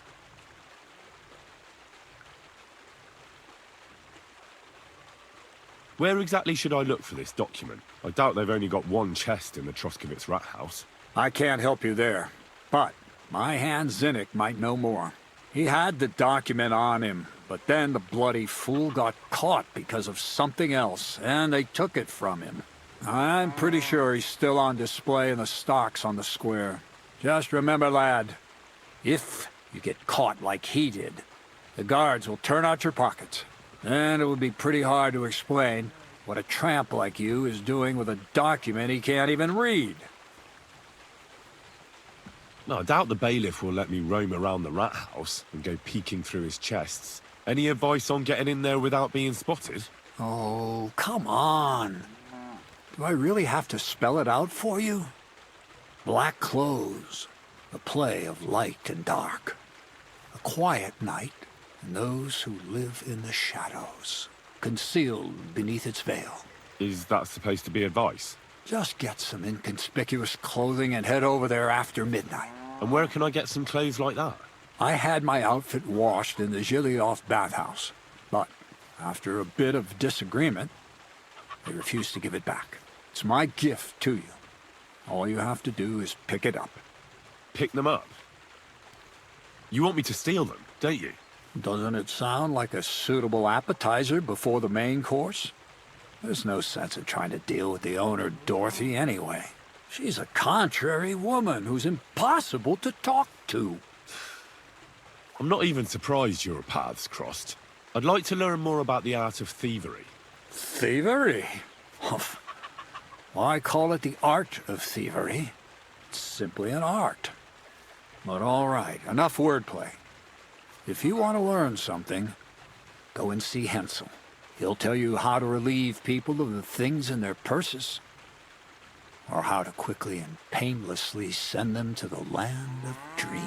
Where exactly should I look for this document? I doubt they've only got one chest in the Troskovitz rat house. I can't help you there, but my hand Zinnik might know more. He had the document on him, but then the bloody fool got caught because of something else, and they took it from him. I'm pretty sure he's still on display in the stocks on the square. Just remember, lad, if you get caught like he did, the guards will turn out your pockets. And it would be pretty hard to explain what a tramp like you is doing with a document he can't even read. No, I doubt the bailiff will let me roam around the rat house and go peeking through his chests. Any advice on getting in there without being spotted? Oh, come on. Do I really have to spell it out for you? Black clothes, the play of light and dark. A quiet night, and those who live in the shadows, concealed beneath its veil. Is that supposed to be advice? Just get some inconspicuous clothing and head over there after midnight. And where can I get some clothes like that? I had my outfit washed in the Gilioff bathhouse, but after a bit of disagreement, they refused to give it back. It's my gift to you. All you have to do is pick it up. Pick them up? You want me to steal them, don't you? Doesn't it sound like a suitable appetizer before the main course? There's no sense in trying to deal with the owner, Dorothy, anyway. She's a contrary woman who's impossible to talk to. I'm not even surprised your paths crossed. I'd like to learn more about the art of thievery. Thievery? Why call it the art of thievery? It's simply an art. But all right, enough wordplay. If you want to learn something, go and see Hensel. He'll tell you how to relieve people of the things in their purses, or how to quickly and painlessly send them to the land of dreams.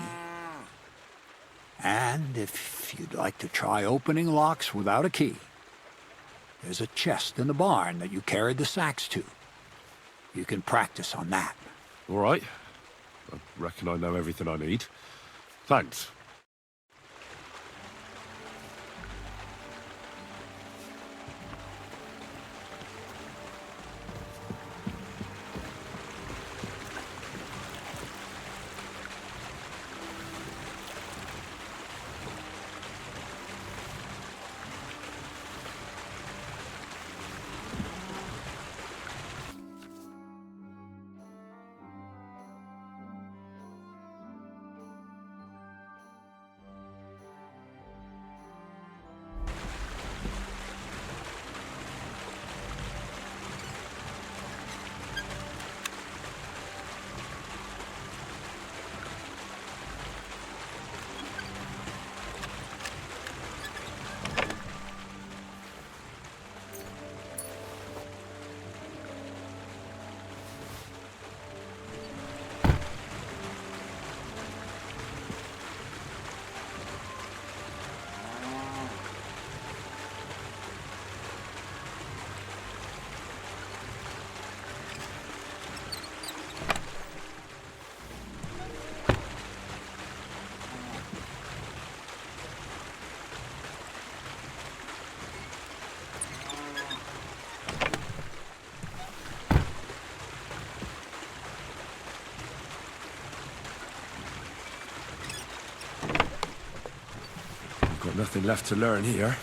And if you'd like to try opening locks without a key, there's a chest in the barn that you carried the sacks to. You can practice on that. All right. I reckon I know everything I need. Thanks. nothing left to learn here.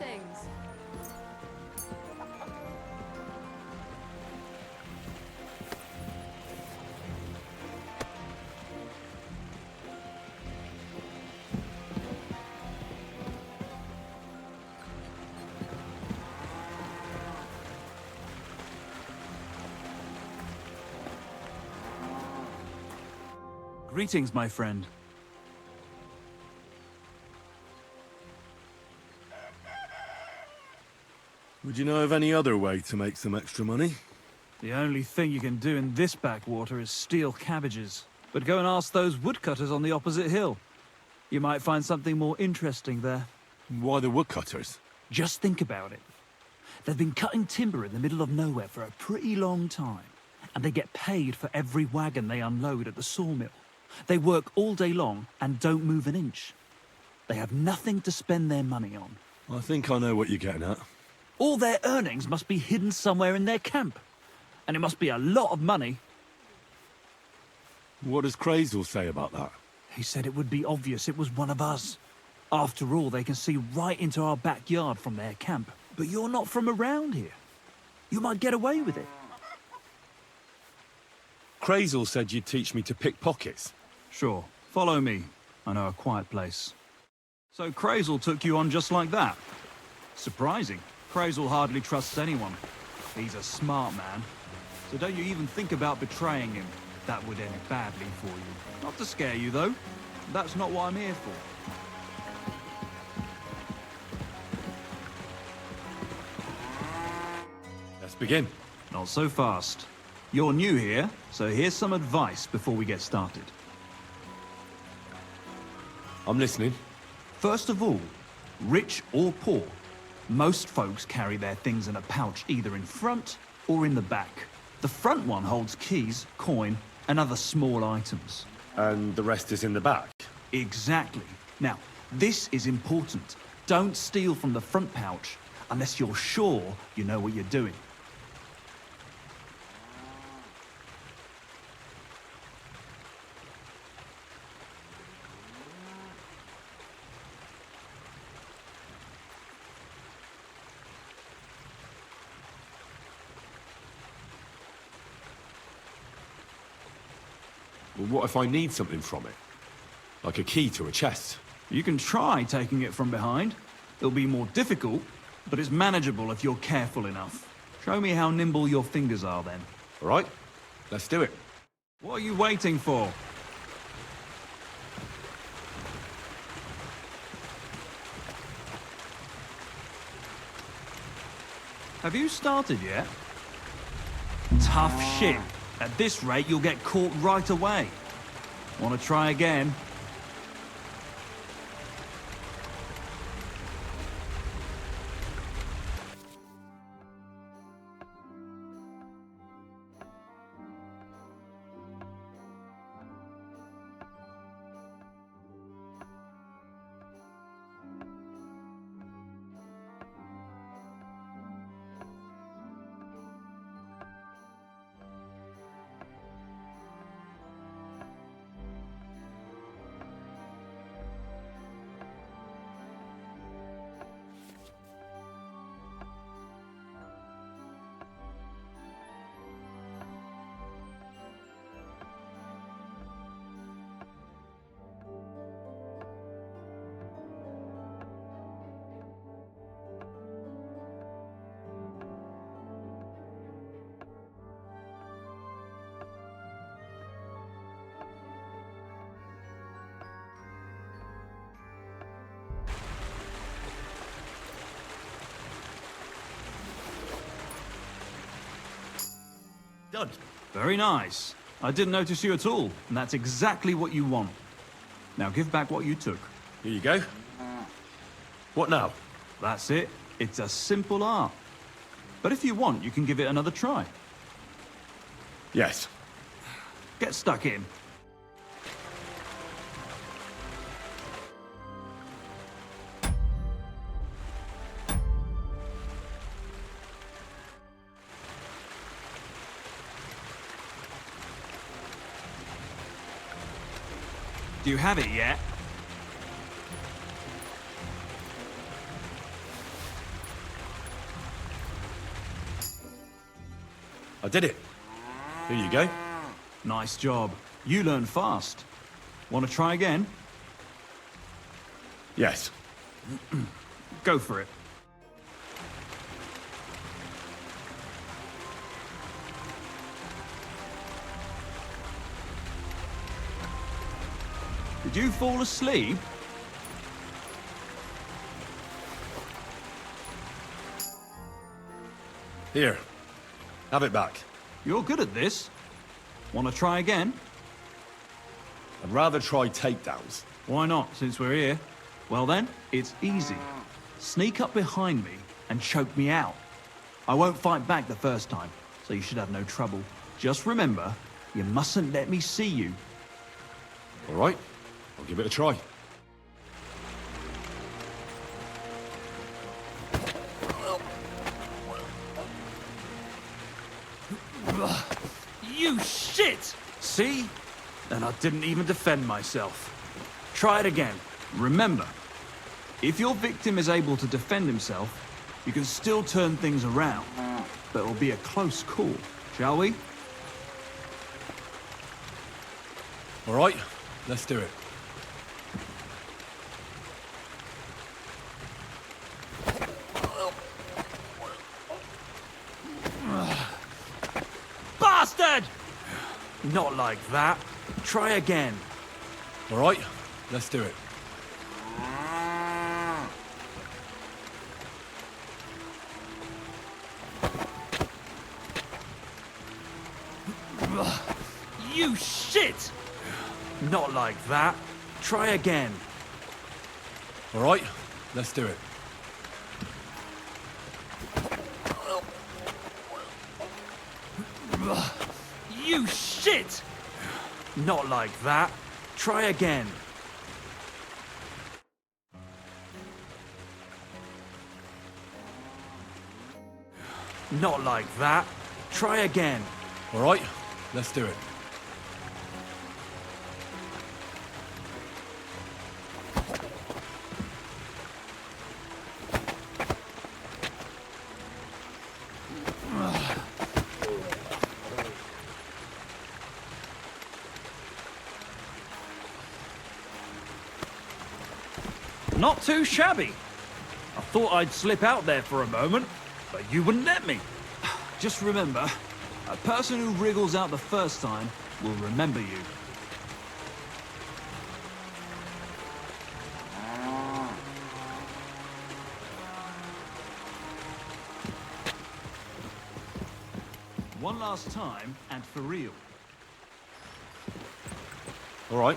Greetings. Greetings, my friend. Would you know of any other way to make some extra money? The only thing you can do in this backwater is steal cabbages. But go and ask those woodcutters on the opposite hill. You might find something more interesting there. Why the woodcutters? Just think about it. They've been cutting timber in the middle of nowhere for a pretty long time, and they get paid for every wagon they unload at the sawmill. They work all day long and don't move an inch. They have nothing to spend their money on. I think I know what you're getting at. All their earnings must be hidden somewhere in their camp. And it must be a lot of money. What does Crazel say about that? He said it would be obvious it was one of us. After all, they can see right into our backyard from their camp. But you're not from around here. You might get away with it. Crazel said you'd teach me to pick pockets. Sure. Follow me. I know a quiet place. So Crazel took you on just like that? Surprising. Crazel hardly trusts anyone. He's a smart man. So don't you even think about betraying him. That would end badly for you. Not to scare you, though. That's not what I'm here for. Let's begin. Not so fast. You're new here, so here's some advice before we get started. I'm listening. First of all, rich or poor, most folks carry their things in a pouch either in front or in the back. The front one holds keys, coin, and other small items. And the rest is in the back? Exactly. Now, this is important. Don't steal from the front pouch unless you're sure you know what you're doing. Well, what if I need something from it? Like a key to a chest? You can try taking it from behind. It'll be more difficult, but it's manageable if you're careful enough. Show me how nimble your fingers are then. All right, let's do it. What are you waiting for? Have you started yet? Tough shit. At this rate, you'll get caught right away. Want to try again? Done. Very nice. I didn't notice you at all, and that's exactly what you want. Now give back what you took. Here you go. What now? That's it. It's a simple art. But if you want, you can give it another try. Yes. Get stuck in. Do you have it yet? I did it. Here you go. Nice job. You learn fast. Want to try again? Yes. Go for it. Did you fall asleep? Here. Have it back. You're good at this. Want to try again? I'd rather try takedowns. Why not, since we're here? Well then, it's easy. Sneak up behind me and choke me out. I won't fight back the first time, so you should have no trouble. Just remember, you mustn't let me see you. All right. I'll give it a try. You shit! See? And I didn't even defend myself. Try it again. Remember, if your victim is able to defend himself, you can still turn things around. But it'll be a close call, shall we? All right, let's do it. Bastard! Not like that. Try again. All right, let's do it. You shit! Not like that. Try again. All right, let's do it. You shit! Not like that. Try again. Not like that. Try again. All right, let's do it. Not too shabby. I thought I'd slip out there for a moment, but you wouldn't let me. Just remember, a person who wriggles out the first time will remember you. One last time, and for real. All right.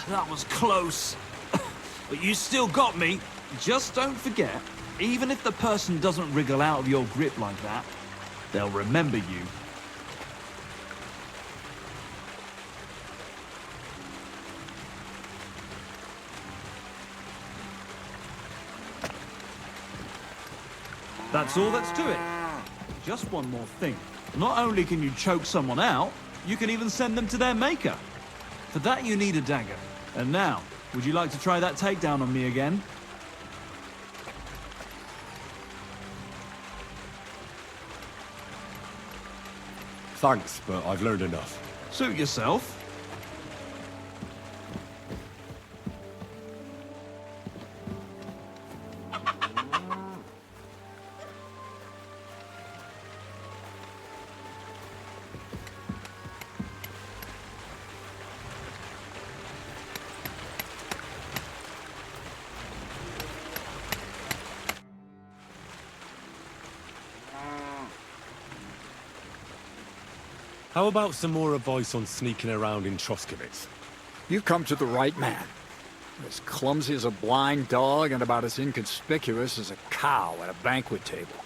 That was close. But you still got me. Just don't forget, even if the person doesn't wriggle out of your grip like that, they'll remember you. That's all that's to it. Just one more thing. Not only can you choke someone out, you can even send them to their maker. For that you need a dagger. And now, would you like to try that takedown on me again? Thanks, but I've learned enough. Suit yourself. How about some more advice on sneaking around in Troskowitz? You've come to the right man. As clumsy as a blind dog and about as inconspicuous as a cow at a banquet table.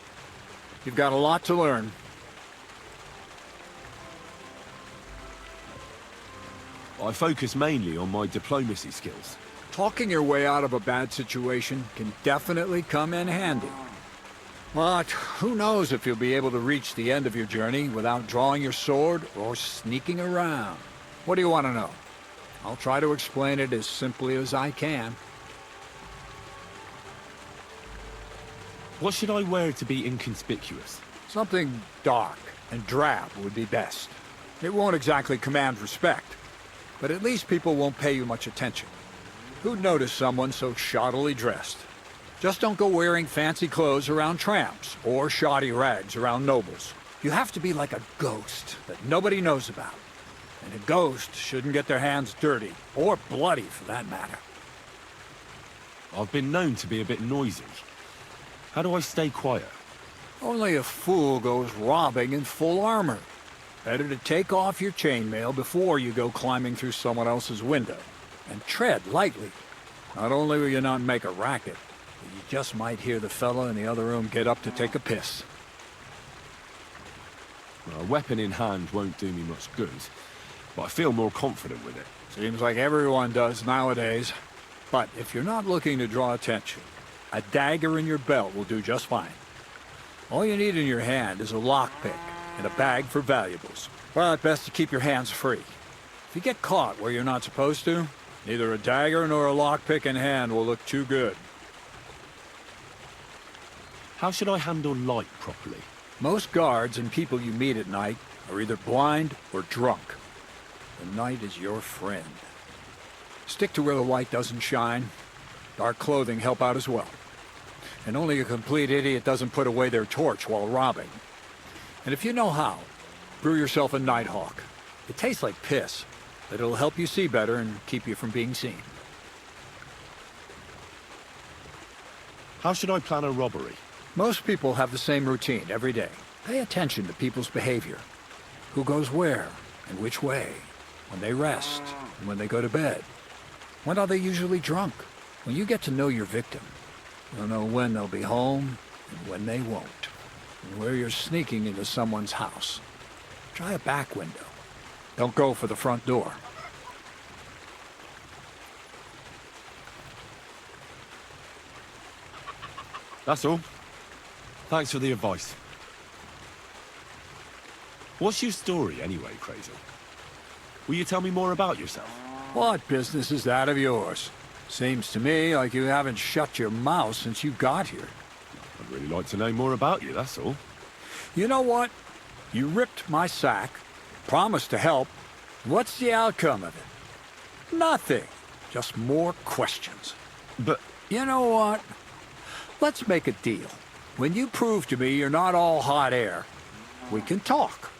You've got a lot to learn. I focus mainly on my diplomacy skills. Talking your way out of a bad situation can definitely come in handy. But who knows if you'll be able to reach the end of your journey without drawing your sword or sneaking around. What do you want to know? I'll try to explain it as simply as I can. What should I wear to be inconspicuous? Something dark and drab would be best. It won't exactly command respect, but at least people won't pay you much attention. Who'd notice someone so shoddily dressed? Just don't go wearing fancy clothes around tramps, or shoddy rags around nobles. You have to be like a ghost that nobody knows about. And a ghost shouldn't get their hands dirty, or bloody for that matter. I've been known to be a bit noisy. How do I stay quiet? Only a fool goes robbing in full armor. Better to take off your chainmail before you go climbing through someone else's window. And tread lightly. Not only will you not make a racket, but you just might hear the fella in the other room get up to take a piss. Well, a weapon in hand won't do me much good, but I feel more confident with it. Seems like everyone does nowadays. But if you're not looking to draw attention, a dagger in your belt will do just fine. All you need in your hand is a lockpick and a bag for valuables. But best to keep your hands free. If you get caught where you're not supposed to, neither a dagger nor a lockpick in hand will look too good. How should I handle light properly? Most guards and people you meet at night are either blind or drunk. The night is your friend. Stick to where the light doesn't shine. Dark clothing help out as well. And only a complete idiot doesn't put away their torch while robbing. And if you know how, brew yourself a Nighthawk. It tastes like piss, but it'll help you see better and keep you from being seen. How should I plan a robbery? Most people have the same routine every day. Pay attention to people's behavior. Who goes where and which way. When they rest and when they go to bed. When are they usually drunk? When you get to know your victim, you'll know when they'll be home and when they won't. And where you're sneaking into someone's house. Try a back window. Don't go for the front door. That's all. Thanks for the advice. What's your story anyway, Crazel? Will you tell me more about yourself? What business is that of yours? Seems to me like you haven't shut your mouth since you got here. I'd really like to know more about you, that's all. You know what? You ripped my sack, promised to help. What's the outcome of it? Nothing. Just more questions. But... You know what? Let's make a deal. When you prove to me you're not all hot air, we can talk.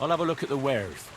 I'll have a look at the wares.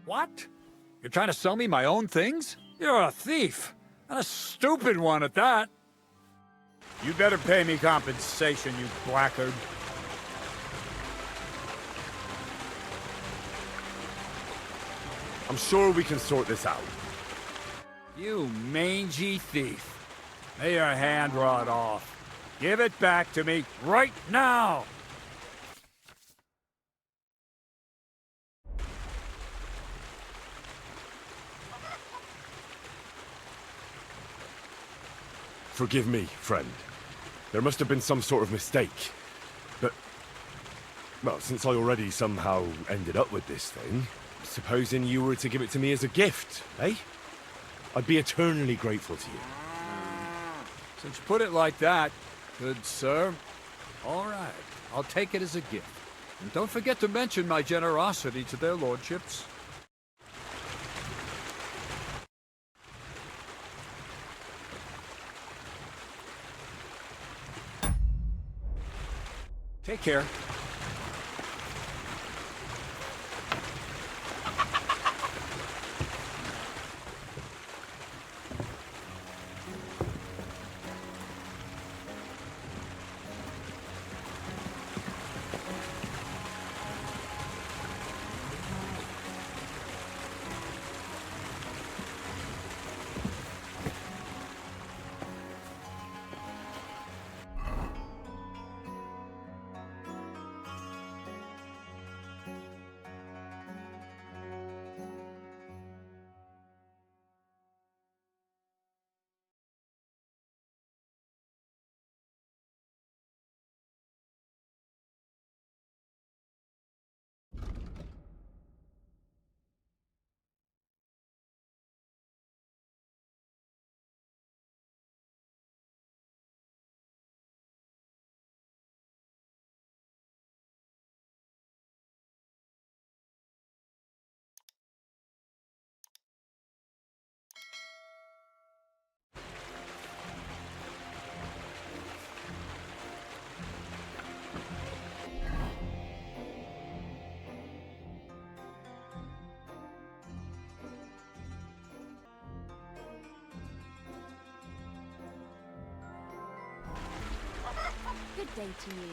What? You're trying to sell me my own things? You're a thief. And a stupid one at that. You better pay me compensation, you blackguard. I'm sure we can sort this out. You mangy thief. May your hand rot off. Give it back to me right now! Forgive me, friend. There must have been some sort of mistake. But, well, since I already somehow ended up with this thing, supposing you were to give it to me as a gift, eh? I'd be eternally grateful to you. Since you put it like that, good sir. All right, I'll take it as a gift. And don't forget to mention my generosity to their lordships. Take care. good day to you.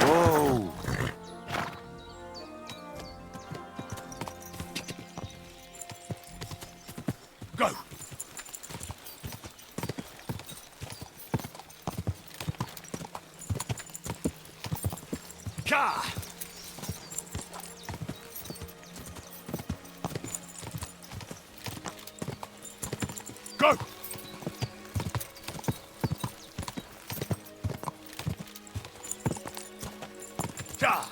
Whoa! Go! Ka! Go! Die!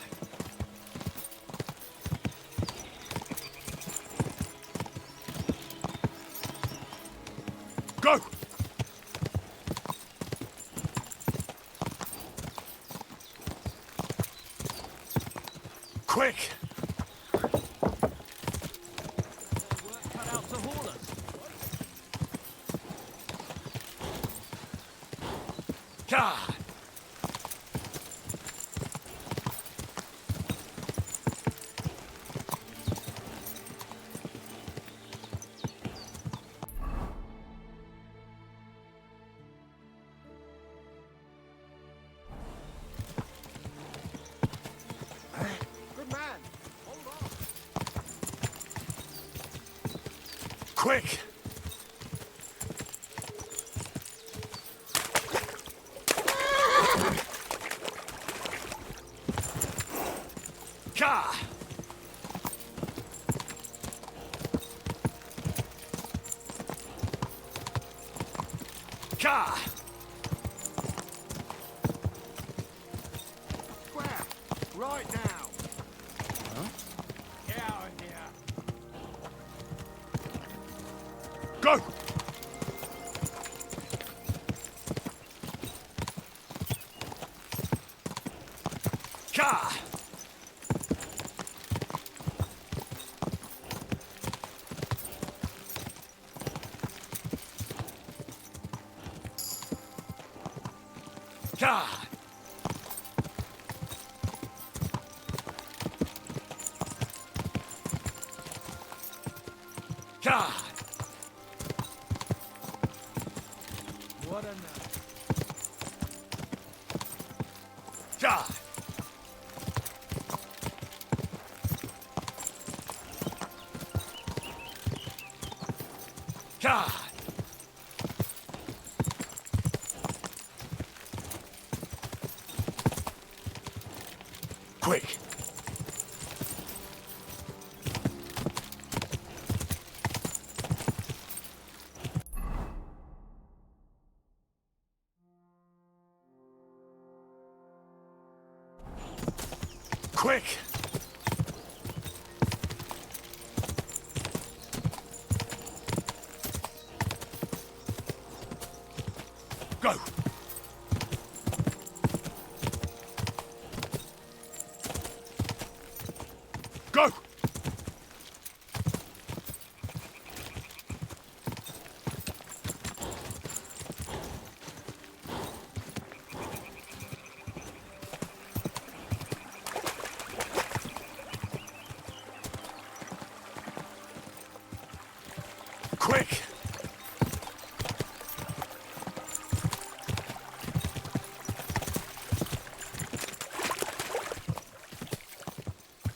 Go! Quick! Cut out to haul us. God! Good man. Hold on. Quick! Ka! Ka! Square. Right now. Get out of here. Go! Ka! Ka! Ka! What a night. Ka! Ka! Quick! Quick! Go! Go! Quick!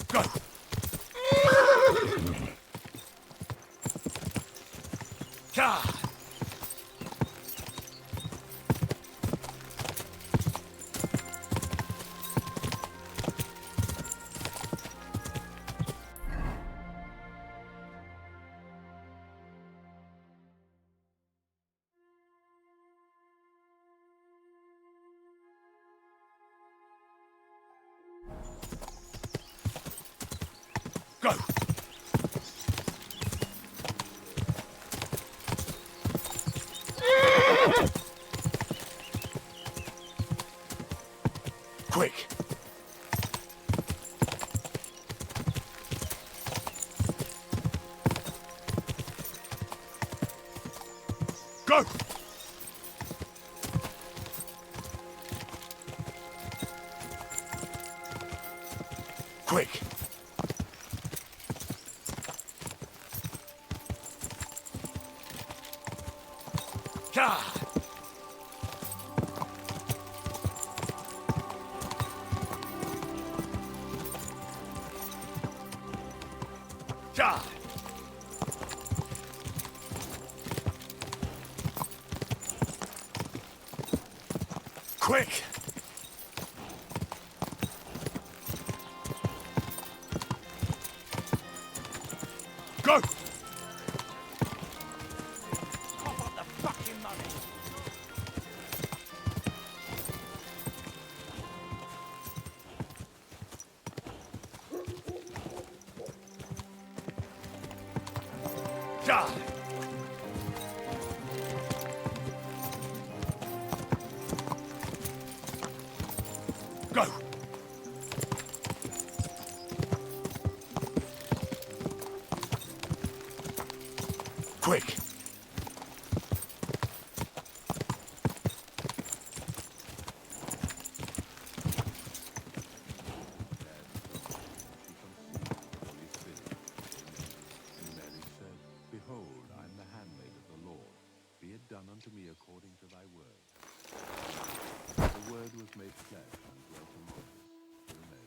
Go! God! Go! Quick! Go! Quick! God! God! Quick! Go! God! Go! Quick! Behold, I am the handmaid of the Lord. Be it done unto me according to thy word. The word was made flesh and dwelt among us. Amen.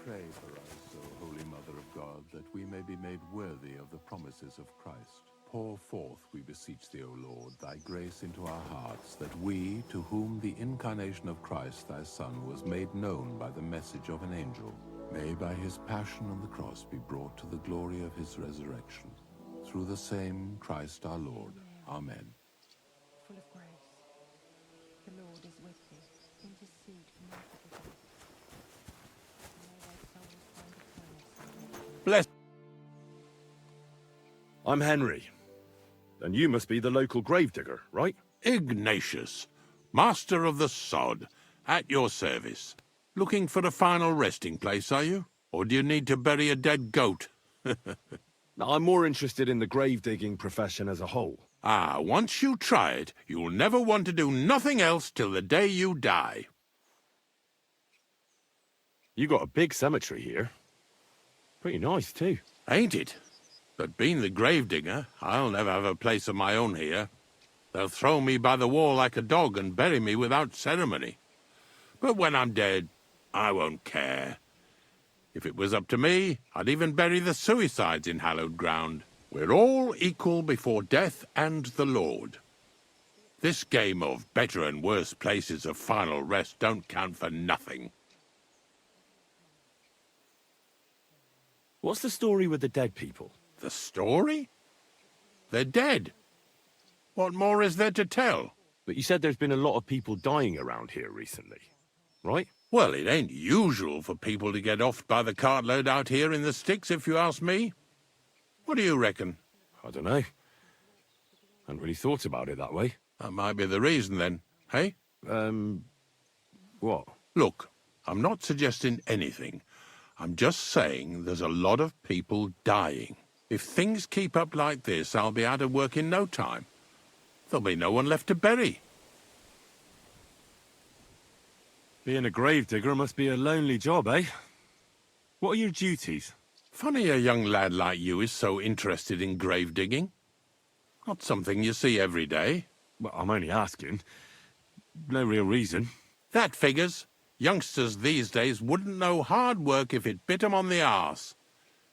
Pray for us, O Holy Mother of God, that we may be made worthy of the promises of Christ. Pour forth, we beseech thee, O Lord, thy grace into our hearts, that we, to whom the incarnation of Christ thy Son was made known by the message of an angel, may by his passion on the cross be brought to the glory of his resurrection. Through the same Christ our Lord. Amen. Full of grace, the Lord is with thee. Intercede for me for the May thy souls find eternal Bless. I'm Henry. And you must be the local gravedigger, right? Ignatius, master of the sod, at your service. Looking for a final resting place, are you? Or do you need to bury a dead goat? I'm more interested in the grave-digging profession as a whole. Ah, once you try it, you'll never want to do nothing else till the day you die. You got a big cemetery here. Pretty nice, too. Ain't it? But being the gravedigger, I'll never have a place of my own here. They'll throw me by the wall like a dog and bury me without ceremony. But when I'm dead, I won't care. If it was up to me, I'd even bury the suicides in hallowed ground. We're all equal before death and the Lord. This game of better and worse places of final rest don't count for nothing. What's the story with the dead people? The story? They're dead. What more is there to tell? But you said there's been a lot of people dying around here recently, right? Well, it ain't usual for people to get offed by the cartload out here in the sticks, if you ask me. What do you reckon? I don't know. Hadn't really thought about it that way. That might be the reason, then, hey? What? Look, I'm not suggesting anything. I'm just saying there's a lot of people dying. If things keep up like this, I'll be out of work in no time. There'll be no one left to bury. Being a gravedigger must be a lonely job, eh? What are your duties? Funny a young lad like you is so interested in grave digging. Not something you see every day. Well, I'm only asking. No real reason. That figures. Youngsters these days wouldn't know hard work if it bit 'em on the arse.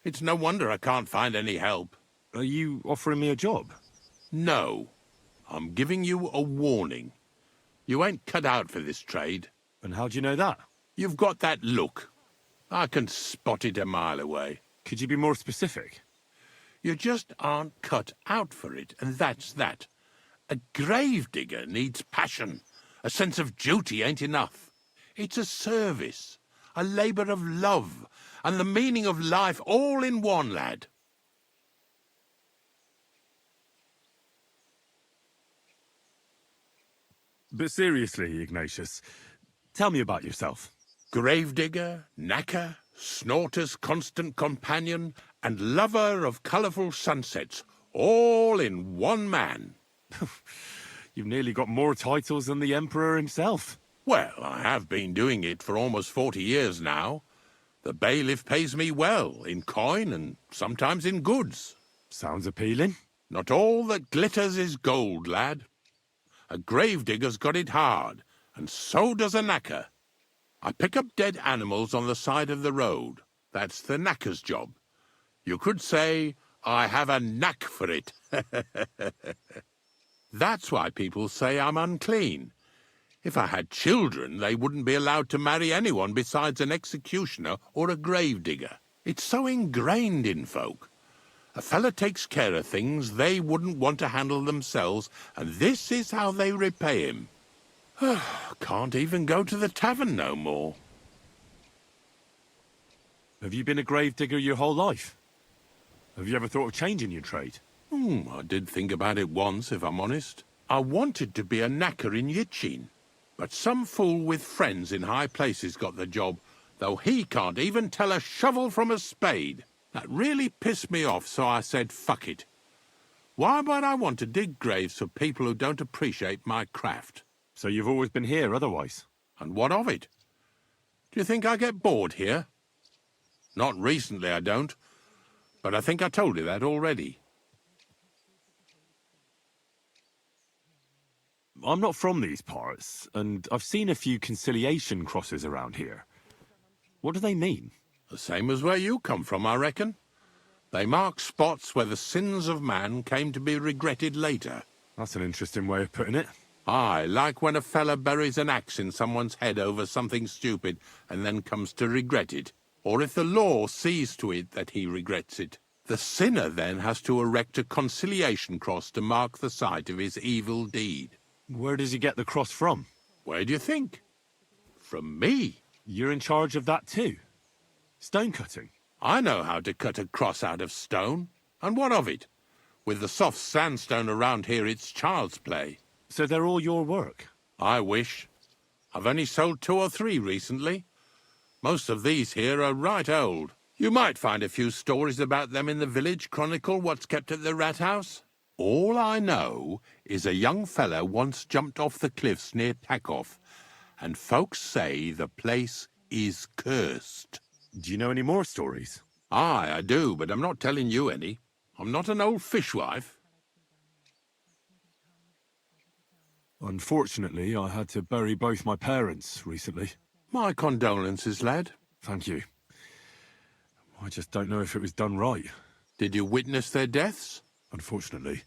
It's no wonder I can't find any help. Are you offering me a job? No. I'm giving you a warning. You ain't cut out for this trade. And how do you know that? You've got that look. I can spot it a mile away. Could you be more specific? You just aren't cut out for it, and that's that. A gravedigger needs passion. A sense of duty ain't enough. It's a service, a labour of love, and the meaning of life all in one, lad. But seriously, Ignatius, tell me about yourself. Gravedigger, knacker, snorter's constant companion, and lover of colourful sunsets, all in one man. You've nearly got more titles than the Emperor himself. Well, I have been doing it for almost 40 years now. The bailiff pays me well, in coin and sometimes in goods. Sounds appealing. Not all that glitters is gold, lad. A gravedigger's got it hard, and so does a knacker. I pick up dead animals on the side of the road. That's the knacker's job. You could say I have a knack for it. That's why people say I'm unclean. If I had children, they wouldn't be allowed to marry anyone besides an executioner or a gravedigger. It's so ingrained in folk. A fella takes care of things they wouldn't want to handle themselves, and this is how they repay him. Can't even go to the tavern no more. Have you been a gravedigger your whole life? Have you ever thought of changing your trade? I did think about it once, if I'm honest. I wanted to be a knacker in Yitchin, but some fool with friends in high places got the job, though he can't even tell a shovel from a spade. That really pissed me off, so I said, fuck it. Why would I want to dig graves for people who don't appreciate my craft? So you've always been here otherwise? And what of it? Do you think I get bored here? Not recently, I don't. But I think I told you that already. I'm not from these parts, and I've seen a few conciliation crosses around here. What do they mean? The same as where you come from, I reckon. They mark spots where the sins of man came to be regretted later. That's an interesting way of putting it. Aye, like when a fella buries an axe in someone's head over something stupid and then comes to regret it. Or if the law sees to it that he regrets it. The sinner then has to erect a conciliation cross to mark the site of his evil deed. Where does he get the cross from? Where do you think? From me. You're in charge of that too? Stone cutting? I know how to cut a cross out of stone. And what of it? With the soft sandstone around here, it's child's play. So they're all your work? I wish. I've only sold 2 or 3 recently. Most of these here are right old. You might find a few stories about them in the village chronicle what's kept at the rat house. All I know is a young fella once jumped off the cliffs near Takoff, and folks say the place is cursed. Do you know any more stories? Aye, I do, but I'm not telling you any. I'm not an old fishwife. Unfortunately, I had to bury both my parents recently. My condolences, lad. Thank you. I just don't know if it was done right. Did you witness their deaths? Unfortunately.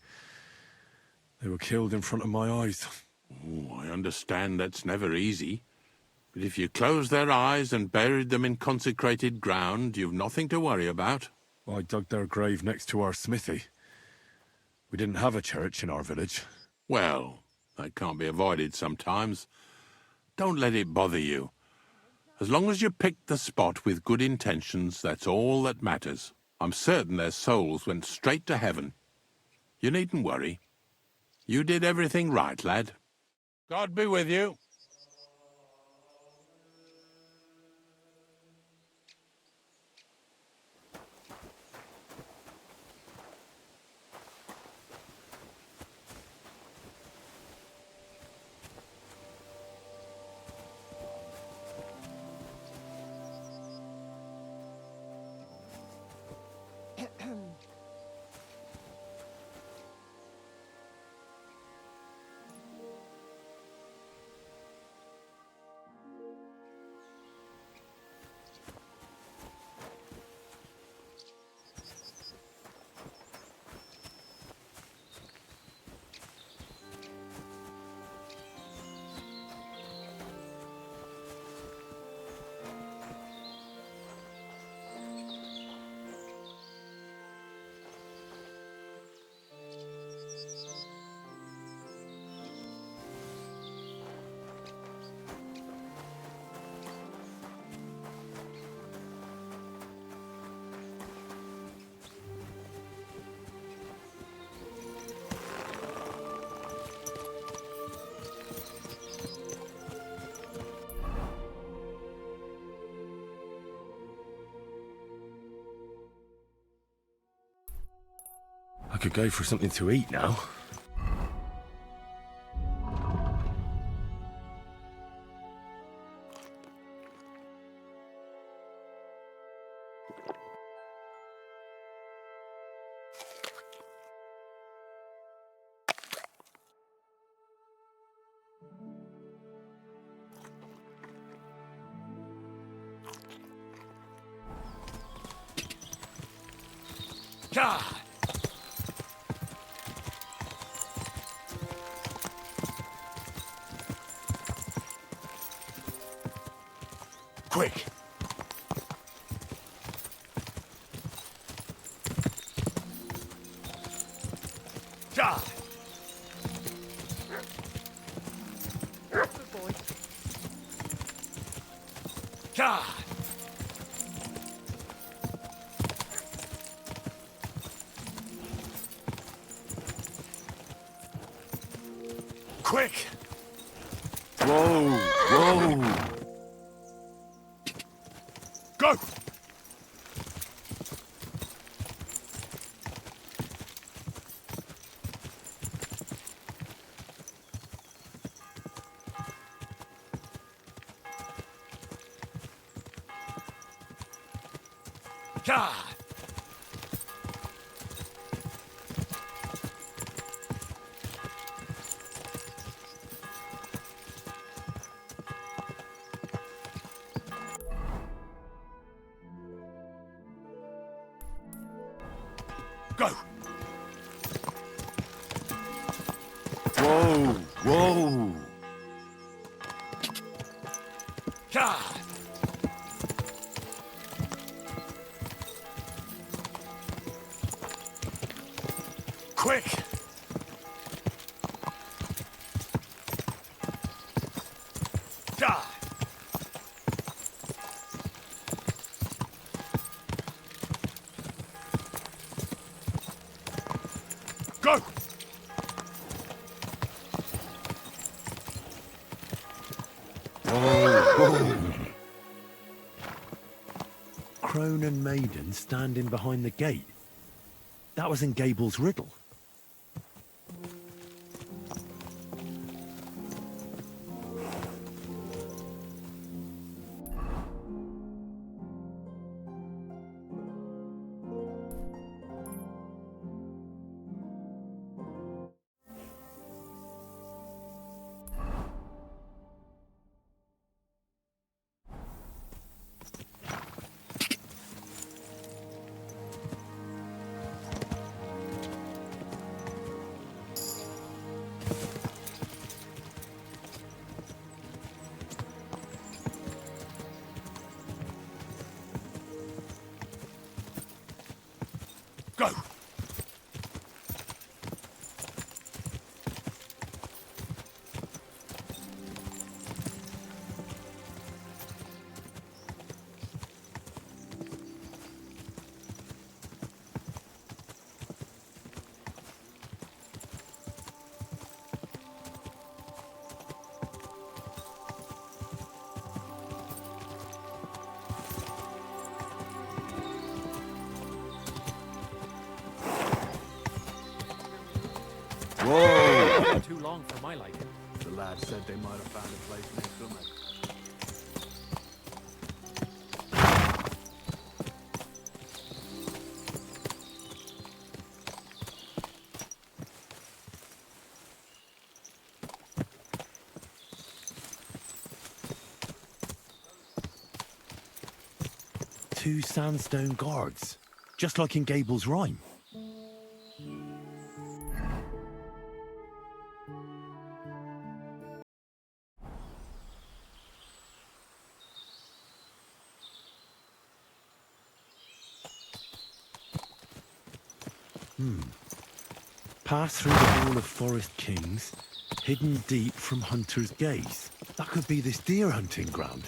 They were killed in front of my eyes. Oh, I understand that's never easy. But if you closed their eyes and buried them in consecrated ground, you've nothing to worry about. I dug their grave next to our smithy. We didn't have a church in our village. Well, that can't be avoided sometimes. Don't let it bother you. As long as you picked the spot with good intentions, that's all that matters. I'm certain their souls went straight to heaven. You needn't worry. You did everything right, lad. God be with you. I could go for something to eat now. God! Quick! God! Good boy. God! Quick! Whoa! Whoa! Go! God! Go! Whoa! Whoa! God! Quick! God! Go! Whoa! Crone and maiden standing behind the gate. That was in Gable's riddle. Go! Whoa! Too long for my liking. The lad said they might have found a place near Summit. Two sandstone guards, just like in Gable's rhyme. Pass through the Hall of Forest Kings, hidden deep from hunter's gaze. That could be this deer hunting ground.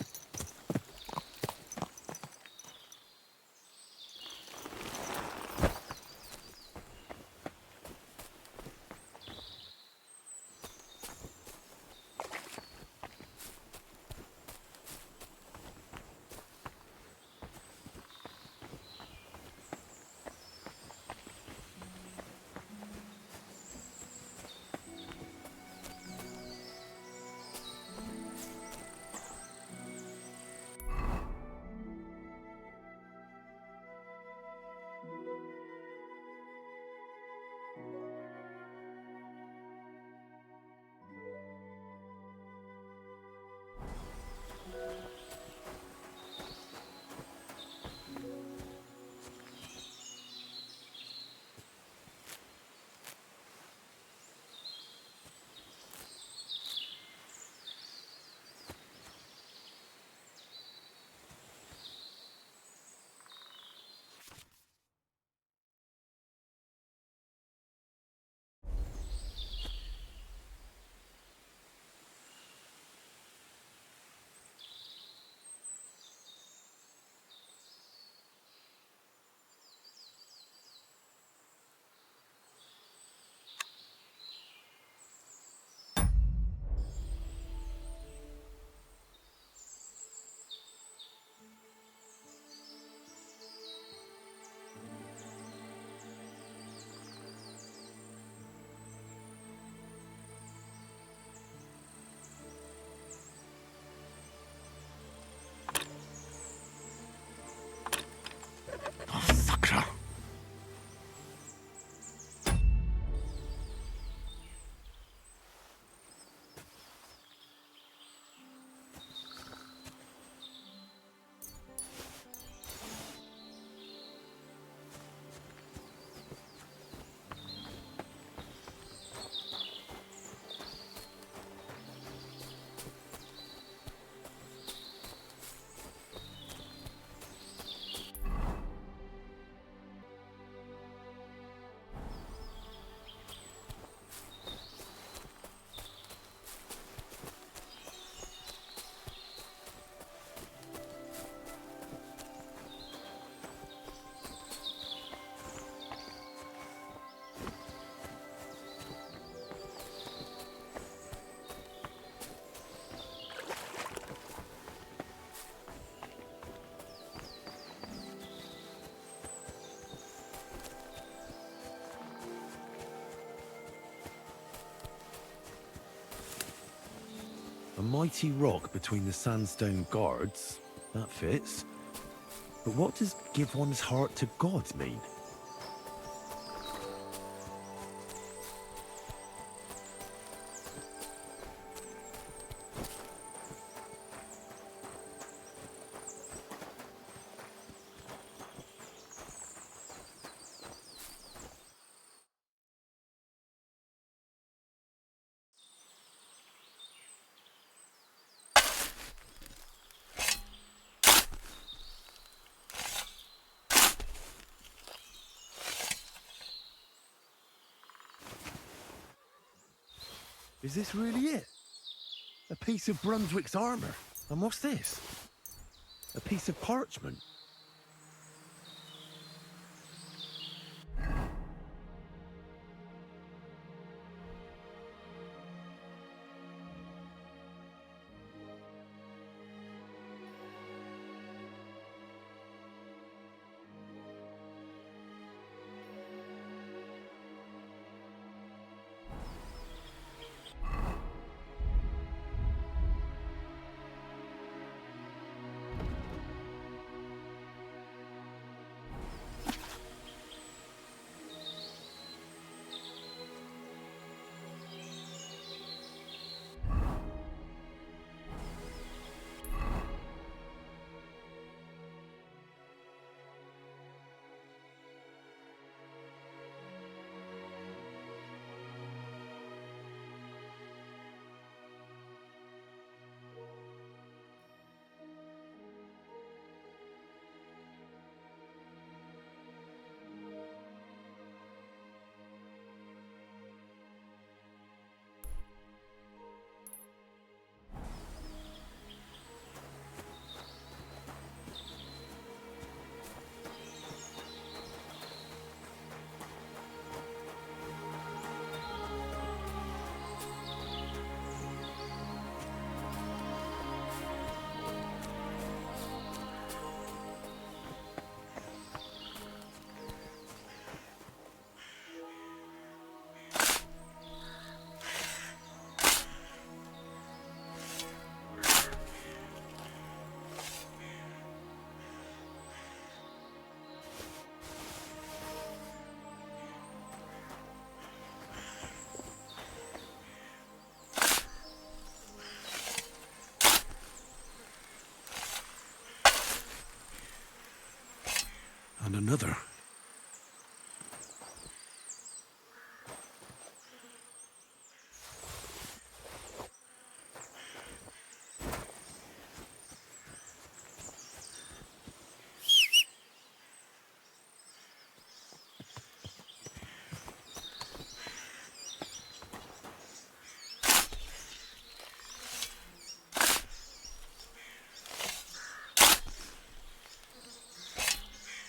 mighty rock between the sandstone guards. That fits. But what does give one's heart to God mean? Is this really it? A piece of Brunswick's armor? And what's this? A piece of parchment? And another.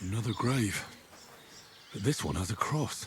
Another grave. But this one has a cross.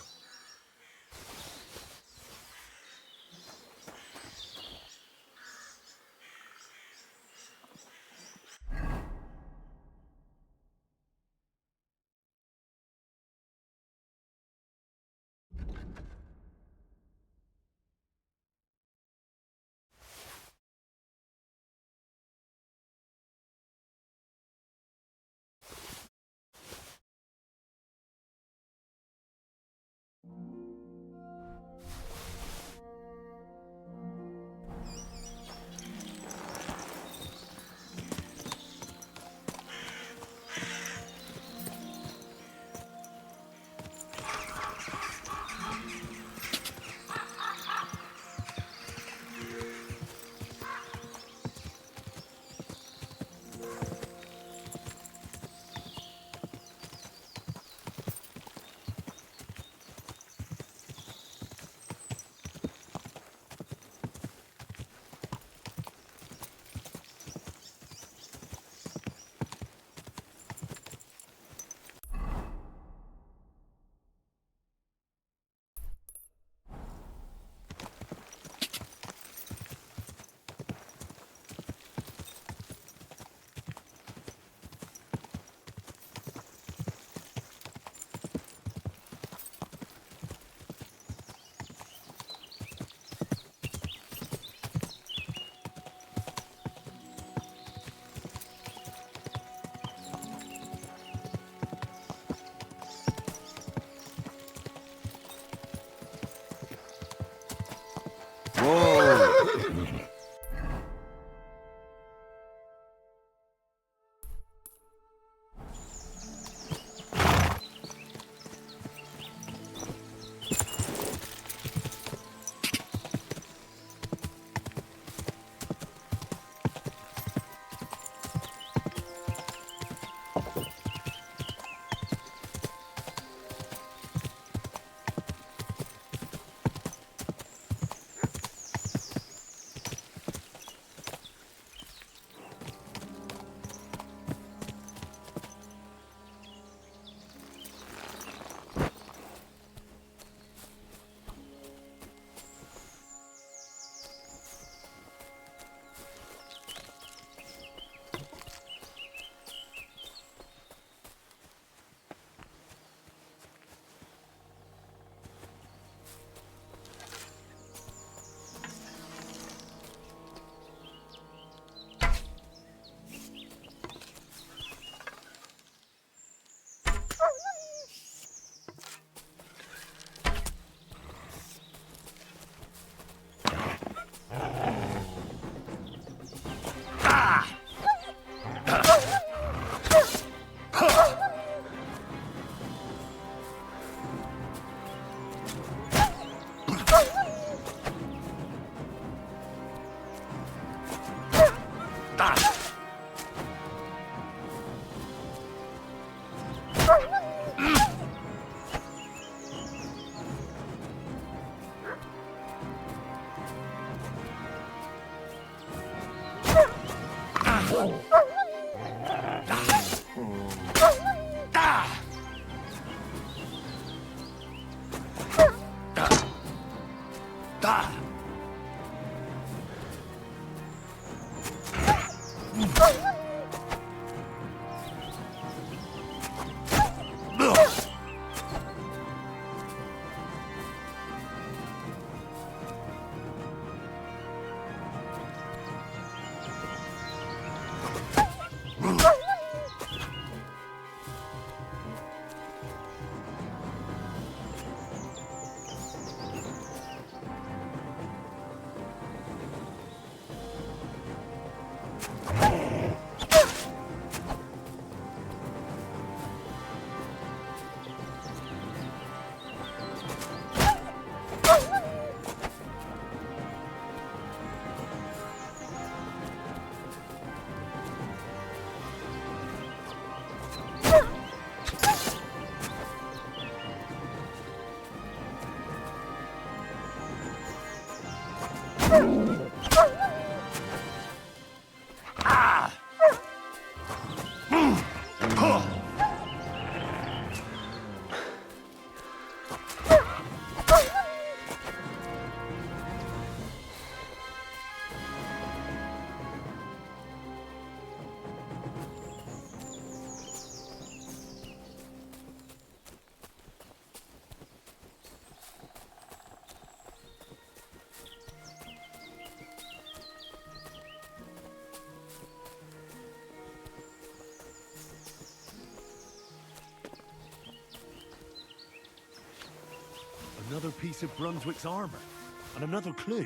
Another piece of Brunswick's armor. And another clue.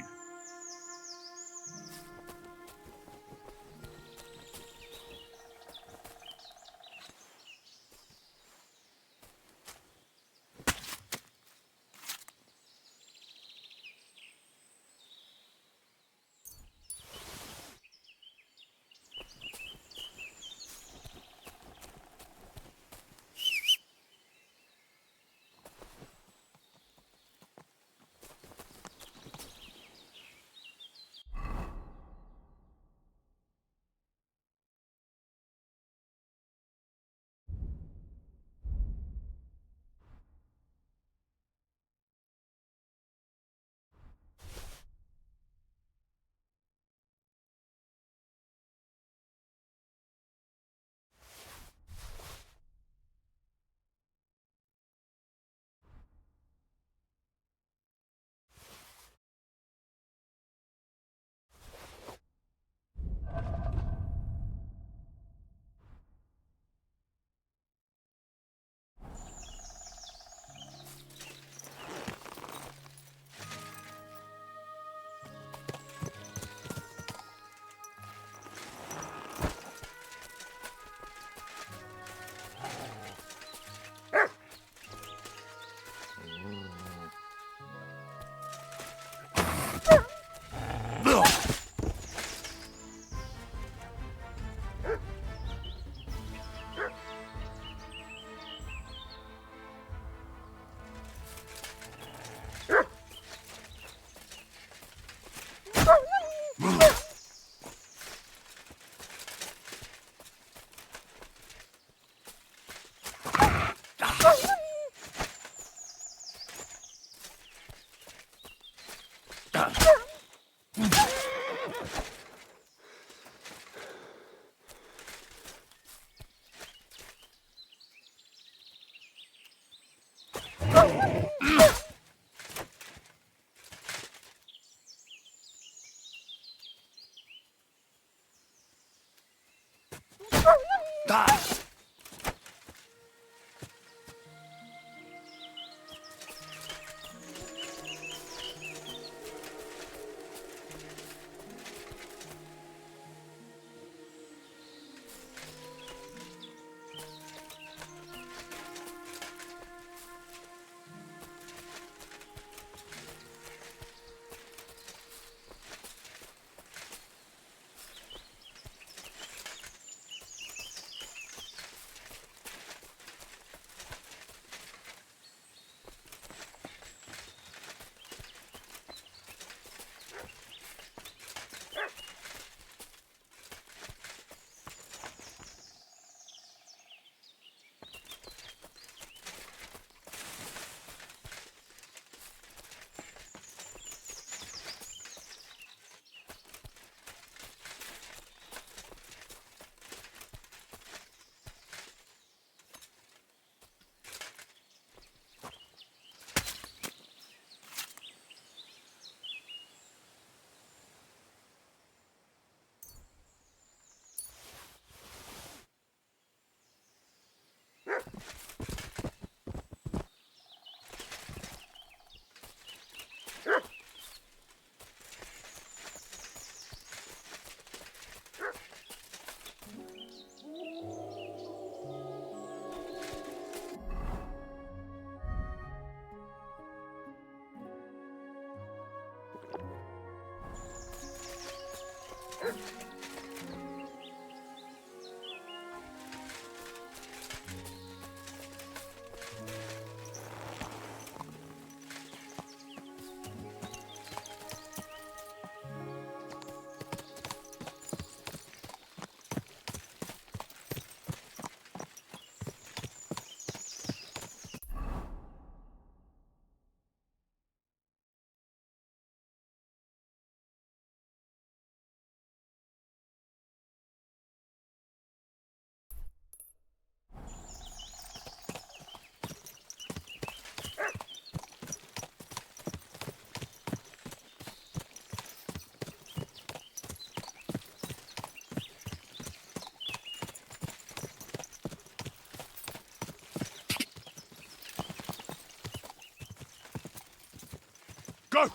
Go!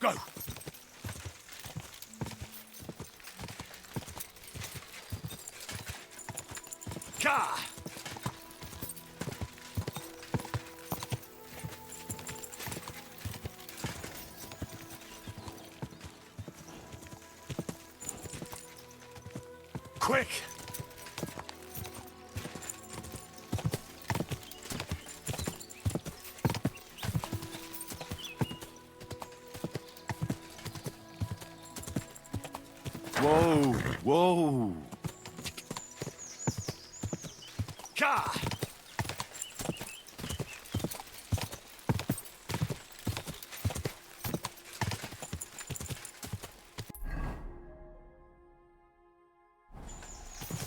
Go! Ka! Quick! Whoa, whoa. Ka!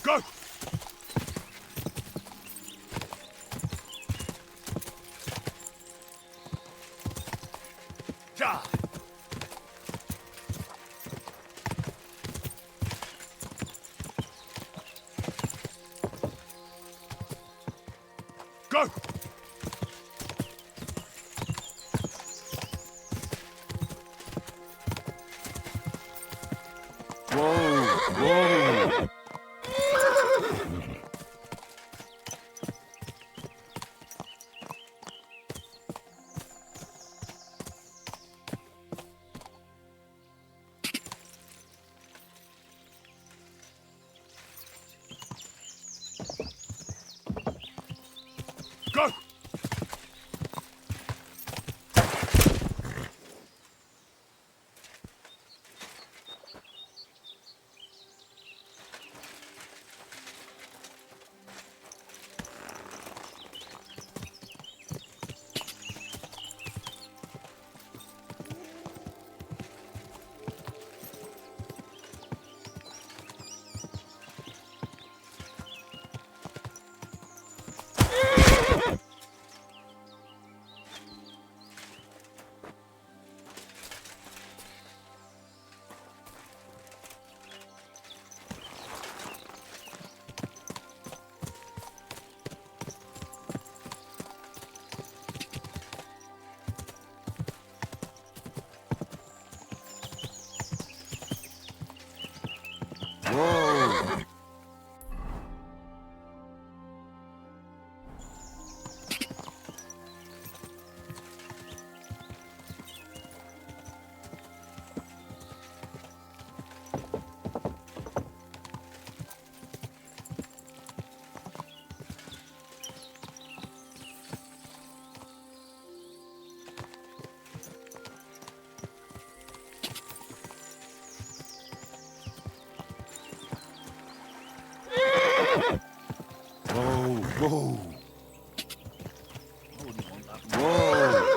Go! Ja! Go! Whoa, whoa. Go! Whoa. Whoa.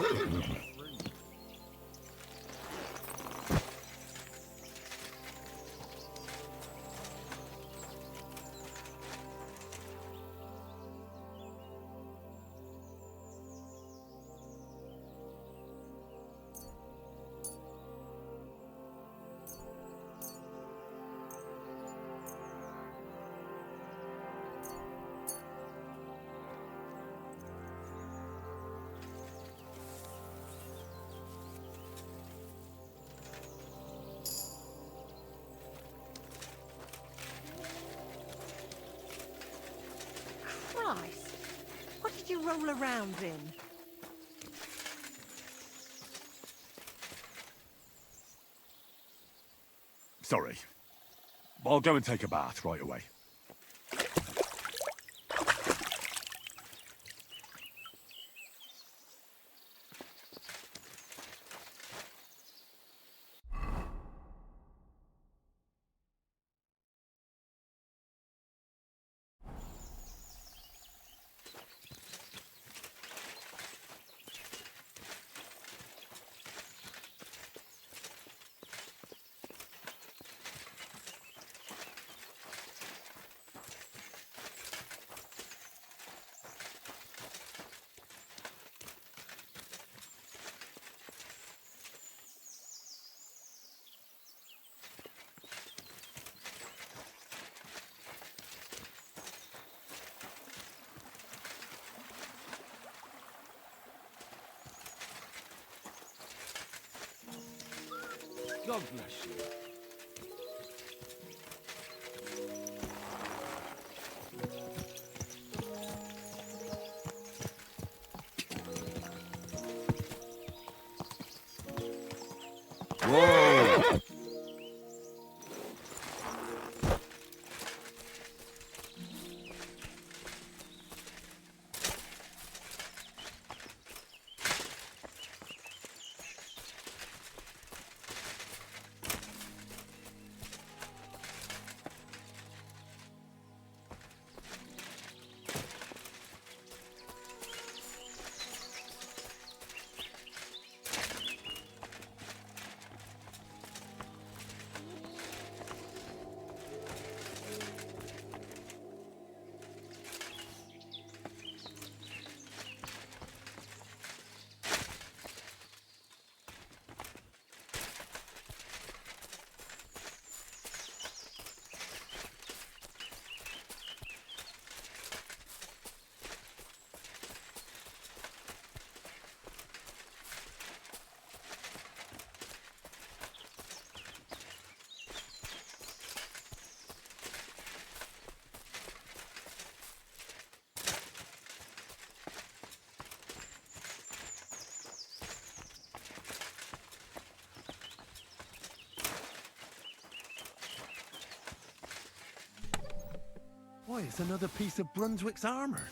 Christ! What did you roll around in? Sorry. I'll go and take a bath right away. God bless you. Whoa. Why, it's another piece of Brunswick's armor.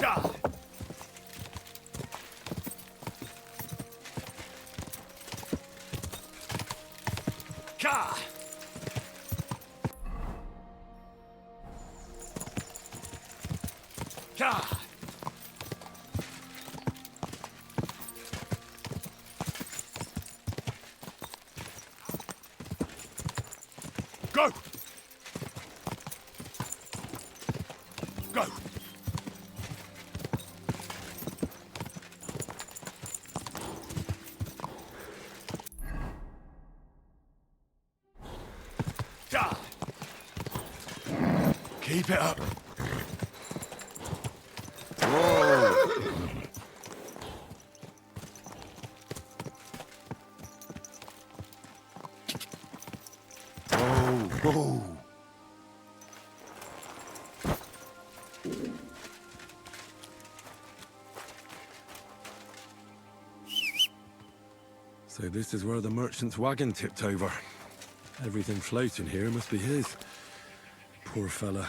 Gah! Gah! Gah! Go! Go! Gah! Keep it up. Whoa. So this is where the merchant's wagon tipped over. Everything floating here must be his. Poor fella.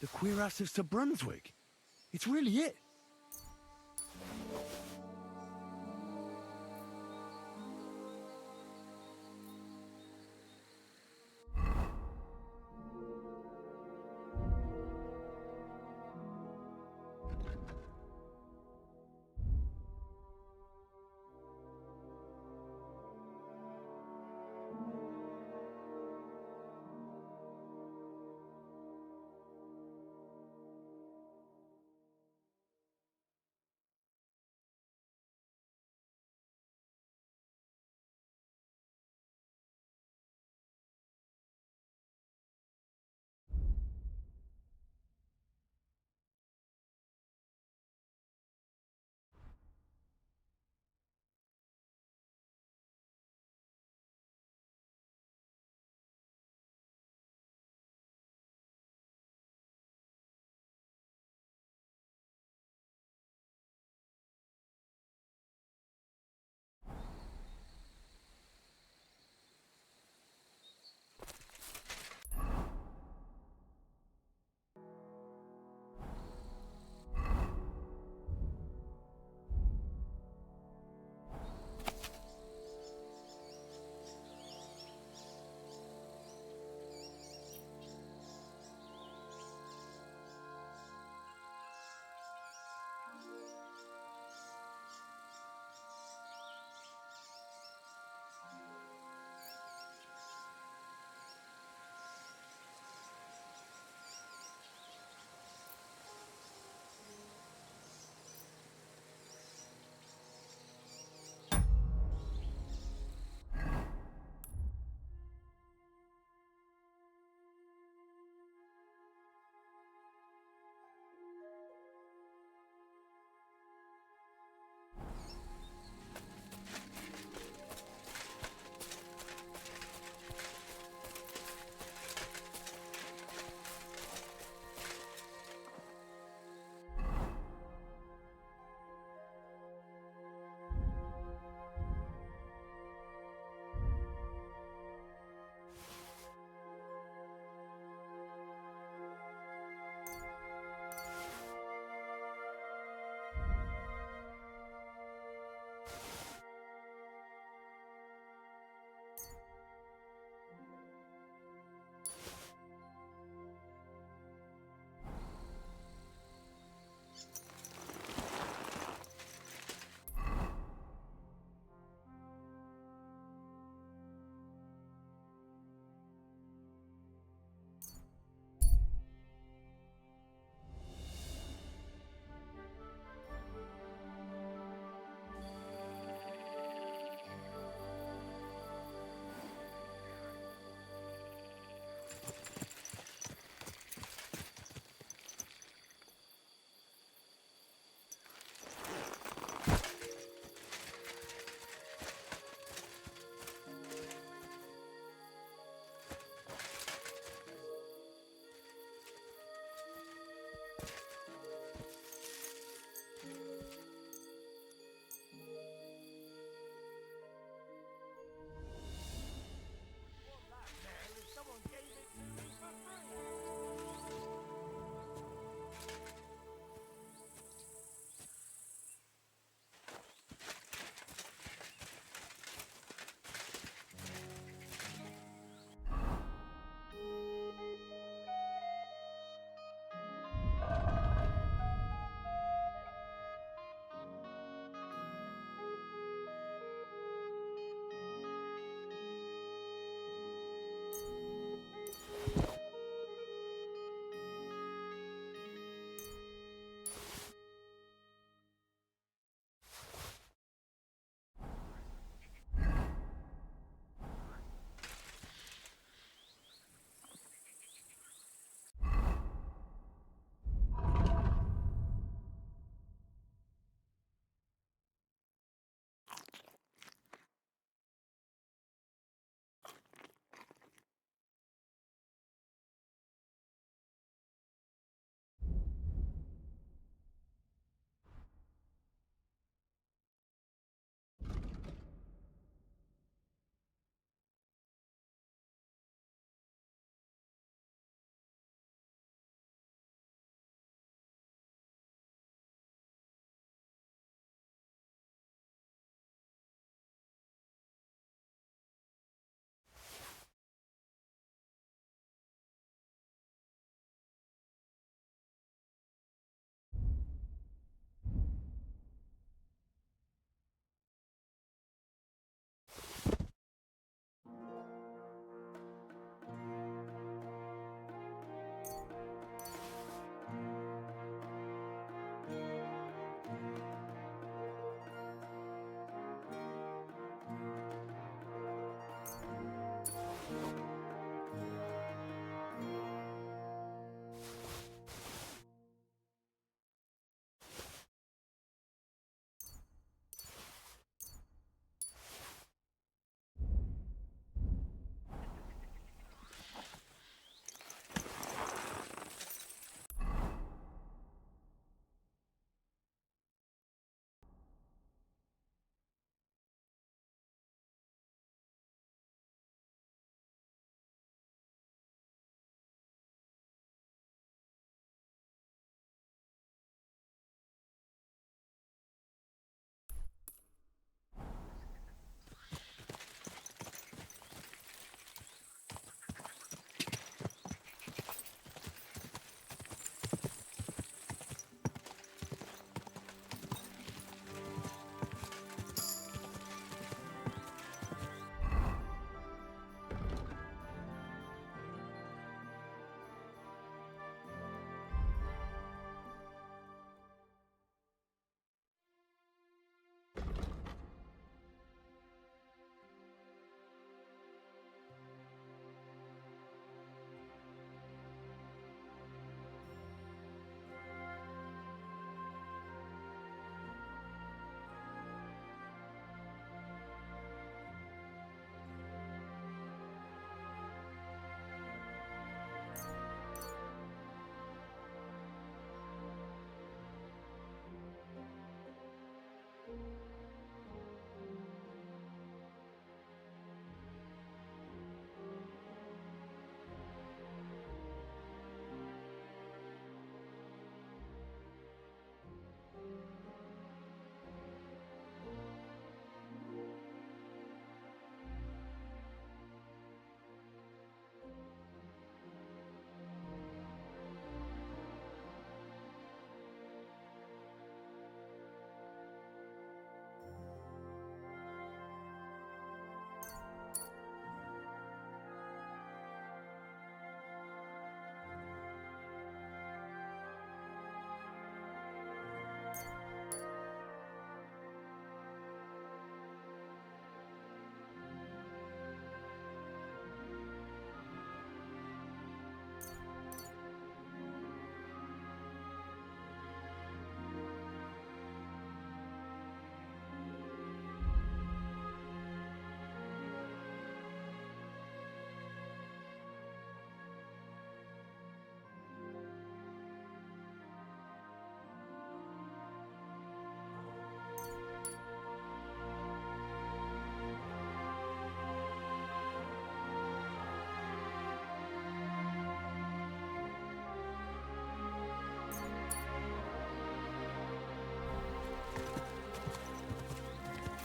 The cuirass of Sir Brunswick. It's really it.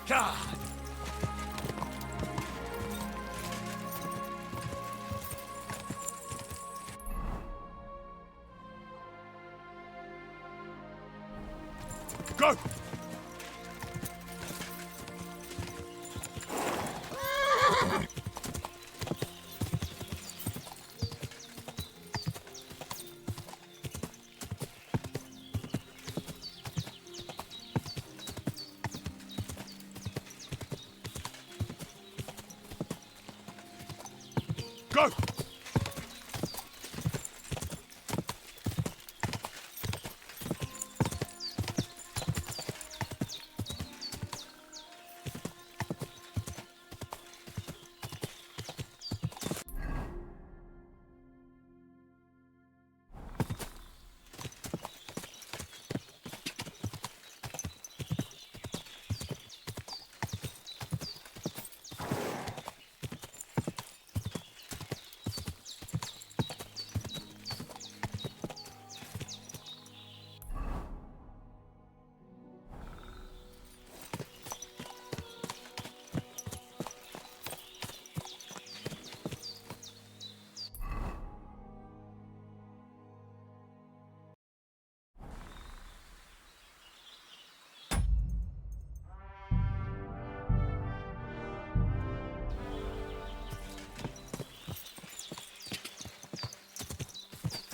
God! Go! Go!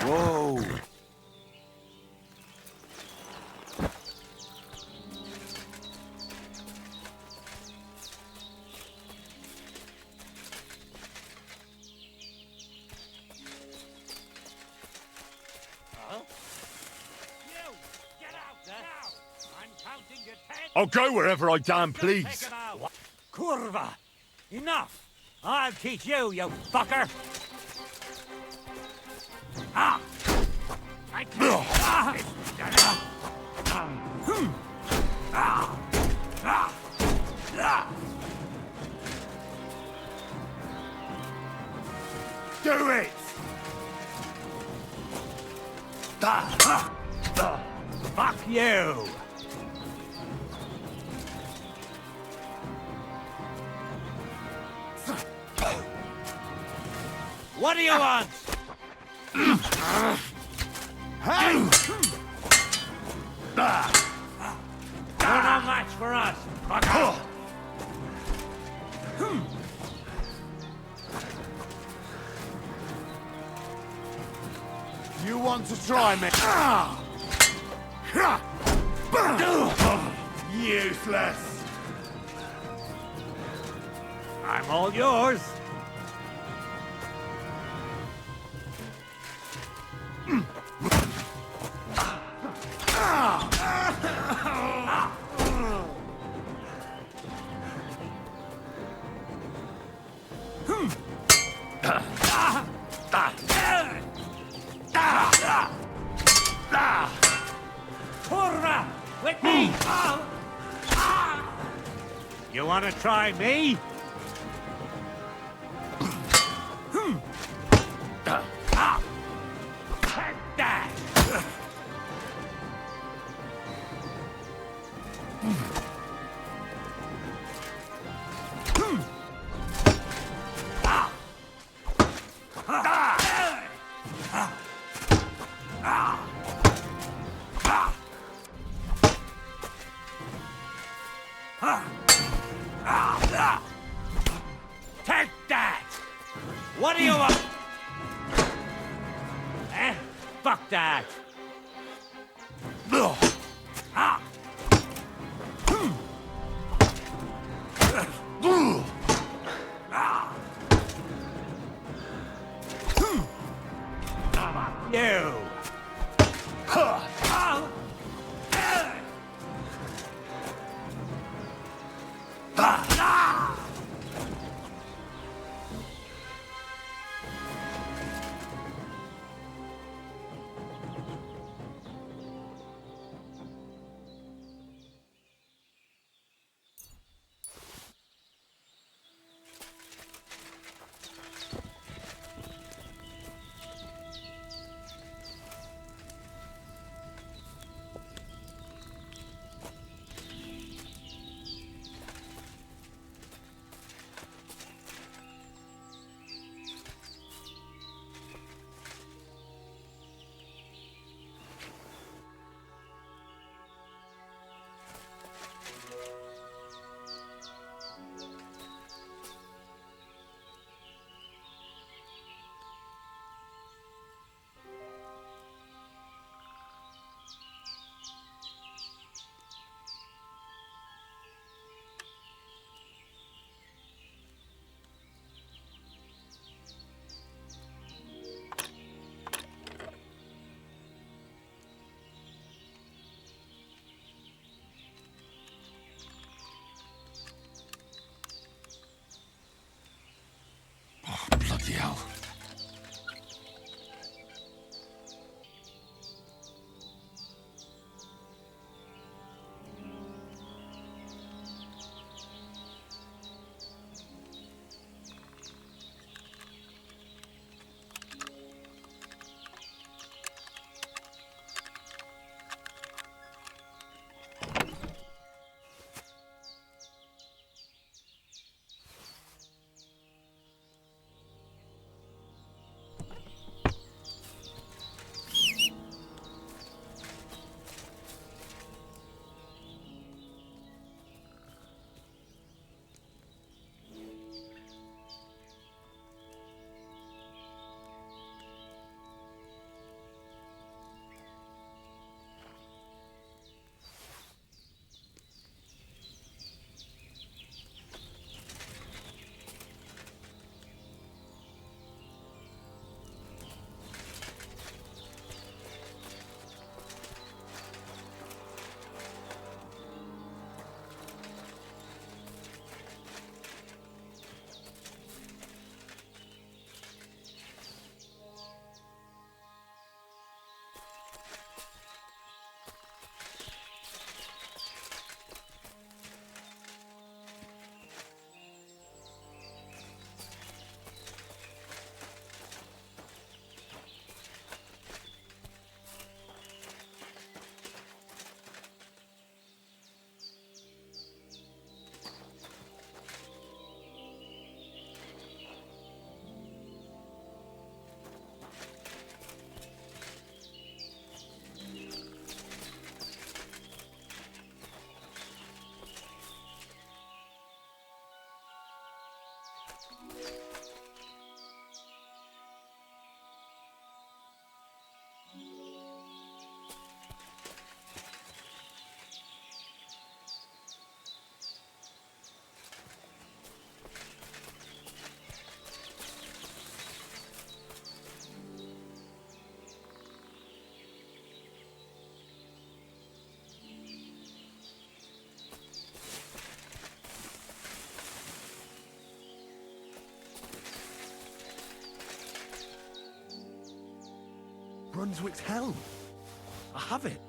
Whoa! I'll go wherever I damn please. Kurva! Enough! I'll teach you, you fucker! Ah! I can't. Do it! Fuck you! What do you want? Hey! You're no match for us, fucker! You want to try me? Useless! I'm all yours. Kurva! With me! You want to try me? Take that! Take that! What do you want? Eh? Fuck that! Ah! You! Bloody hell. Brunswick's helm. I have it.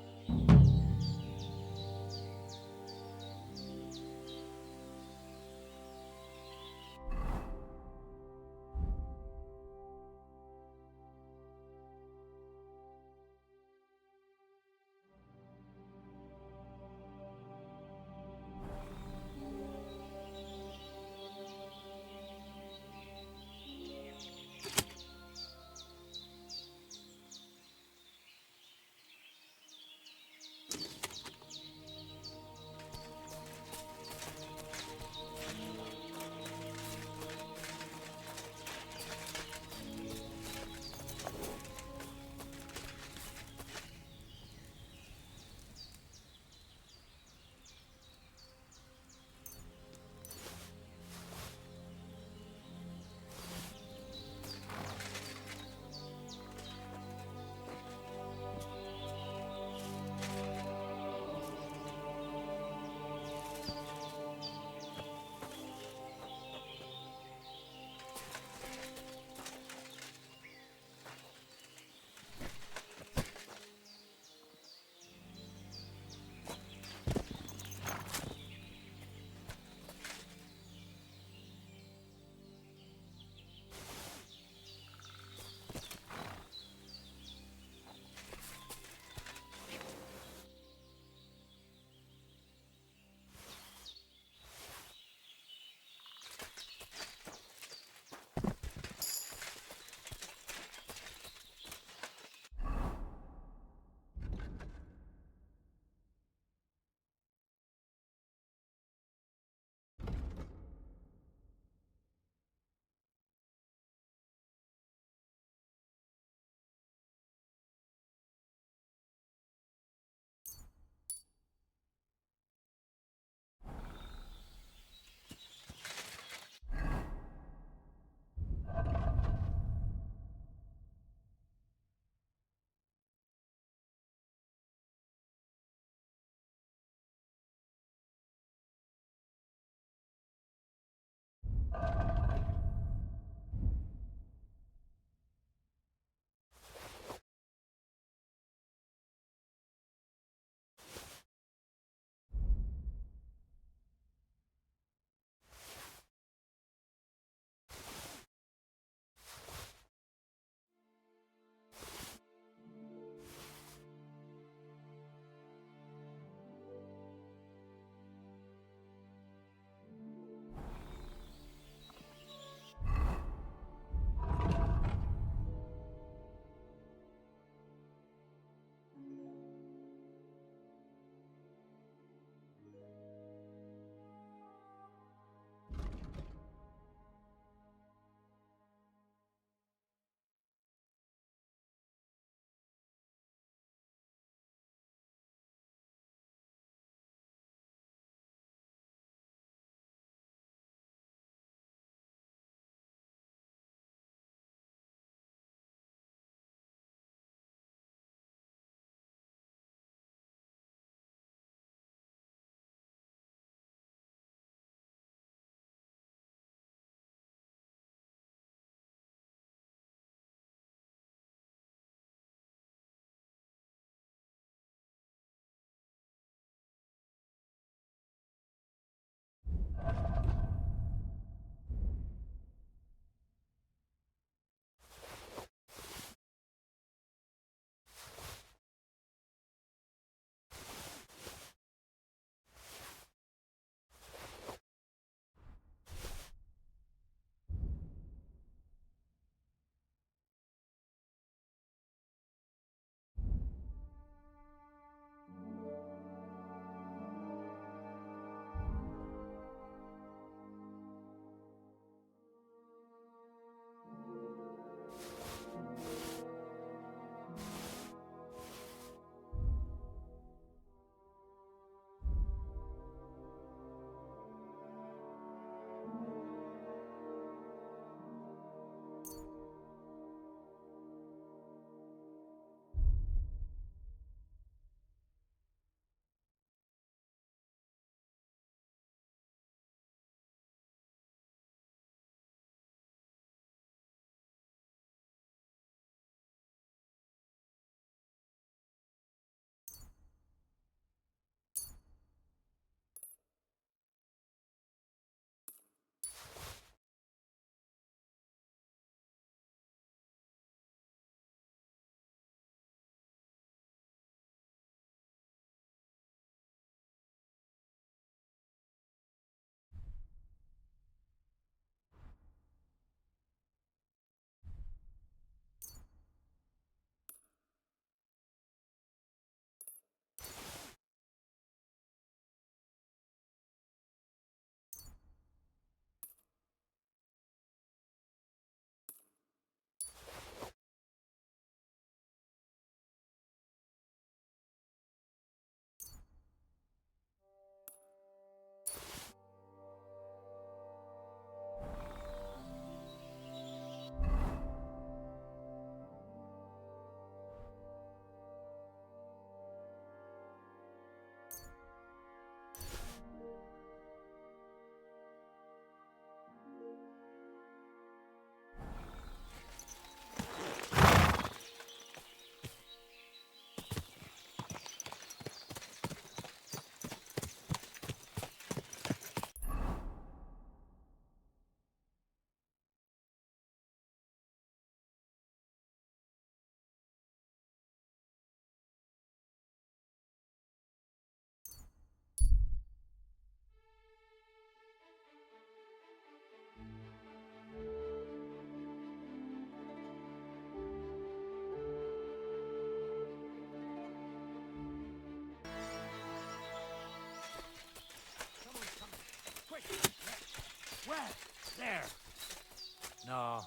No.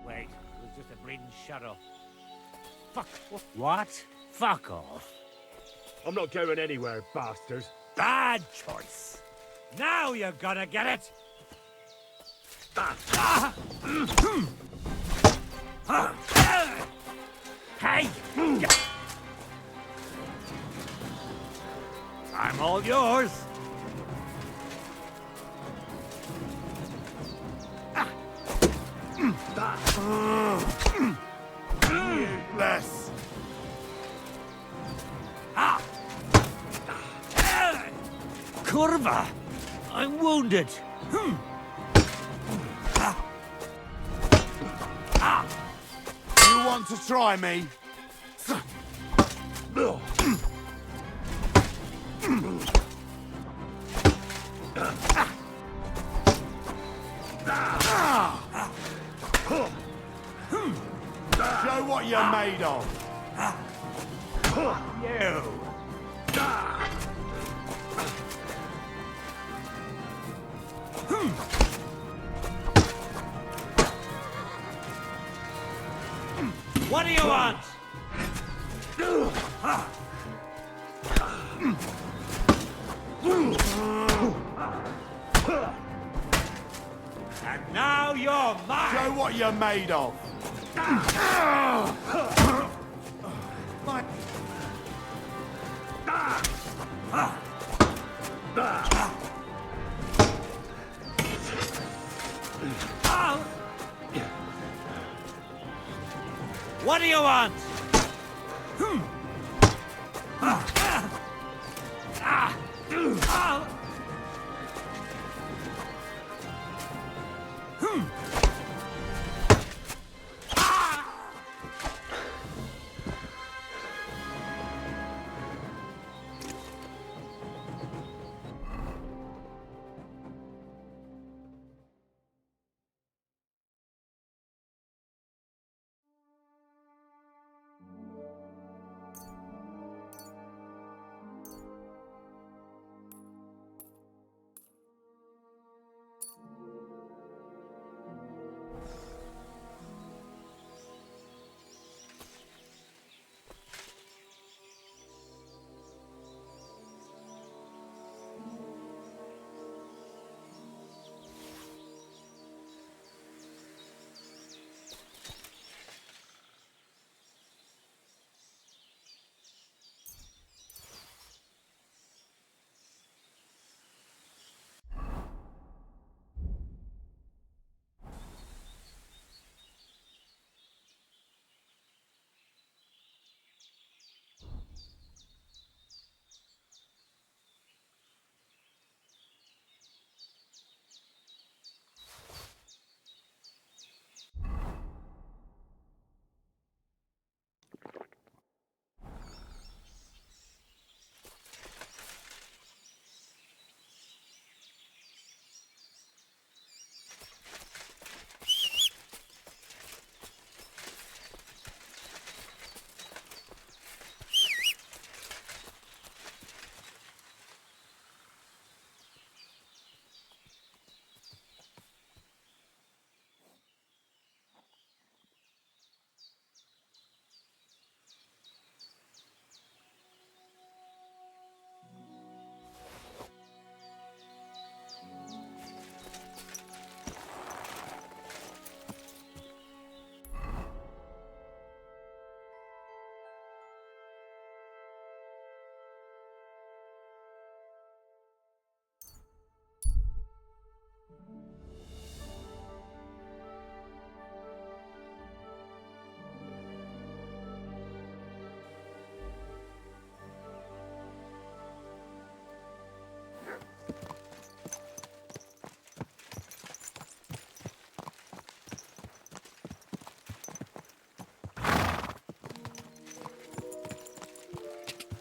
Wait, it was just a bleeding shadow. Fuck. What? Fuck off. I'm not going anywhere, bastard. Bad choice. Now you're gonna get it. Hey! I'm all yours. Useless. Curva! I'm wounded. You want to try me? Show what you're made of. You. What do you want? And now you're mine. Show what you're made of. What do you want?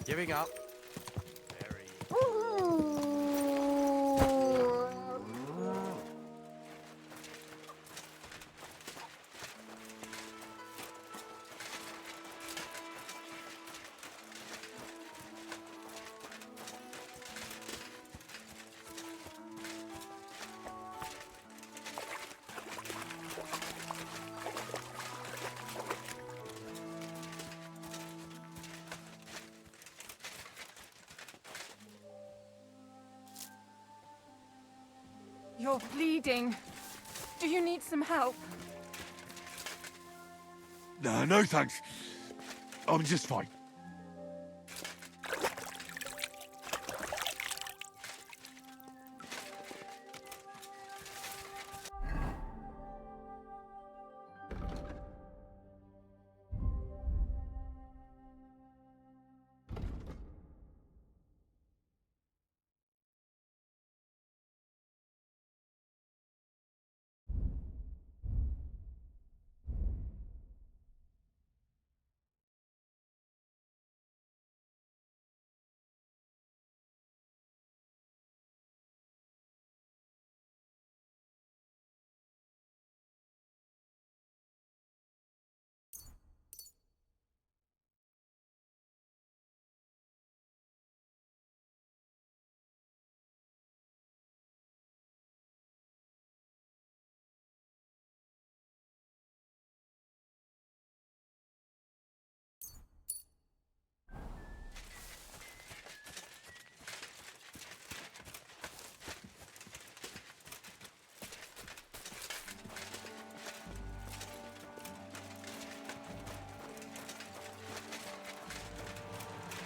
Giving up. You're bleeding. Do you need some help? No thanks. I'm just fine.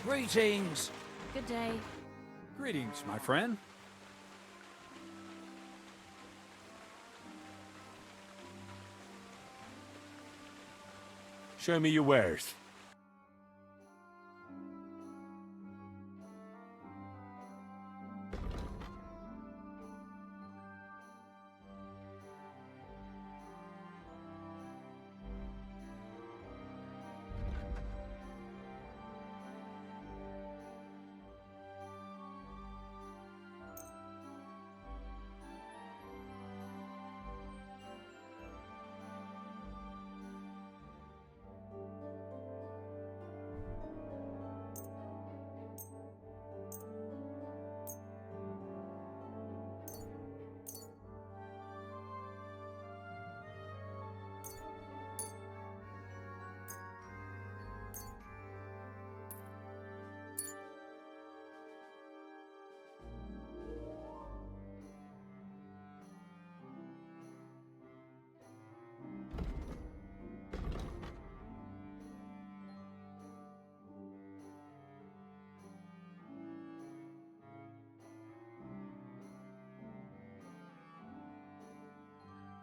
Greetings. Good day. Greetings, my friend. Show me your wares.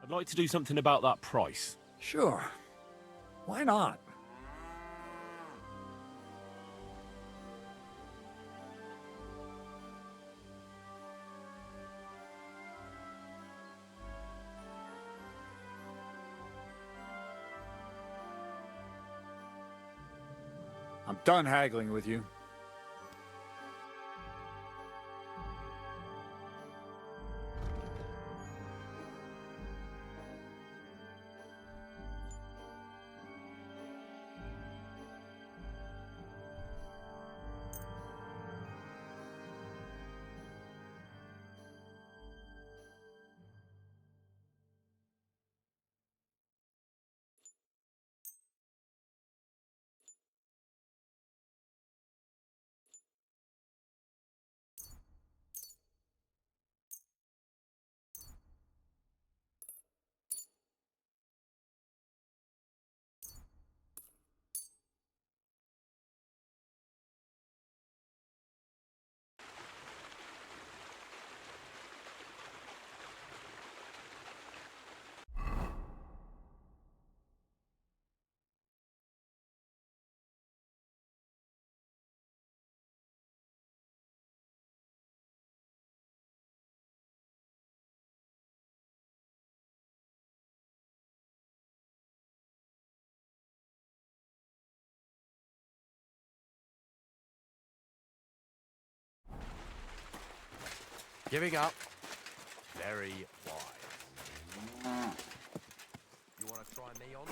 I'd like to do something about that price. Sure. Why not? I'm done haggling with you. Giving up. Very wise. You want to try me on?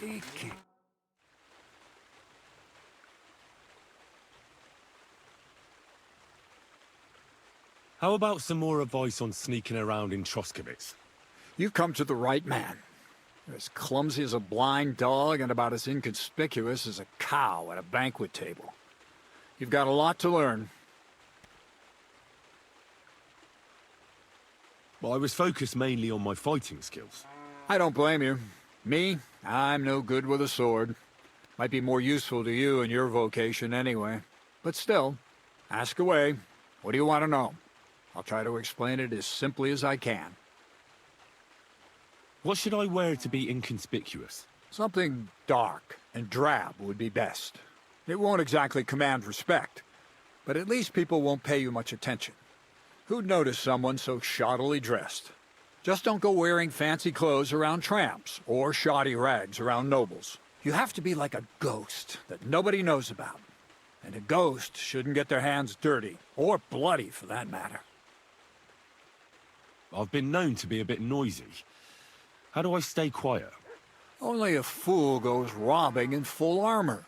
cheeky. How about some more advice on sneaking around in Troskowitz? You've come to the right man. You're as clumsy as a blind dog and about as inconspicuous as a cow at a banquet table. You've got a lot to learn. Well, I was focused mainly on my fighting skills. I don't blame you. Me, I'm no good with a sword. Might be more useful to you in your vocation anyway. But still, ask away. What do you want to know? I'll try to explain it as simply as I can. What should I wear to be inconspicuous? Something dark and drab would be best. It won't exactly command respect, but at least people won't pay you much attention. Who'd notice someone so shoddily dressed? Just don't go wearing fancy clothes around tramps, or shoddy rags around nobles. You have to be like a ghost that nobody knows about. And a ghost shouldn't get their hands dirty, or bloody for that matter. I've been known to be a bit noisy. How do I stay quiet? Only a fool goes robbing in full armor.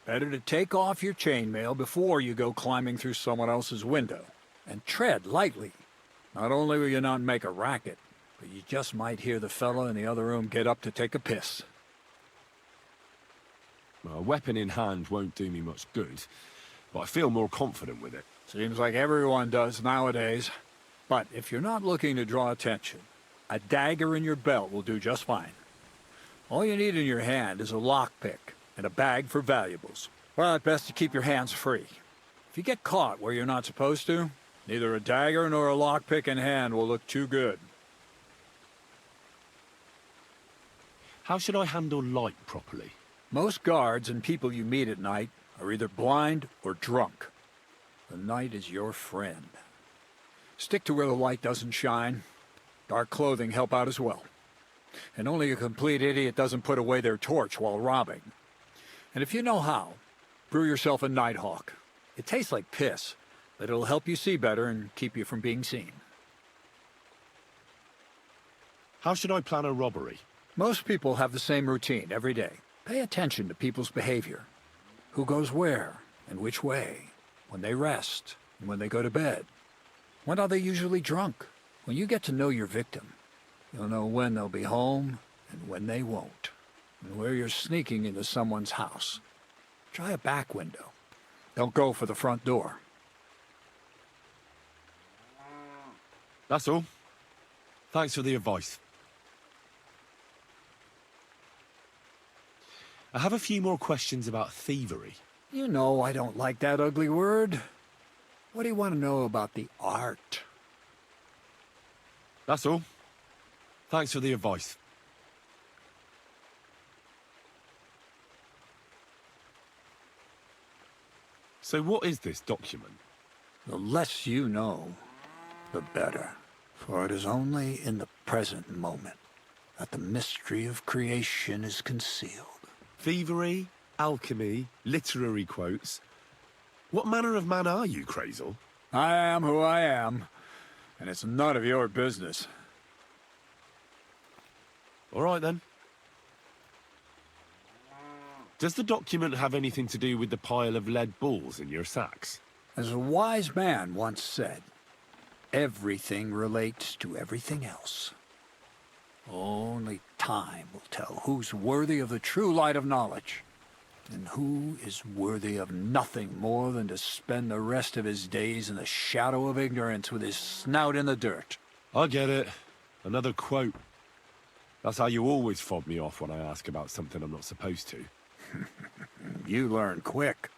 Better to take off your chainmail before you go climbing through someone else's window. And tread lightly. Not only will you not make a racket, but you just might hear the fellow in the other room get up to take a piss. Well, a weapon in hand won't do me much good, but I feel more confident with it. Seems like everyone does nowadays. But if you're not looking to draw attention, a dagger in your belt will do just fine. All you need in your hand is a lockpick and a bag for valuables. But best to keep your hands free. If you get caught where you're not supposed to, neither a dagger nor a lockpick in hand will look too good. How should I handle light properly? Most guards and people you meet at night are either blind or drunk. The night is your friend. Stick to where the light doesn't shine. Dark clothing help out as well. And only a complete idiot doesn't put away their torch while robbing. And if you know how, brew yourself a Nighthawk. It tastes like piss, but it'll help you see better and keep you from being seen. How should I plan a robbery? Most people have the same routine every day. Pay attention to people's behavior. Who goes where and which way. When they rest and when they go to bed. When are they usually drunk? When you get to know your victim, you'll know when they'll be home and when they won't. And where you're sneaking into someone's house. Try a back window. Don't go for the front door. That's all. Thanks for the advice. I have a few more questions about thievery. You know I don't like that ugly word. What do you want to know about the art? That's all. Thanks for the advice. So what is this document? The less you know, the better. For it is only in the present moment that the mystery of creation is concealed. Thievery, alchemy, literary quotes. What manner of man are you, Crazel? I am who I am, and it's none of your business. All right, then. Does the document have anything to do with the pile of lead balls in your sacks? As a wise man once said, everything relates to everything else. Only time will tell who's worthy of the true light of knowledge, and who is worthy of nothing more than to spend the rest of his days in the shadow of ignorance with his snout in the dirt. I get it. Another quote. That's how you always fob me off when I ask about something I'm not supposed to. You learn quick.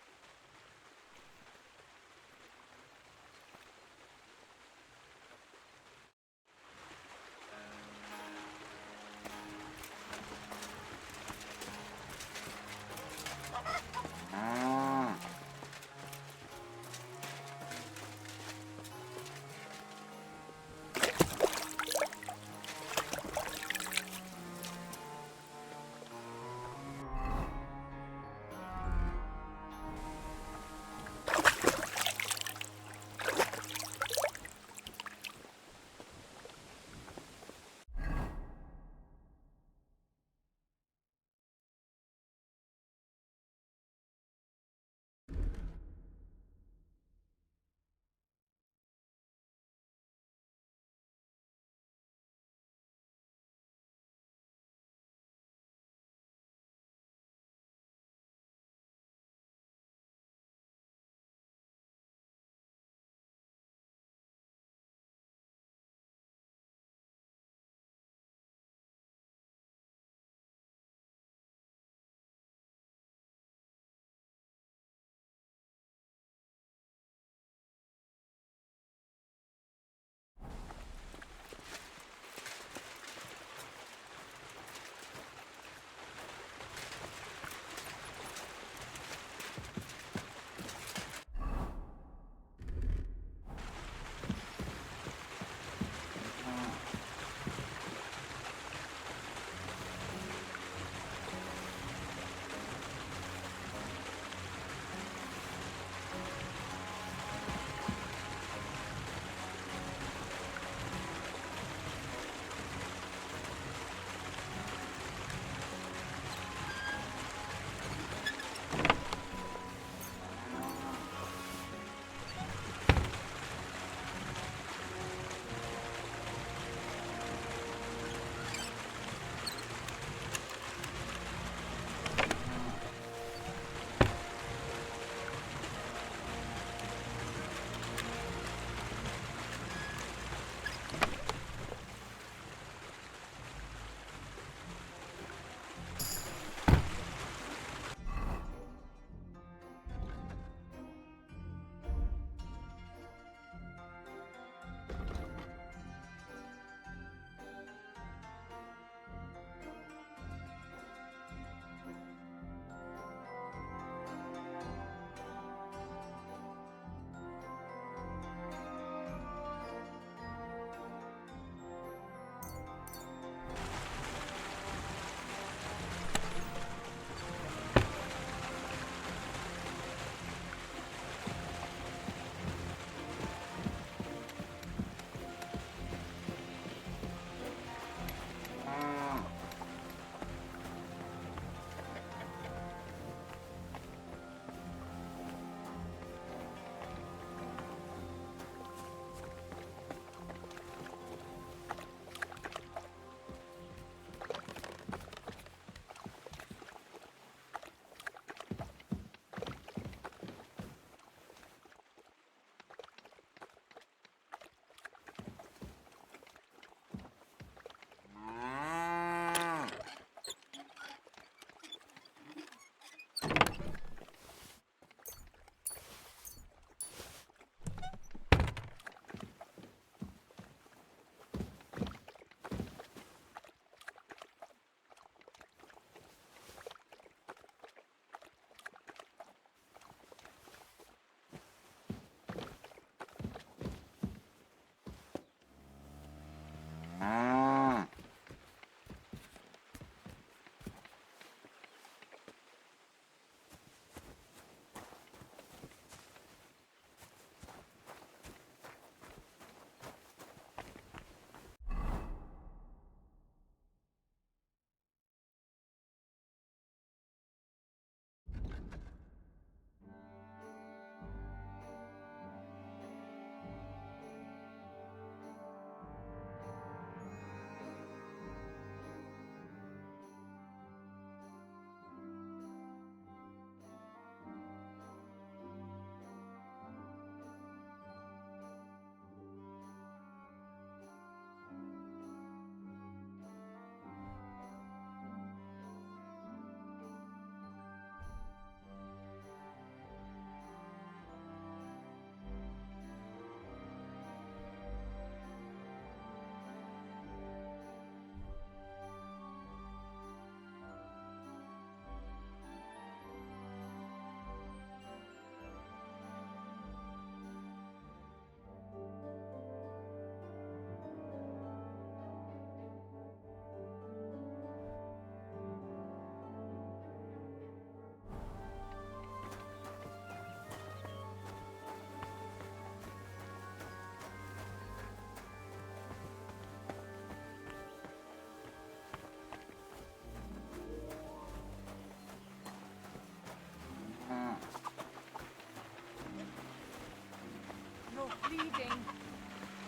bleeding.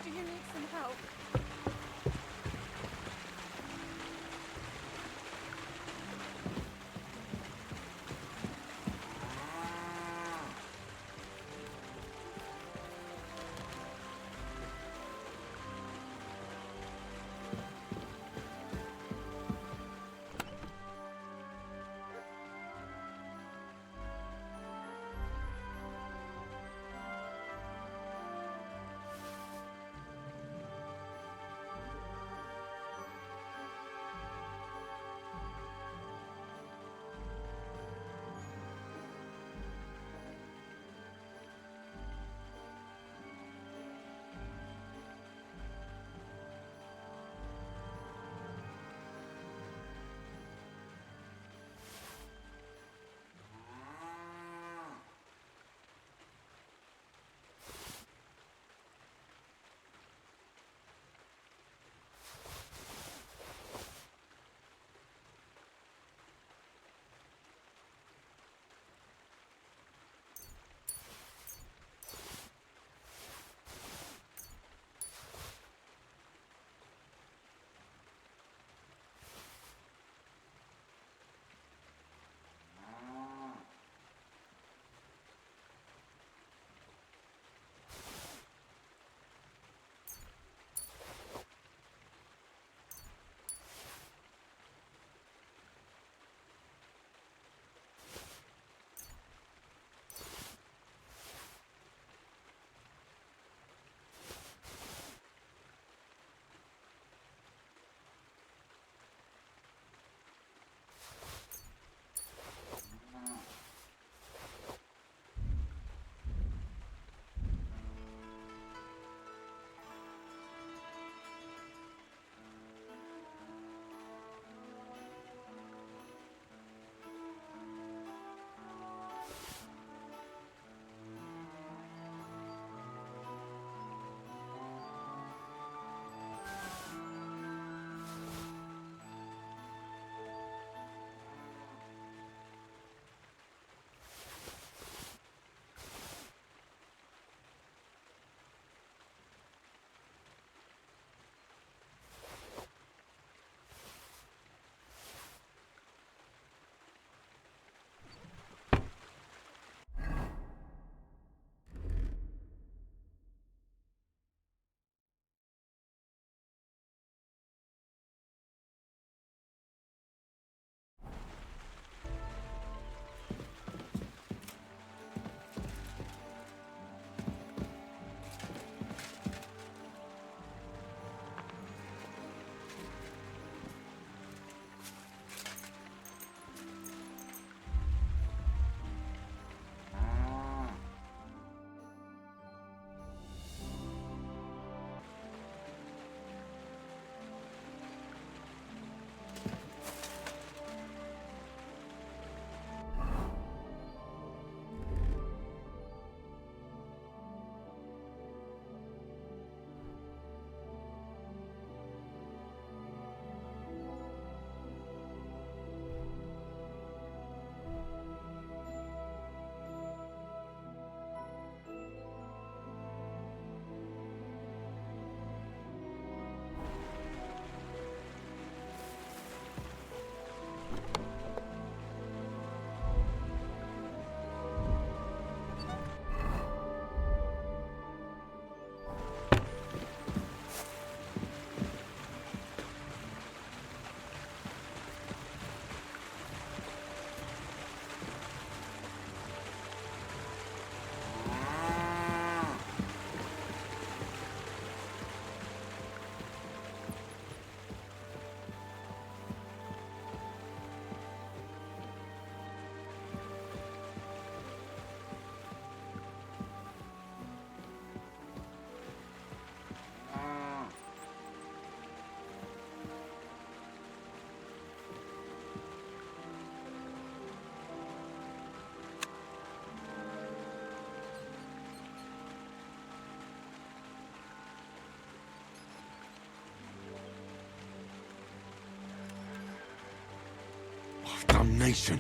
Do you need some help? Damnation.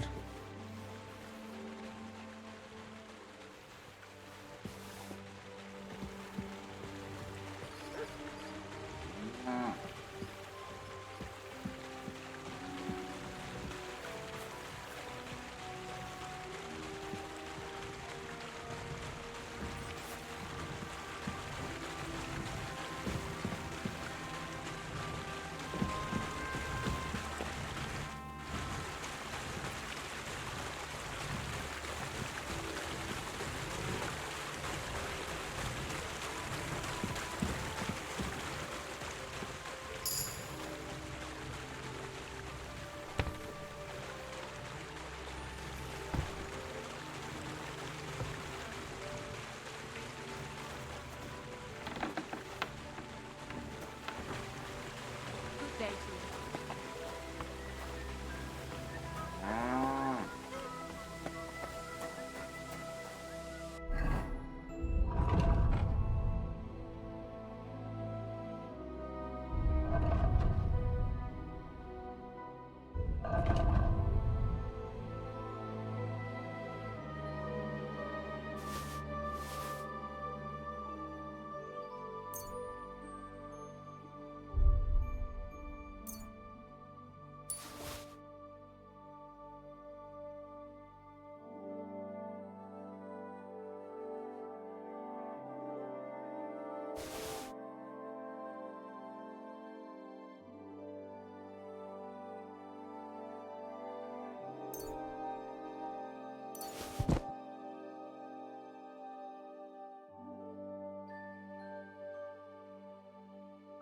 day to you.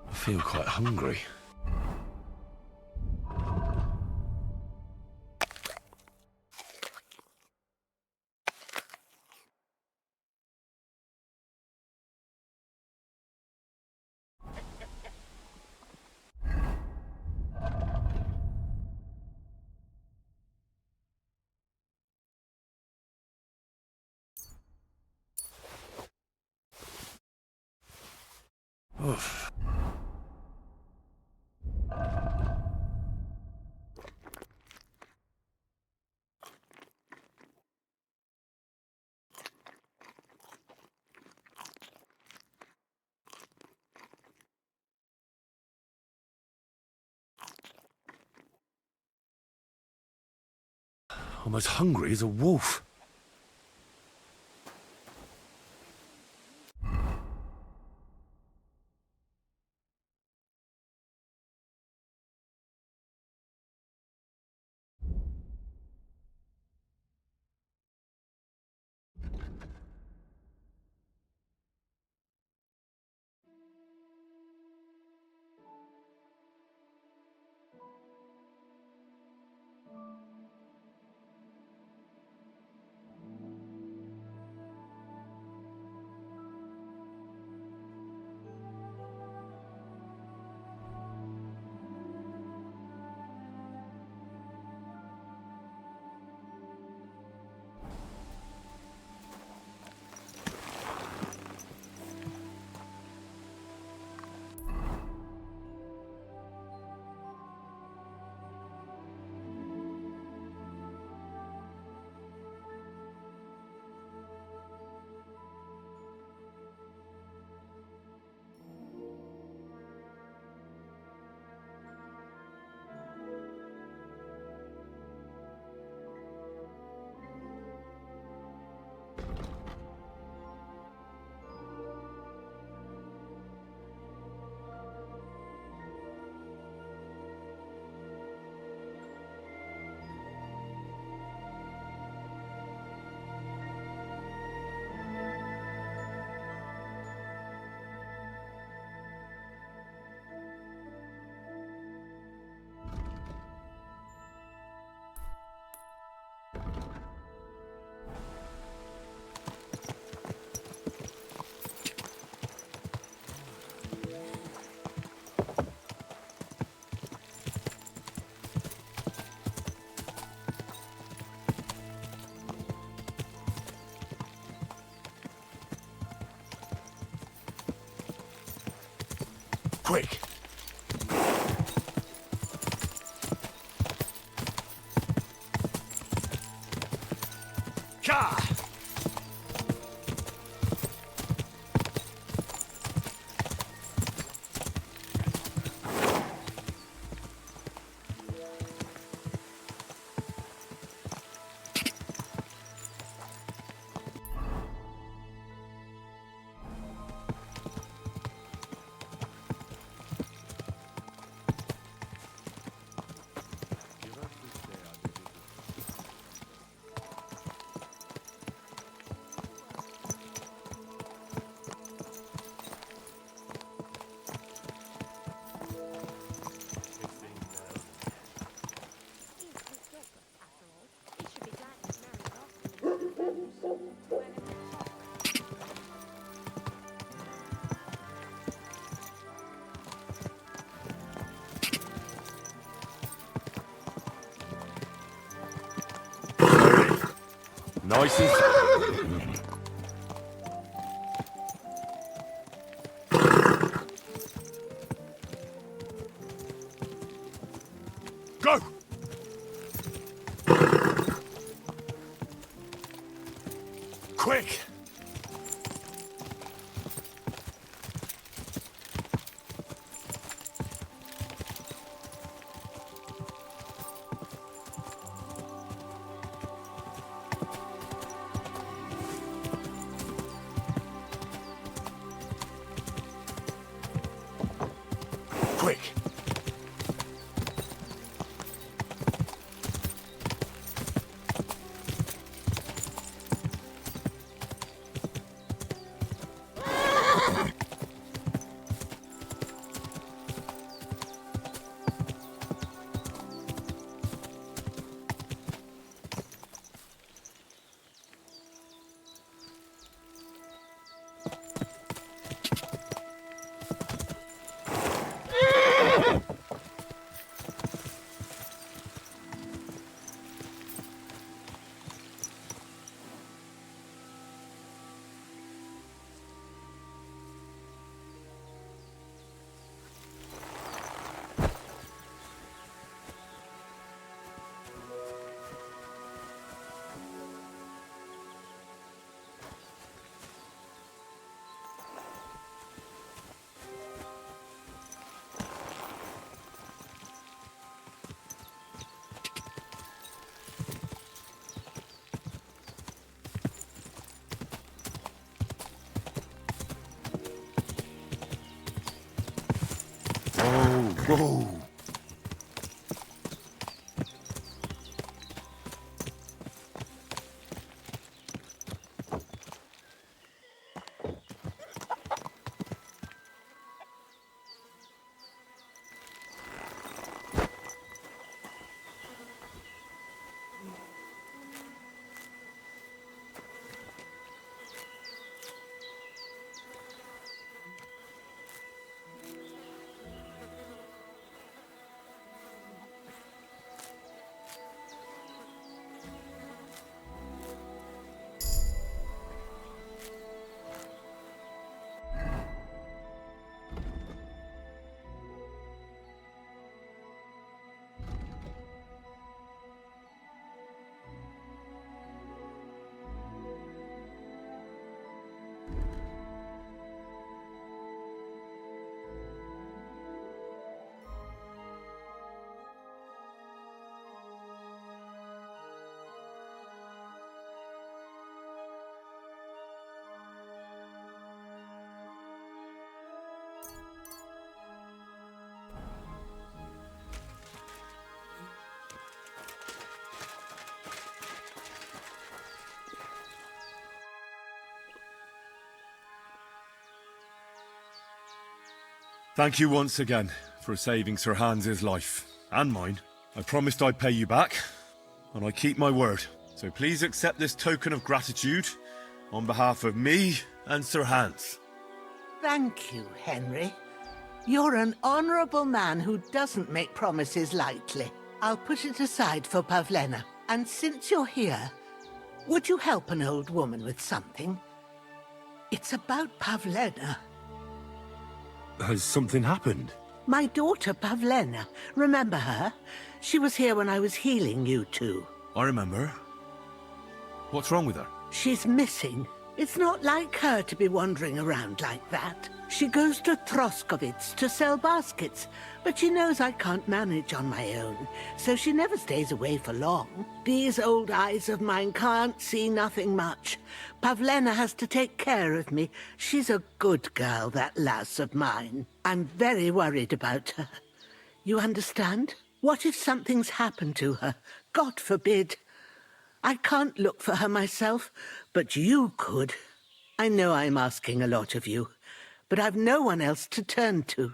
I feel quite hungry. Oof. I'm as hungry as a wolf. Quick! Ka! Nice and... Go! Quick! Quick! Whoa! Thank you once again for saving Sir Hans's life, and mine. I promised I'd pay you back, and I keep my word. So please accept this token of gratitude on behalf of me and Sir Hans. Thank you, Henry. You're an honourable man who doesn't make promises lightly. I'll put it aside for Pavlena. And since you're here, would you help an old woman with something? It's about Pavlena. Has something happened? My daughter Pavlena. Remember her? She was here when I was healing you two. I remember. What's wrong with her? She's missing. It's not like her to be wandering around like that. She goes to Troskovitz to sell baskets, but she knows I can't manage on my own, so she never stays away for long. These old eyes of mine can't see nothing much. Pavlena has to take care of me. She's a good girl, that lass of mine. I'm very worried about her. You understand? What if something's happened to her? God forbid. I can't look for her myself, but you could. I know I'm asking a lot of you, but I've no one else to turn to.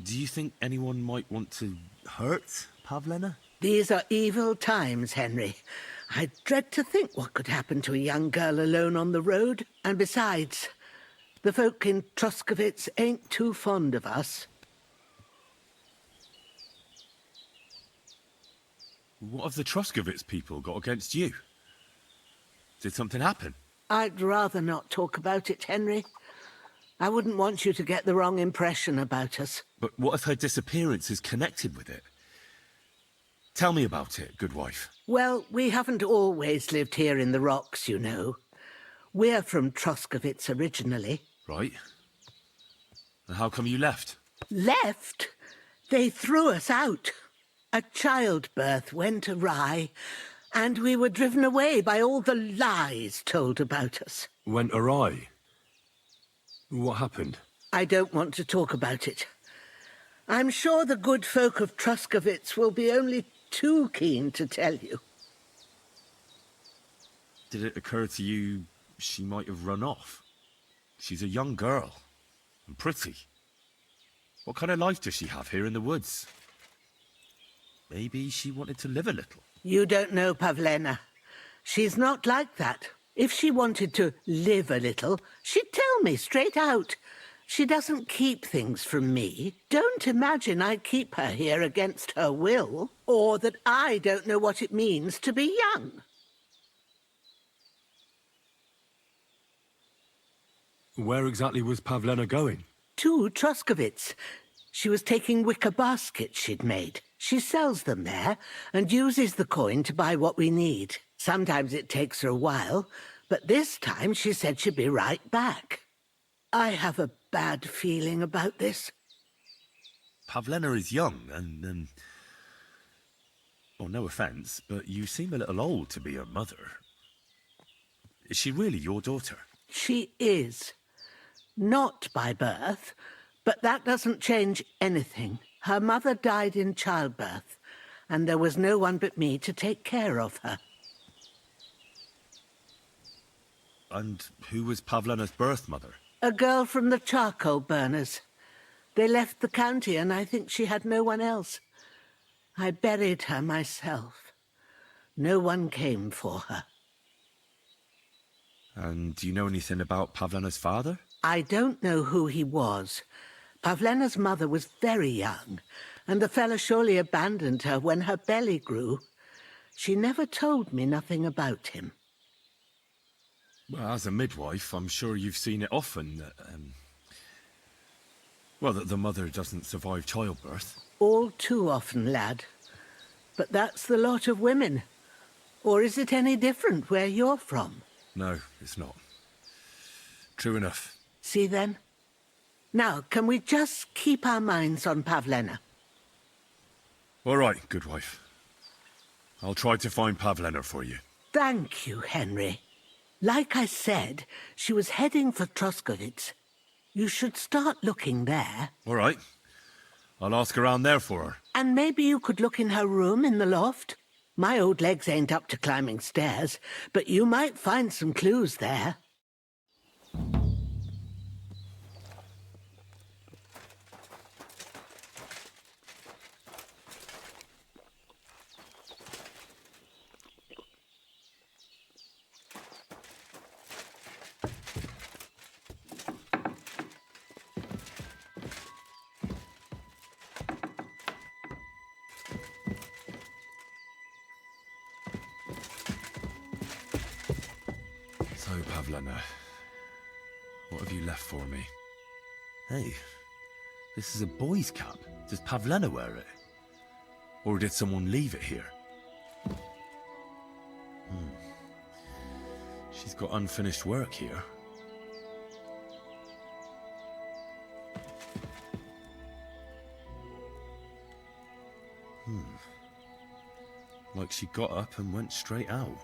Do you think anyone might want to hurt Pavlena? These are evil times, Henry. I dread to think what could happen to a young girl alone on the road. And besides, the folk in Troskovitz ain't too fond of us. What have the Truscovitz people got against you? Did something happen? I'd rather not talk about it, Henry. I wouldn't want you to get the wrong impression about us. But what if her disappearance is connected with it? Tell me about it, good wife. Well, we haven't always lived here in the rocks, you know. We're from Truscovitz originally. Right. And how come you left? Left? They threw us out. A childbirth went awry, and we were driven away by all the lies told about us. Went awry? What happened? I don't want to talk about it. I'm sure the good folk of Truscovitz will be only too keen to tell you. Did it occur to you she might have run off? She's a young girl, and pretty. What kind of life does she have here in the woods? Maybe she wanted to live a little. You don't know Pavlena. She's not like that. If she wanted to live a little, she'd tell me straight out. She doesn't keep things from me. Don't imagine I keep her here against her will, or that I don't know what it means to be young. Where exactly was Pavlena going? To Truscovitz. She was taking wicker baskets she'd made. She sells them there and uses the coin to buy what we need. Sometimes it takes her a while, but this time she said she'd be right back. I have a bad feeling about this. Pavlena is young and, well, no offence, but you seem a little old to be her mother. Is she really your daughter? She is. Not by birth, but that doesn't change anything. Her mother died in childbirth, and there was no one but me to take care of her. And who was Pavlena's birth mother? A girl from the charcoal burners. They left the county, and I think she had no one else. I buried her myself. No one came for her. And do you know anything about Pavlena's father? I don't know who he was. Pavlena's mother was very young, and the fella surely abandoned her when her belly grew. She never told me nothing about him. Well, as a midwife, I'm sure you've seen it often that, well, that the mother doesn't survive childbirth. All too often, lad. But that's the lot of women. Or is it any different where you're from? No, it's not. True enough. See then? Now, can we just keep our minds on Pavlena? All right, good wife. I'll try to find Pavlena for you. Thank you, Henry. Like I said, she was heading for Truscovitz. You should start looking there. All right. I'll ask around there for her. And maybe you could look in her room in the loft. My old legs ain't up to climbing stairs, but you might find some clues there. So, Pavlena, what have you left for me? Hey, this is a boy's cap. Does Pavlena wear it? Or did someone leave it here? She's got unfinished work here. Like she got up and went straight out.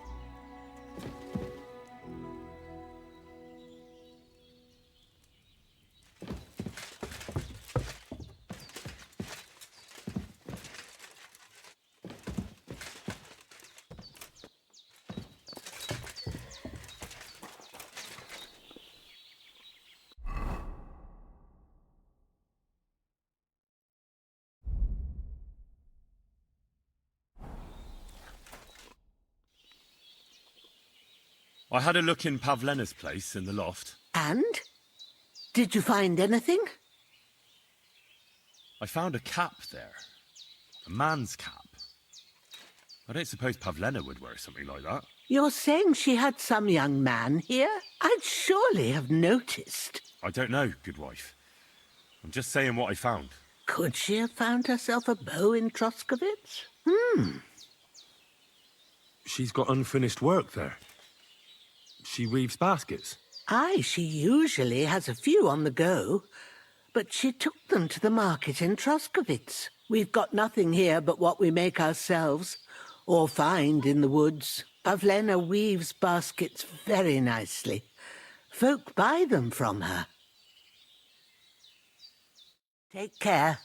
I had a look in Pavlena's place in the loft. And? Did you find anything? I found a cap there. A man's cap. I don't suppose Pavlena would wear something like that. You're saying she had some young man here? I'd surely have noticed. I don't know, good wife. I'm just saying what I found. Could she have found herself a beau in Troskovitz? She's got unfinished work there. She weaves baskets. Aye, she usually has a few on the go. But she took them to the market in Troskovitz. We've got nothing here but what we make ourselves, or find in the woods. Pavlena weaves baskets very nicely. Folk buy them from her. Take care.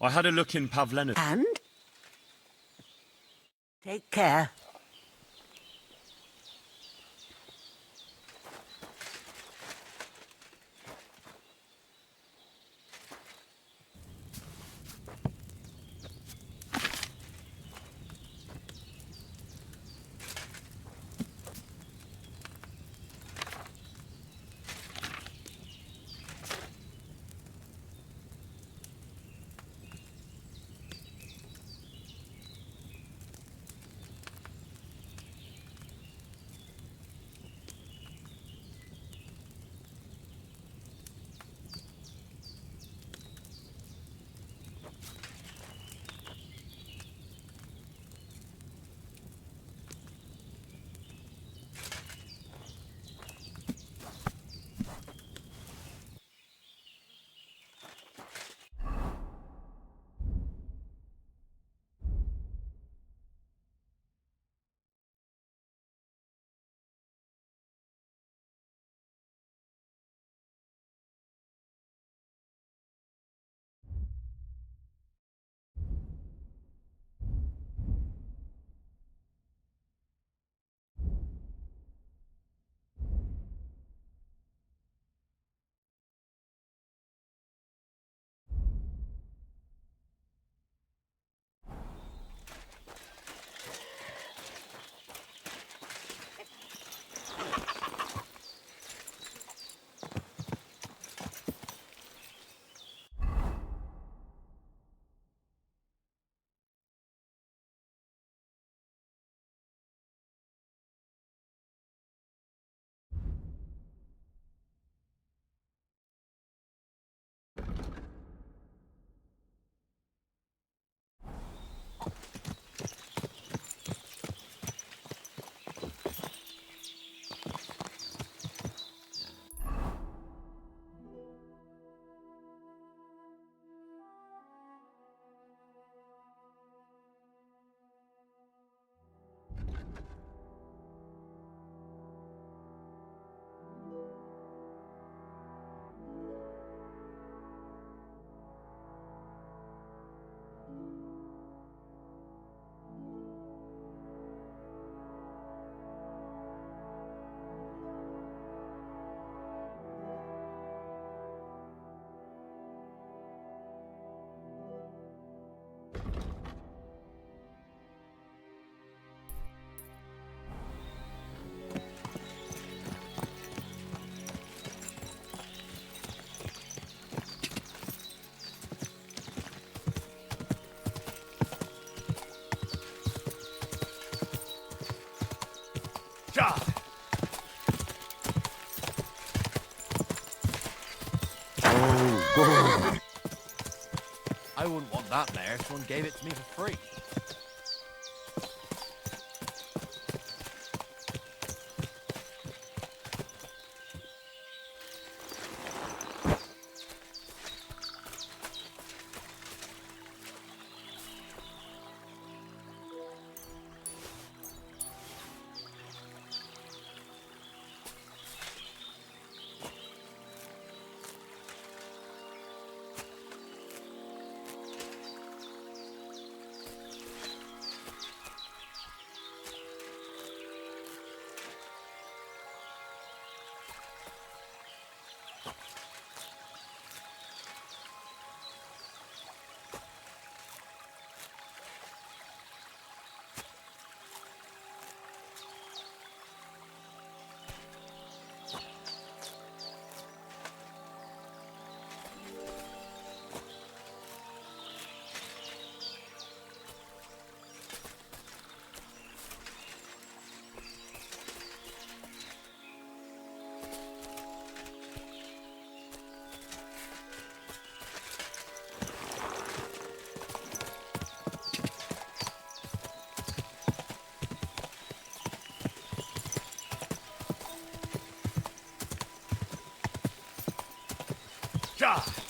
I had a look in Pavlena. And? Take care. I wouldn't want that there if someone gave it to me for free. Die!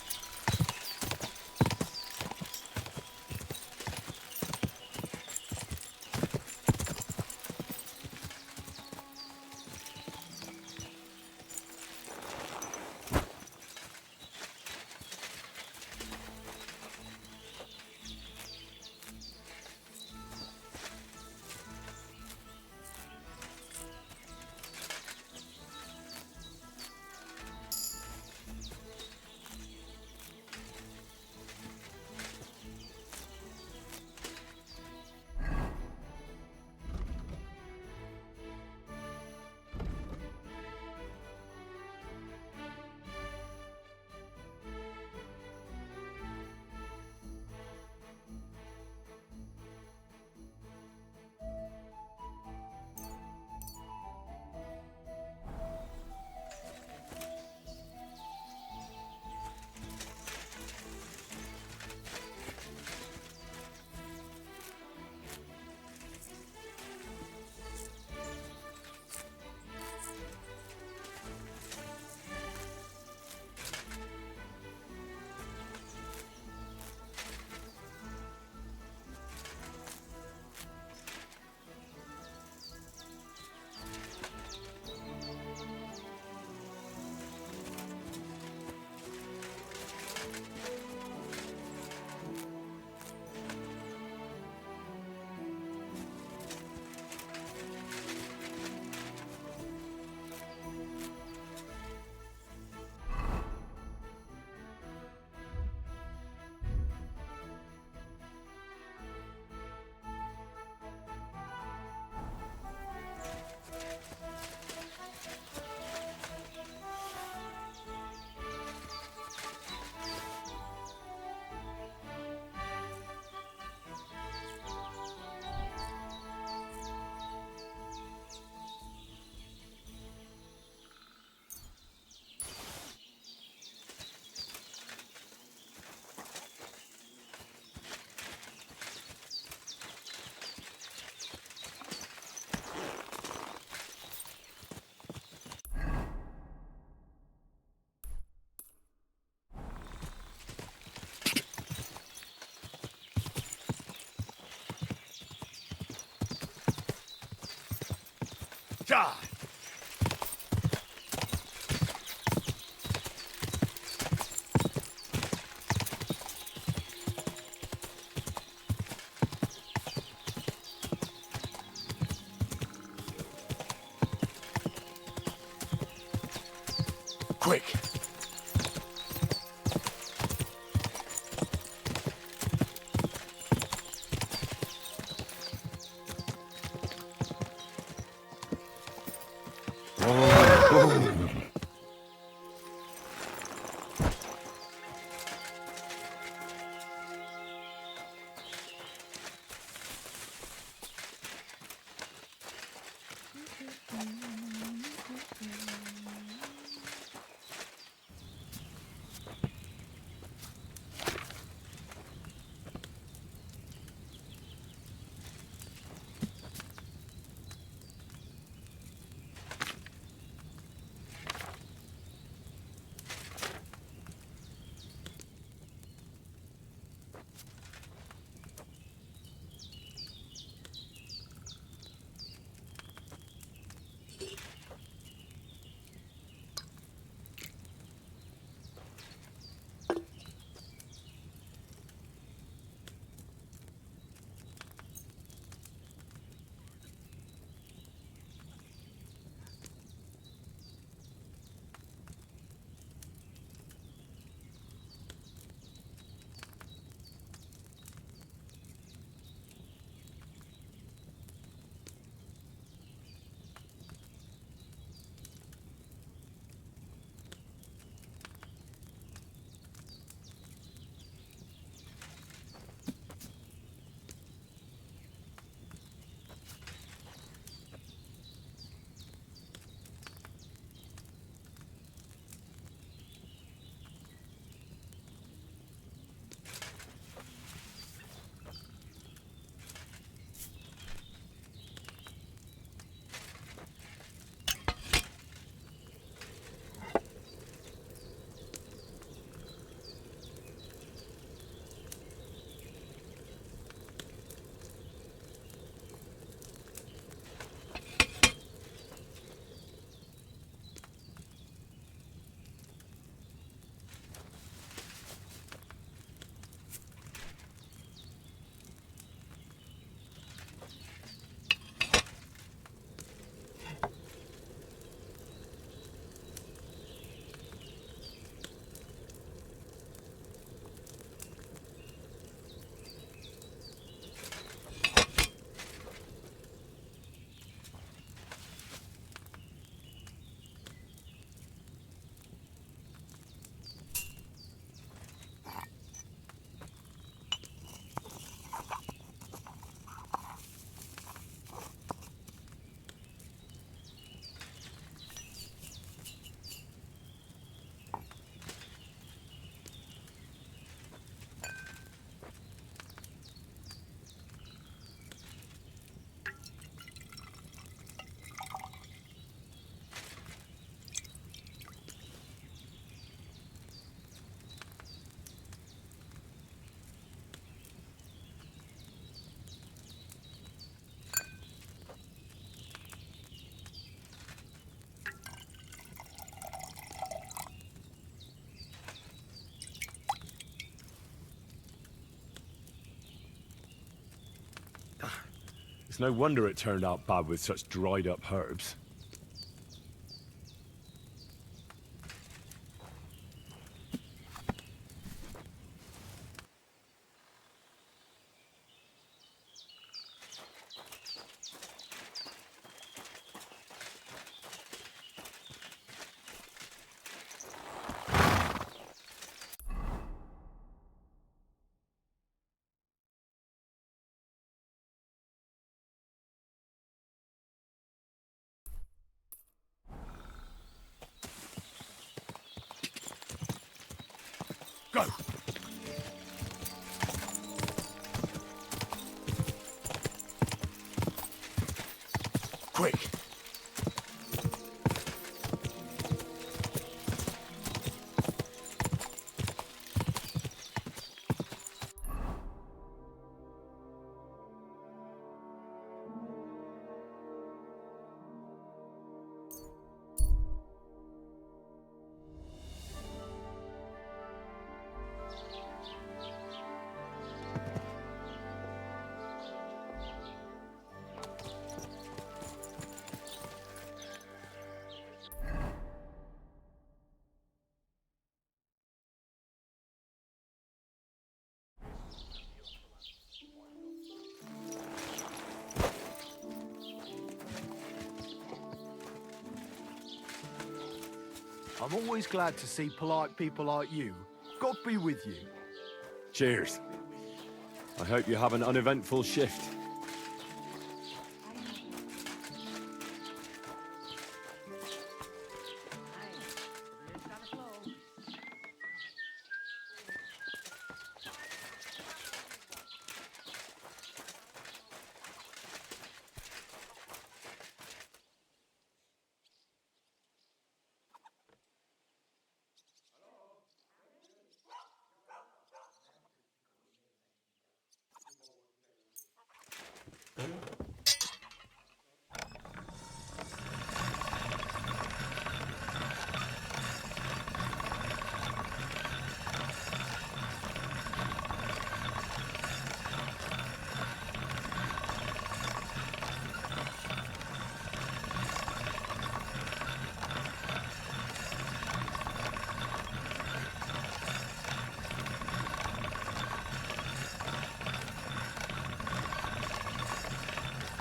Die! Quick! It's no wonder it turned out bad with such dried up herbs. Go! Quick! I'm always glad to see polite people like you. God be with you. Cheers. I hope you have an uneventful shift.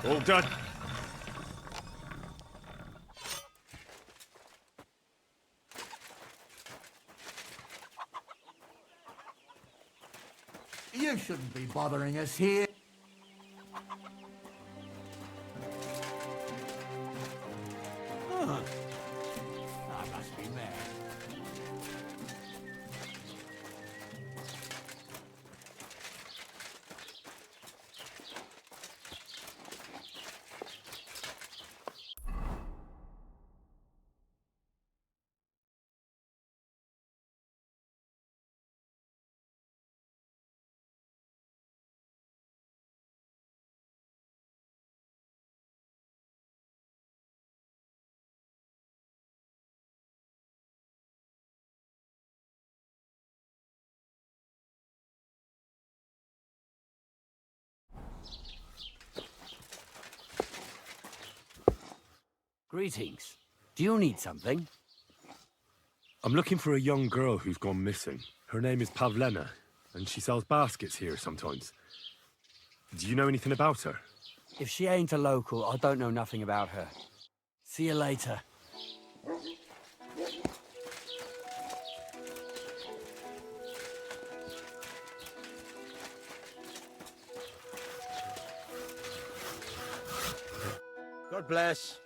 All done. You shouldn't be bothering us here. Huh. I must be mad. Greetings. Do you need something? I'm looking for a young girl who's gone missing. Her name is Pavlena, and she sells baskets here sometimes. Do you know anything about her? If she ain't a local, I don't know nothing about her. See you later. God bless.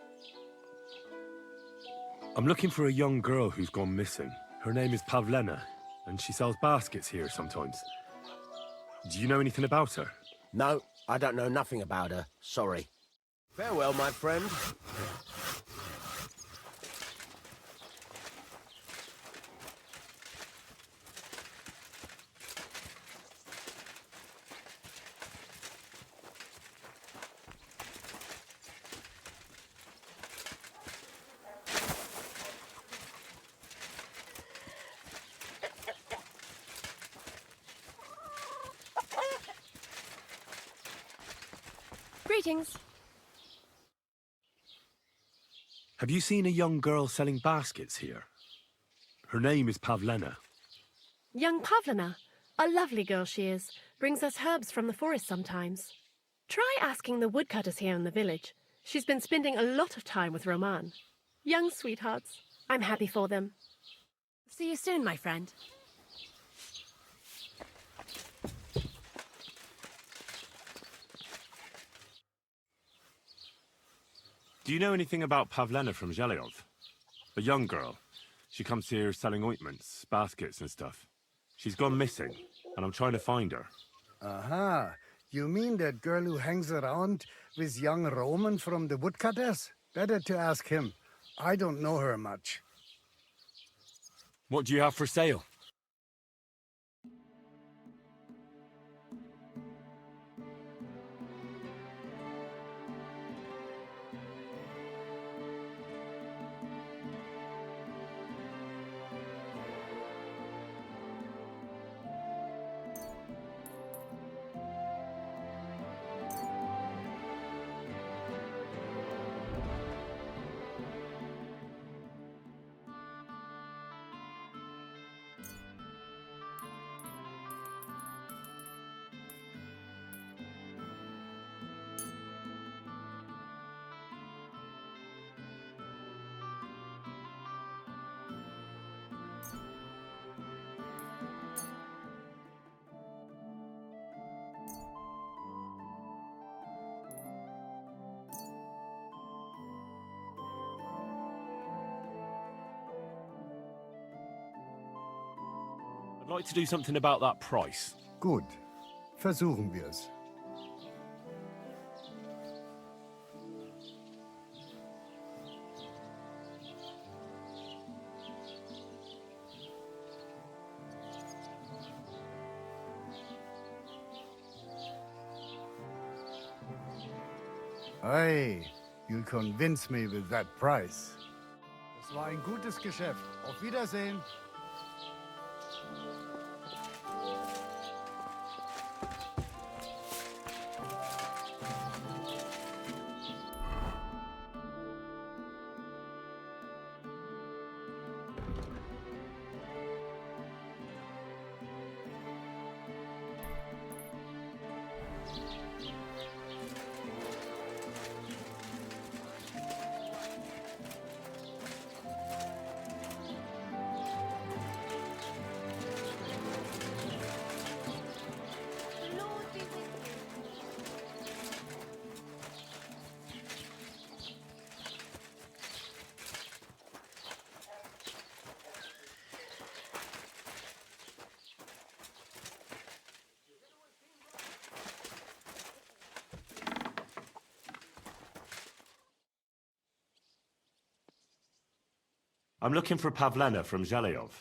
I'm looking for a young girl who's gone missing. Her name is Pavlena, and she sells baskets here sometimes. Do you know anything about her? No, I don't know nothing about her. Sorry. Farewell, my friend. Greetings. Have you seen a young girl selling baskets here? Her name is Pavlena. Young Pavlina. A lovely girl she is. Brings us herbs from the forest sometimes. Try asking the woodcutters here in the village. She's been spending a lot of time with Roman. Young sweethearts. I'm happy for them. See you soon, my friend. Do you know anything about Pavlena from Zhelyov? A young girl. She comes here selling ointments, baskets and stuff. She's gone missing, and I'm trying to find her. Aha. You mean that girl who hangs around with young Roman from the woodcutters? Better to ask him. I don't know her much. What do you have for sale? I'd like to do something about that price. Gut. Versuchen wir's. Hey, you'll convince me with that price. Das war ein gutes Geschäft. Auf Wiedersehen. I'm looking for Pavlena from Zhelyov.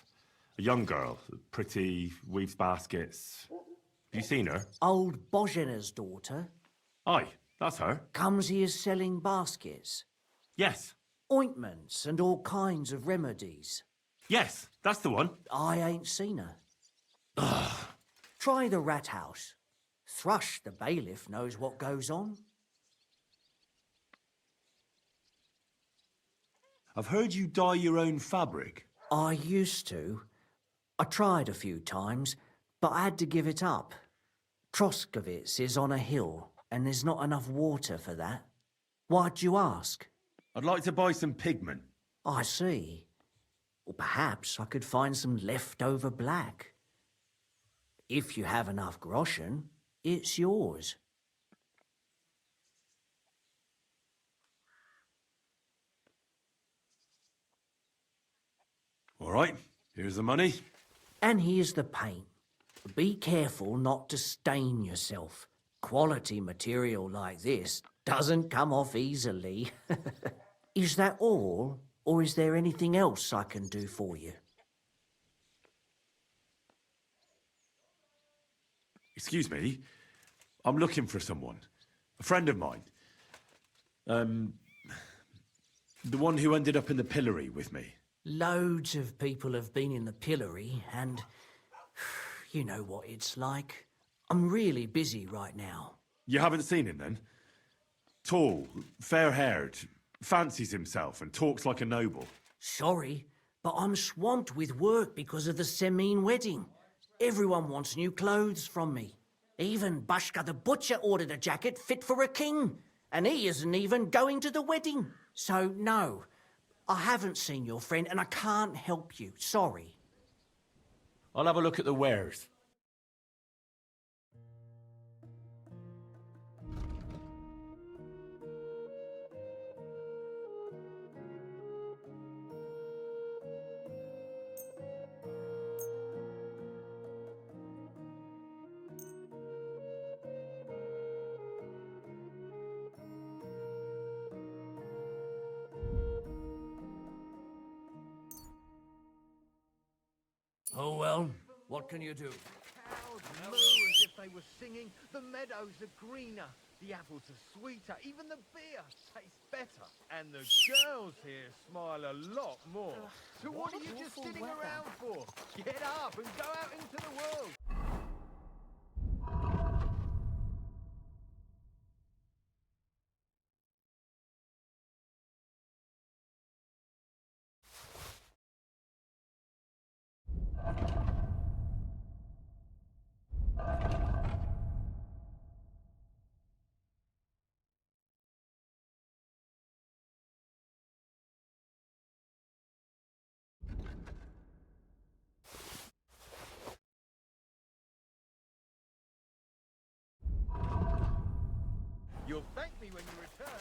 A young girl, pretty, weaves baskets. Have you seen her? Old Bozhena's daughter. Aye, that's her. Comes here selling baskets. Yes. Ointments and all kinds of remedies. Yes, that's the one. I ain't seen her. Try the rat house. Thrush, the bailiff, knows what goes on. I've heard you dye your own fabric. I used to. I tried a few times, but I had to give it up. Troskovitz is on a hill, and there's not enough water for that. Why'd you ask? I'd like to buy some pigment. I see. Or perhaps I could find some leftover black. If you have enough groschen, it's yours. All right, here's the money. And here's the paint. Be careful not to stain yourself. Quality material like this doesn't come off easily. Is that all, or is there anything else I can do for you? Excuse me, I'm looking for someone. A friend of mine. The one who ended up in the pillory with me. Loads of people have been in the pillory, and you know what it's like. I'm really busy right now. You haven't seen him, then? Tall, fair-haired, fancies himself and talks like a noble. Sorry, but I'm swamped with work because of the Semine wedding. Everyone wants new clothes from me. Even Bashka the butcher ordered a jacket fit for a king, and he isn't even going to the wedding. So, no, I haven't seen your friend and I can't help you. Sorry. I'll have a look at the wares. Oh, well, what can you do? Cows moo as if they were singing. The meadows are greener. The apples are sweeter. Even the beer tastes better. And the girls here smile a lot more. So what are you just sitting around for? Get up and go out into the world. You'll thank me when you return.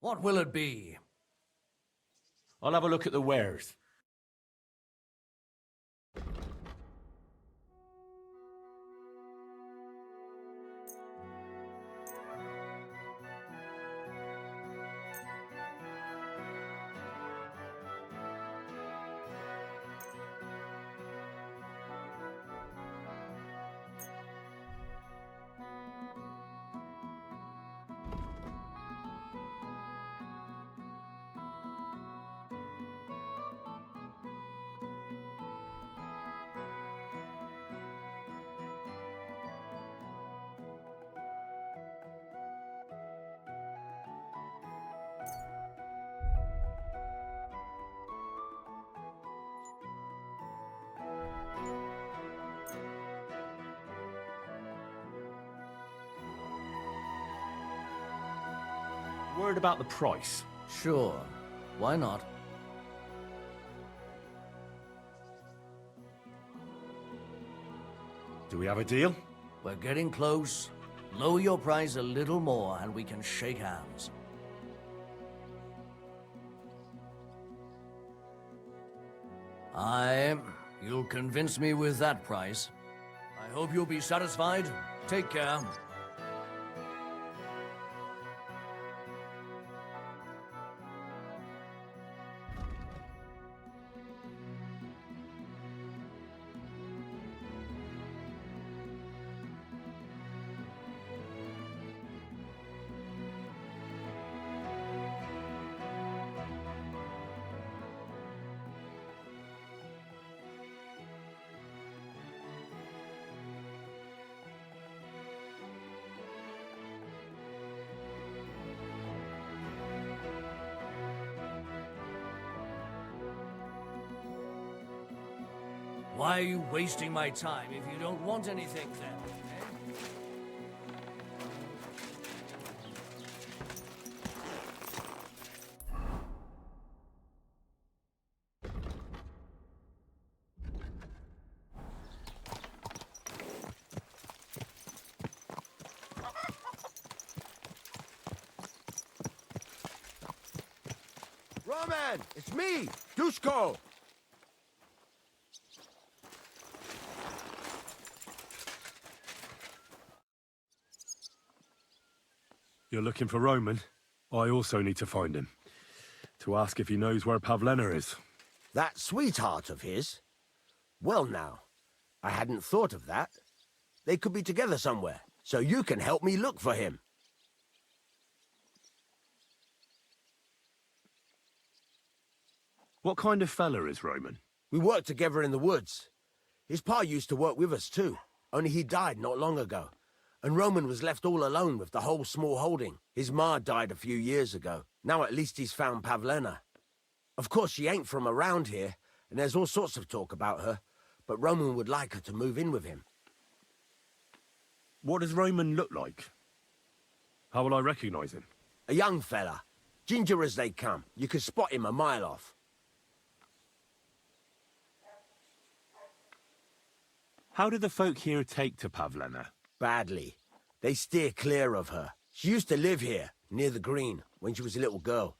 What will it be? I'll have a look at the wares. Word about the price. Sure. Why not? Do we have a deal? We're getting close. Lower your price a little more and we can shake hands. You'll convince me with that price. I hope you'll be satisfied. Take care. Why are you wasting my time if you don't want anything then? Roman, it's me, Dushko. You're looking for Roman? I also need to find him. To ask if he knows where Pavlena is. That sweetheart of his? Well now, I hadn't thought of that. They could be together somewhere, so you can help me look for him. What kind of fella is Roman? We worked together in the woods. His pa used to work with us too, only he died not long ago. And Roman was left all alone with the whole small holding. His ma died a few years ago. Now at least he's found Pavlena. Of course, she ain't from around here, and there's all sorts of talk about her, but Roman would like her to move in with him. What does Roman look like? How will I recognize him? A young fella. Ginger as they come. You can spot him a mile off. How do the folk here take to Pavlena? Badly. They steer clear of her. She used to live here, near the green, when she was a little girl.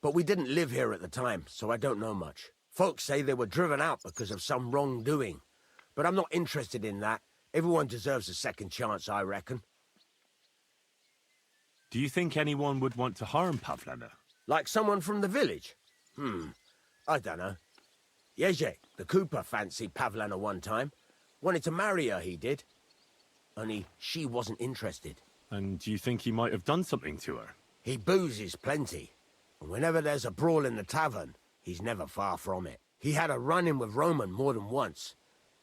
But we didn't live here at the time, so I don't know much. Folks say they were driven out because of some wrongdoing. But I'm not interested in that. Everyone deserves a second chance, I reckon. Do you think anyone would want to harm Pavlena? Like someone from the village? I don't know. Jerzy, the cooper, fancied Pavlena one time. Wanted to marry her, he did. Only she wasn't interested. And do you think he might have done something to her? He boozes plenty. And whenever there's a brawl in the tavern, he's never far from it. He had a run-in with Roman more than once.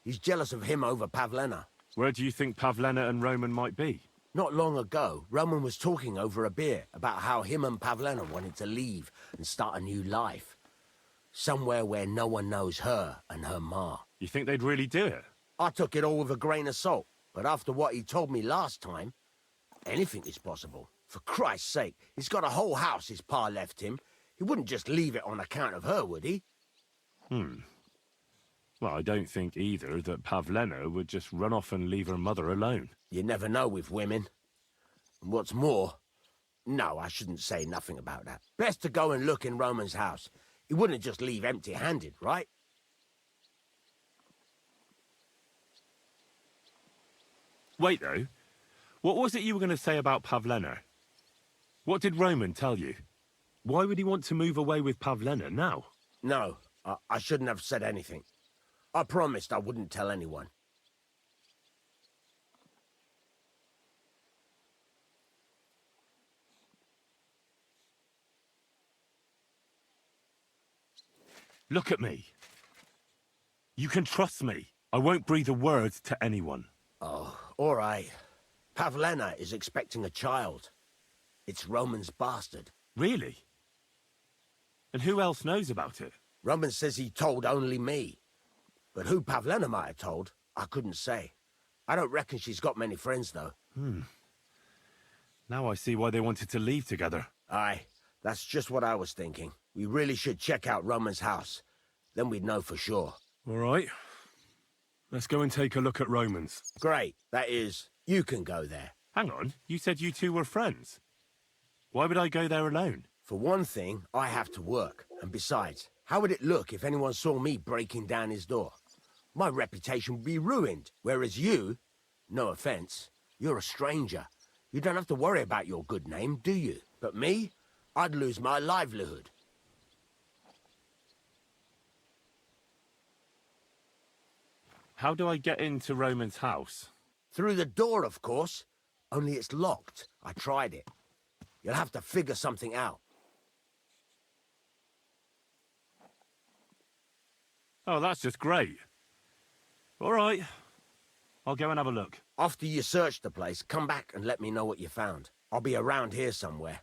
He's jealous of him over Pavlena. Where do you think Pavlena and Roman might be? Not long ago, Roman was talking over a beer about how him and Pavlena wanted to leave and start a new life. Somewhere where no one knows her and her ma. You think they'd really do it? I took it all with a grain of salt, but after what he told me last time, anything is possible. For Christ's sake, he's got a whole house his pa left him. He wouldn't just leave it on account of her, would he? Well, I don't think either that Pavlena would just run off and leave her mother alone. You never know with women. And what's more... No, I shouldn't say nothing about that. Best to go and look in Roman's house. He wouldn't just leave empty-handed, right? Wait, though. What was it you were going to say about Pavlena? What did Roman tell you? Why would he want to move away with Pavlena now? No, I shouldn't have said anything. I promised I wouldn't tell anyone. Look at me. You can trust me. I won't breathe a word to anyone. Oh, all right. Pavlena is expecting a child. It's Roman's bastard. Really? And who else knows about it? Roman says he told only me. But who Pavlena might have told, I couldn't say. I don't reckon she's got many friends, though. Now I see why they wanted to leave together. Aye, that's just what I was thinking. We really should check out Roman's house. Then we'd know for sure. All right. Let's go and take a look at Roman's. Great. That is, you can go there. Hang on, you said you two were friends. Why would I go there alone? For one thing, I have to work. And besides, how would it look if anyone saw me breaking down his door? My reputation would be ruined. Whereas you, no offense, you're a stranger. You don't have to worry about your good name, do you? But me, I'd lose my livelihood. How do I get into Roman's house? Through the door, of course. Only it's locked. I tried it. You'll have to figure something out. Oh, that's just great. All right. I'll go and have a look. After you search the place, come back and let me know what you found. I'll be around here somewhere.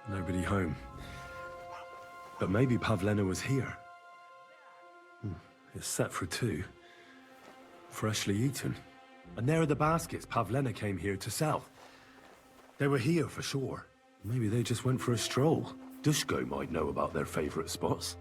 Nobody home. But maybe Pavlena was here. It's set for 2. Freshly eaten. And there are the baskets Pavlena came here to sell. They were here for sure. Maybe they just went for a stroll. Dushko might know about their favorite spots.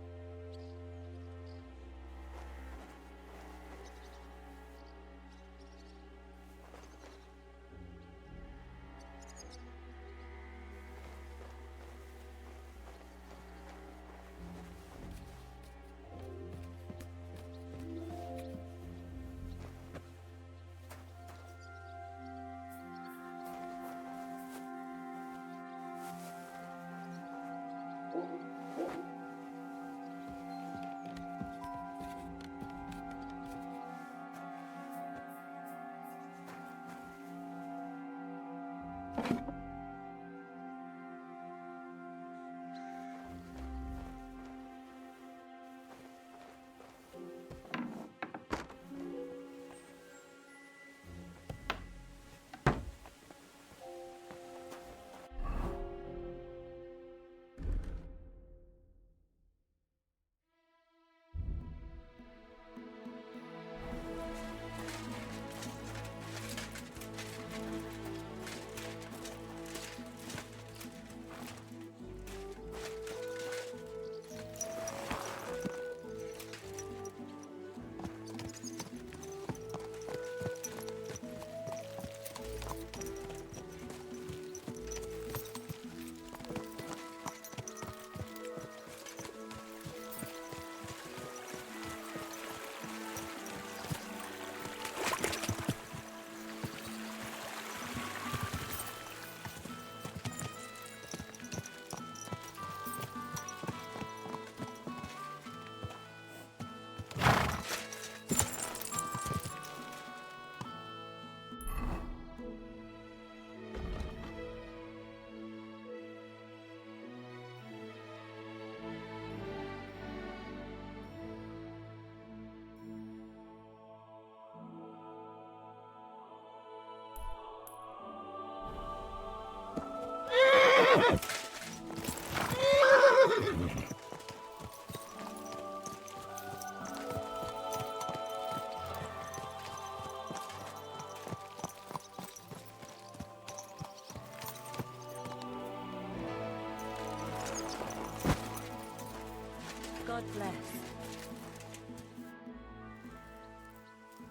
God bless.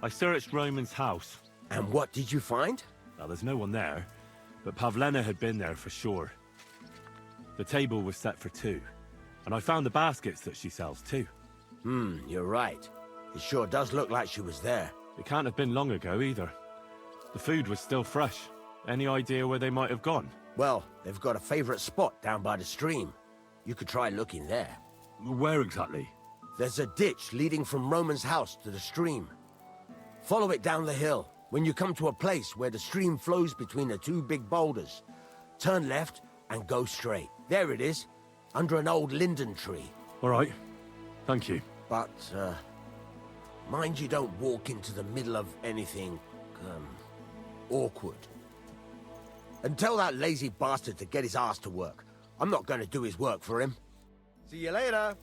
I searched Roman's house. And what did you find? Well, there's no one there, but Pavlena had been there for sure. The table was set for 2, and I found the baskets that she sells too. You're right. It sure does look like she was there. It can't have been long ago either. The food was still fresh. Any idea where they might have gone? Well, they've got a favorite spot down by the stream. You could try looking there. Where exactly? There's a ditch leading from Roman's house to the stream. Follow it down the hill. When you come to a place where the stream flows between the 2 big boulders, turn left and go straight. There it is, under an old linden tree. All right. Thank you. But, mind you don't walk into the middle of anything, awkward. And tell that lazy bastard to get his ass to work. I'm not going to do his work for him. See you later.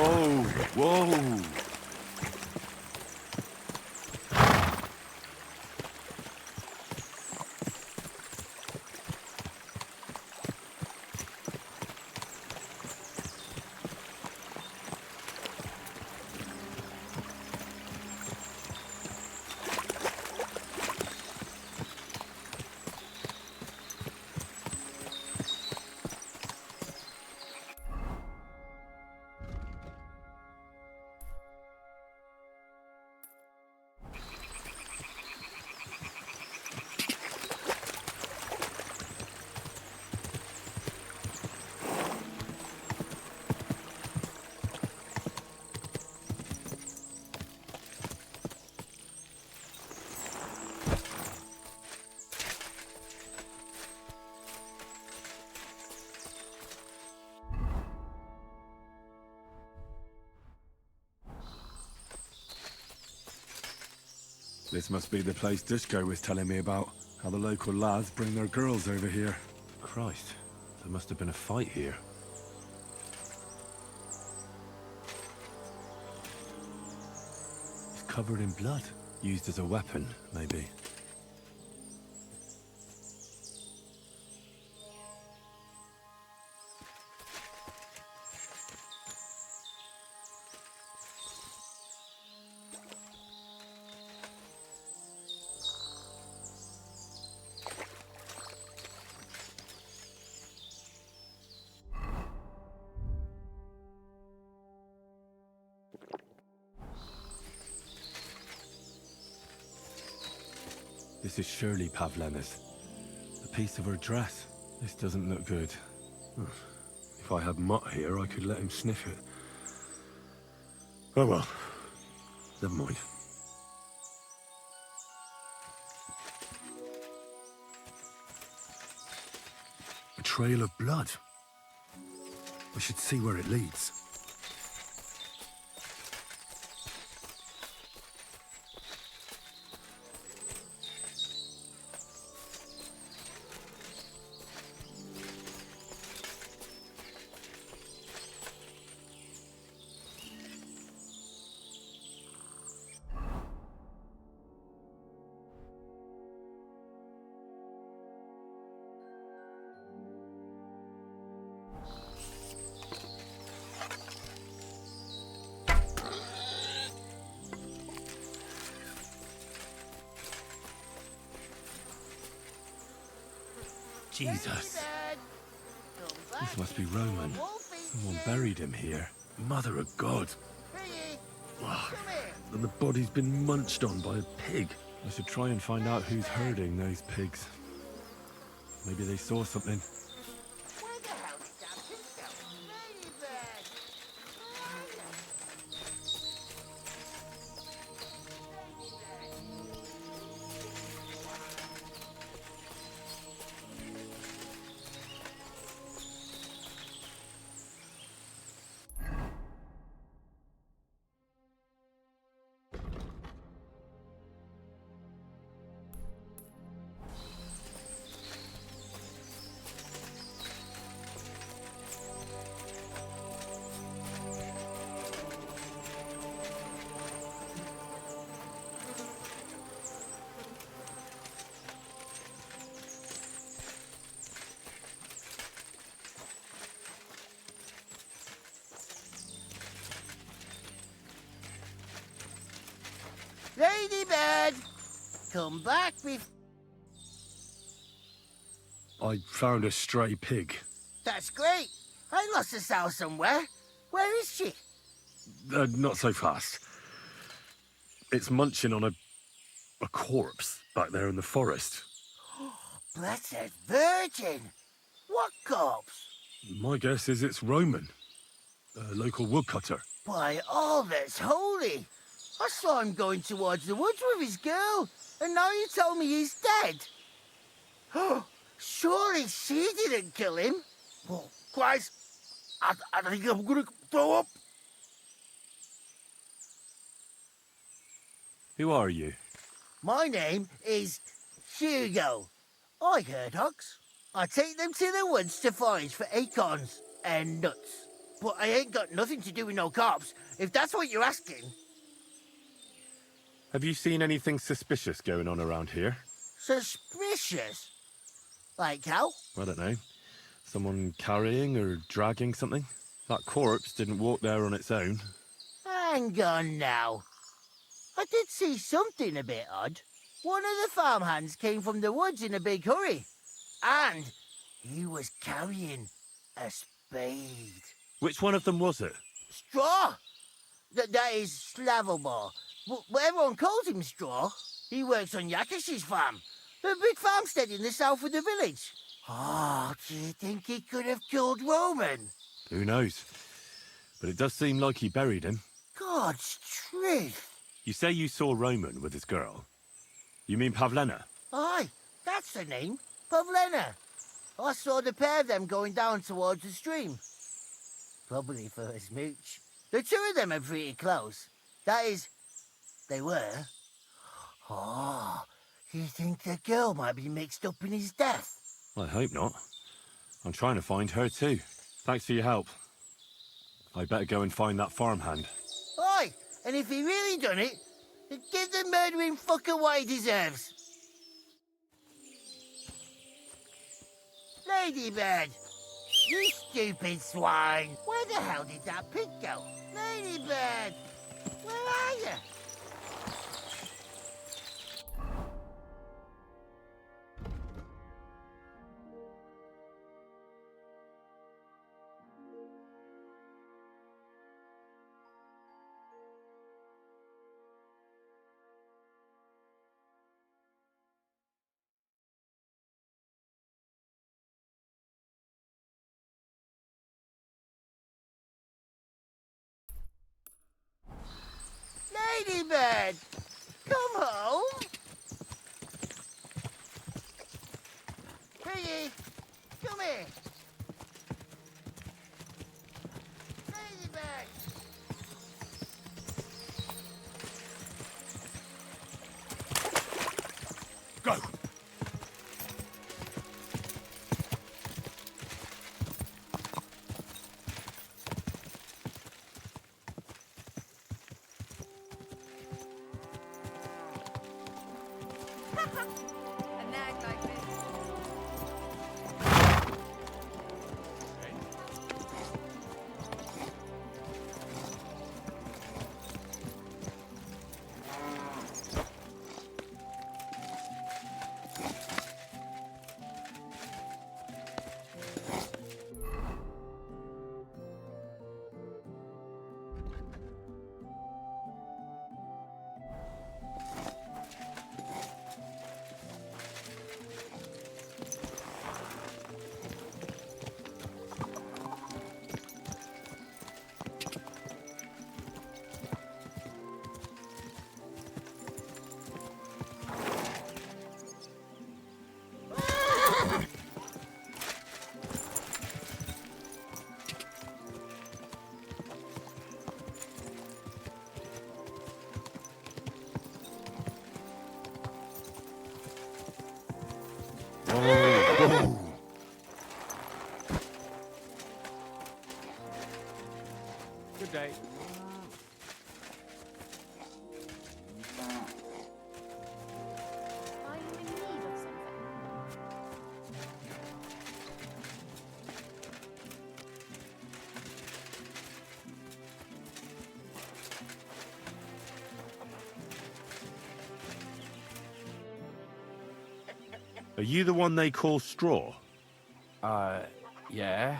Whoa, whoa. This must be the place Dushko was telling me about. How the local lads bring their girls over here. Christ, there must have been a fight here. It's covered in blood. Used as a weapon, maybe. This is surely Pavlena's. A piece of her dress. This doesn't look good. If I had Mutt here, I could let him sniff it. Oh well. Never mind. A trail of blood. We should see where it leads. Jesus. This must be Roman. Someone buried him here. Mother of God. And the body's been munched on by a pig. I should try and find out who's herding those pigs. Maybe they saw something. Ladybird! Come back with... I found a stray pig. That's great. I lost a sow somewhere. Where is she? Not so fast. It's munching on a corpse back there in the forest. Blessed Virgin! What corpse? My guess is it's Roman. A local woodcutter. By all that's holy! I saw him going towards the woods with his girl, and now you tell me he's dead. Oh, surely she didn't kill him. Oh, Christ, I think I'm gonna throw up. Who are you? My name is Hugo. I herd hogs. I take them to the woods to forage for acorns and nuts. but I ain't got nothing to do with no cops, if that's what you're asking. Have you seen anything suspicious going on around here? Suspicious? Like how? I don't know. Someone carrying or dragging something? That corpse didn't walk there on its own. Hang on now. I did see something a bit odd. One of the farmhands came from the woods in a big hurry. And he was carrying a spade. Which one of them was it? Straw! That is Slavobor. But everyone calls him Straw. He works on Yakish's farm. The big farmstead in the south of the village. Oh, do you think he could have killed Roman? Who knows? But it does seem like he buried him. God's truth. You say you saw Roman with his girl. You mean Pavlena? Aye, that's the name. Pavlena. I saw the pair of them going down towards the stream. Probably for a smooch. The two of them are pretty close. That is, they were. Oh, you think the girl might be mixed up in his death? I hope not. I'm trying to find her too. Thanks for your help. I better go and find that farmhand. Aye, and if he really done it, give the murdering fucker what he deserves. Ladybird! You stupid swine! Where the hell did that pig go? Ladybird! Where are you? Ladybird! Come home! Piggy! Come here! Ladybird! Go! A nag like this. Good day. Are you in need of something? Are you the one they call Straw? Yeah?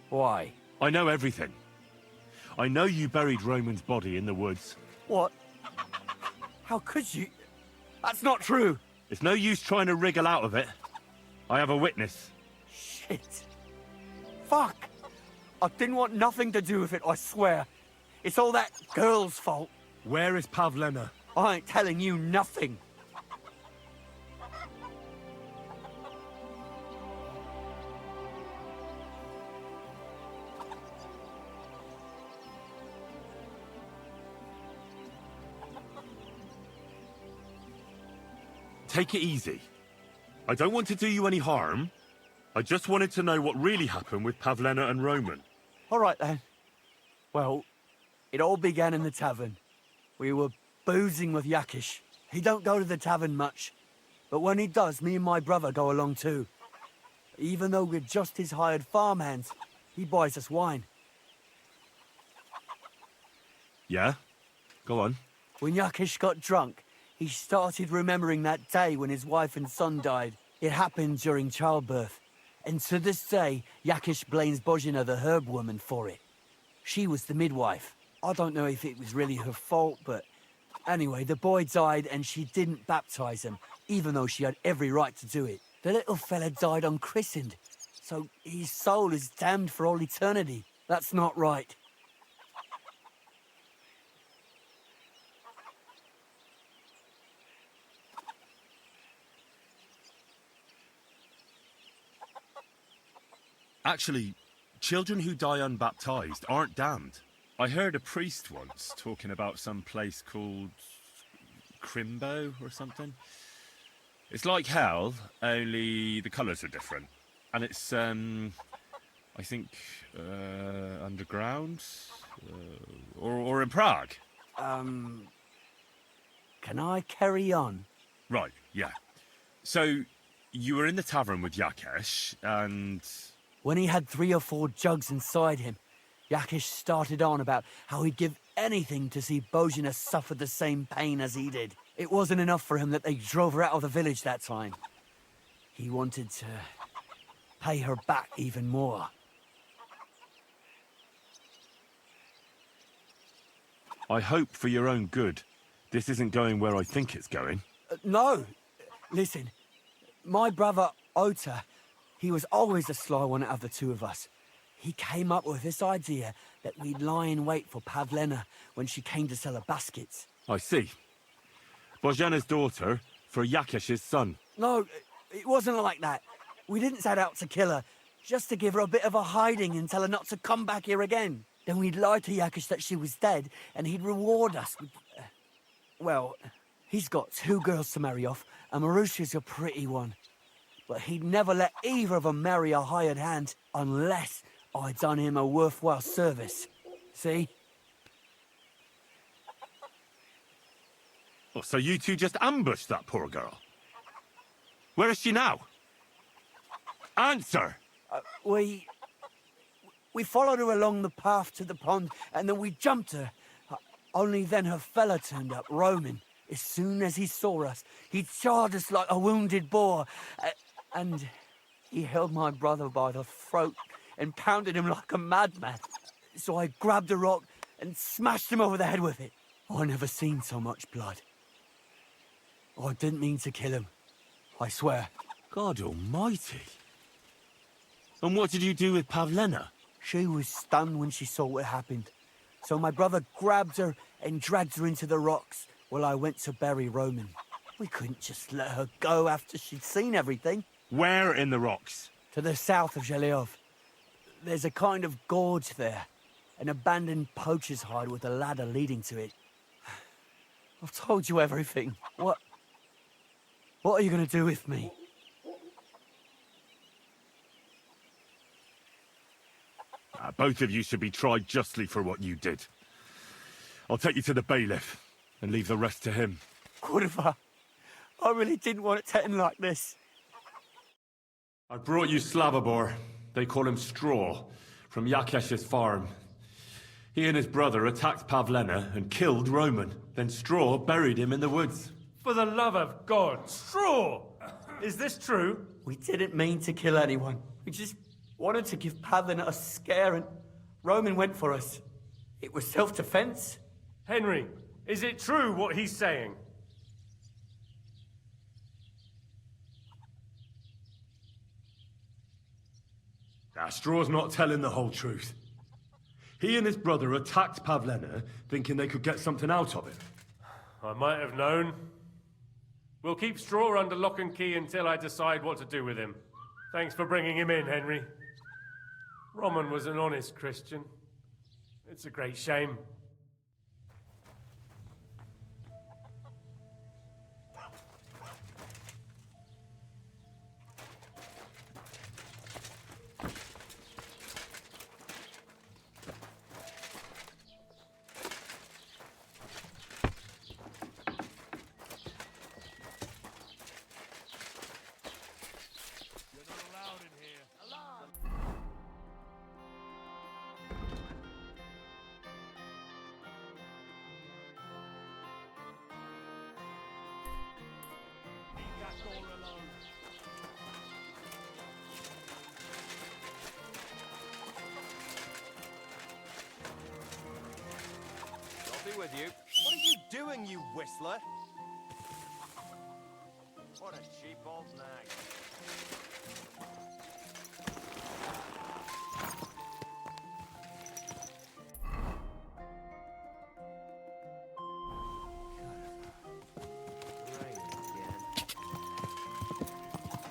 Why? I know everything. I know you buried Roman's body in the woods. What? How could you? That's not true! It's no use trying to wriggle out of it. I have a witness. Shit. Fuck! I didn't want nothing to do with it, I swear. It's all that girl's fault. Where is Pavlena? I ain't telling you nothing. Take it easy. I don't want to do you any harm. I just wanted to know what really happened with Pavlena and Roman. All right, then. Well, it all began in the tavern. We were boozing with Yakish. He don't go to the tavern much, but when he does, me and my brother go along too. Even though we're just his hired farmhands, he buys us wine. Yeah? Go on. When Yakish got drunk, he started remembering that day when his wife and son died. It happened during childbirth. And to this day, Yakish blames Bozhina, the herb woman, for it. She was the midwife. I don't know if it was really her fault, but anyway, the boy died and she didn't baptize him, even though she had every right to do it. The little fella died unchristened, so his soul is damned for all eternity. That's not right. Actually, children who die unbaptized aren't damned. I heard a priest once talking about some place called Crimbo or something. It's like hell, only the colours are different. And it's, I think, underground? Or in Prague. Can I carry on? Right, yeah. So, you were in the tavern with Yakesh, and... When he had 3 or 4 jugs inside him, Yakish started on about how he'd give anything to see Bozhina suffer the same pain as he did. It wasn't enough for him that they drove her out of the village that time. He wanted to pay her back even more. I hope for your own good, this isn't going where I think it's going. No! Listen, my brother Ota, he was always the sly one out of the two of us. He came up with this idea that we'd lie in wait for Pavlena when she came to sell her baskets. I see. Bozhana's daughter for Yakesh's son. No, it wasn't like that. We didn't set out to kill her, just to give her a bit of a hiding and tell her not to come back here again. Then we'd lie to Yakesh that she was dead, and he'd reward us with... well, he's got 2 girls to marry off, and Marusha's a pretty one. But he'd never let either of them marry a hired hand unless I'd done him a worthwhile service. See? Oh, so you two just ambushed that poor girl? Where is she now? Answer! We followed her along the path to the pond, and then we jumped her. Only then her fella turned up, Roman. As soon as he saw us, he charged us like a wounded boar. And he held my brother by the throat and pounded him like a madman. So I grabbed a rock and smashed him over the head with it. I never seen so much blood. I didn't mean to kill him, I swear. God almighty. And what did you do with Pavlena? She was stunned when she saw what happened. So my brother grabbed her and dragged her into the rocks while I went to bury Roman. We couldn't just let her go after she'd seen everything. Where in the rocks? To the south of Zheleov. There's a kind of gorge there. An abandoned poacher's hide with a ladder leading to it. I've told you everything. What are you going to do with me? Both of you should be tried justly for what you did. I'll take you to the bailiff and leave the rest to him. Kurva, I really didn't want it to end like this. I brought you Slavobor. They call him Straw, from Yakesh's farm. He and his brother attacked Pavlena and killed Roman. Then Straw buried him in the woods. For the love of God, Straw! Is this true? We didn't mean to kill anyone. We just wanted to give Pavlena a scare, and Roman went for us. It was self-defense. Henry, is it true what he's saying? Straw's not telling the whole truth. He and his brother attacked Pavlena, thinking they could get something out of it. I might have known. We'll keep Straw under lock and key until I decide what to do with him. Thanks for bringing him in, Henry. Roman was an honest Christian. It's a great shame. I'll be with you. What are you doing, you whistler? What a cheap old nag.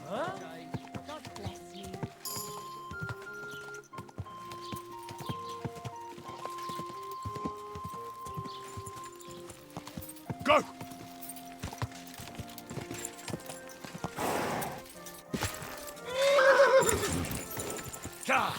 Huh? God bless you. Go! God!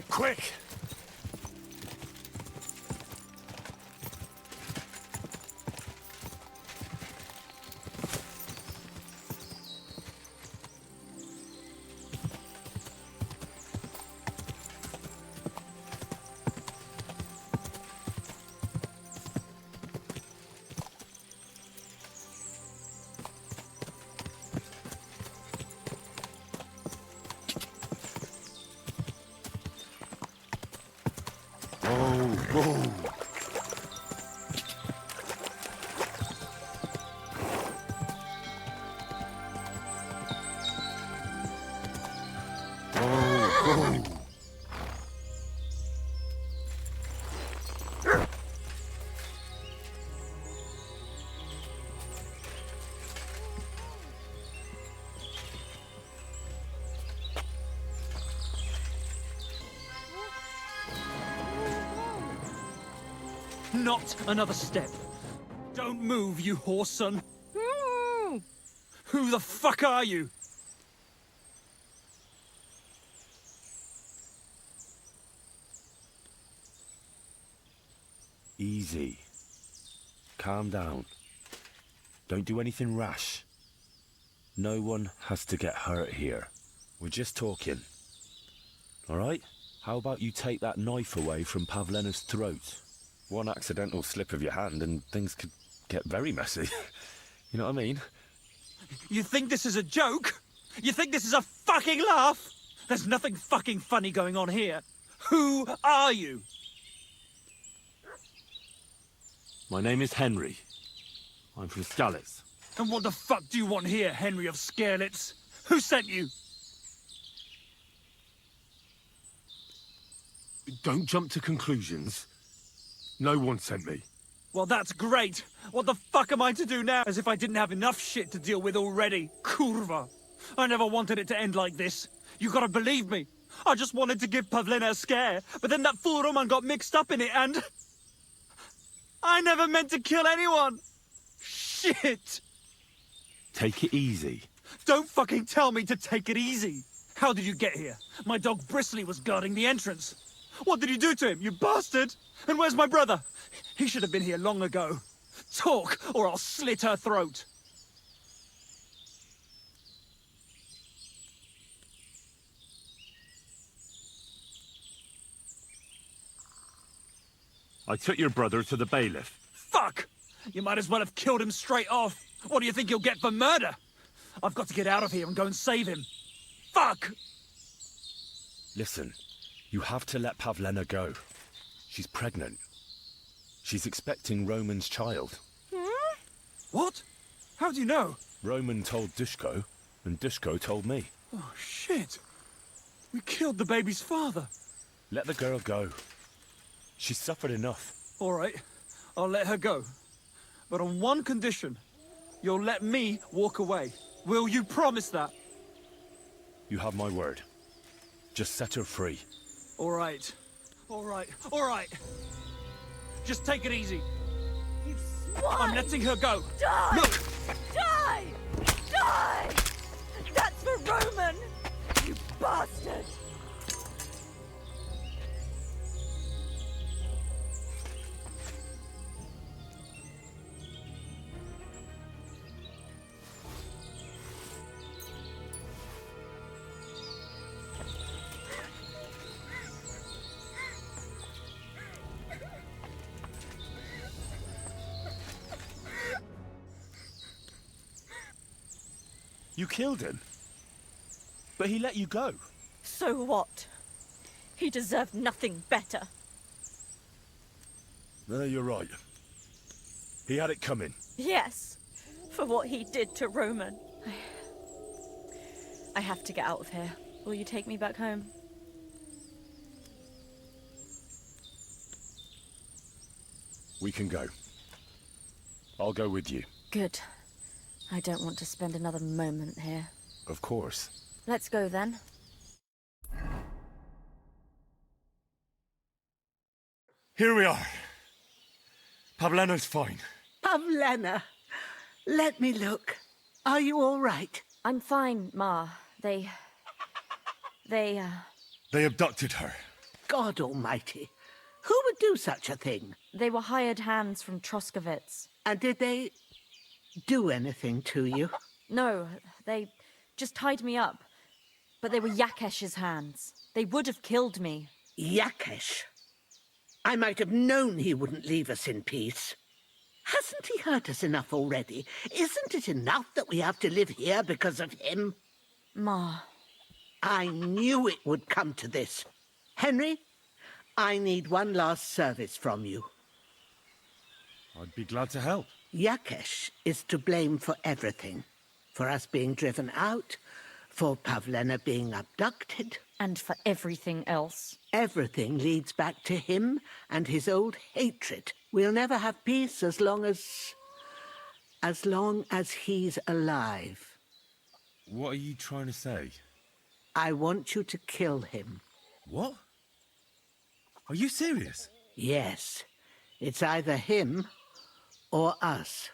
Quick! Whoa! Not another step. Don't move, you horse son. Who the fuck are you? Easy. Calm down. Don't do anything rash. No one has to get hurt here. We're just talking. All right? How about you take that knife away from Pavlena's throat? One accidental slip of your hand and things could get very messy. You know what I mean? You think this is a joke? You think this is a fucking laugh? There's nothing fucking funny going on here. Who are you? My name is Henry. I'm from Skalitz. And what the fuck do you want here, Henry of Skalitz? Who sent you? Don't jump to conclusions. No one sent me. Well, that's great. What the fuck am I to do now? As if I didn't have enough shit to deal with already. Kurva. I never wanted it to end like this. You gotta believe me. I just wanted to give Pavlena a scare, but then that fool Roman got mixed up in it and... I never meant to kill anyone. Shit. Take it easy. Don't fucking tell me to take it easy. How did you get here? My dog Bristly was guarding the entrance. What did you do to him, you bastard? And where's my brother? He should have been here long ago. Talk, or I'll slit her throat. I took your brother to the bailiff. Fuck! You might as well have killed him straight off. What do you think you'll get for murder? I've got to get out of here and go and save him. Fuck! Listen, you have to let Pavlena go. She's pregnant. She's expecting Roman's child. What? How do you know? Roman told Dushko, and Dushko told me. Oh, shit. We killed the baby's father. Let the girl go. She's suffered enough. All right, I'll let her go. But on one condition. You'll let me walk away. Will you promise that? You have my word. Just set her free. All right. All right. All right. Just take it easy. You swine! I'm letting her go. Die! Look! Die! Die! That's for Roman! You bastard! You killed him. But he let you go. So what? He deserved nothing better. No, you're right. He had it coming. Yes, for what he did to Roman. I have to get out of here. Will you take me back home? We can go. I'll go with you. Good. I don't want to spend another moment here. Of course. Let's go then. Here we are. Pavlena's fine. Pavlena, let me look. Are you all right? I'm fine, Ma. They They abducted her. God almighty. Who would do such a thing? They were hired hands from Troskovitz. And did they do anything to you? No, they just tied me up. But they were Yakesh's hands. They would have killed me. Yakesh? I might have known he wouldn't leave us in peace. Hasn't he hurt us enough already? Isn't it enough that we have to live here because of him? Ma. I knew it would come to this. Henry, I need one last service from you. I'd be glad to help. Yakesh is to blame for everything. For us being driven out, for Pavlena being abducted. And for everything else. Everything leads back to him and his old hatred. We'll never have peace as long as he's alive. What are you trying to say? I want you to kill him. What? Are you serious? Yes. It's either him or us.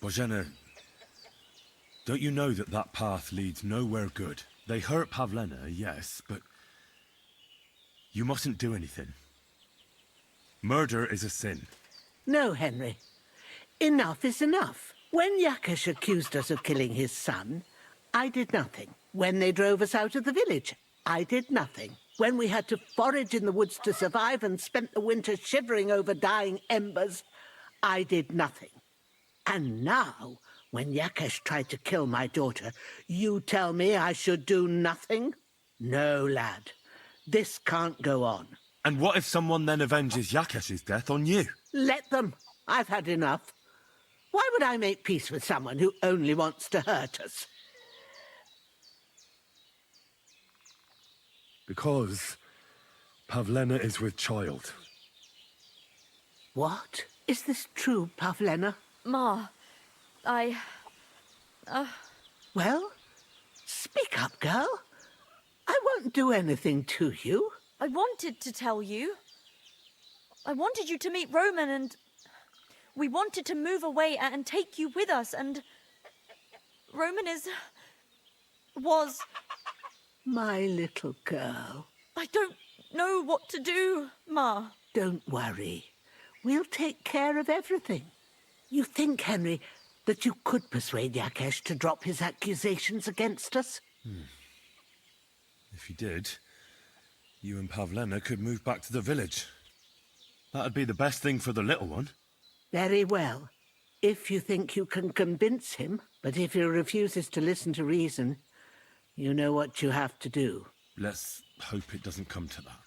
Bozhena, don't you know that that path leads nowhere good? They hurt Pavlena, yes, but you mustn't do anything. Murder is a sin. No, Henry. Enough is enough. When Yakesh accused us of killing his son, I did nothing. When they drove us out of the village, I did nothing. When we had to forage in the woods to survive and spent the winter shivering over dying embers, I did nothing. And now, when Yakesh tried to kill my daughter, you tell me I should do nothing? No, lad. This can't go on. And what if someone then avenges Yakesh's death on you? Let them. I've had enough. Why would I make peace with someone who only wants to hurt us? Because Pavlena is with child. What? Is this true, Pavlena? Ma, Well, speak up, girl. I won't do anything to you. I wanted to tell you. I wanted you to meet Roman and... We wanted to move away and take you with us and... Roman was... My little girl. I don't know what to do, Ma. Don't worry. We'll take care of everything. You think, Henry, that you could persuade Yakesh to drop his accusations against us? If you did, you and Pavlena could move back to the village. That'd be the best thing for the little one. Very well. If you think you can convince him, but if he refuses to listen to reason, you know what you have to do. Let's hope it doesn't come to that.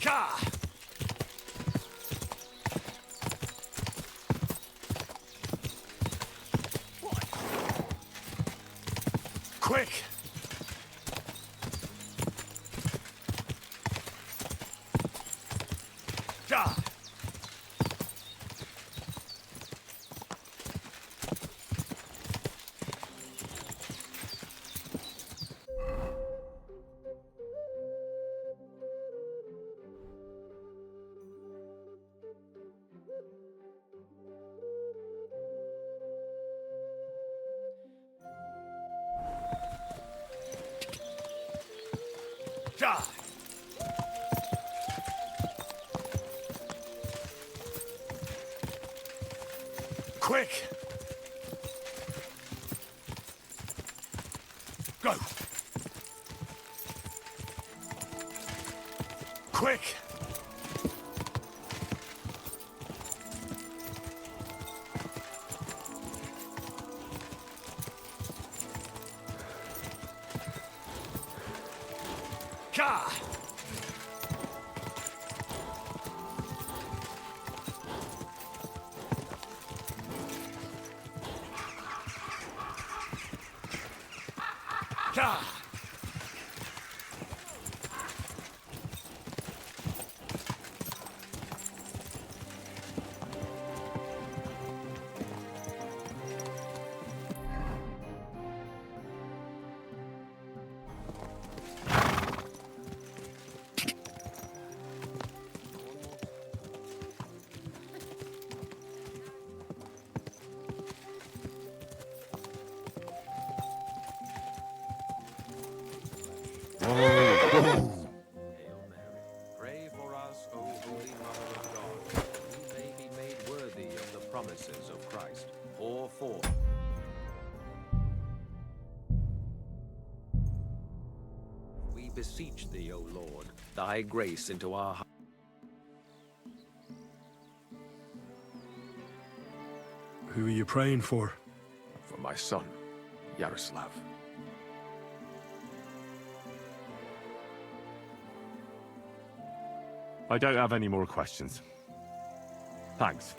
Ka! Quick! Ka! Ka! Quick! Go! Quick! Ka! Ka! Pray for us, O Holy Mother of God, that we may be made worthy of the promises of Christ. Pour forth. We beseech thee, O Lord, thy grace into our hearts. Who are you praying for? For my son, Yaroslav. I don't have any more questions. Thanks.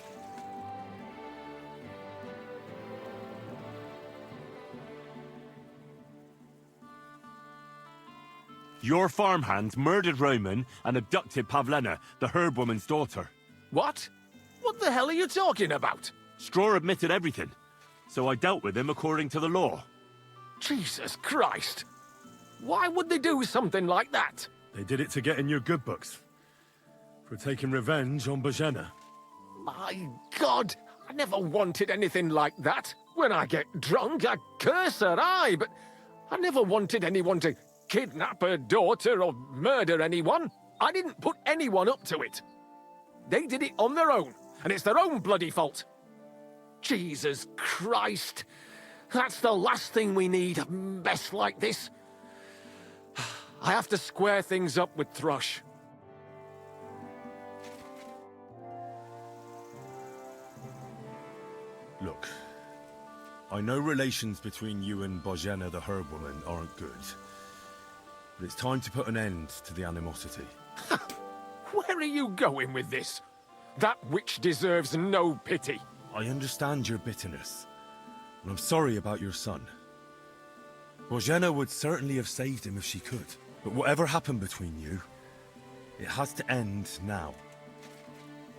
Your farmhands murdered Roman and abducted Pavlena, the herb woman's daughter. What? What the hell are you talking about? Straw admitted everything, so I dealt with him according to the law. Jesus Christ! Why would they do something like that? They did it to get in your good books. For taking revenge on Bozhena. My God! I never wanted anything like that. When I get drunk, I curse her, aye, but I never wanted anyone to kidnap her daughter or murder anyone. I didn't put anyone up to it. They did it on their own, and it's their own bloody fault. Jesus Christ! That's the last thing we need, a mess like this. I have to square things up with Thrush. Look, I know relations between you and Bozhena the herb woman aren't good. But it's time to put an end to the animosity. Where are you going with this? That witch deserves no pity. I understand your bitterness, and I'm sorry about your son. Bozhena would certainly have saved him if she could. But whatever happened between you, it has to end now.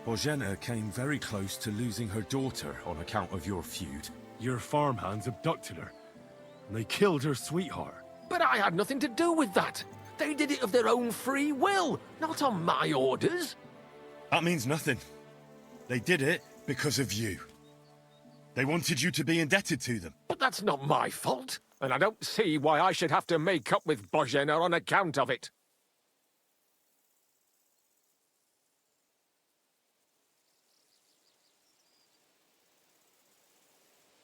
Bozhena came very close to losing her daughter on account of your feud. Your farmhands abducted her, and they killed her sweetheart. But I had nothing to do with that. They did it of their own free will, not on my orders. That means nothing. They did it because of you. They wanted you to be indebted to them. But that's not my fault, and I don't see why I should have to make up with Bozhena on account of it.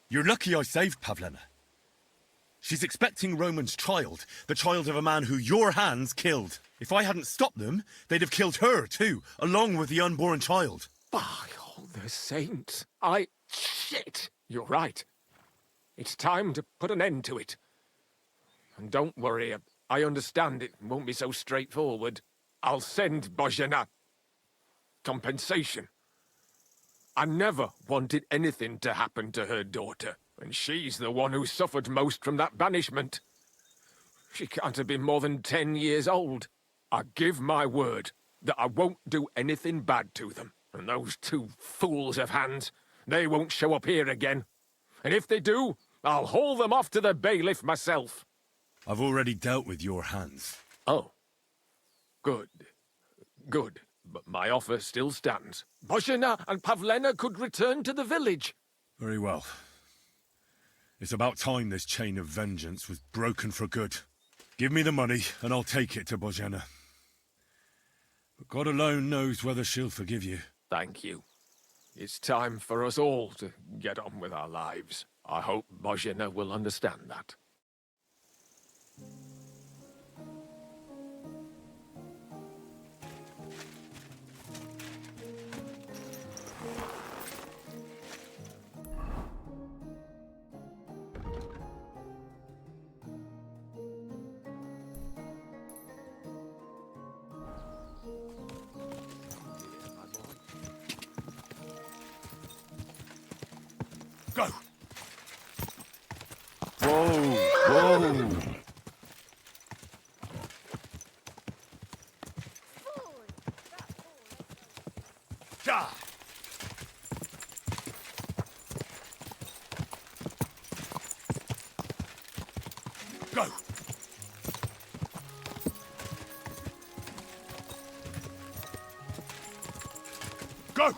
You're lucky I saved Pavlena. She's expecting Roman's child, the child of a man who your hands killed. If I hadn't stopped them, they'd have killed her too, along with the unborn child. By all the saints, Shit! You're right. It's time to put an end to it. And don't worry, I understand it won't be so straightforward. I'll send Bozhena compensation. I never wanted anything to happen to her daughter, and she's the one who suffered most from that banishment. She can't have been more than 10 years old. I give my word that I won't do anything bad to them. And those two fools of hands, they won't show up here again. And if they do, I'll haul them off to the bailiff myself. I've already dealt with your hands. Oh. Good. Good. But my offer still stands. Bozhena and Pavlena could return to the village. Very well. It's about time this chain of vengeance was broken for good. Give me the money, and I'll take it to Bozhena. But God alone knows whether she'll forgive you. Thank you. It's time for us all to get on with our lives. I hope Bozhena will understand that. Go! Whoa! Whoa! Die! Go! Go!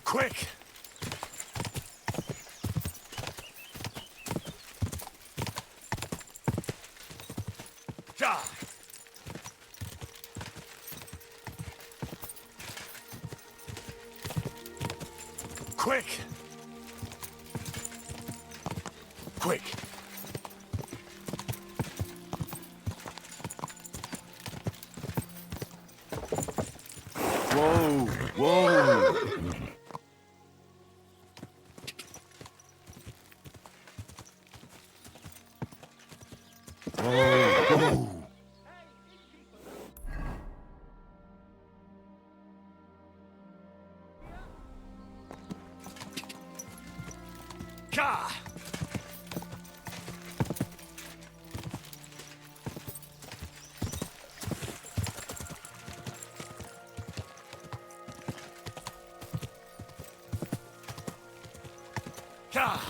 Quick! Quick! Quick! Whoa! Whoa! Whoa! Whoa! Ka! Ka!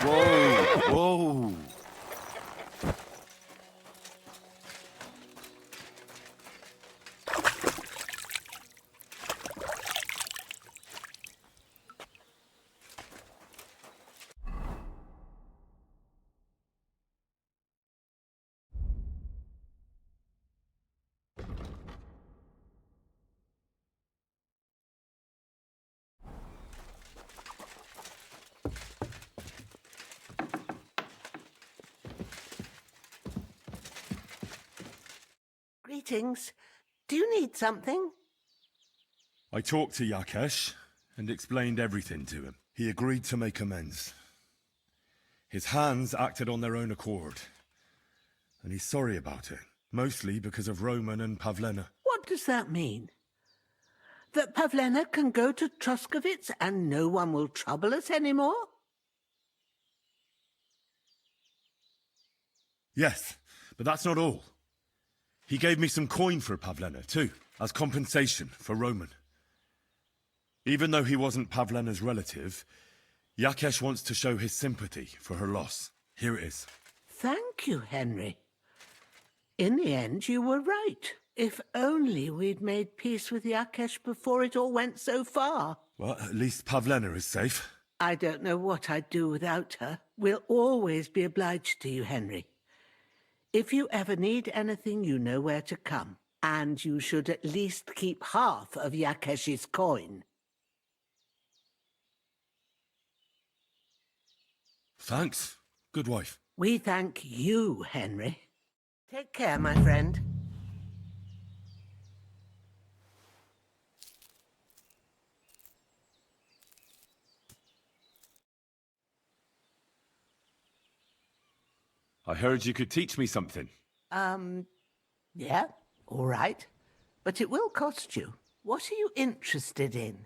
Whoa! Whoa! Greetings. Do you need something? I talked to Yakesh and explained everything to him. He agreed to make amends. His hands acted on their own accord, and he's sorry about it, mostly because of Roman and Pavlena. What does that mean? That Pavlena can go to Troskovitz and no one will trouble us anymore? Yes, but that's not all. He gave me some coin for Pavlena, too, as compensation for Roman. Even though he wasn't Pavlena's relative, Yakesh wants to show his sympathy for her loss. Here it is. Thank you, Henry. In the end, you were right. If only we'd made peace with Yakesh before it all went so far. Well, at least Pavlena is safe. I don't know what I'd do without her. We'll always be obliged to you, Henry. If you ever need anything, you know where to come. And you should at least keep half of Yakesh's coin. Thanks, good wife. We thank you, Henry. Take care, my friend. I heard you could teach me something. Yeah, all right. But it will cost you. What are you interested in?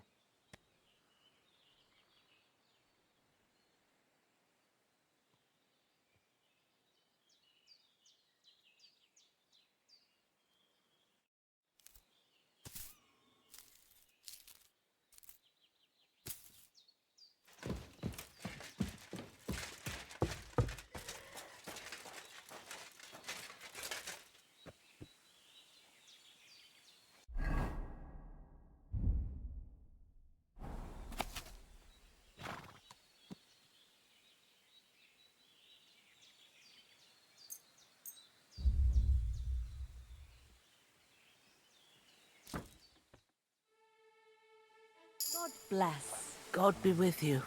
God bless. God be with you.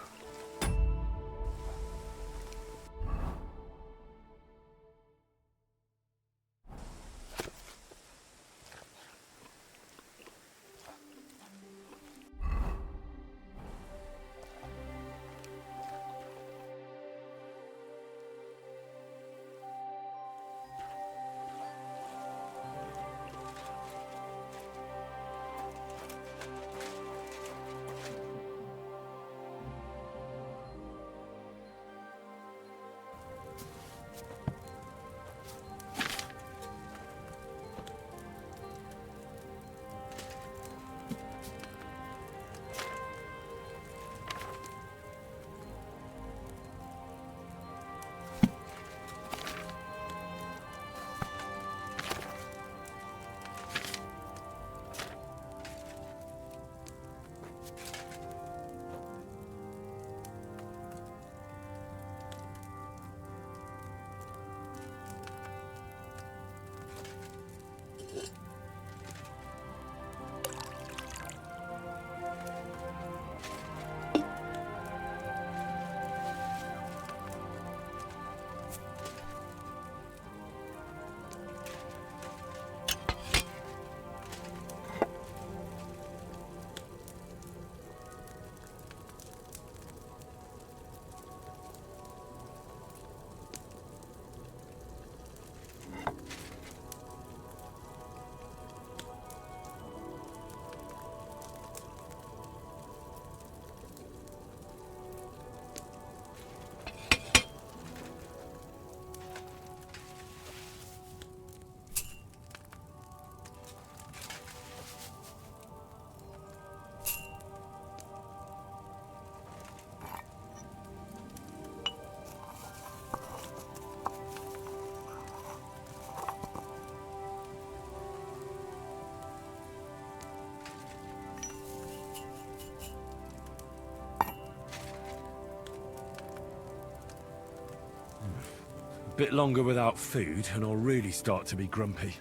bit longer without food, and I'll really start to be grumpy.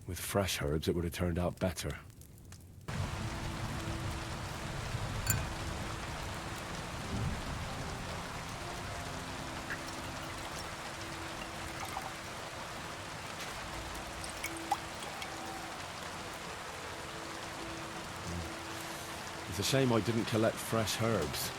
With fresh herbs, it would have turned out better. It's a shame I didn't collect fresh herbs.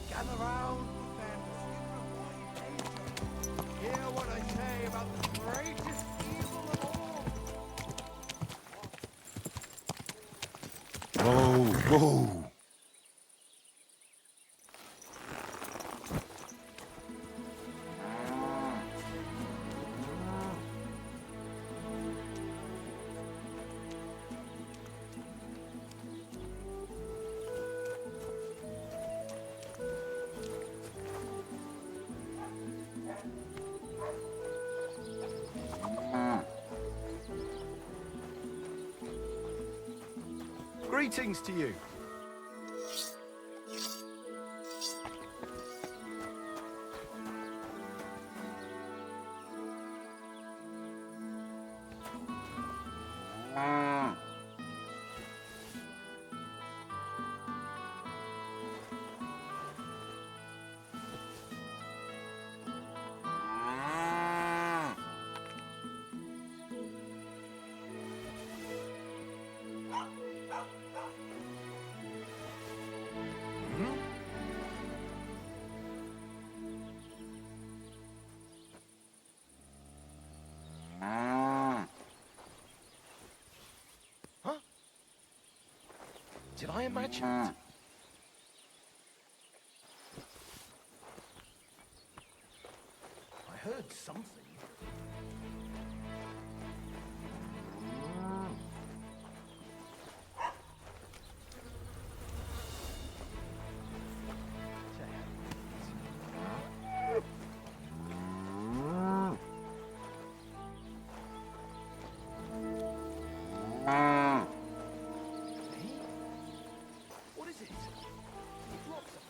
Gather round, friends. Hear what I say about the greatest evil of all. Whoa, whoa. Greetings to you. Did I imagine it? I heard something. What is it? You dropped something.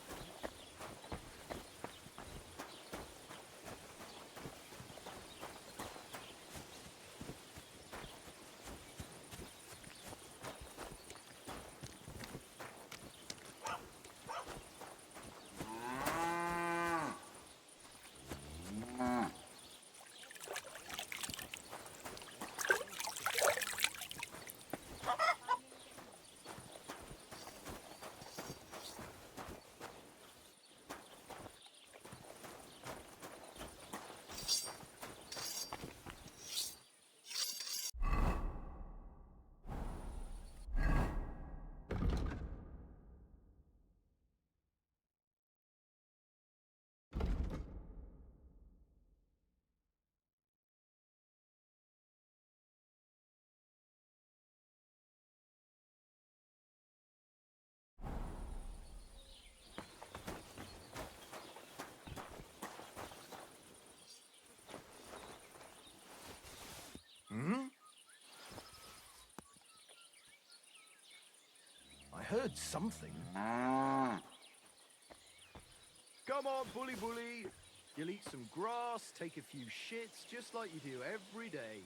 I heard something. Come on, bully bully. You'll eat some grass, take a few shits, just like you do every day.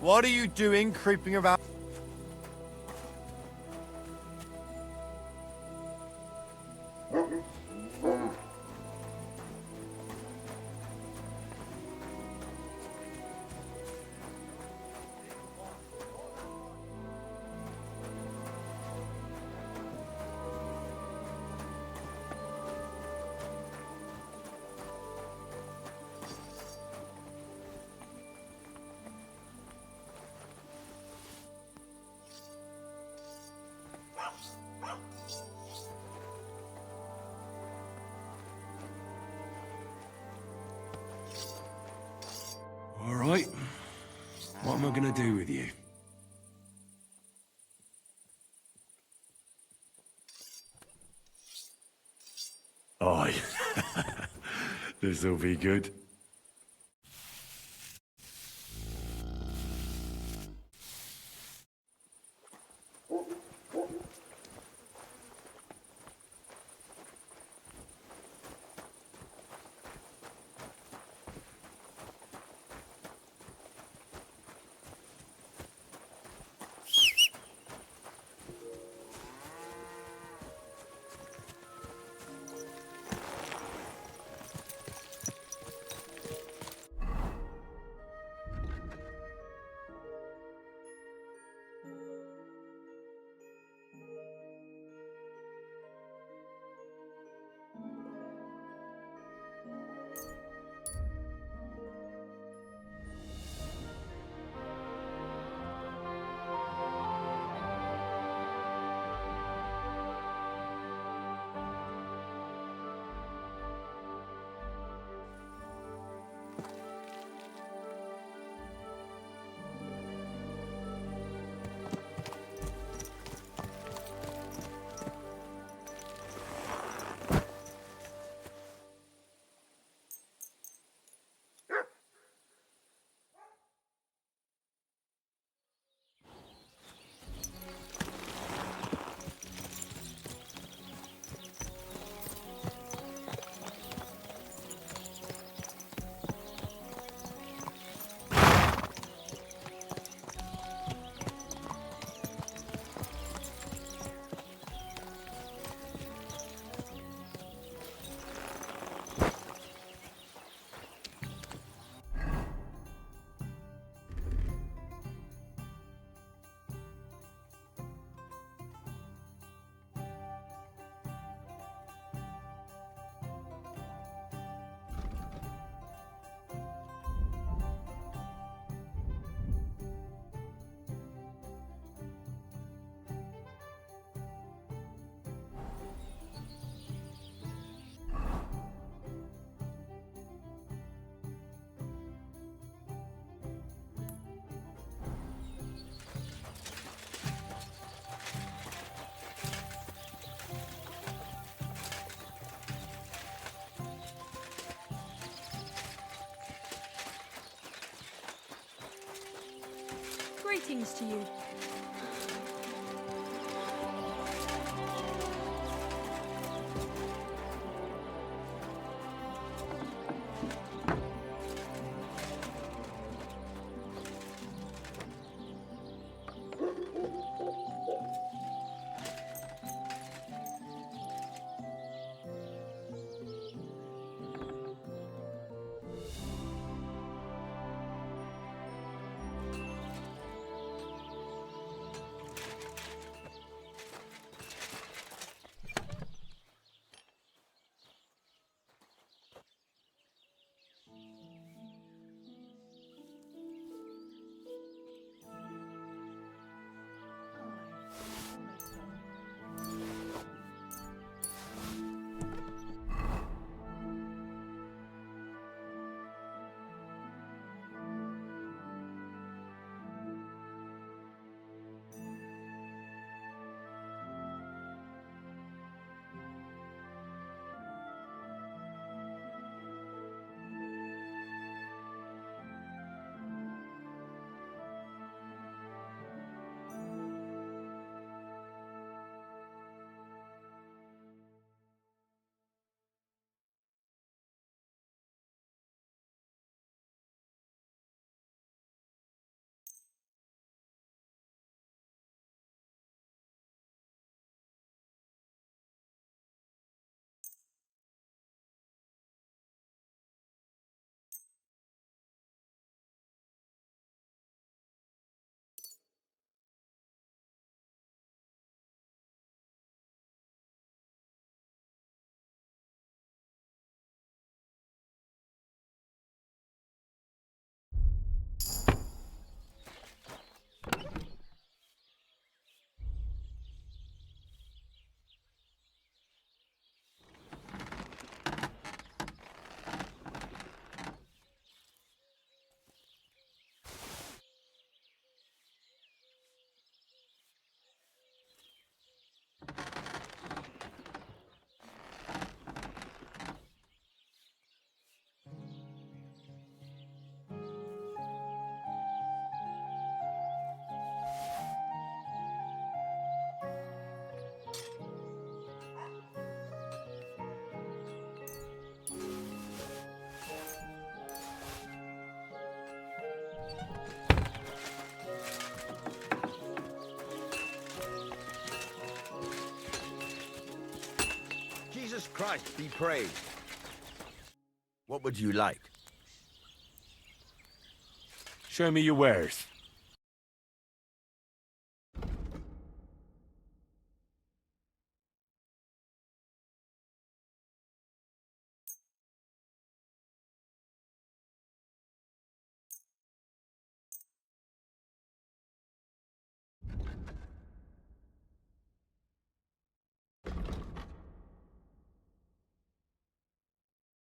What are you doing creeping around? What am I gonna do with you? Aye. This'll be good. Greetings to you. Christ be praised. What would you like? Show me your wares.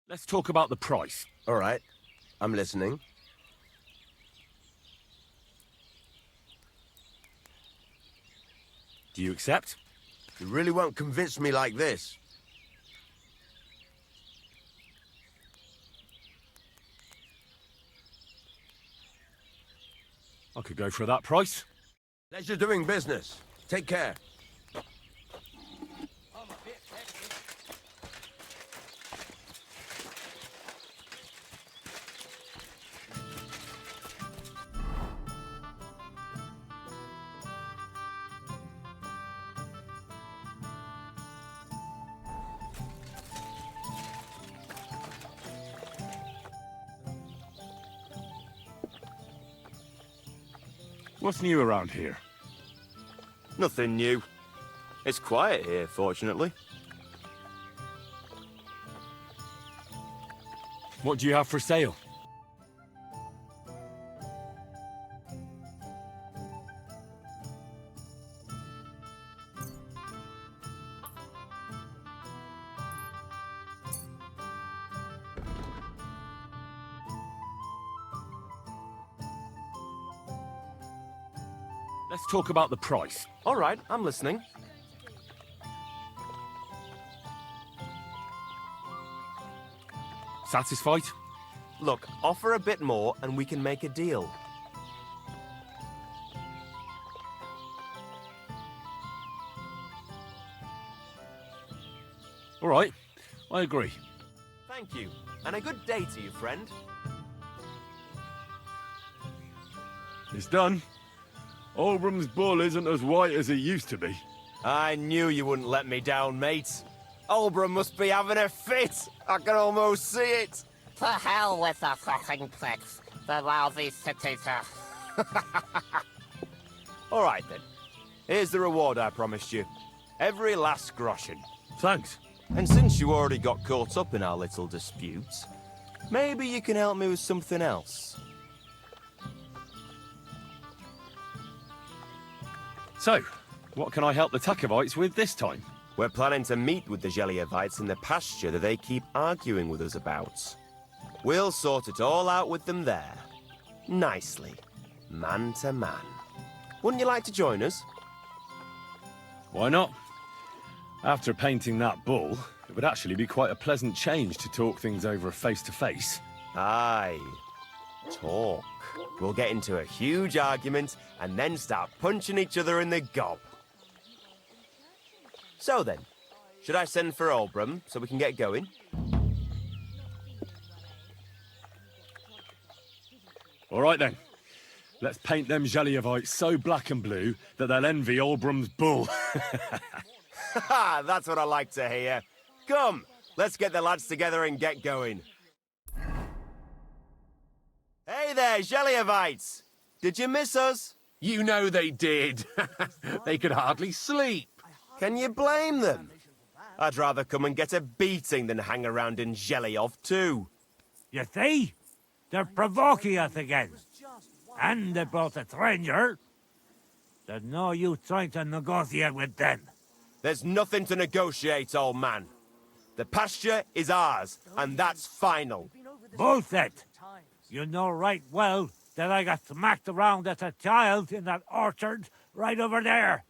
Let's talk about the price. All right. I'm listening. Do you accept? You really won't convince me like this. I could go for that price. Pleasure doing business. Take care. What's new around here? Nothing new. It's quiet here, fortunately. What do you have for sale? Let's talk about the price. All right, I'm listening. Satisfied? Look, offer a bit more and we can make a deal. All right, I agree. Thank you, and a good day to you, friend. It's done. Oldbrum's bull isn't as white as it used to be. I knew you wouldn't let me down, mate. Oldbrum must be having a fit. I can almost see it. To hell with the fucking pricks. The lousy cities All right, then. Here's the reward I promised you. Every last groschen. Thanks. And since you already got caught up in our little disputes, maybe you can help me with something else. So, what can I help the Takovites with this time? We're planning to meet with the Geliovites in the pasture that they keep arguing with us about. We'll sort it all out with them there. Nicely. Man to man. Wouldn't you like to join us? Why not? After painting that bull, it would actually be quite a pleasant change to talk things over face-to-face. Aye. Talk. We'll get into a huge argument and then start punching each other in the gob. So then, should I send for Oldbrum so we can get going? All right then. Let's paint them Geliovites so black and blue that they'll envy Oldbrum's bull. Ha! That's what I like to hear. Come, let's get the lads together and get going. Hey there, Geliovites! Did you miss us? You know they did. They could hardly sleep. Can you blame them? I'd rather come and get a beating than hang around in Geliov too. You see? They're provoking us again. And they brought a stranger. There's no use trying to negotiate with them. There's nothing to negotiate, old man. The pasture is ours, and that's final. Bullshit! You know right well that I got smacked around as a child in that orchard right over there.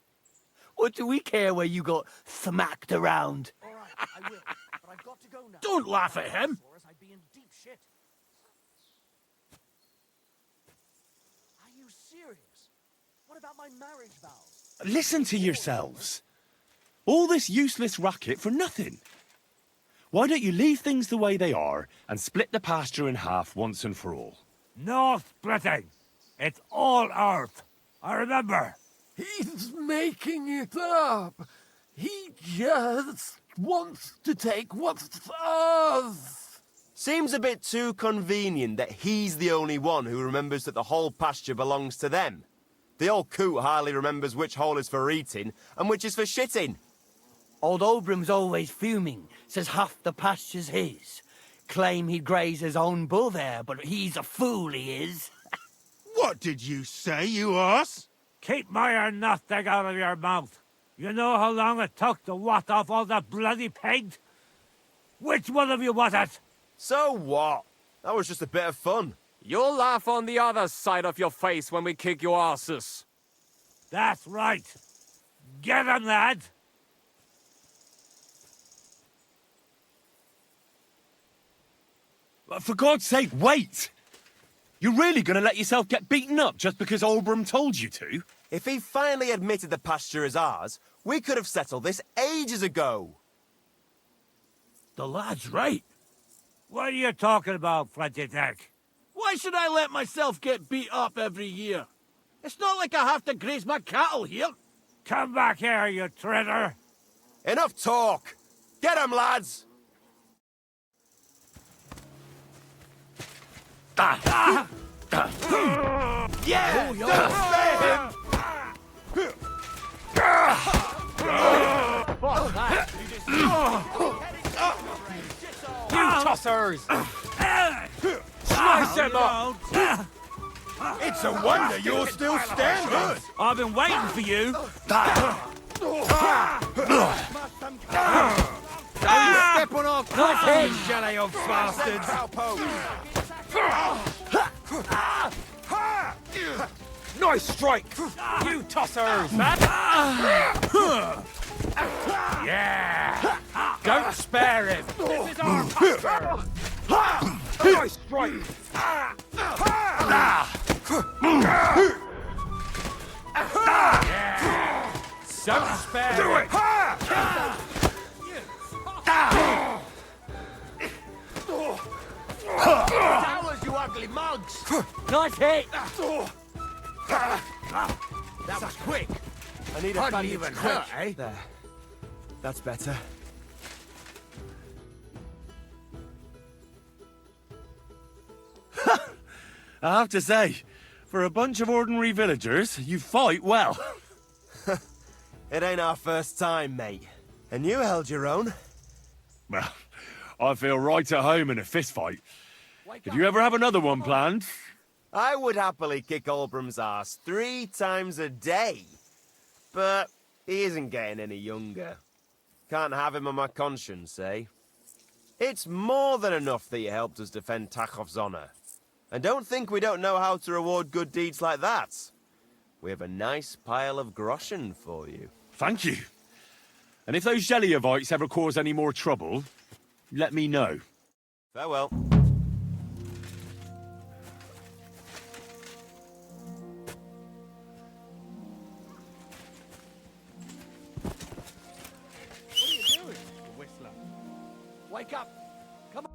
What do we care where you got smacked around? Don't laugh at him. Are you serious? What about my marriage vows? Listen to yourselves. All this useless racket for nothing. Why don't you leave things the way they are and split the pasture in half once and for all? No splitting. It's all ours. I remember. He's making it up. He just wants to take what's ours. Seems a bit too convenient that he's the only one who remembers that the whole pasture belongs to them. The old coot hardly remembers which hole is for eating and which is for shitting. Old Obram's always fuming, says half the pasture's his. Claim he'd graze his own bull there, but he's a fool, he is. What did you say, you ass? Keep my nothing out of your mouth. You know how long it took to wash off all that bloody paint? Which one of you was it? So what? That was just a bit of fun. You'll laugh on the other side of your face when we kick your asses. That's right. Get him, lad. For God's sake, wait! You're really gonna let yourself get beaten up just because Olbram told you to? If he finally admitted the pasture is ours, we could have settled this ages ago. The lad's right. What are you talking about, Flinty Dick? Why should I let myself get beat up every year? It's not like I have to graze my cattle here. Come back here, you traitor. Enough talk. Get him, lads. Yeah! You tossers! Slice him up! It's a wonder you're still standing. I've been waiting for you. Step on our head, jelly of bastards. Nice strike! You tossers! Yeah! Don't spare him! This is our pasture! Nice strike! Yeah! Don't spare Do it! Towers, you ugly mugs! Nice hit! That was quick. I need a Hardly bandage even quick. hurt, eh? There. That's better. I have to say, for a bunch of ordinary villagers, you fight well. It ain't our first time, mate. And you held your own. Well, I feel right at home in a fistfight. If you ever have another one planned... I would happily kick Olbram's ass 3 times a day. But he isn't getting any younger. Can't have him on my conscience, eh? It's more than enough that you helped us defend Tachov's honor. And don't think we don't know how to reward good deeds like that. We have a nice pile of groschen for you. Thank you. And if those Jelliavites ever cause any more trouble, let me know. Farewell. What are you doing, Whistler? Wake up! Come on!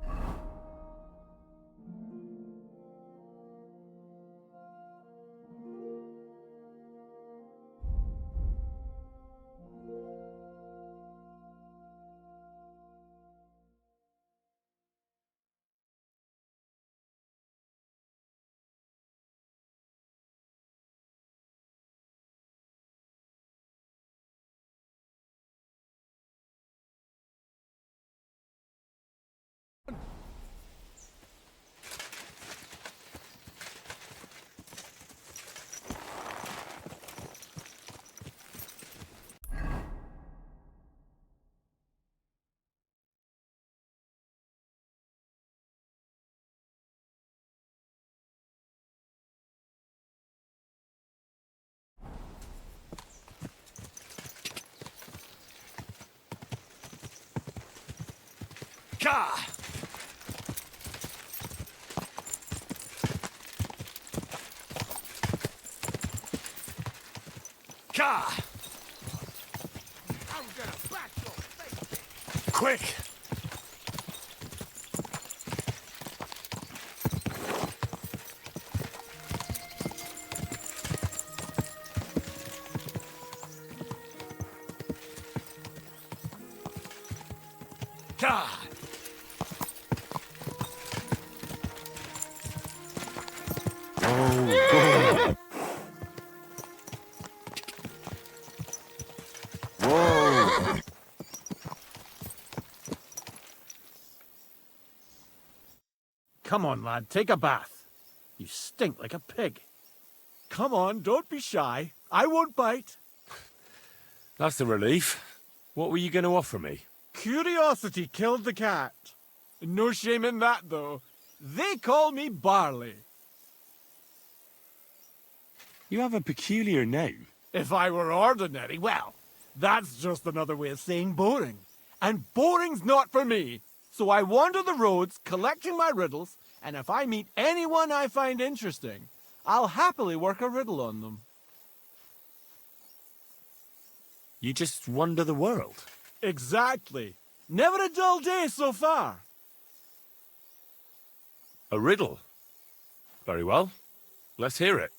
Ka! Ka! I'm gonna bash your face. Quick! God. Oh, God. Whoa. Come on, lad, take a bath. You stink like a pig. Come on, don't be shy. I won't bite. That's a relief. What were you going to offer me? Curiosity killed the cat. No shame in that, though. They call me Barley. You have a peculiar name. If I were ordinary, well, that's just another way of saying boring. And boring's not for me. So I wander the roads collecting my riddles, and if I meet anyone I find interesting, I'll happily work a riddle on them. You just wander the world. Exactly. Never a dull day so far. A riddle? Very well. Let's hear it.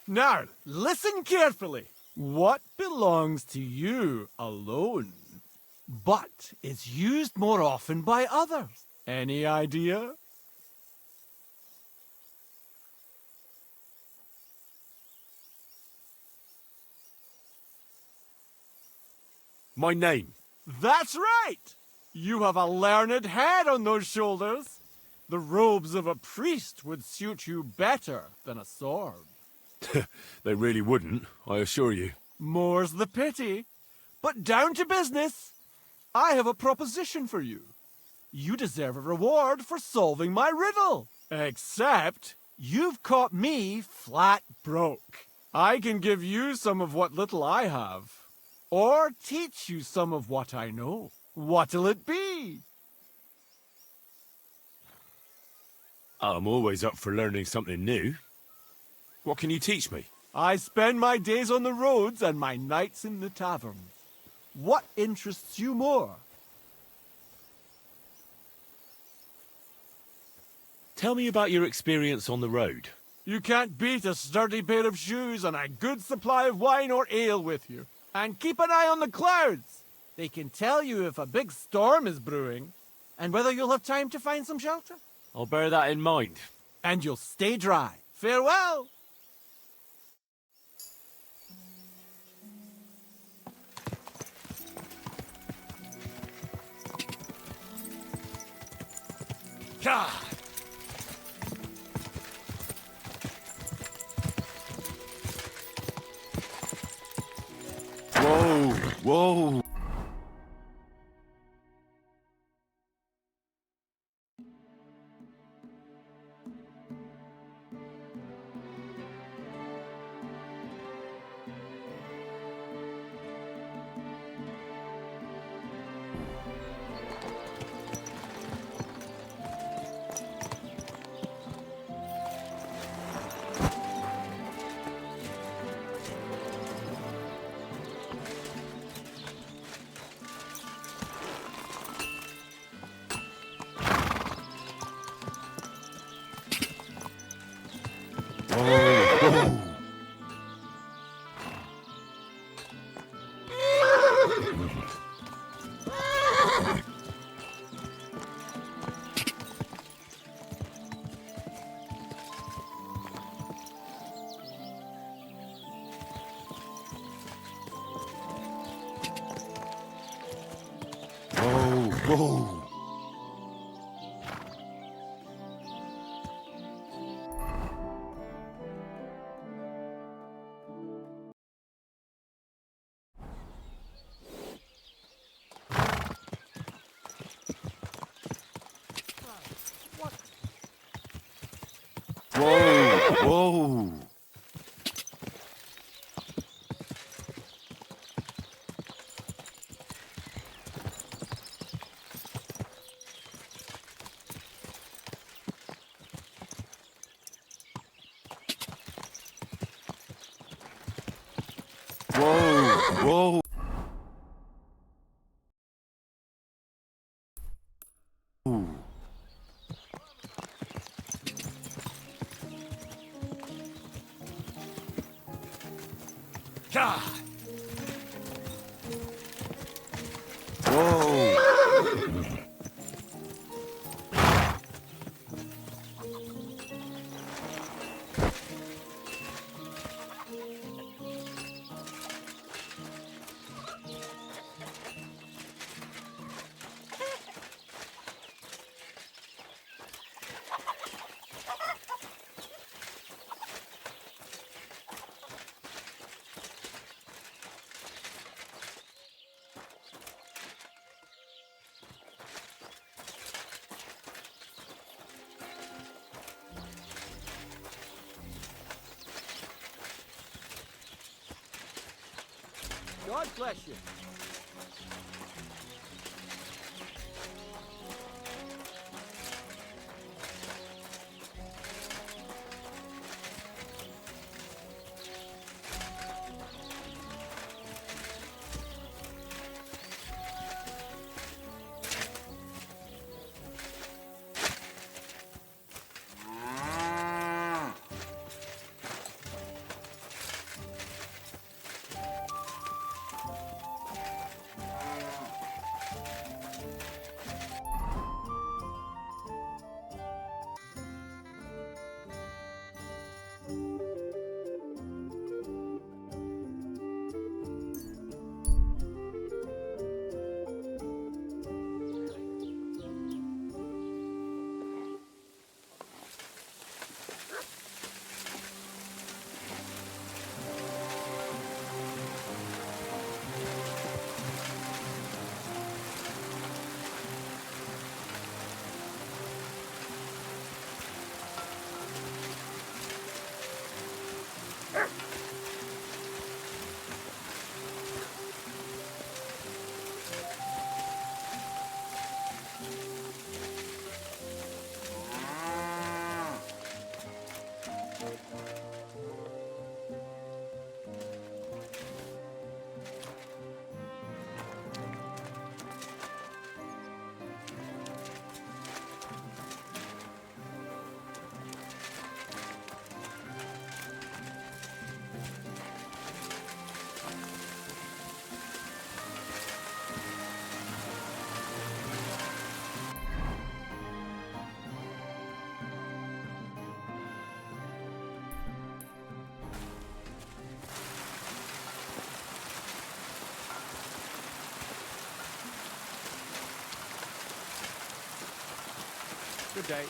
Now, listen carefully. What belongs to you alone, but is used more often by others? Any idea? My name. That's right! You have a learned head on those shoulders. The robes of a priest would suit you better than a sword. They really wouldn't, I assure you. More's the pity. But down to business. I have a proposition for you. You deserve a reward for solving my riddle. Except, you've caught me flat broke. I can give you some of what little I have. Or teach you some of what I know. What'll it be? I'm always up for learning something new. What can you teach me? I spend my days on the roads and my nights in the taverns. What interests you more? Tell me about your experience on the road. You can't beat a sturdy pair of shoes and a good supply of wine or ale with you. And keep an eye on the clouds. They can tell you if a big storm is brewing and whether you'll have time to find some shelter. I'll bear that in mind. And you'll stay dry. Farewell! God. Whoa, whoa. Whoa. Whoa, whoa. Whoa, whoa. Ooh. God. Whoa. God bless you. Good day.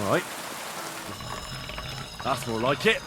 All right. That's more like it.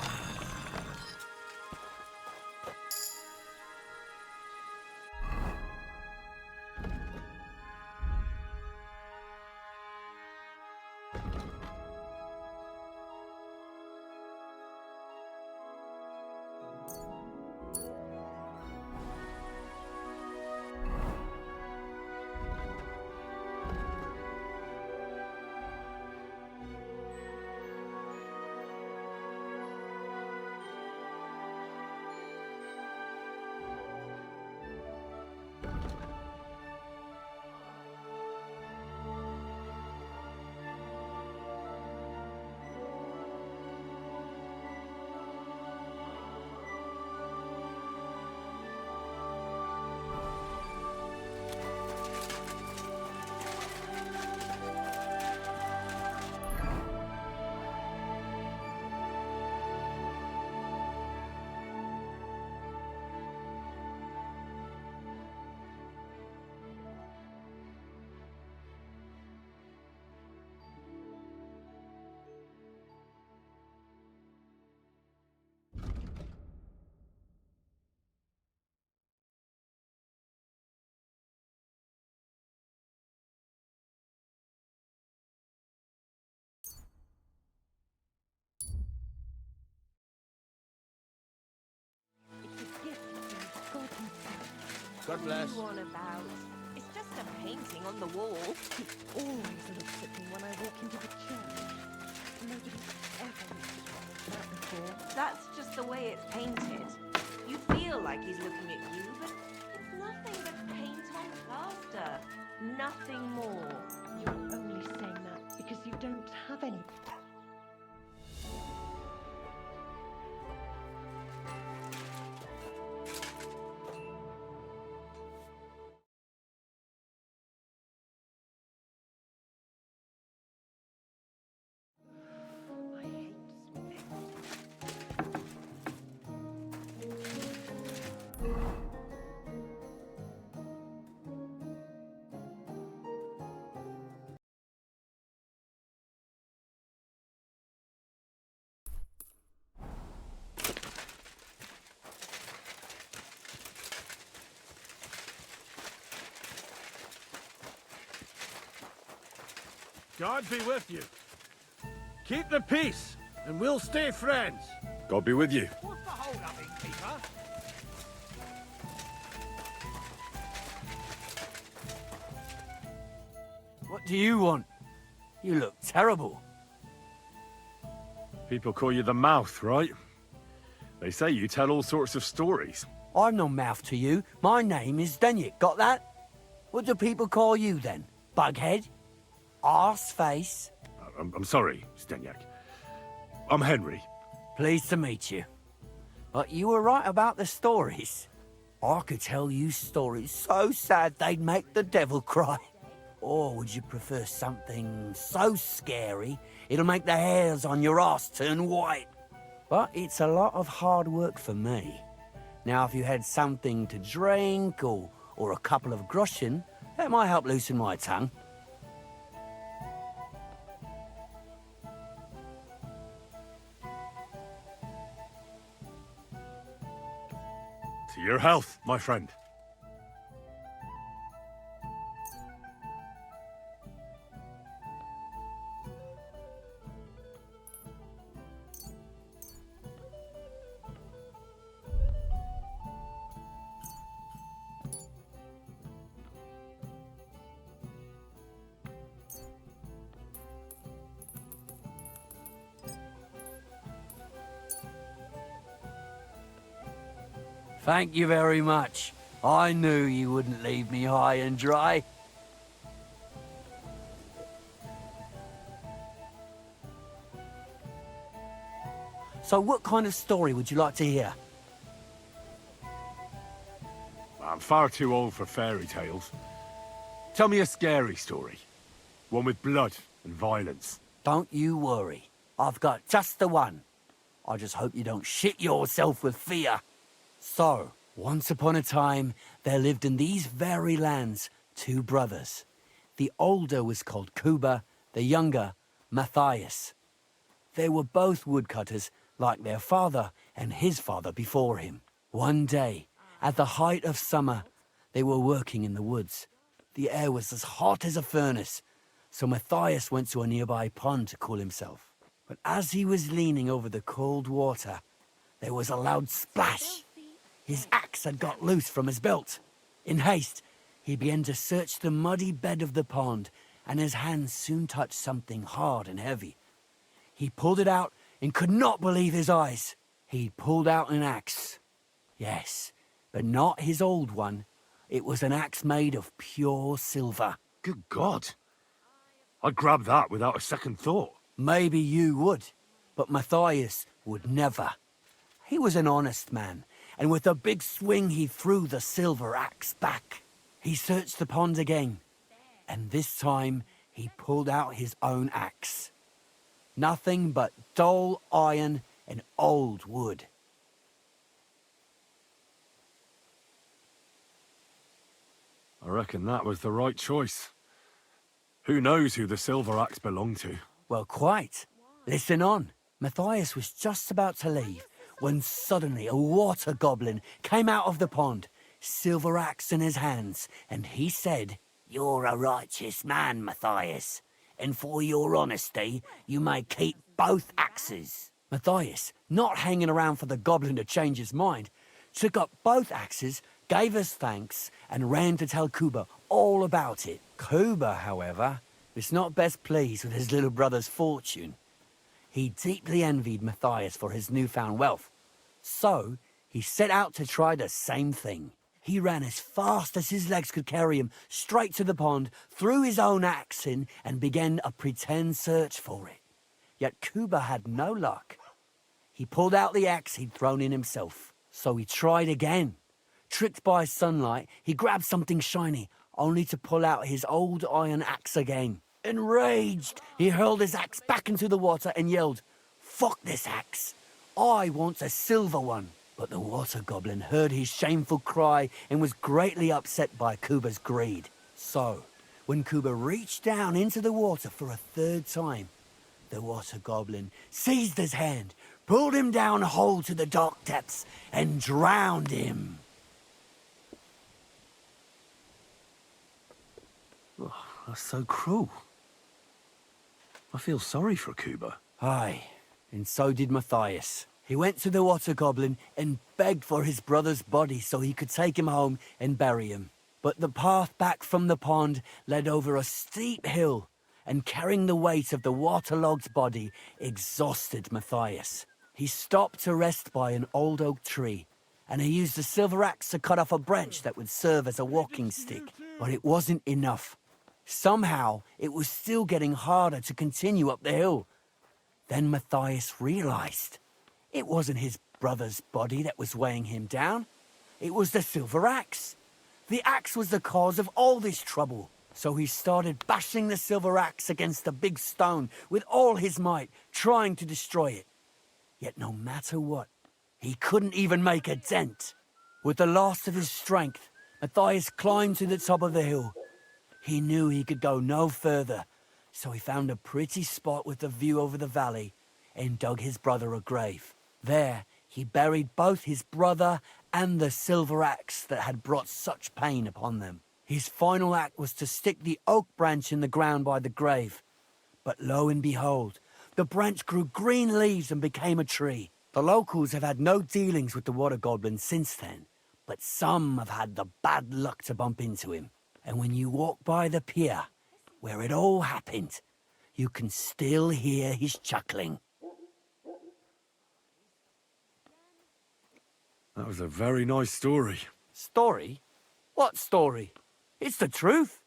God bless. What are you on about? It's just a painting on the wall. He always looks at me when I walk into the church. Nobody's ever looked at me like that before. That's just the way it's painted. You feel like he's looking at you, but it's nothing but paint on plaster. Nothing more. You're only saying that because you don't have any. God be with you. Keep the peace, and we'll stay friends. God be with you. What's the hold up, innkeeper? What do you want? You look terrible. People call you the Mouth, right? They say you tell all sorts of stories. I'm no mouth to you. My name is Denyek, got that? What do people call you then? Bughead? Arseface? I'm sorry, Stenyak. I'm Henry. Pleased to meet you. But you were right about the stories. I could tell you stories so sad they'd make the devil cry. Or would you prefer something so scary it'll make the hairs on your ass turn white? But it's a lot of hard work for me. Now, if you had something to drink or a couple of groschen, that might help loosen my tongue. To your health, my friend. Thank you very much. I knew you wouldn't leave me high and dry. So what kind of story would you like to hear? I'm far too old for fairy tales. Tell me a scary story. One with blood and violence. Don't you worry. I've got just the one. I just hope you don't shit yourself with fear. So, once upon a time, there lived in these very lands 2 brothers. The older was called Kuba, the younger, Matthias. They were both woodcutters, like their father and his father before him. One day, at the height of summer, they were working in the woods. The air was as hot as a furnace, so Matthias went to a nearby pond to cool himself. But as he was leaning over the cold water, there was a loud splash. His axe had got loose from his belt. In haste, he began to search the muddy bed of the pond, and his hands soon touched something hard and heavy. He pulled it out and could not believe his eyes. He pulled out an axe. Yes, but not his old one. It was an axe made of pure silver. Good God. I'd grab that without a second thought. Maybe you would, but Matthias would never. He was an honest man, and with a big swing he threw the silver axe back. He searched the pond again, and this time he pulled out his own axe. Nothing but dull iron and old wood. I reckon that was the right choice. Who knows who the silver axe belonged to? Well, quite. Listen on. Matthias was just about to leave when suddenly a water goblin came out of the pond, silver axe in his hands, and he said, "You're a righteous man, Matthias, and for your honesty, you may keep both axes." Matthias, not hanging around for the goblin to change his mind, took up both axes, gave us thanks, and ran to tell Kuba all about it. Kuba, however, was not best pleased with his little brother's fortune. He deeply envied Matthias for his newfound wealth. So, he set out to try the same thing. He ran as fast as his legs could carry him straight to the pond, threw his own axe in, and began a pretend search for it. Yet Kuba had no luck. He pulled out the axe he'd thrown in himself. So he tried again. Tricked by sunlight, he grabbed something shiny, only to pull out his old iron axe again. Enraged, he hurled his axe back into the water and yelled, "Fuck this axe! I want a silver one." But the water goblin heard his shameful cry and was greatly upset by Kuba's greed. So, when Kuba reached down into the water for a third time, the water goblin seized his hand, pulled him down whole to the dark depths, and drowned him. Oh, that's so cruel. I feel sorry for Kuba. Aye, and so did Matthias. He went to the water goblin and begged for his brother's body so he could take him home and bury him. But the path back from the pond led over a steep hill, and carrying the weight of the waterlogged body exhausted Matthias. He stopped to rest by an old oak tree, and he used a silver axe to cut off a branch that would serve as a walking stick. But it wasn't enough. Somehow, it was still getting harder to continue up the hill. Then Matthias realized it wasn't his brother's body that was weighing him down. It was the silver axe. The axe was the cause of all this trouble. So he started bashing the silver axe against the big stone with all his might, trying to destroy it. Yet no matter what, he couldn't even make a dent. With the last of his strength, Matthias climbed to the top of the hill. He knew he could go no further, so he found a pretty spot with a view over the valley and dug his brother a grave. There, he buried both his brother and the silver axe that had brought such pain upon them. His final act was to stick the oak branch in the ground by the grave. But lo and behold, the branch grew green leaves and became a tree. The locals have had no dealings with the water goblin since then, but some have had the bad luck to bump into him. And when you walk by the pier, where it all happened, you can still hear his chuckling. That was a very nice story. Story? What story? It's the truth.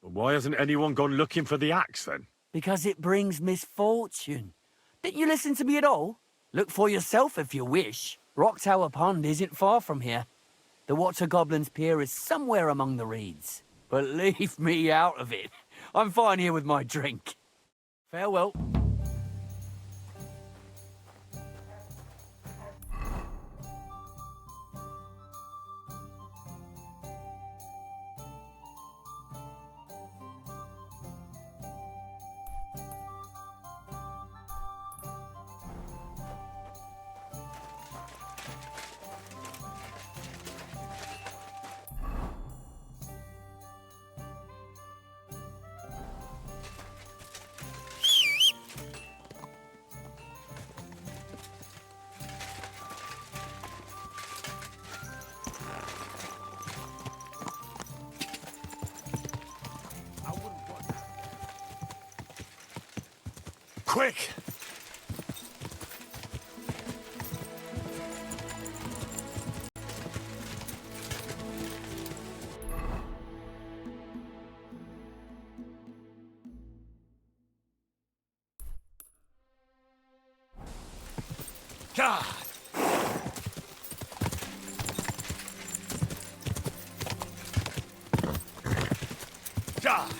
But why hasn't anyone gone looking for the axe, then? Because it brings misfortune. Didn't you listen to me at all? Look for yourself if you wish. Rock Tower Pond isn't far from here. The Water Goblin's pier is somewhere among the reeds. But leave me out of it. I'm fine here with my drink. Farewell. Quick! God! God!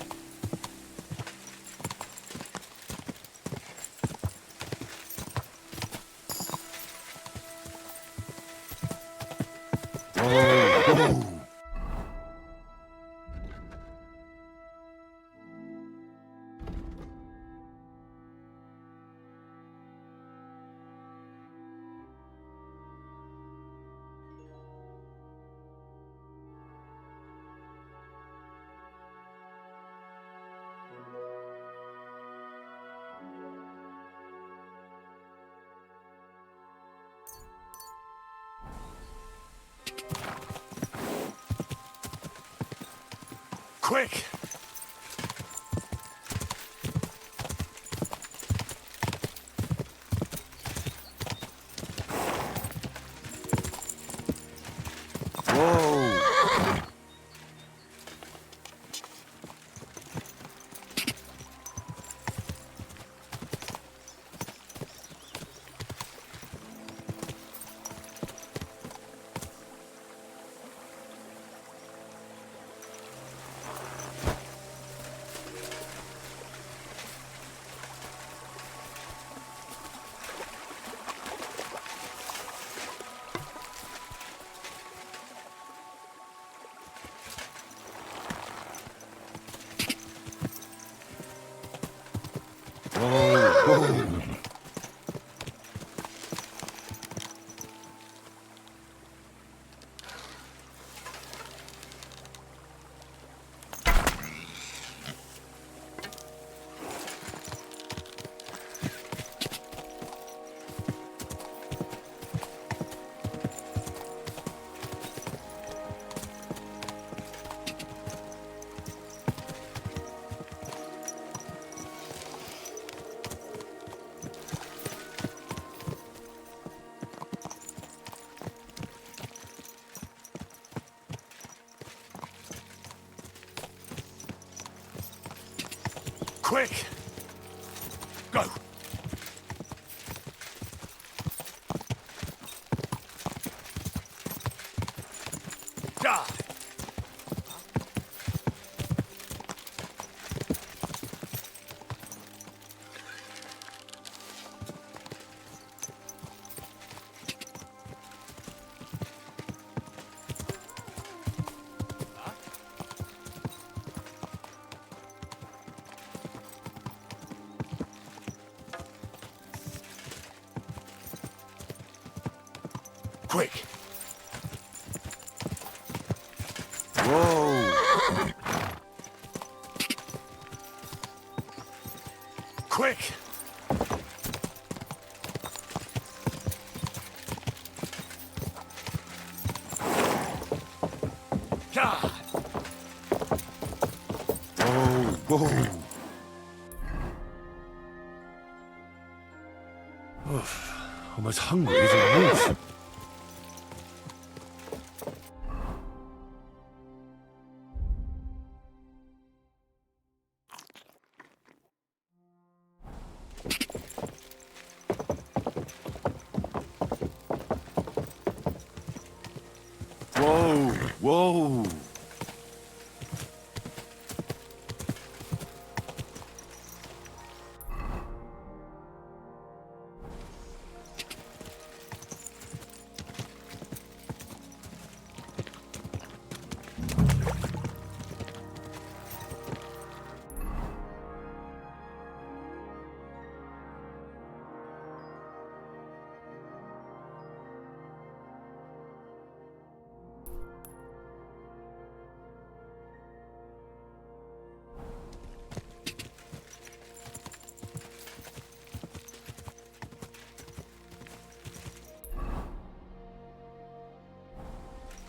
Quick! Whoa! Quick! Go! Die! Quick! Whoa! Quick! God! Whoa, whoa! Oof, I'm as hungry as a wolf. Whoa, whoa.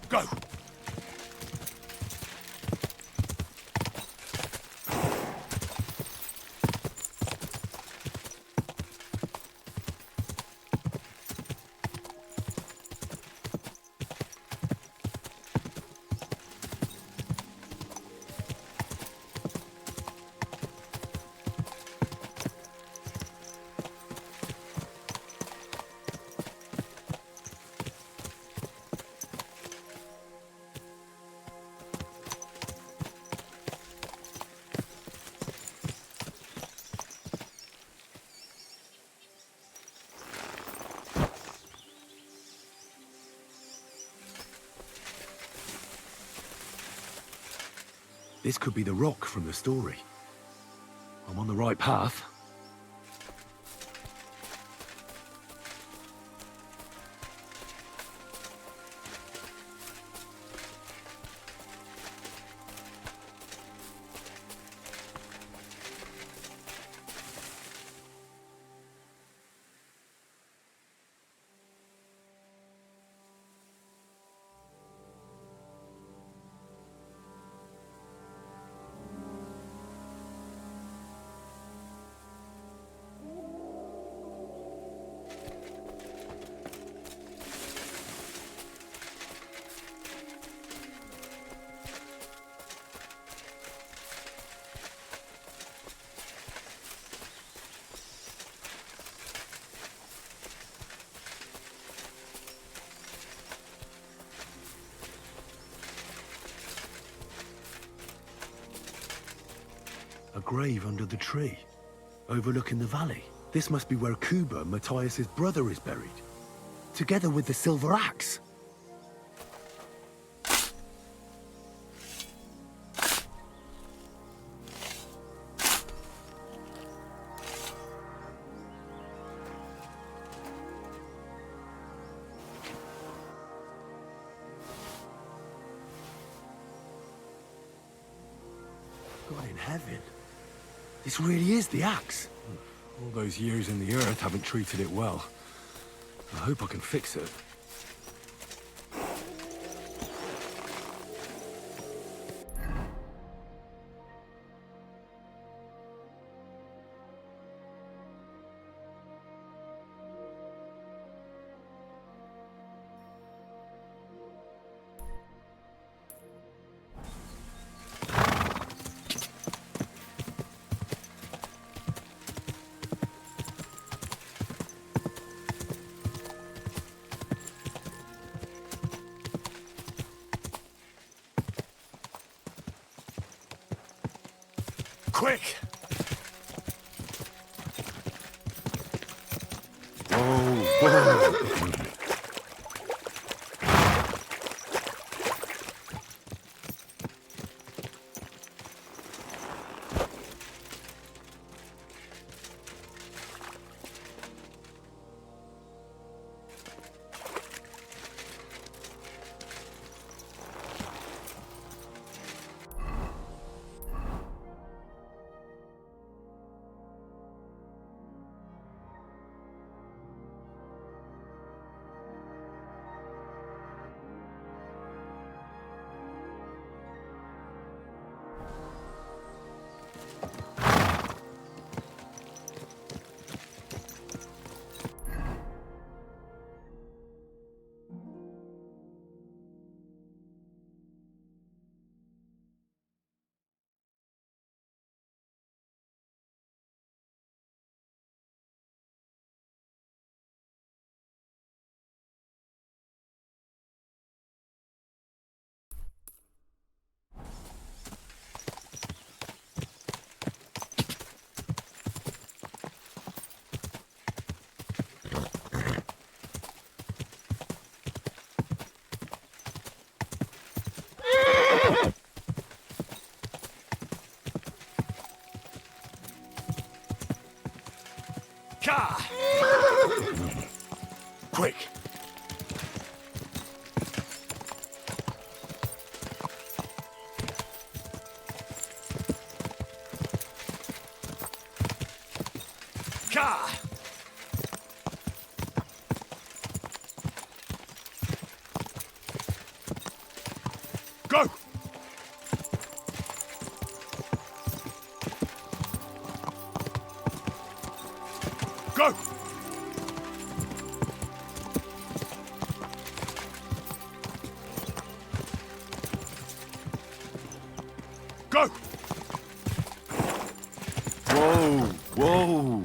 Go! This could be the rock from the story. I'm on the right path. A grave under the tree, overlooking the valley. This must be where Kuba, Matthias's brother, is buried, together with the silver axe. God in heaven. This really is the axe. All those years in the earth haven't treated it well. I hope I can fix it. Quick! Whoa. Ka! Quick! Ka! Go! Go! Go! Whoa, whoa.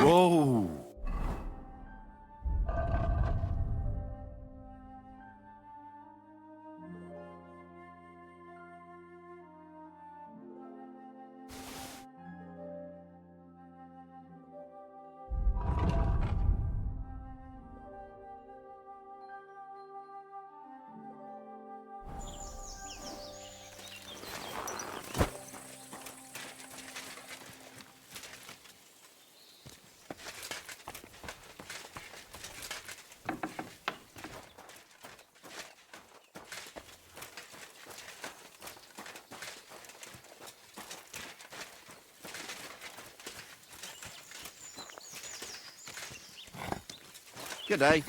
Whoa! Good day.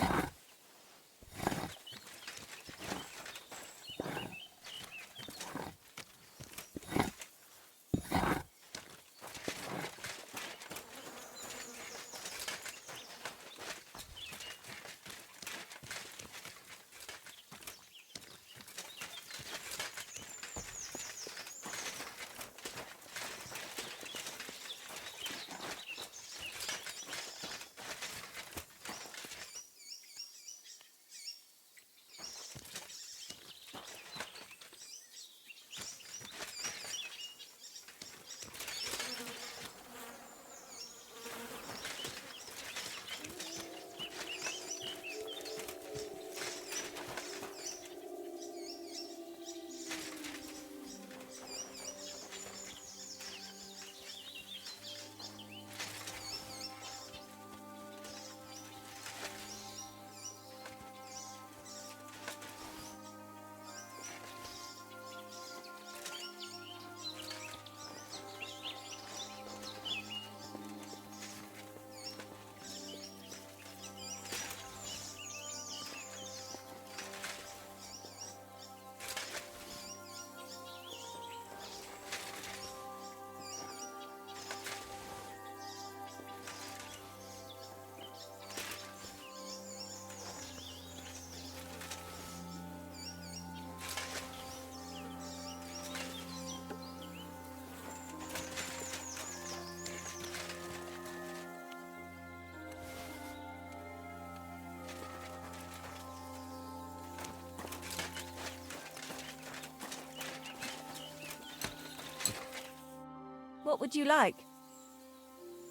What would you like?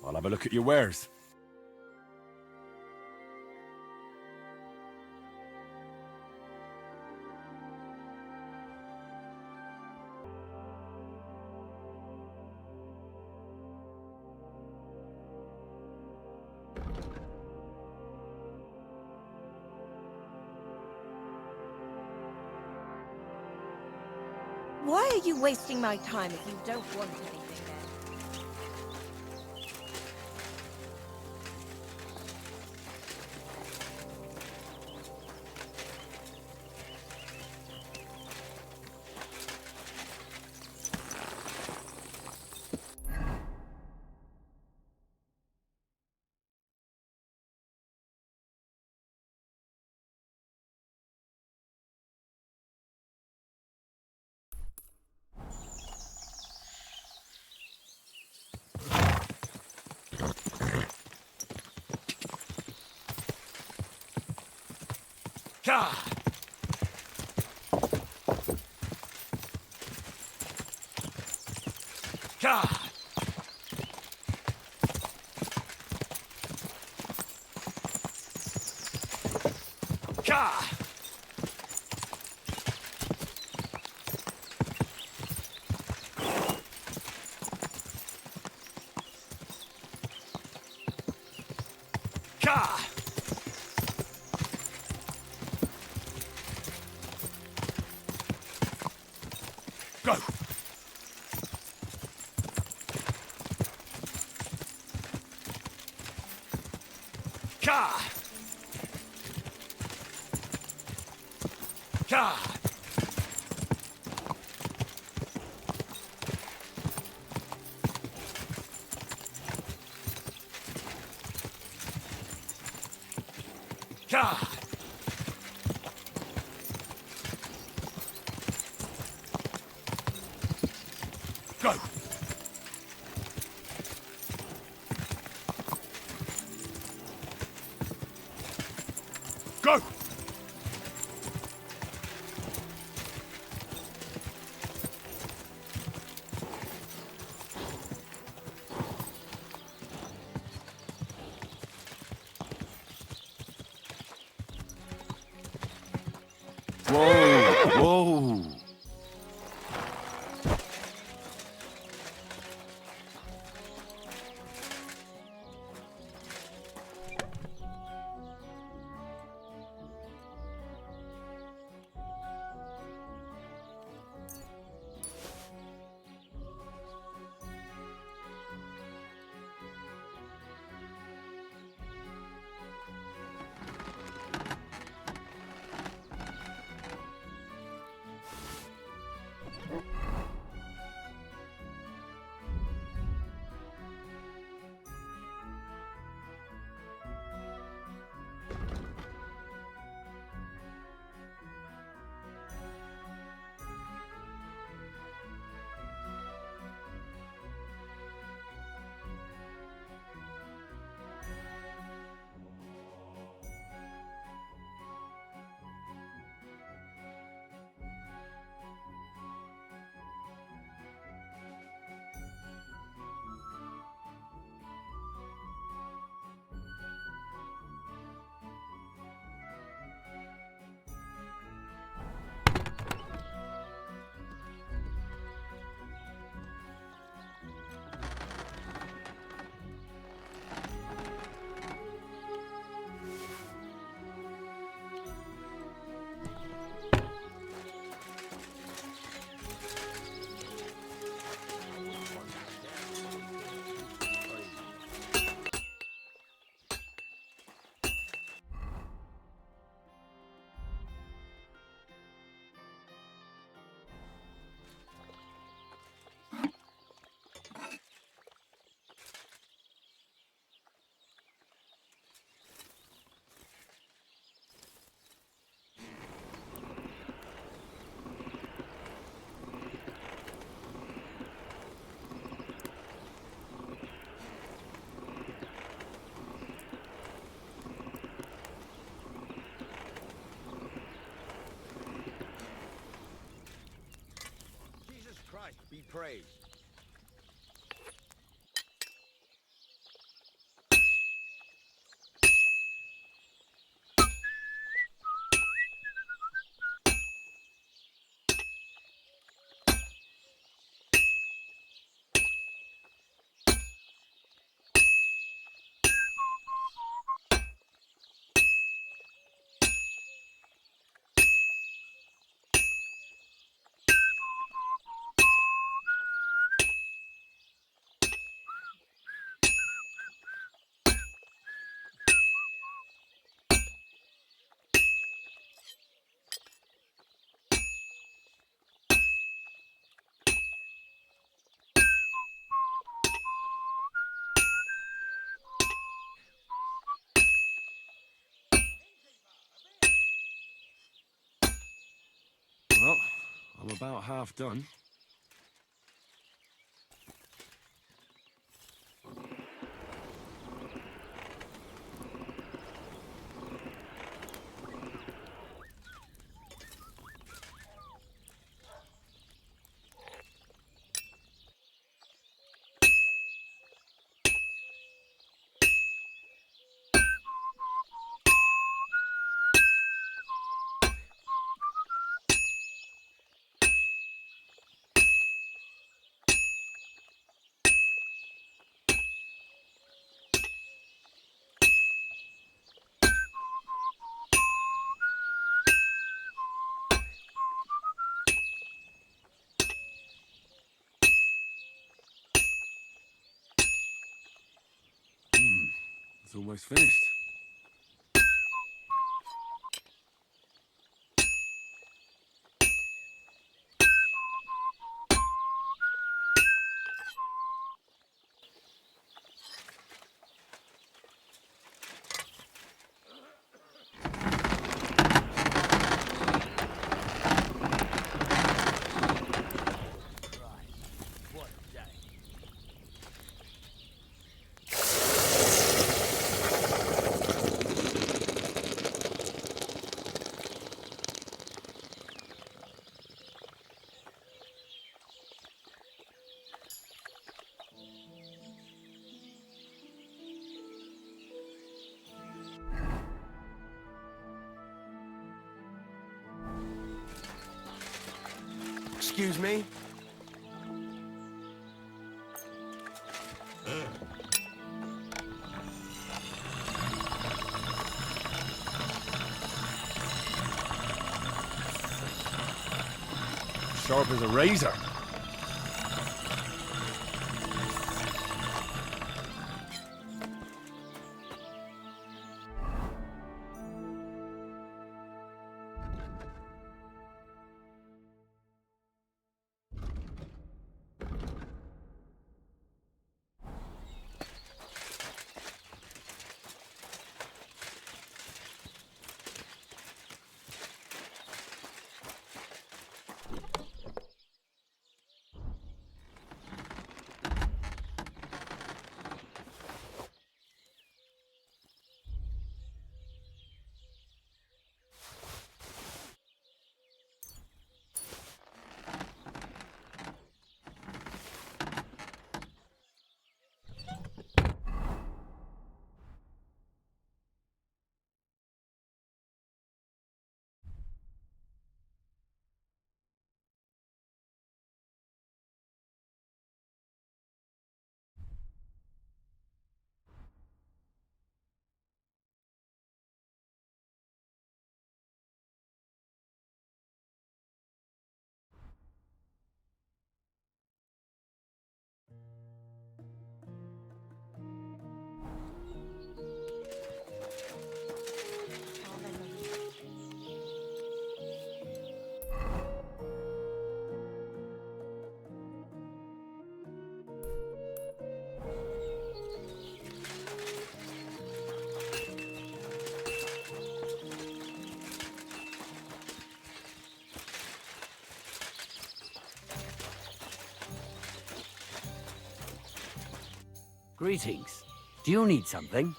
I'll have a look at your wares. Why are you wasting my time if you don't want anything then? Ka! Ka! Ka! Ka! Go! Ka! Ka! Ka! Go! Christ be praised. Well, I'm about half done. It's almost finished. Excuse me? Sharp as a razor. Greetings. Do you need something?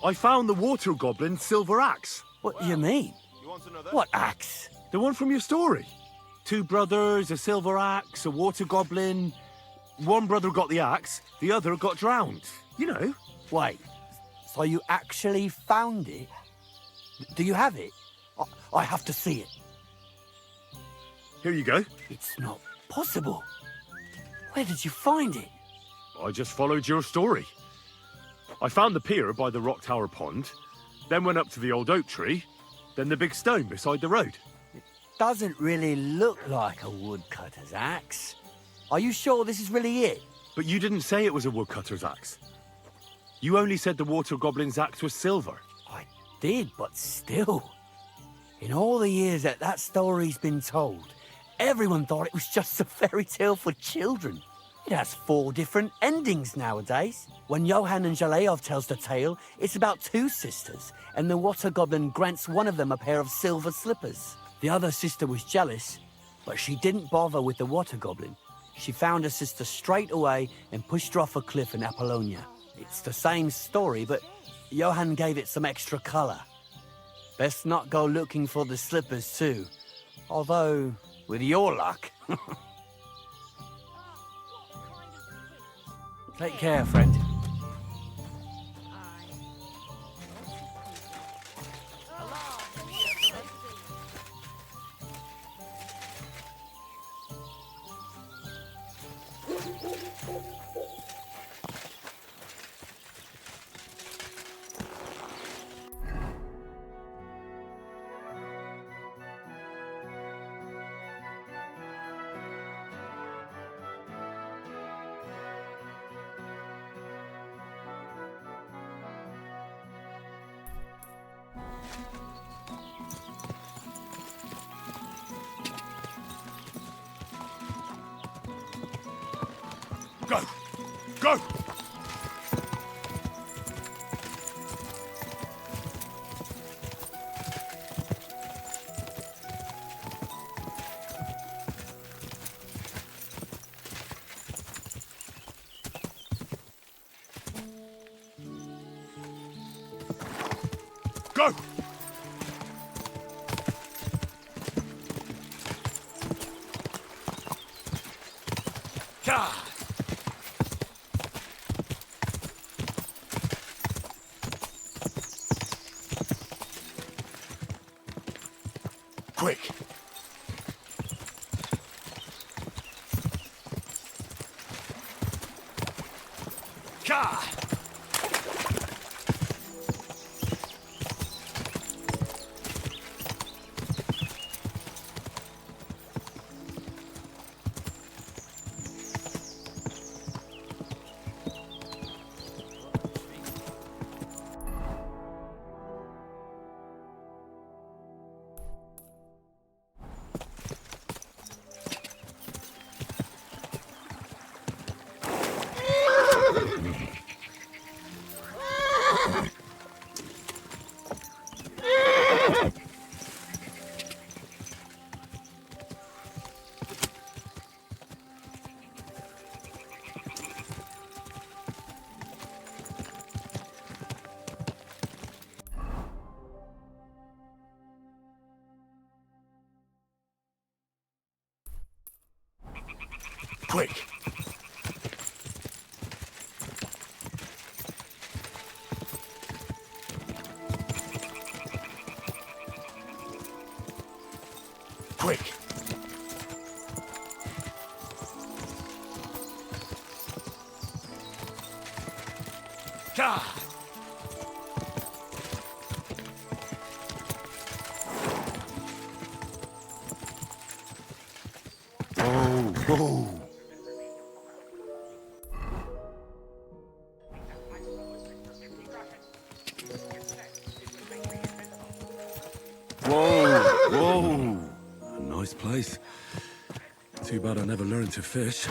I found the water goblin's silver axe. What do you mean? You want another? What axe? The one from your story. 2 brothers, a silver axe, a water goblin. One brother got the axe, the other got drowned. You know. Wait, so you actually found it? Do you have it? I have to see it. Here you go. It's not possible. Where did you find it? I just followed your story. I found the pier by the rock tower pond, then went up to the old oak tree, then the big stone beside the road. Doesn't really look like a woodcutter's axe. Are you sure this is really it? But you didn't say it was a woodcutter's axe. You only said the water goblin's axe was silver. I did, but still. In all the years that story's been told, everyone thought it was just a fairy tale for children. It has 4 different endings nowadays. When Johann and Jaleov tells the tale, it's about 2 sisters, and the water goblin grants one of them a pair of silver slippers. The other sister was jealous, but she didn't bother with the water goblin. She found her sister straight away and pushed her off a cliff in Apollonia. It's the same story, but Johann gave it some extra colour. Best not go looking for the slippers too. Although, with your luck... Take care, friend. Go! Go! Go! Ka! Quick! Ka! Quick! Quick! Ka! Whoa! Whoa! A nice place. Too bad I never learned to fish.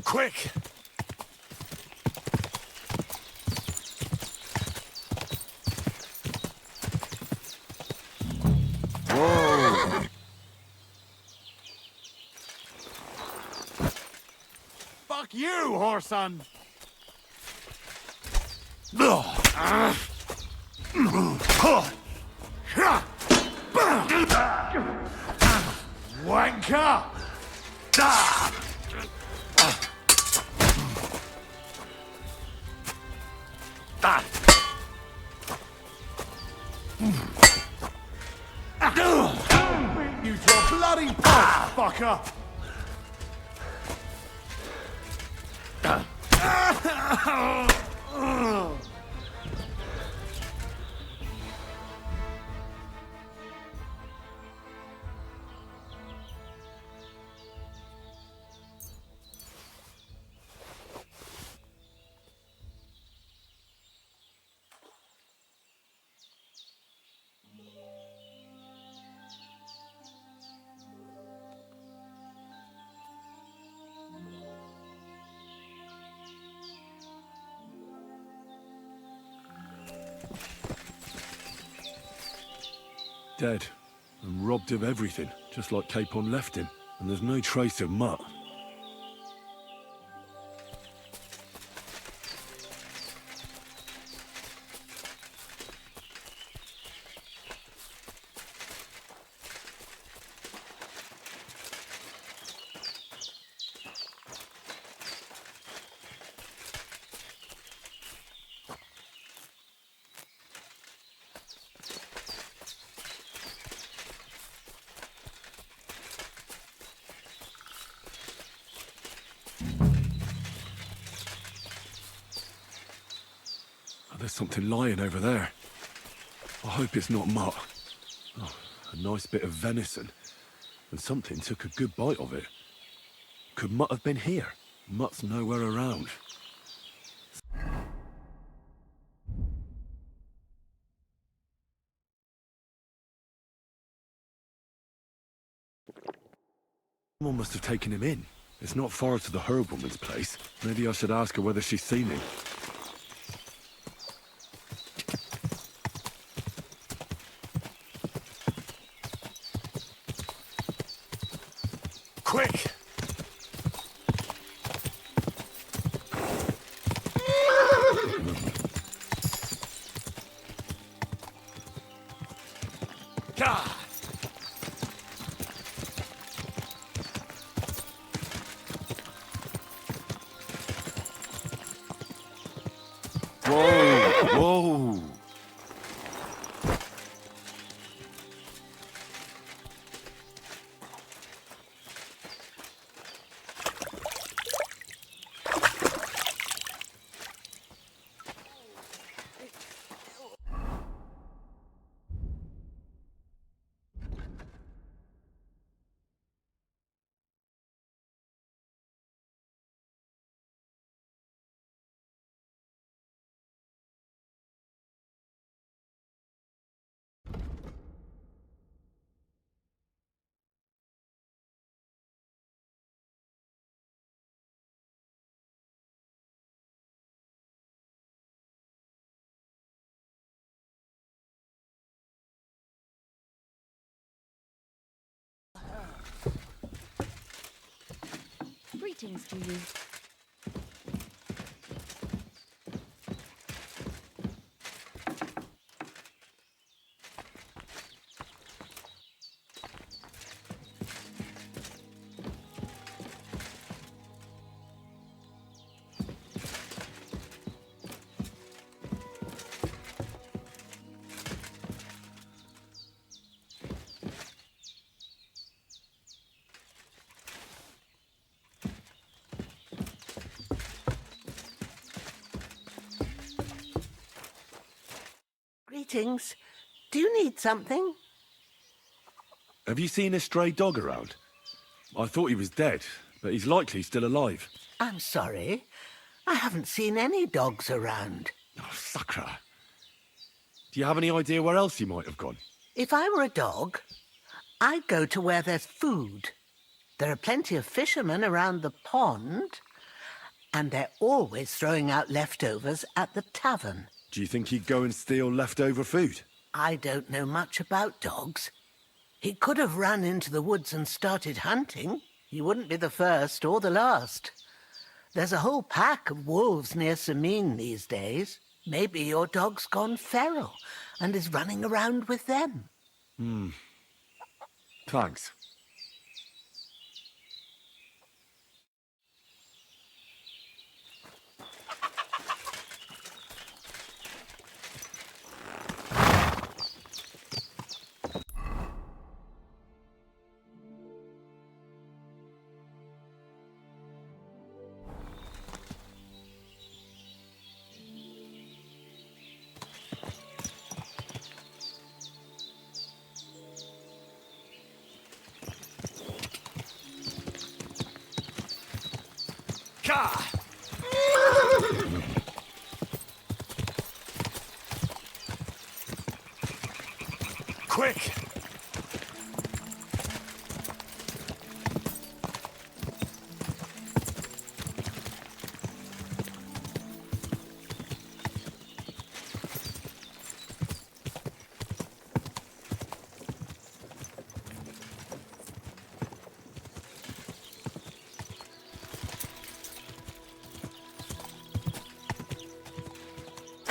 Quick! whoreson! Wanker! You to a bloody pulp, fucker! Dead, and robbed of everything, just like Capon left him. And there's no trace of Mutt. There's something lying over there. I hope it's not Mutt. Oh, a nice bit of venison. And something took a good bite of it. Could Mutt have been here? Mutt's nowhere around. Someone must have taken him in. It's not far to the herb woman's place. Maybe I should ask her whether she's seen him. Quick! God! Whoa! Whoa! Greetings to you. Greetings. Do you need something? Have you seen a stray dog around? I thought he was dead, but he's likely still alive. I'm sorry. I haven't seen any dogs around. Oh, sucker. Do you have any idea where else he might have gone? If I were a dog, I'd go to where there's food. There are plenty of fishermen around the pond, and they're always throwing out leftovers at the tavern. Do you think he'd go and steal leftover food? I don't know much about dogs. He could have run into the woods and started hunting. He wouldn't be the first or the last. There's a whole pack of wolves near Sameen these days. Maybe your dog's gone feral and is running around with them. Thanks. Quick!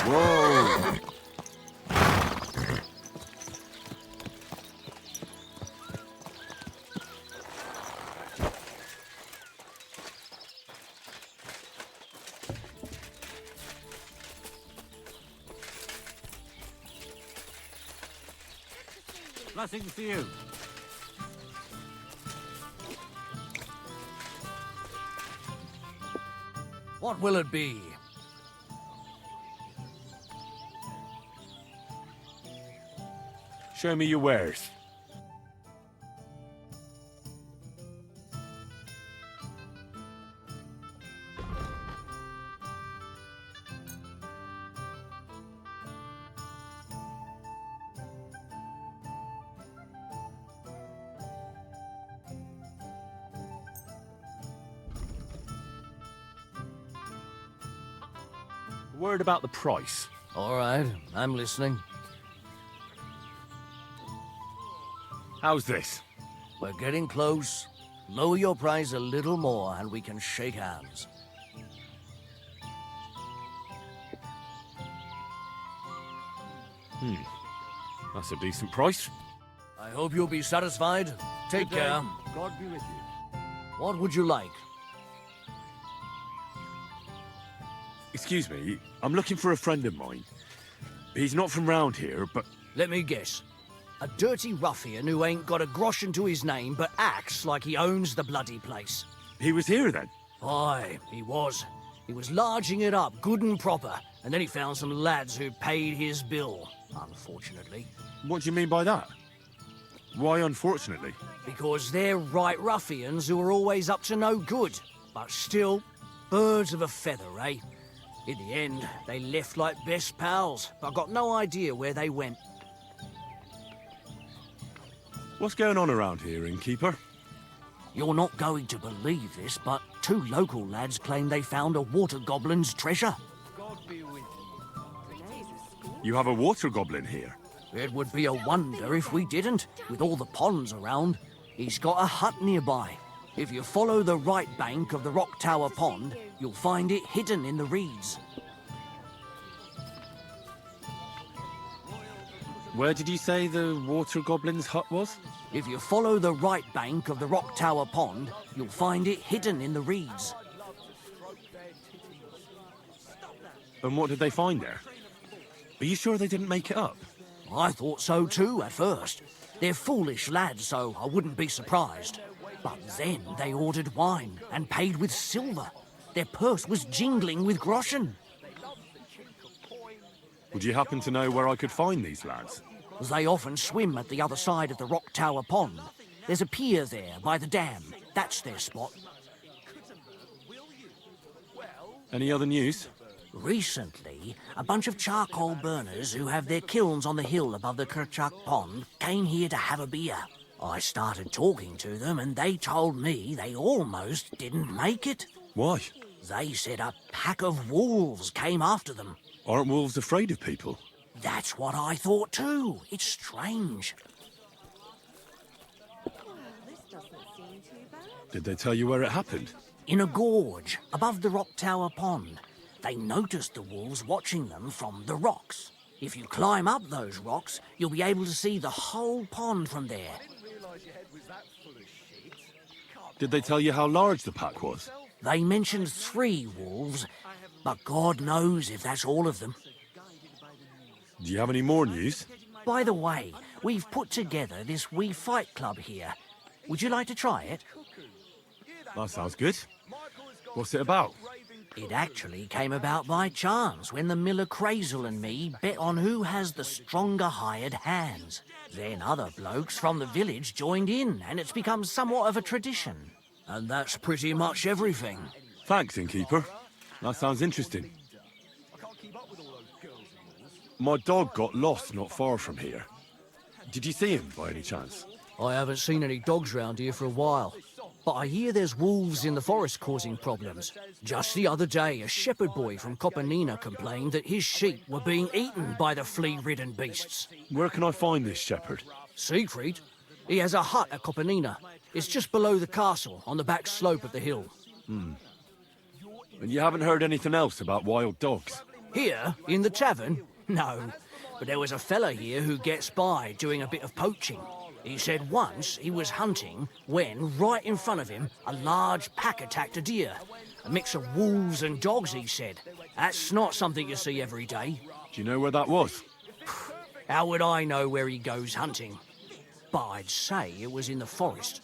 Whoa! Blessings to you. What will it be? Show me your wares. A word about the price. All right, I'm listening. How's this? We're getting close. Lower your price a little more and we can shake hands. That's a decent price. I hope you'll be satisfied. Take Good day. care. God be with you. What would you like? Excuse me, I'm looking for a friend of mine. He's not from round here, but... Let me guess. A dirty ruffian who ain't got a groschen to his name but acts like he owns the bloody place. He was here then? Aye, he was. He was larging it up good and proper, and then he found some lads who paid his bill, unfortunately. What do you mean by that? Why unfortunately? Because they're right ruffians who are always up to no good. But still, birds of a feather, eh? In the end, they left like best pals, but I've got no idea where they went. What's going on around here, innkeeper? You're not going to believe this, but 2 local lads claim they found a water goblin's treasure. God be with you. You have a water goblin here? It would be a wonder if we didn't, with all the ponds around. He's got a hut nearby. If you follow the right bank of the Rock Tower Pond, you'll find it hidden in the reeds. Where did you say the water goblin's hut was? If you follow the right bank of the Rock Tower Pond, you'll find it hidden in the reeds. And what did they find there? Are you sure they didn't make it up? I thought so too, at first. They're foolish lads, so I wouldn't be surprised. But then they ordered wine and paid with silver. Their purse was jingling with groschen. Would you happen to know where I could find these lads? They often swim at the other side of the Rock Tower Pond. There's a pier there by the dam. That's their spot. Any other news? Recently, a bunch of charcoal burners who have their kilns on the hill above the Kerchak Pond came here to have a beer. I started talking to them and they told me they almost didn't make it. Why? They said a pack of wolves came after them. Aren't wolves afraid of people? That's what I thought too. It's strange. This doesn't seem too bad. Did they tell you where it happened? in a gorge above the Rock Tower Pond. They noticed the wolves watching them from the rocks. If you climb up those rocks, you'll be able to see the whole pond from there. Did they tell you how large the pack was? They mentioned 3 wolves, but God knows if that's all of them. Do you have any more news? By the way, we've put together this wee fight club here. Would you like to try it? That sounds good. What's it about? It actually came about by chance when the miller Crazel and me bet on who has the stronger hired hands. Then other blokes from the village joined in, and it's become somewhat of a tradition. And that's pretty much everything. Thanks, innkeeper. That sounds interesting. My dog got lost not far from here. Did you see him by any chance? I haven't seen any dogs round here for a while, but I hear there's wolves in the forest causing problems. Just the other day, a shepherd boy from Copenina complained that his sheep were being eaten by the flea-ridden beasts. Where can I find this shepherd? Siegfried? He has a hut at Copenina. It's just below the castle, on the back slope of the hill. And you haven't heard anything else about wild dogs? Here, in the tavern? No. But there was a fella here who gets by doing a bit of poaching. He said once he was hunting when, right in front of him, a large pack attacked a deer. A mix of wolves and dogs, he said. That's not something you see every day. Do you know where that was? How would I know where he goes hunting? But I'd say it was in the forest.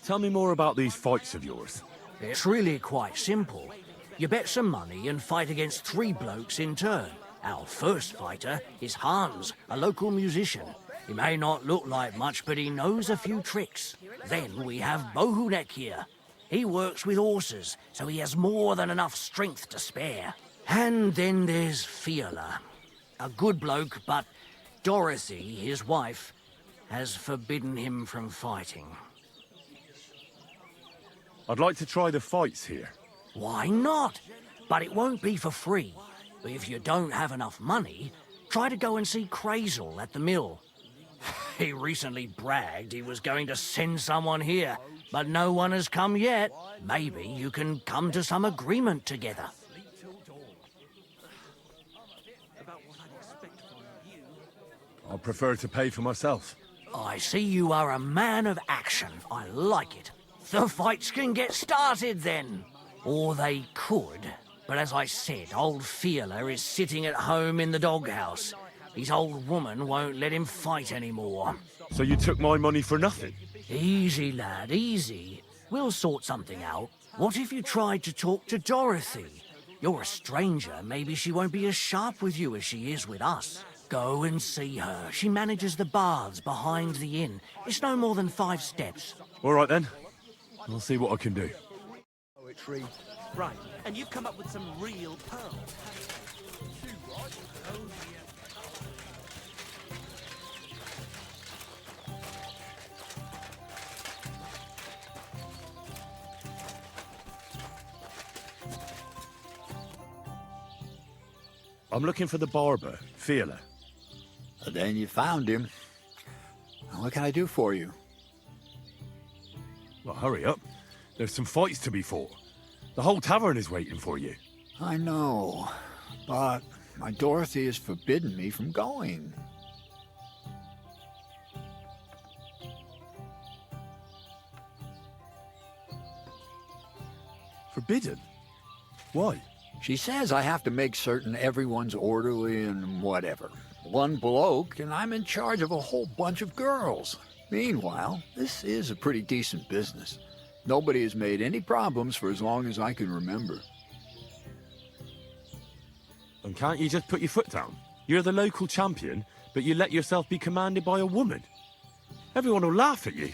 Tell me more about these fights of yours. It's really quite simple. You bet some money and fight against 3 blokes in turn. Our first fighter is Hans, a local musician. He may not look like much, but he knows a few tricks. Then we have Bohunek here. He works with horses, so he has more than enough strength to spare. And then there's Fiala. A good bloke, but Dorothy, his wife, has forbidden him from fighting. I'd like to try the fights here. Why not? But it won't be for free. If you don't have enough money, try to go and see Crazel at the mill. He recently bragged he was going to send someone here, but no one has come yet. Maybe you can come to some agreement together. I prefer to pay for myself. I see you are a man of action. I like it. The fights can get started then. Or they could. But as I said, old Fiala is sitting at home in the doghouse. His old woman won't let him fight anymore. So you took my money for nothing? Easy, lad, easy. We'll sort something out. What if you tried to talk to Dorothy? You're a stranger. Maybe she won't be as sharp with you as she is with us. Go and see her. She manages the baths behind the inn. It's no more than 5 steps. All right, then. I'll see what I can do. Poetry. Right, and you've come up with some real pearls. I'm looking for the barber, Fiala. Then you found him. What can I do for you? Well, hurry up. There's some fights to be fought. The whole tavern is waiting for you. I know, but my Dorothy has forbidden me from going. Forbidden? Why? She says I have to make certain everyone's orderly and whatever. One bloke, and I'm in charge of a whole bunch of girls. Meanwhile, this is a pretty decent business. Nobody has made any problems for as long as I can remember. And can't you just put your foot down? You're the local champion, but you let yourself be commanded by a woman. Everyone will laugh at you.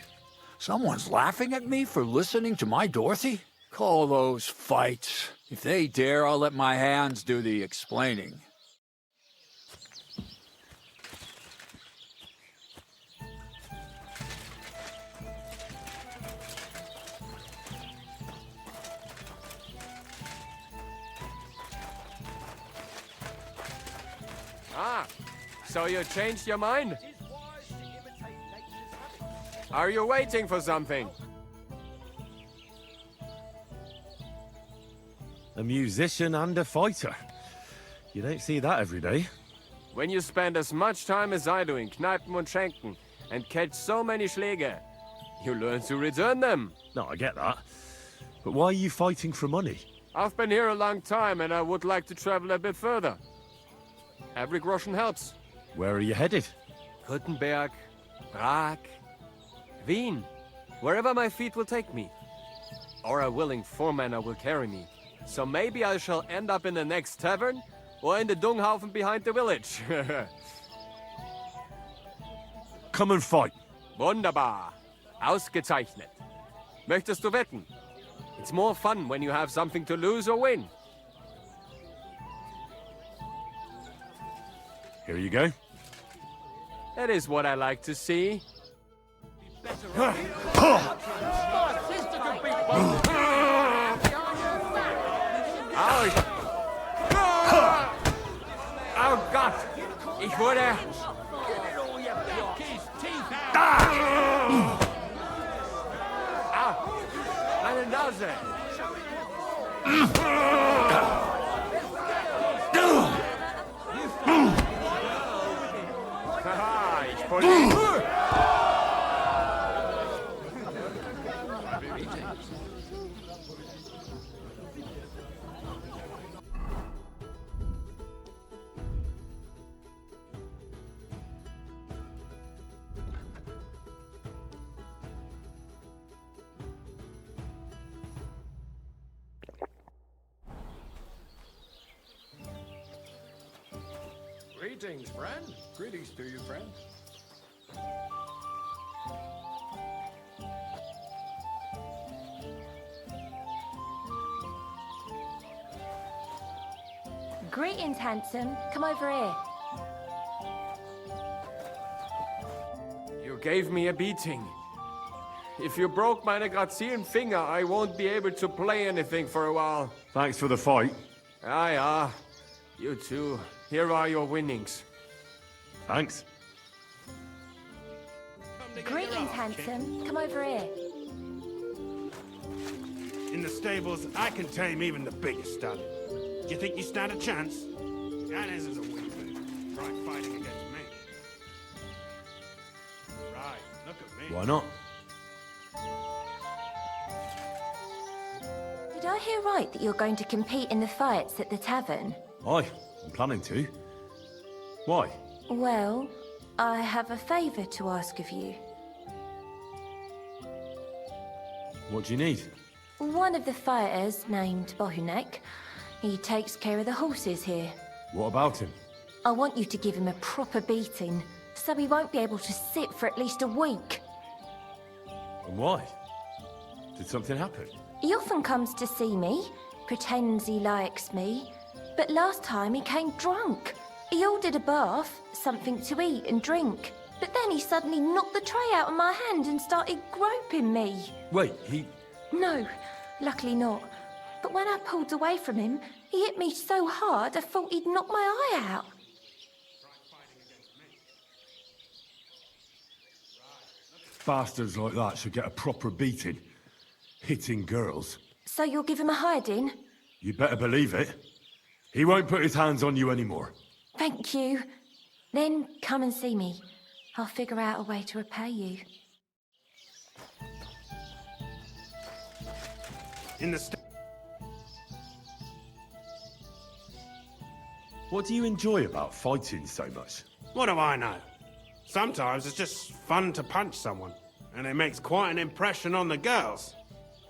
Someone's laughing at me for listening to my Dorothy? Call those fights. If they dare, I'll let my hands do the explaining. Ah, so you changed your mind? Are you waiting for something? A musician and a fighter. You don't see that every day. When you spend as much time as I do in Kneipen und Schenken and catch so many Schläge, you learn to return them. No, I get that. But why are you fighting for money? I've been here a long time and I would like to travel a bit further. Every groschen helps. Where are you headed? Württemberg, Prag, Wien. Wherever my feet will take me. Or a willing foreman will carry me. So maybe I shall end up in the next tavern or in the Dunghaufen behind the village. Come and fight. Wunderbar. Ausgezeichnet. Möchtest du wetten? It's more fun when you have something to lose or win. Here you go. That is what I like to see. Oh Gott! Ich wurde... Au! Meine Nase! Haha, ich poliere... Greetings, friend. Greetings to you, friend. Greetings, handsome. Come over here. You gave me a beating. If you broke my Grazian finger, I won't be able to play anything for a while. Thanks for the fight. Ah. You too. Here are your winnings. Thanks. Greetings, handsome. Come over here. In the stables, I can tame even the biggest stud. Do you think you stand a chance? Yanez is a weak boot. Try fighting against me. Right, look at me. Why not? Did I hear right that you're going to compete in the fights at the tavern? Aye, I'm planning to. Why? Well, I have a favour to ask of you. What do you need? One of the fighters, named Bohunek, he takes care of the horses here. What about him? I want you to give him a proper beating, so he won't be able to sit for at least a week. And why? Did something happen? He often comes to see me, pretends he likes me, but last time he came drunk. He ordered a bath, something to eat and drink, but then he suddenly knocked the tray out of my hand and started groping me. Wait, he... No, luckily not. But when I pulled away from him, he hit me so hard I thought he'd knock my eye out. Bastards like that should get a proper beating. Hitting girls. So you'll give him a hiding? You better believe it. He won't put his hands on you anymore. Thank you. Then come and see me. I'll figure out a way to repay you. In the What do you enjoy about fighting so much? What do I know? Sometimes it's just fun to punch someone, and it makes quite an impression on the girls.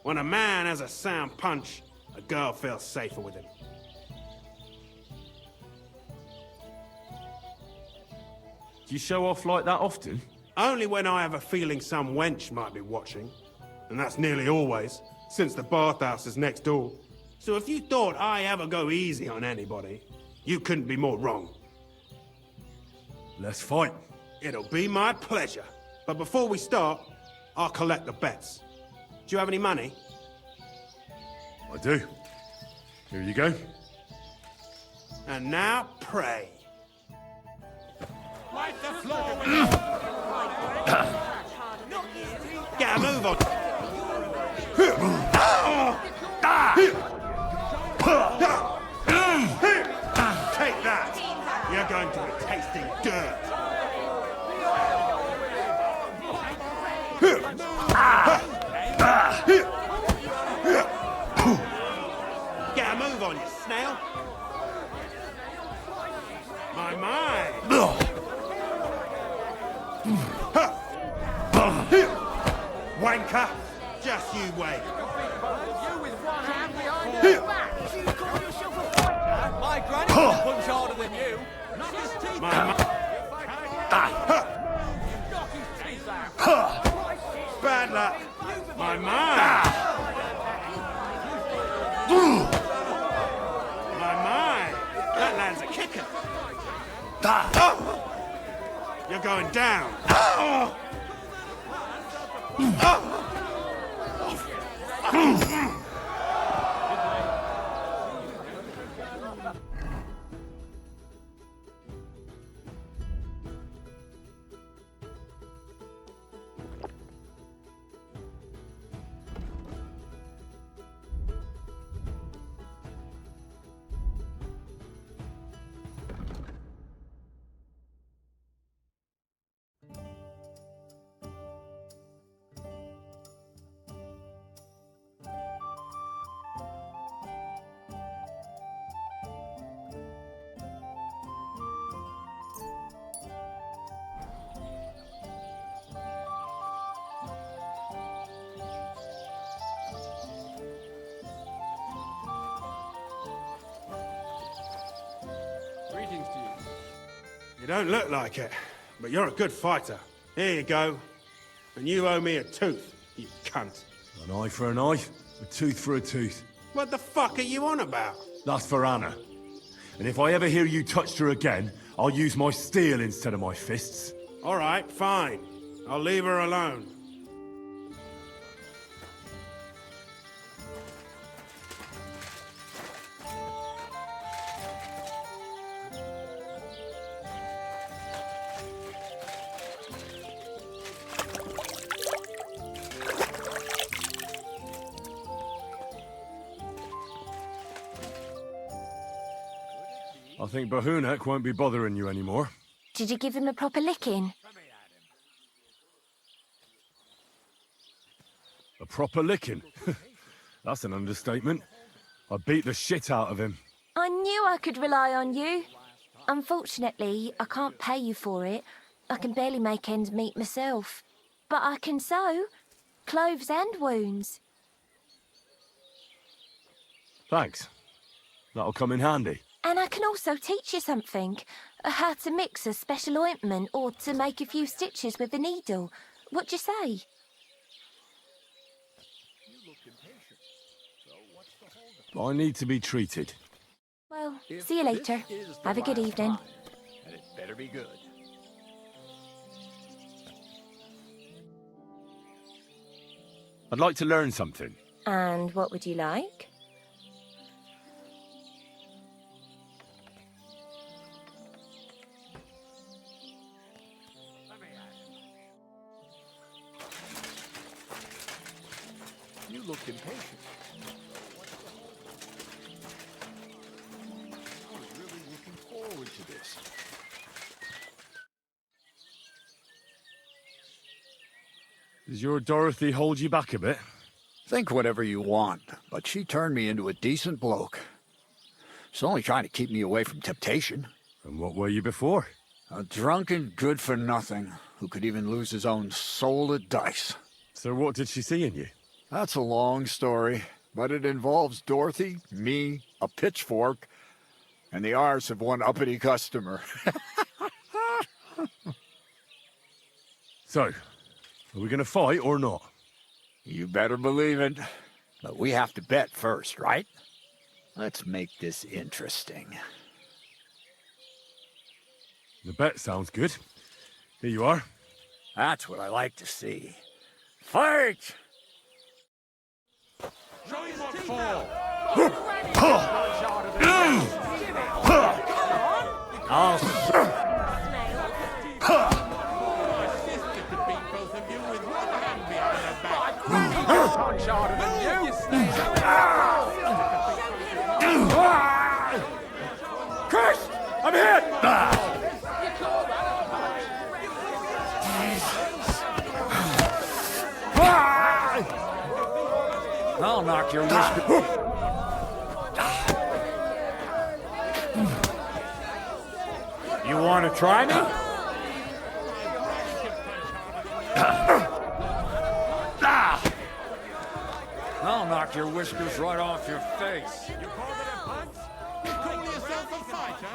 When a man has a sound punch, a girl feels safer with him. Do you show off like that often? Only when I have a feeling some wench might be watching. And that's nearly always, since the bathhouse is next door. So if you thought I ever go easy on anybody, you couldn't be more wrong. Let's fight. It'll be my pleasure. But before we start, I'll collect the bets. Do you have any money? I do. Here you go. And now, pray. Wipe the floor with Get a move on. Take that. You're going to be tasting dirt. Get a move on, you snail. My. Wanker. Just you wait. My granny can punch harder than you. Knock his teeth out. Knock his teeth out. Bad luck. My. My. That land's a kicker. You're going down. Greetings to you. You don't look like it, but you're a good fighter. Here you go. And you owe me a tooth, you cunt. An eye for an eye, a tooth for a tooth. What the fuck are you on about? That's for Anna. And if I ever hear you touched her again, I'll use my steel instead of my fists. All right, fine. I'll leave her alone. I think Bahunek won't be bothering you anymore. Did you give him a proper licking? A proper licking? That's an understatement. I beat the shit out of him. I knew I could rely on you. Unfortunately, I can't pay you for it. I can barely make ends meet myself. But I can sew clothes and wounds. Thanks. That'll come in handy. And I can also teach you something. How to mix a special ointment or to make a few stitches with a needle. What do you say? I need to be treated. Well, see you later. Have a good evening. And it better be good. I'd like to learn something. And what would you like? You look impatient. I was really looking forward to this. Does your Dorothy hold you back a bit? Think whatever you want, but she turned me into a decent bloke. She's only trying to keep me away from temptation. And what were you before? A drunken good-for-nothing who could even lose his own soul at dice. So what did she see in you? That's a long story, but it involves Dorothy, me, a pitchfork, and the arse of one uppity customer. So, are we gonna fight or not? You better believe it. But we have to bet first, right? Let's make this interesting. The bet sounds good. Here you are. That's what I like to see. Fight! Show him what for! My sister could beat both of you with one hand behind her back. your whiskers. You want to try me? I'll knock your whiskers right off your face. You call it a punch? You call yourself a fighter?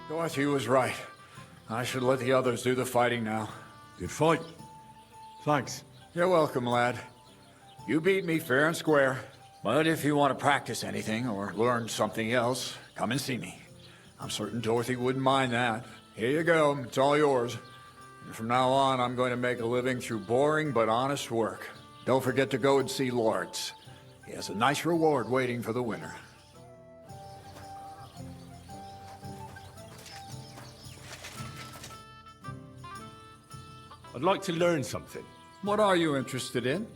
Dorothy was right. I should let the others do the fighting now. Good fight. Thanks. You're welcome, lad. You beat me fair and square. But if you want to practice anything or learn something else, come and see me. I'm certain Dorothy wouldn't mind that. Here you go. It's all yours. And from now on, I'm going to make a living through boring but honest work. Don't forget to go and see Lawrence. He has a nice reward waiting for the winner. I'd like to learn something. What are you interested in?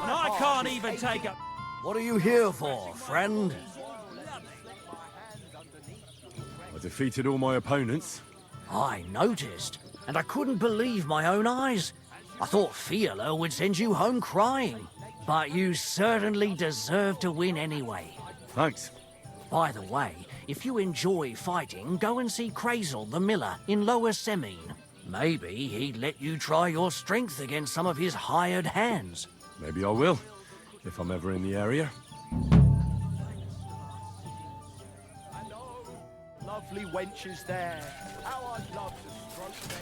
And I can't even take a... What are you here for, friend? I defeated all my opponents. I noticed, and I couldn't believe my own eyes. I thought Fiala would send you home crying, but you certainly deserve to win anyway. Thanks. By the way, if you enjoy fighting, go and see Crazel the Miller in Lower Semine. Maybe he'd let you try your strength against some of his hired hands. Maybe I will, if I'm ever in the area. Lovely wenches there. How I'd love to stroke them.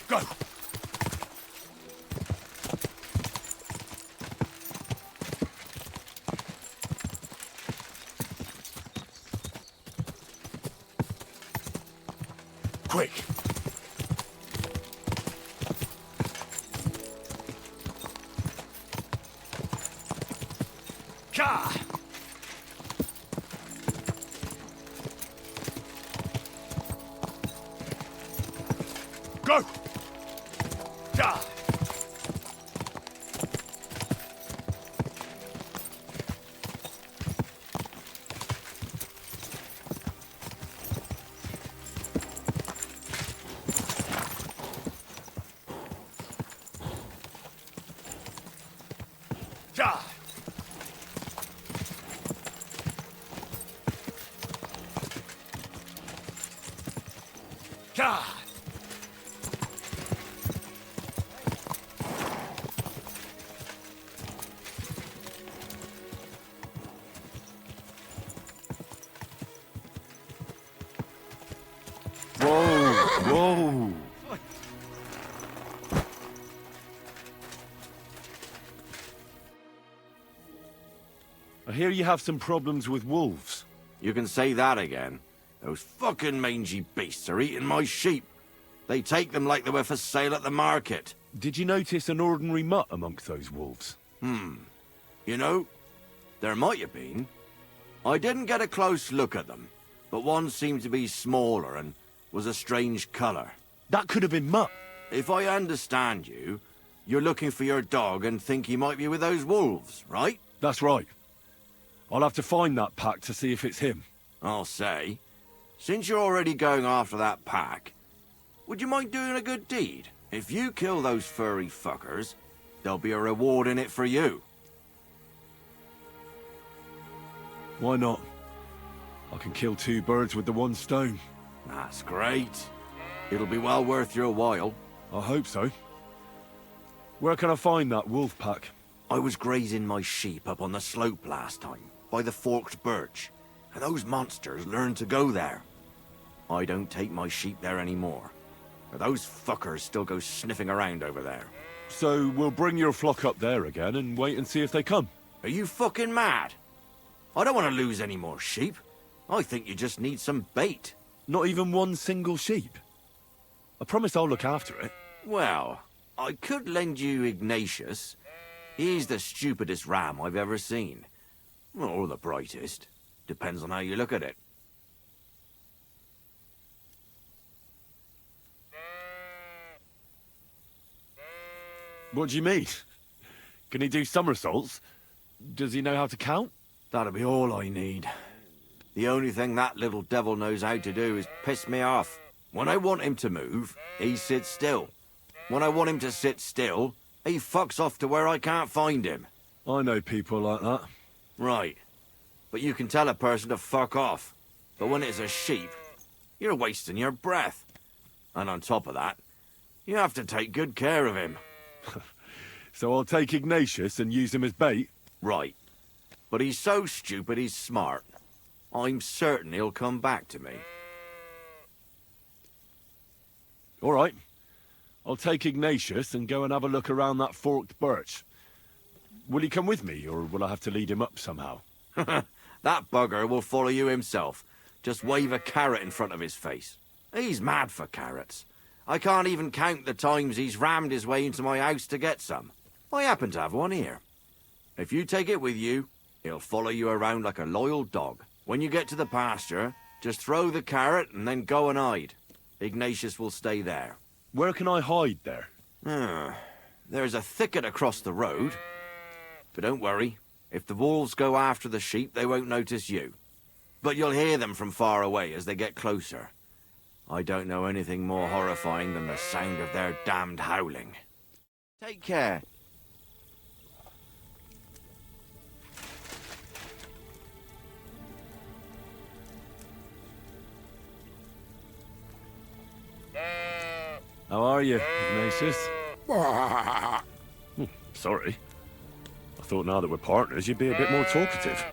Go! Quick! Ka! Go! Ja! Ja! Ja! Whoa! I hear you have some problems with wolves. You can say that again. Those fucking mangy beasts are eating my sheep. They take them like they were for sale at the market. Did you notice an ordinary mutt amongst those wolves? You know, there might have been. I didn't get a close look at them, but one seemed to be smaller and was a strange colour. That could have been Mutt. If I understand you, you're looking for your dog and think he might be with those wolves, right? That's right. I'll have to find that pack to see if it's him. I'll say, since you're already going after that pack, would you mind doing a good deed? If you kill those furry fuckers, there'll be a reward in it for you. Why not? I can kill 2 birds with the 1 stone. That's great. It'll be well worth your while. I hope so. Where can I find that wolf pack? I was grazing my sheep up on the slope last time, by the forked birch, and those monsters learned to go there. I don't take my sheep there anymore, but those fuckers still go sniffing around over there. So we'll bring your flock up there again and wait and see if they come. Are you fucking mad? I don't want to lose any more sheep. I think you just need some bait. Not even 1 single sheep? I promise I'll look after it. Well, I could lend you Ignatius. He's the stupidest ram I've ever seen. Or the brightest. Depends on how you look at it. What do you mean? Can he do somersaults? Does he know how to count? That'll be all I need. The only thing that little devil knows how to do is piss me off. When I want him to move, he sits still. When I want him to sit still, he fucks off to where I can't find him. I know people like that. Right. But you can tell a person to fuck off. But when it's a sheep, you're wasting your breath. And on top of that, you have to take good care of him. So I'll take Ignatius and use him as bait? Right. But he's so stupid he's smart. I'm certain he'll come back to me. All right. I'll take Ignatius and go and have a look around that forked birch. Will he come with me, or will I have to lead him up somehow? That bugger will follow you himself. Just wave a carrot in front of his face. He's mad for carrots. I can't even count the times he's rammed his way into my house to get some. I happen to have one here. If you take it with you, he'll follow you around like a loyal dog. When you get to the pasture, just throw the carrot and then go and hide. Ignatius will stay there. Where can I hide there? There's a thicket across the road. But don't worry. If the wolves go after the sheep, they won't notice you. But you'll hear them from far away as they get closer. I don't know anything more horrifying than the sound of their damned howling. Take care. How are you, Ignatius? Sorry. I thought now that we're partners, you'd be a bit more talkative.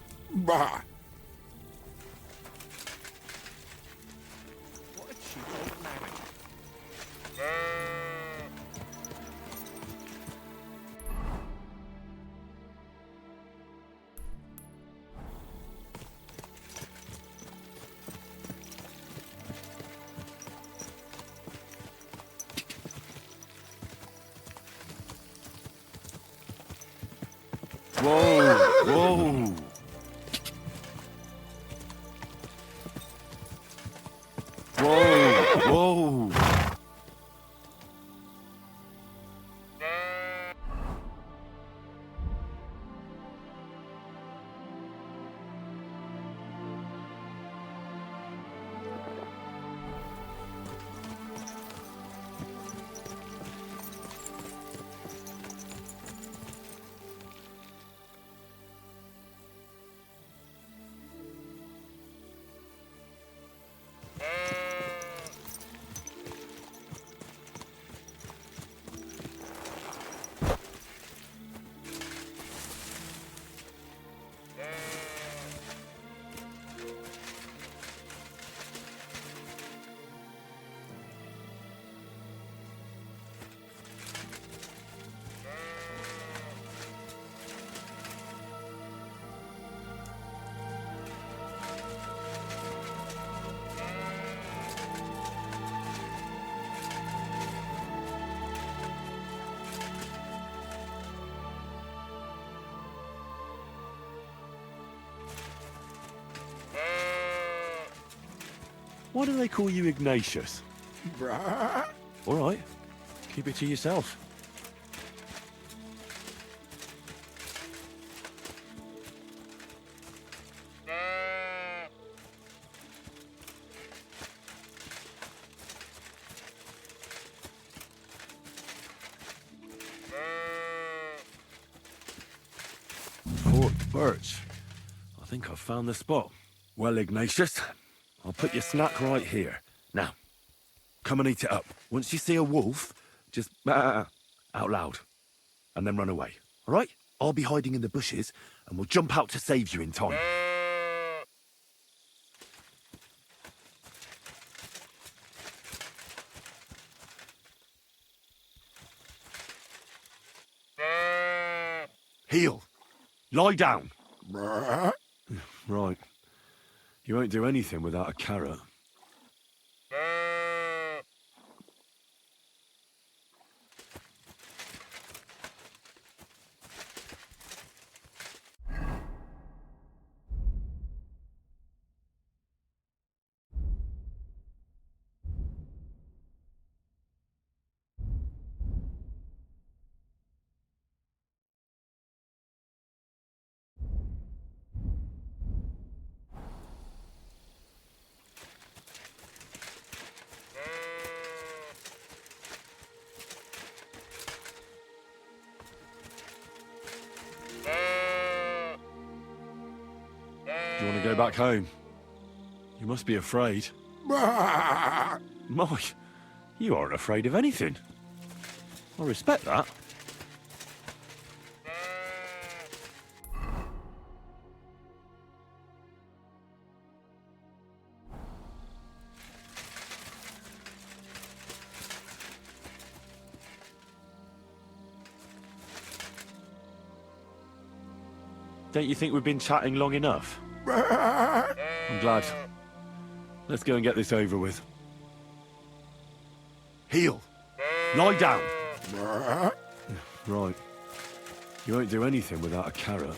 Whoa! Whoa! Whoa! Whoa! Why do they call you Ignatius? Bruh. All right. Keep it to yourself. Fort Birch. I think I've found the spot. Well, Ignatius, I'll put your snack right here. Now, come and eat it up. Once you see a wolf, just out loud, and then run away. All right? I'll be hiding in the bushes, and we'll jump out to save you in time. Heel. Lie down. Right. You won't do anything without a carrot. Do you want to go back home? You must be afraid. Mike, you aren't afraid of anything. I respect that. Don't you think we've been chatting long enough? I'm glad. Let's go and get this over with. Heel. Lie down. Right. You won't do anything without a carrot.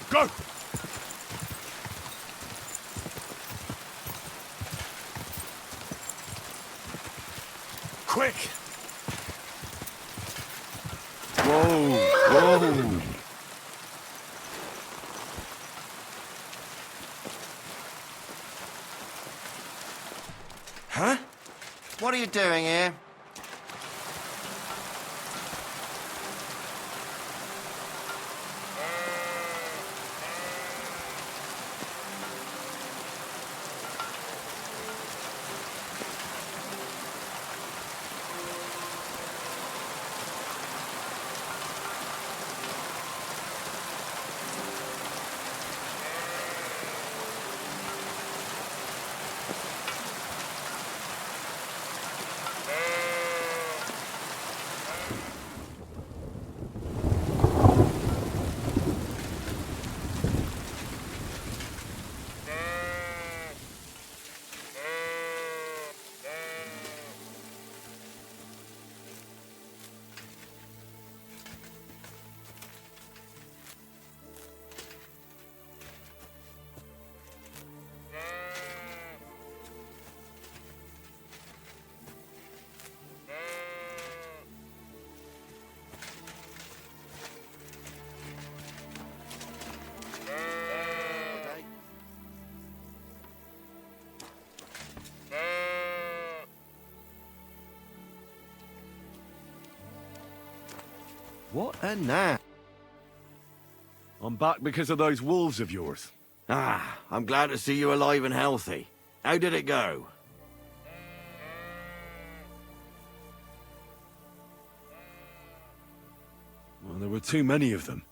Go! Quick! Whoa! Whoa! Huh? What are you doing here? What a nap. I'm back because of those wolves of yours. Ah, I'm glad to see you alive and healthy. How did it go? Well, there were too many of them,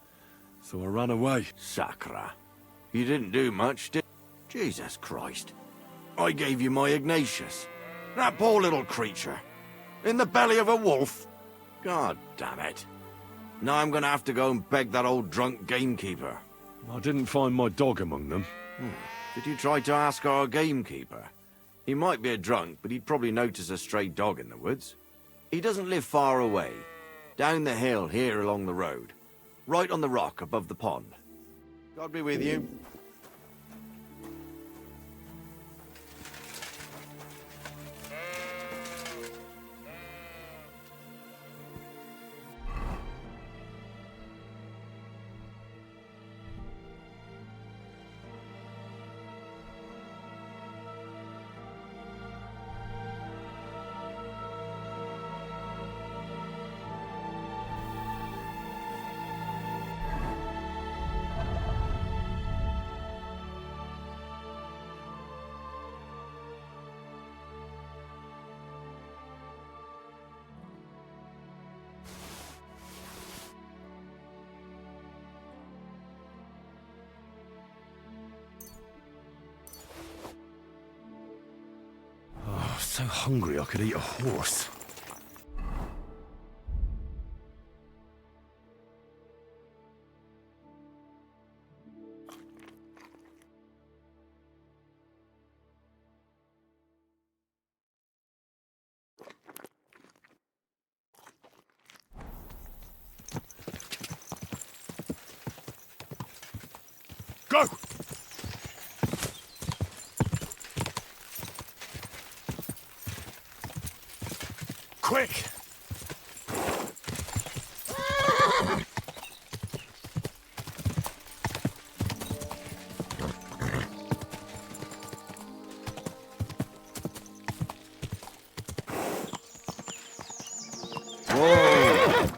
so I ran away. Sacra. You didn't do much, did... Jesus Christ. I gave you my Ignatius. That poor little creature. In the belly of a wolf. God damn it. Now I'm gonna have to go and beg that old drunk gamekeeper. I didn't find my dog among them. Did you try to ask our gamekeeper? He might be a drunk, but he'd probably notice a stray dog in the woods. He doesn't live far away. Down the hill here along the road. Right on the rock above the pond. God be with you. Oh, so hungry I could eat a horse. Go! Quick! Whoa!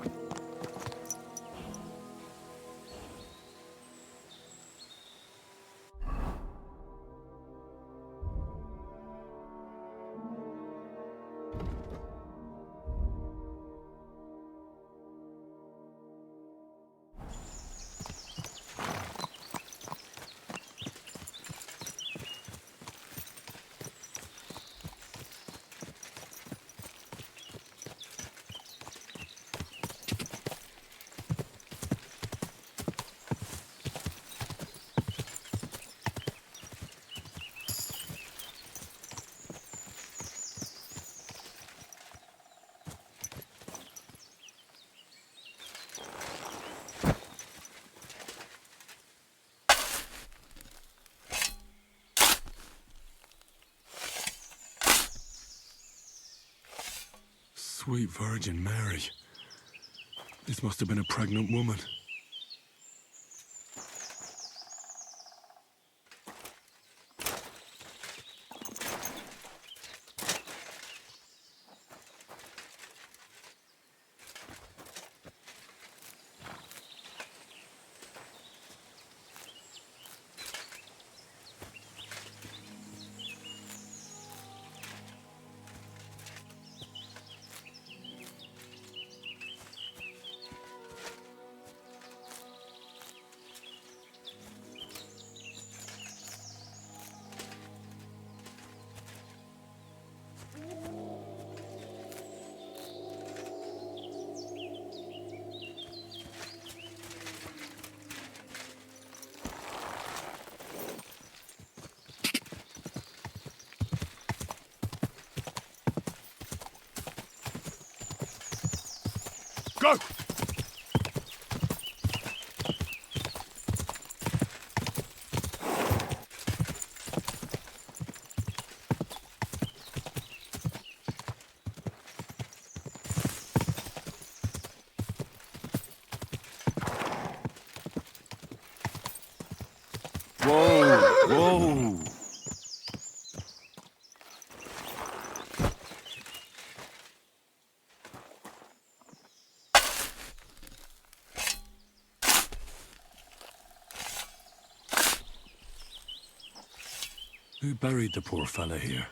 Sweet Virgin Mary. This must have been a pregnant woman. Go! Whoa! Whoa! Who buried the poor fella here?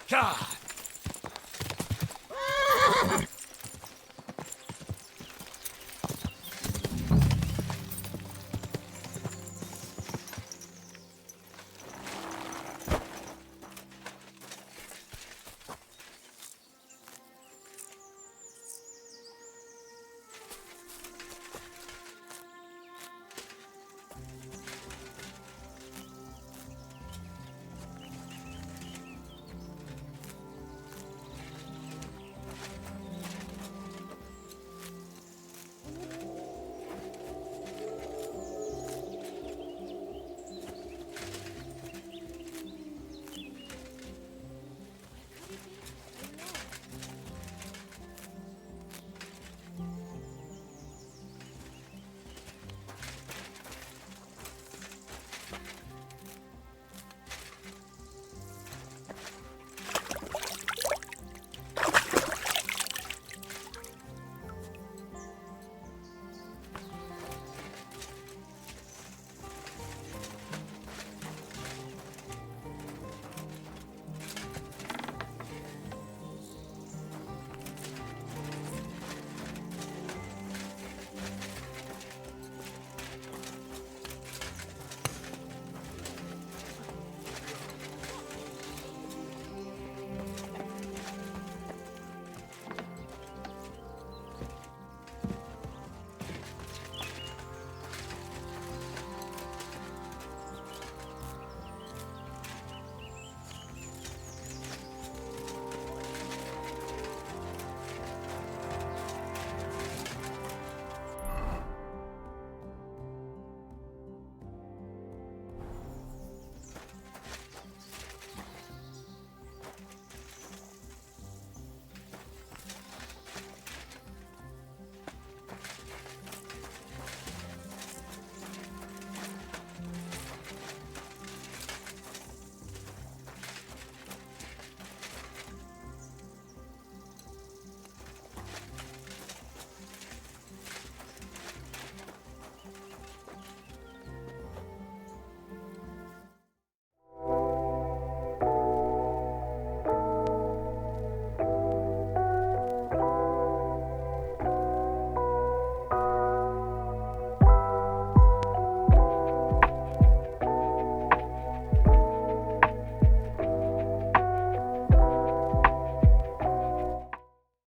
God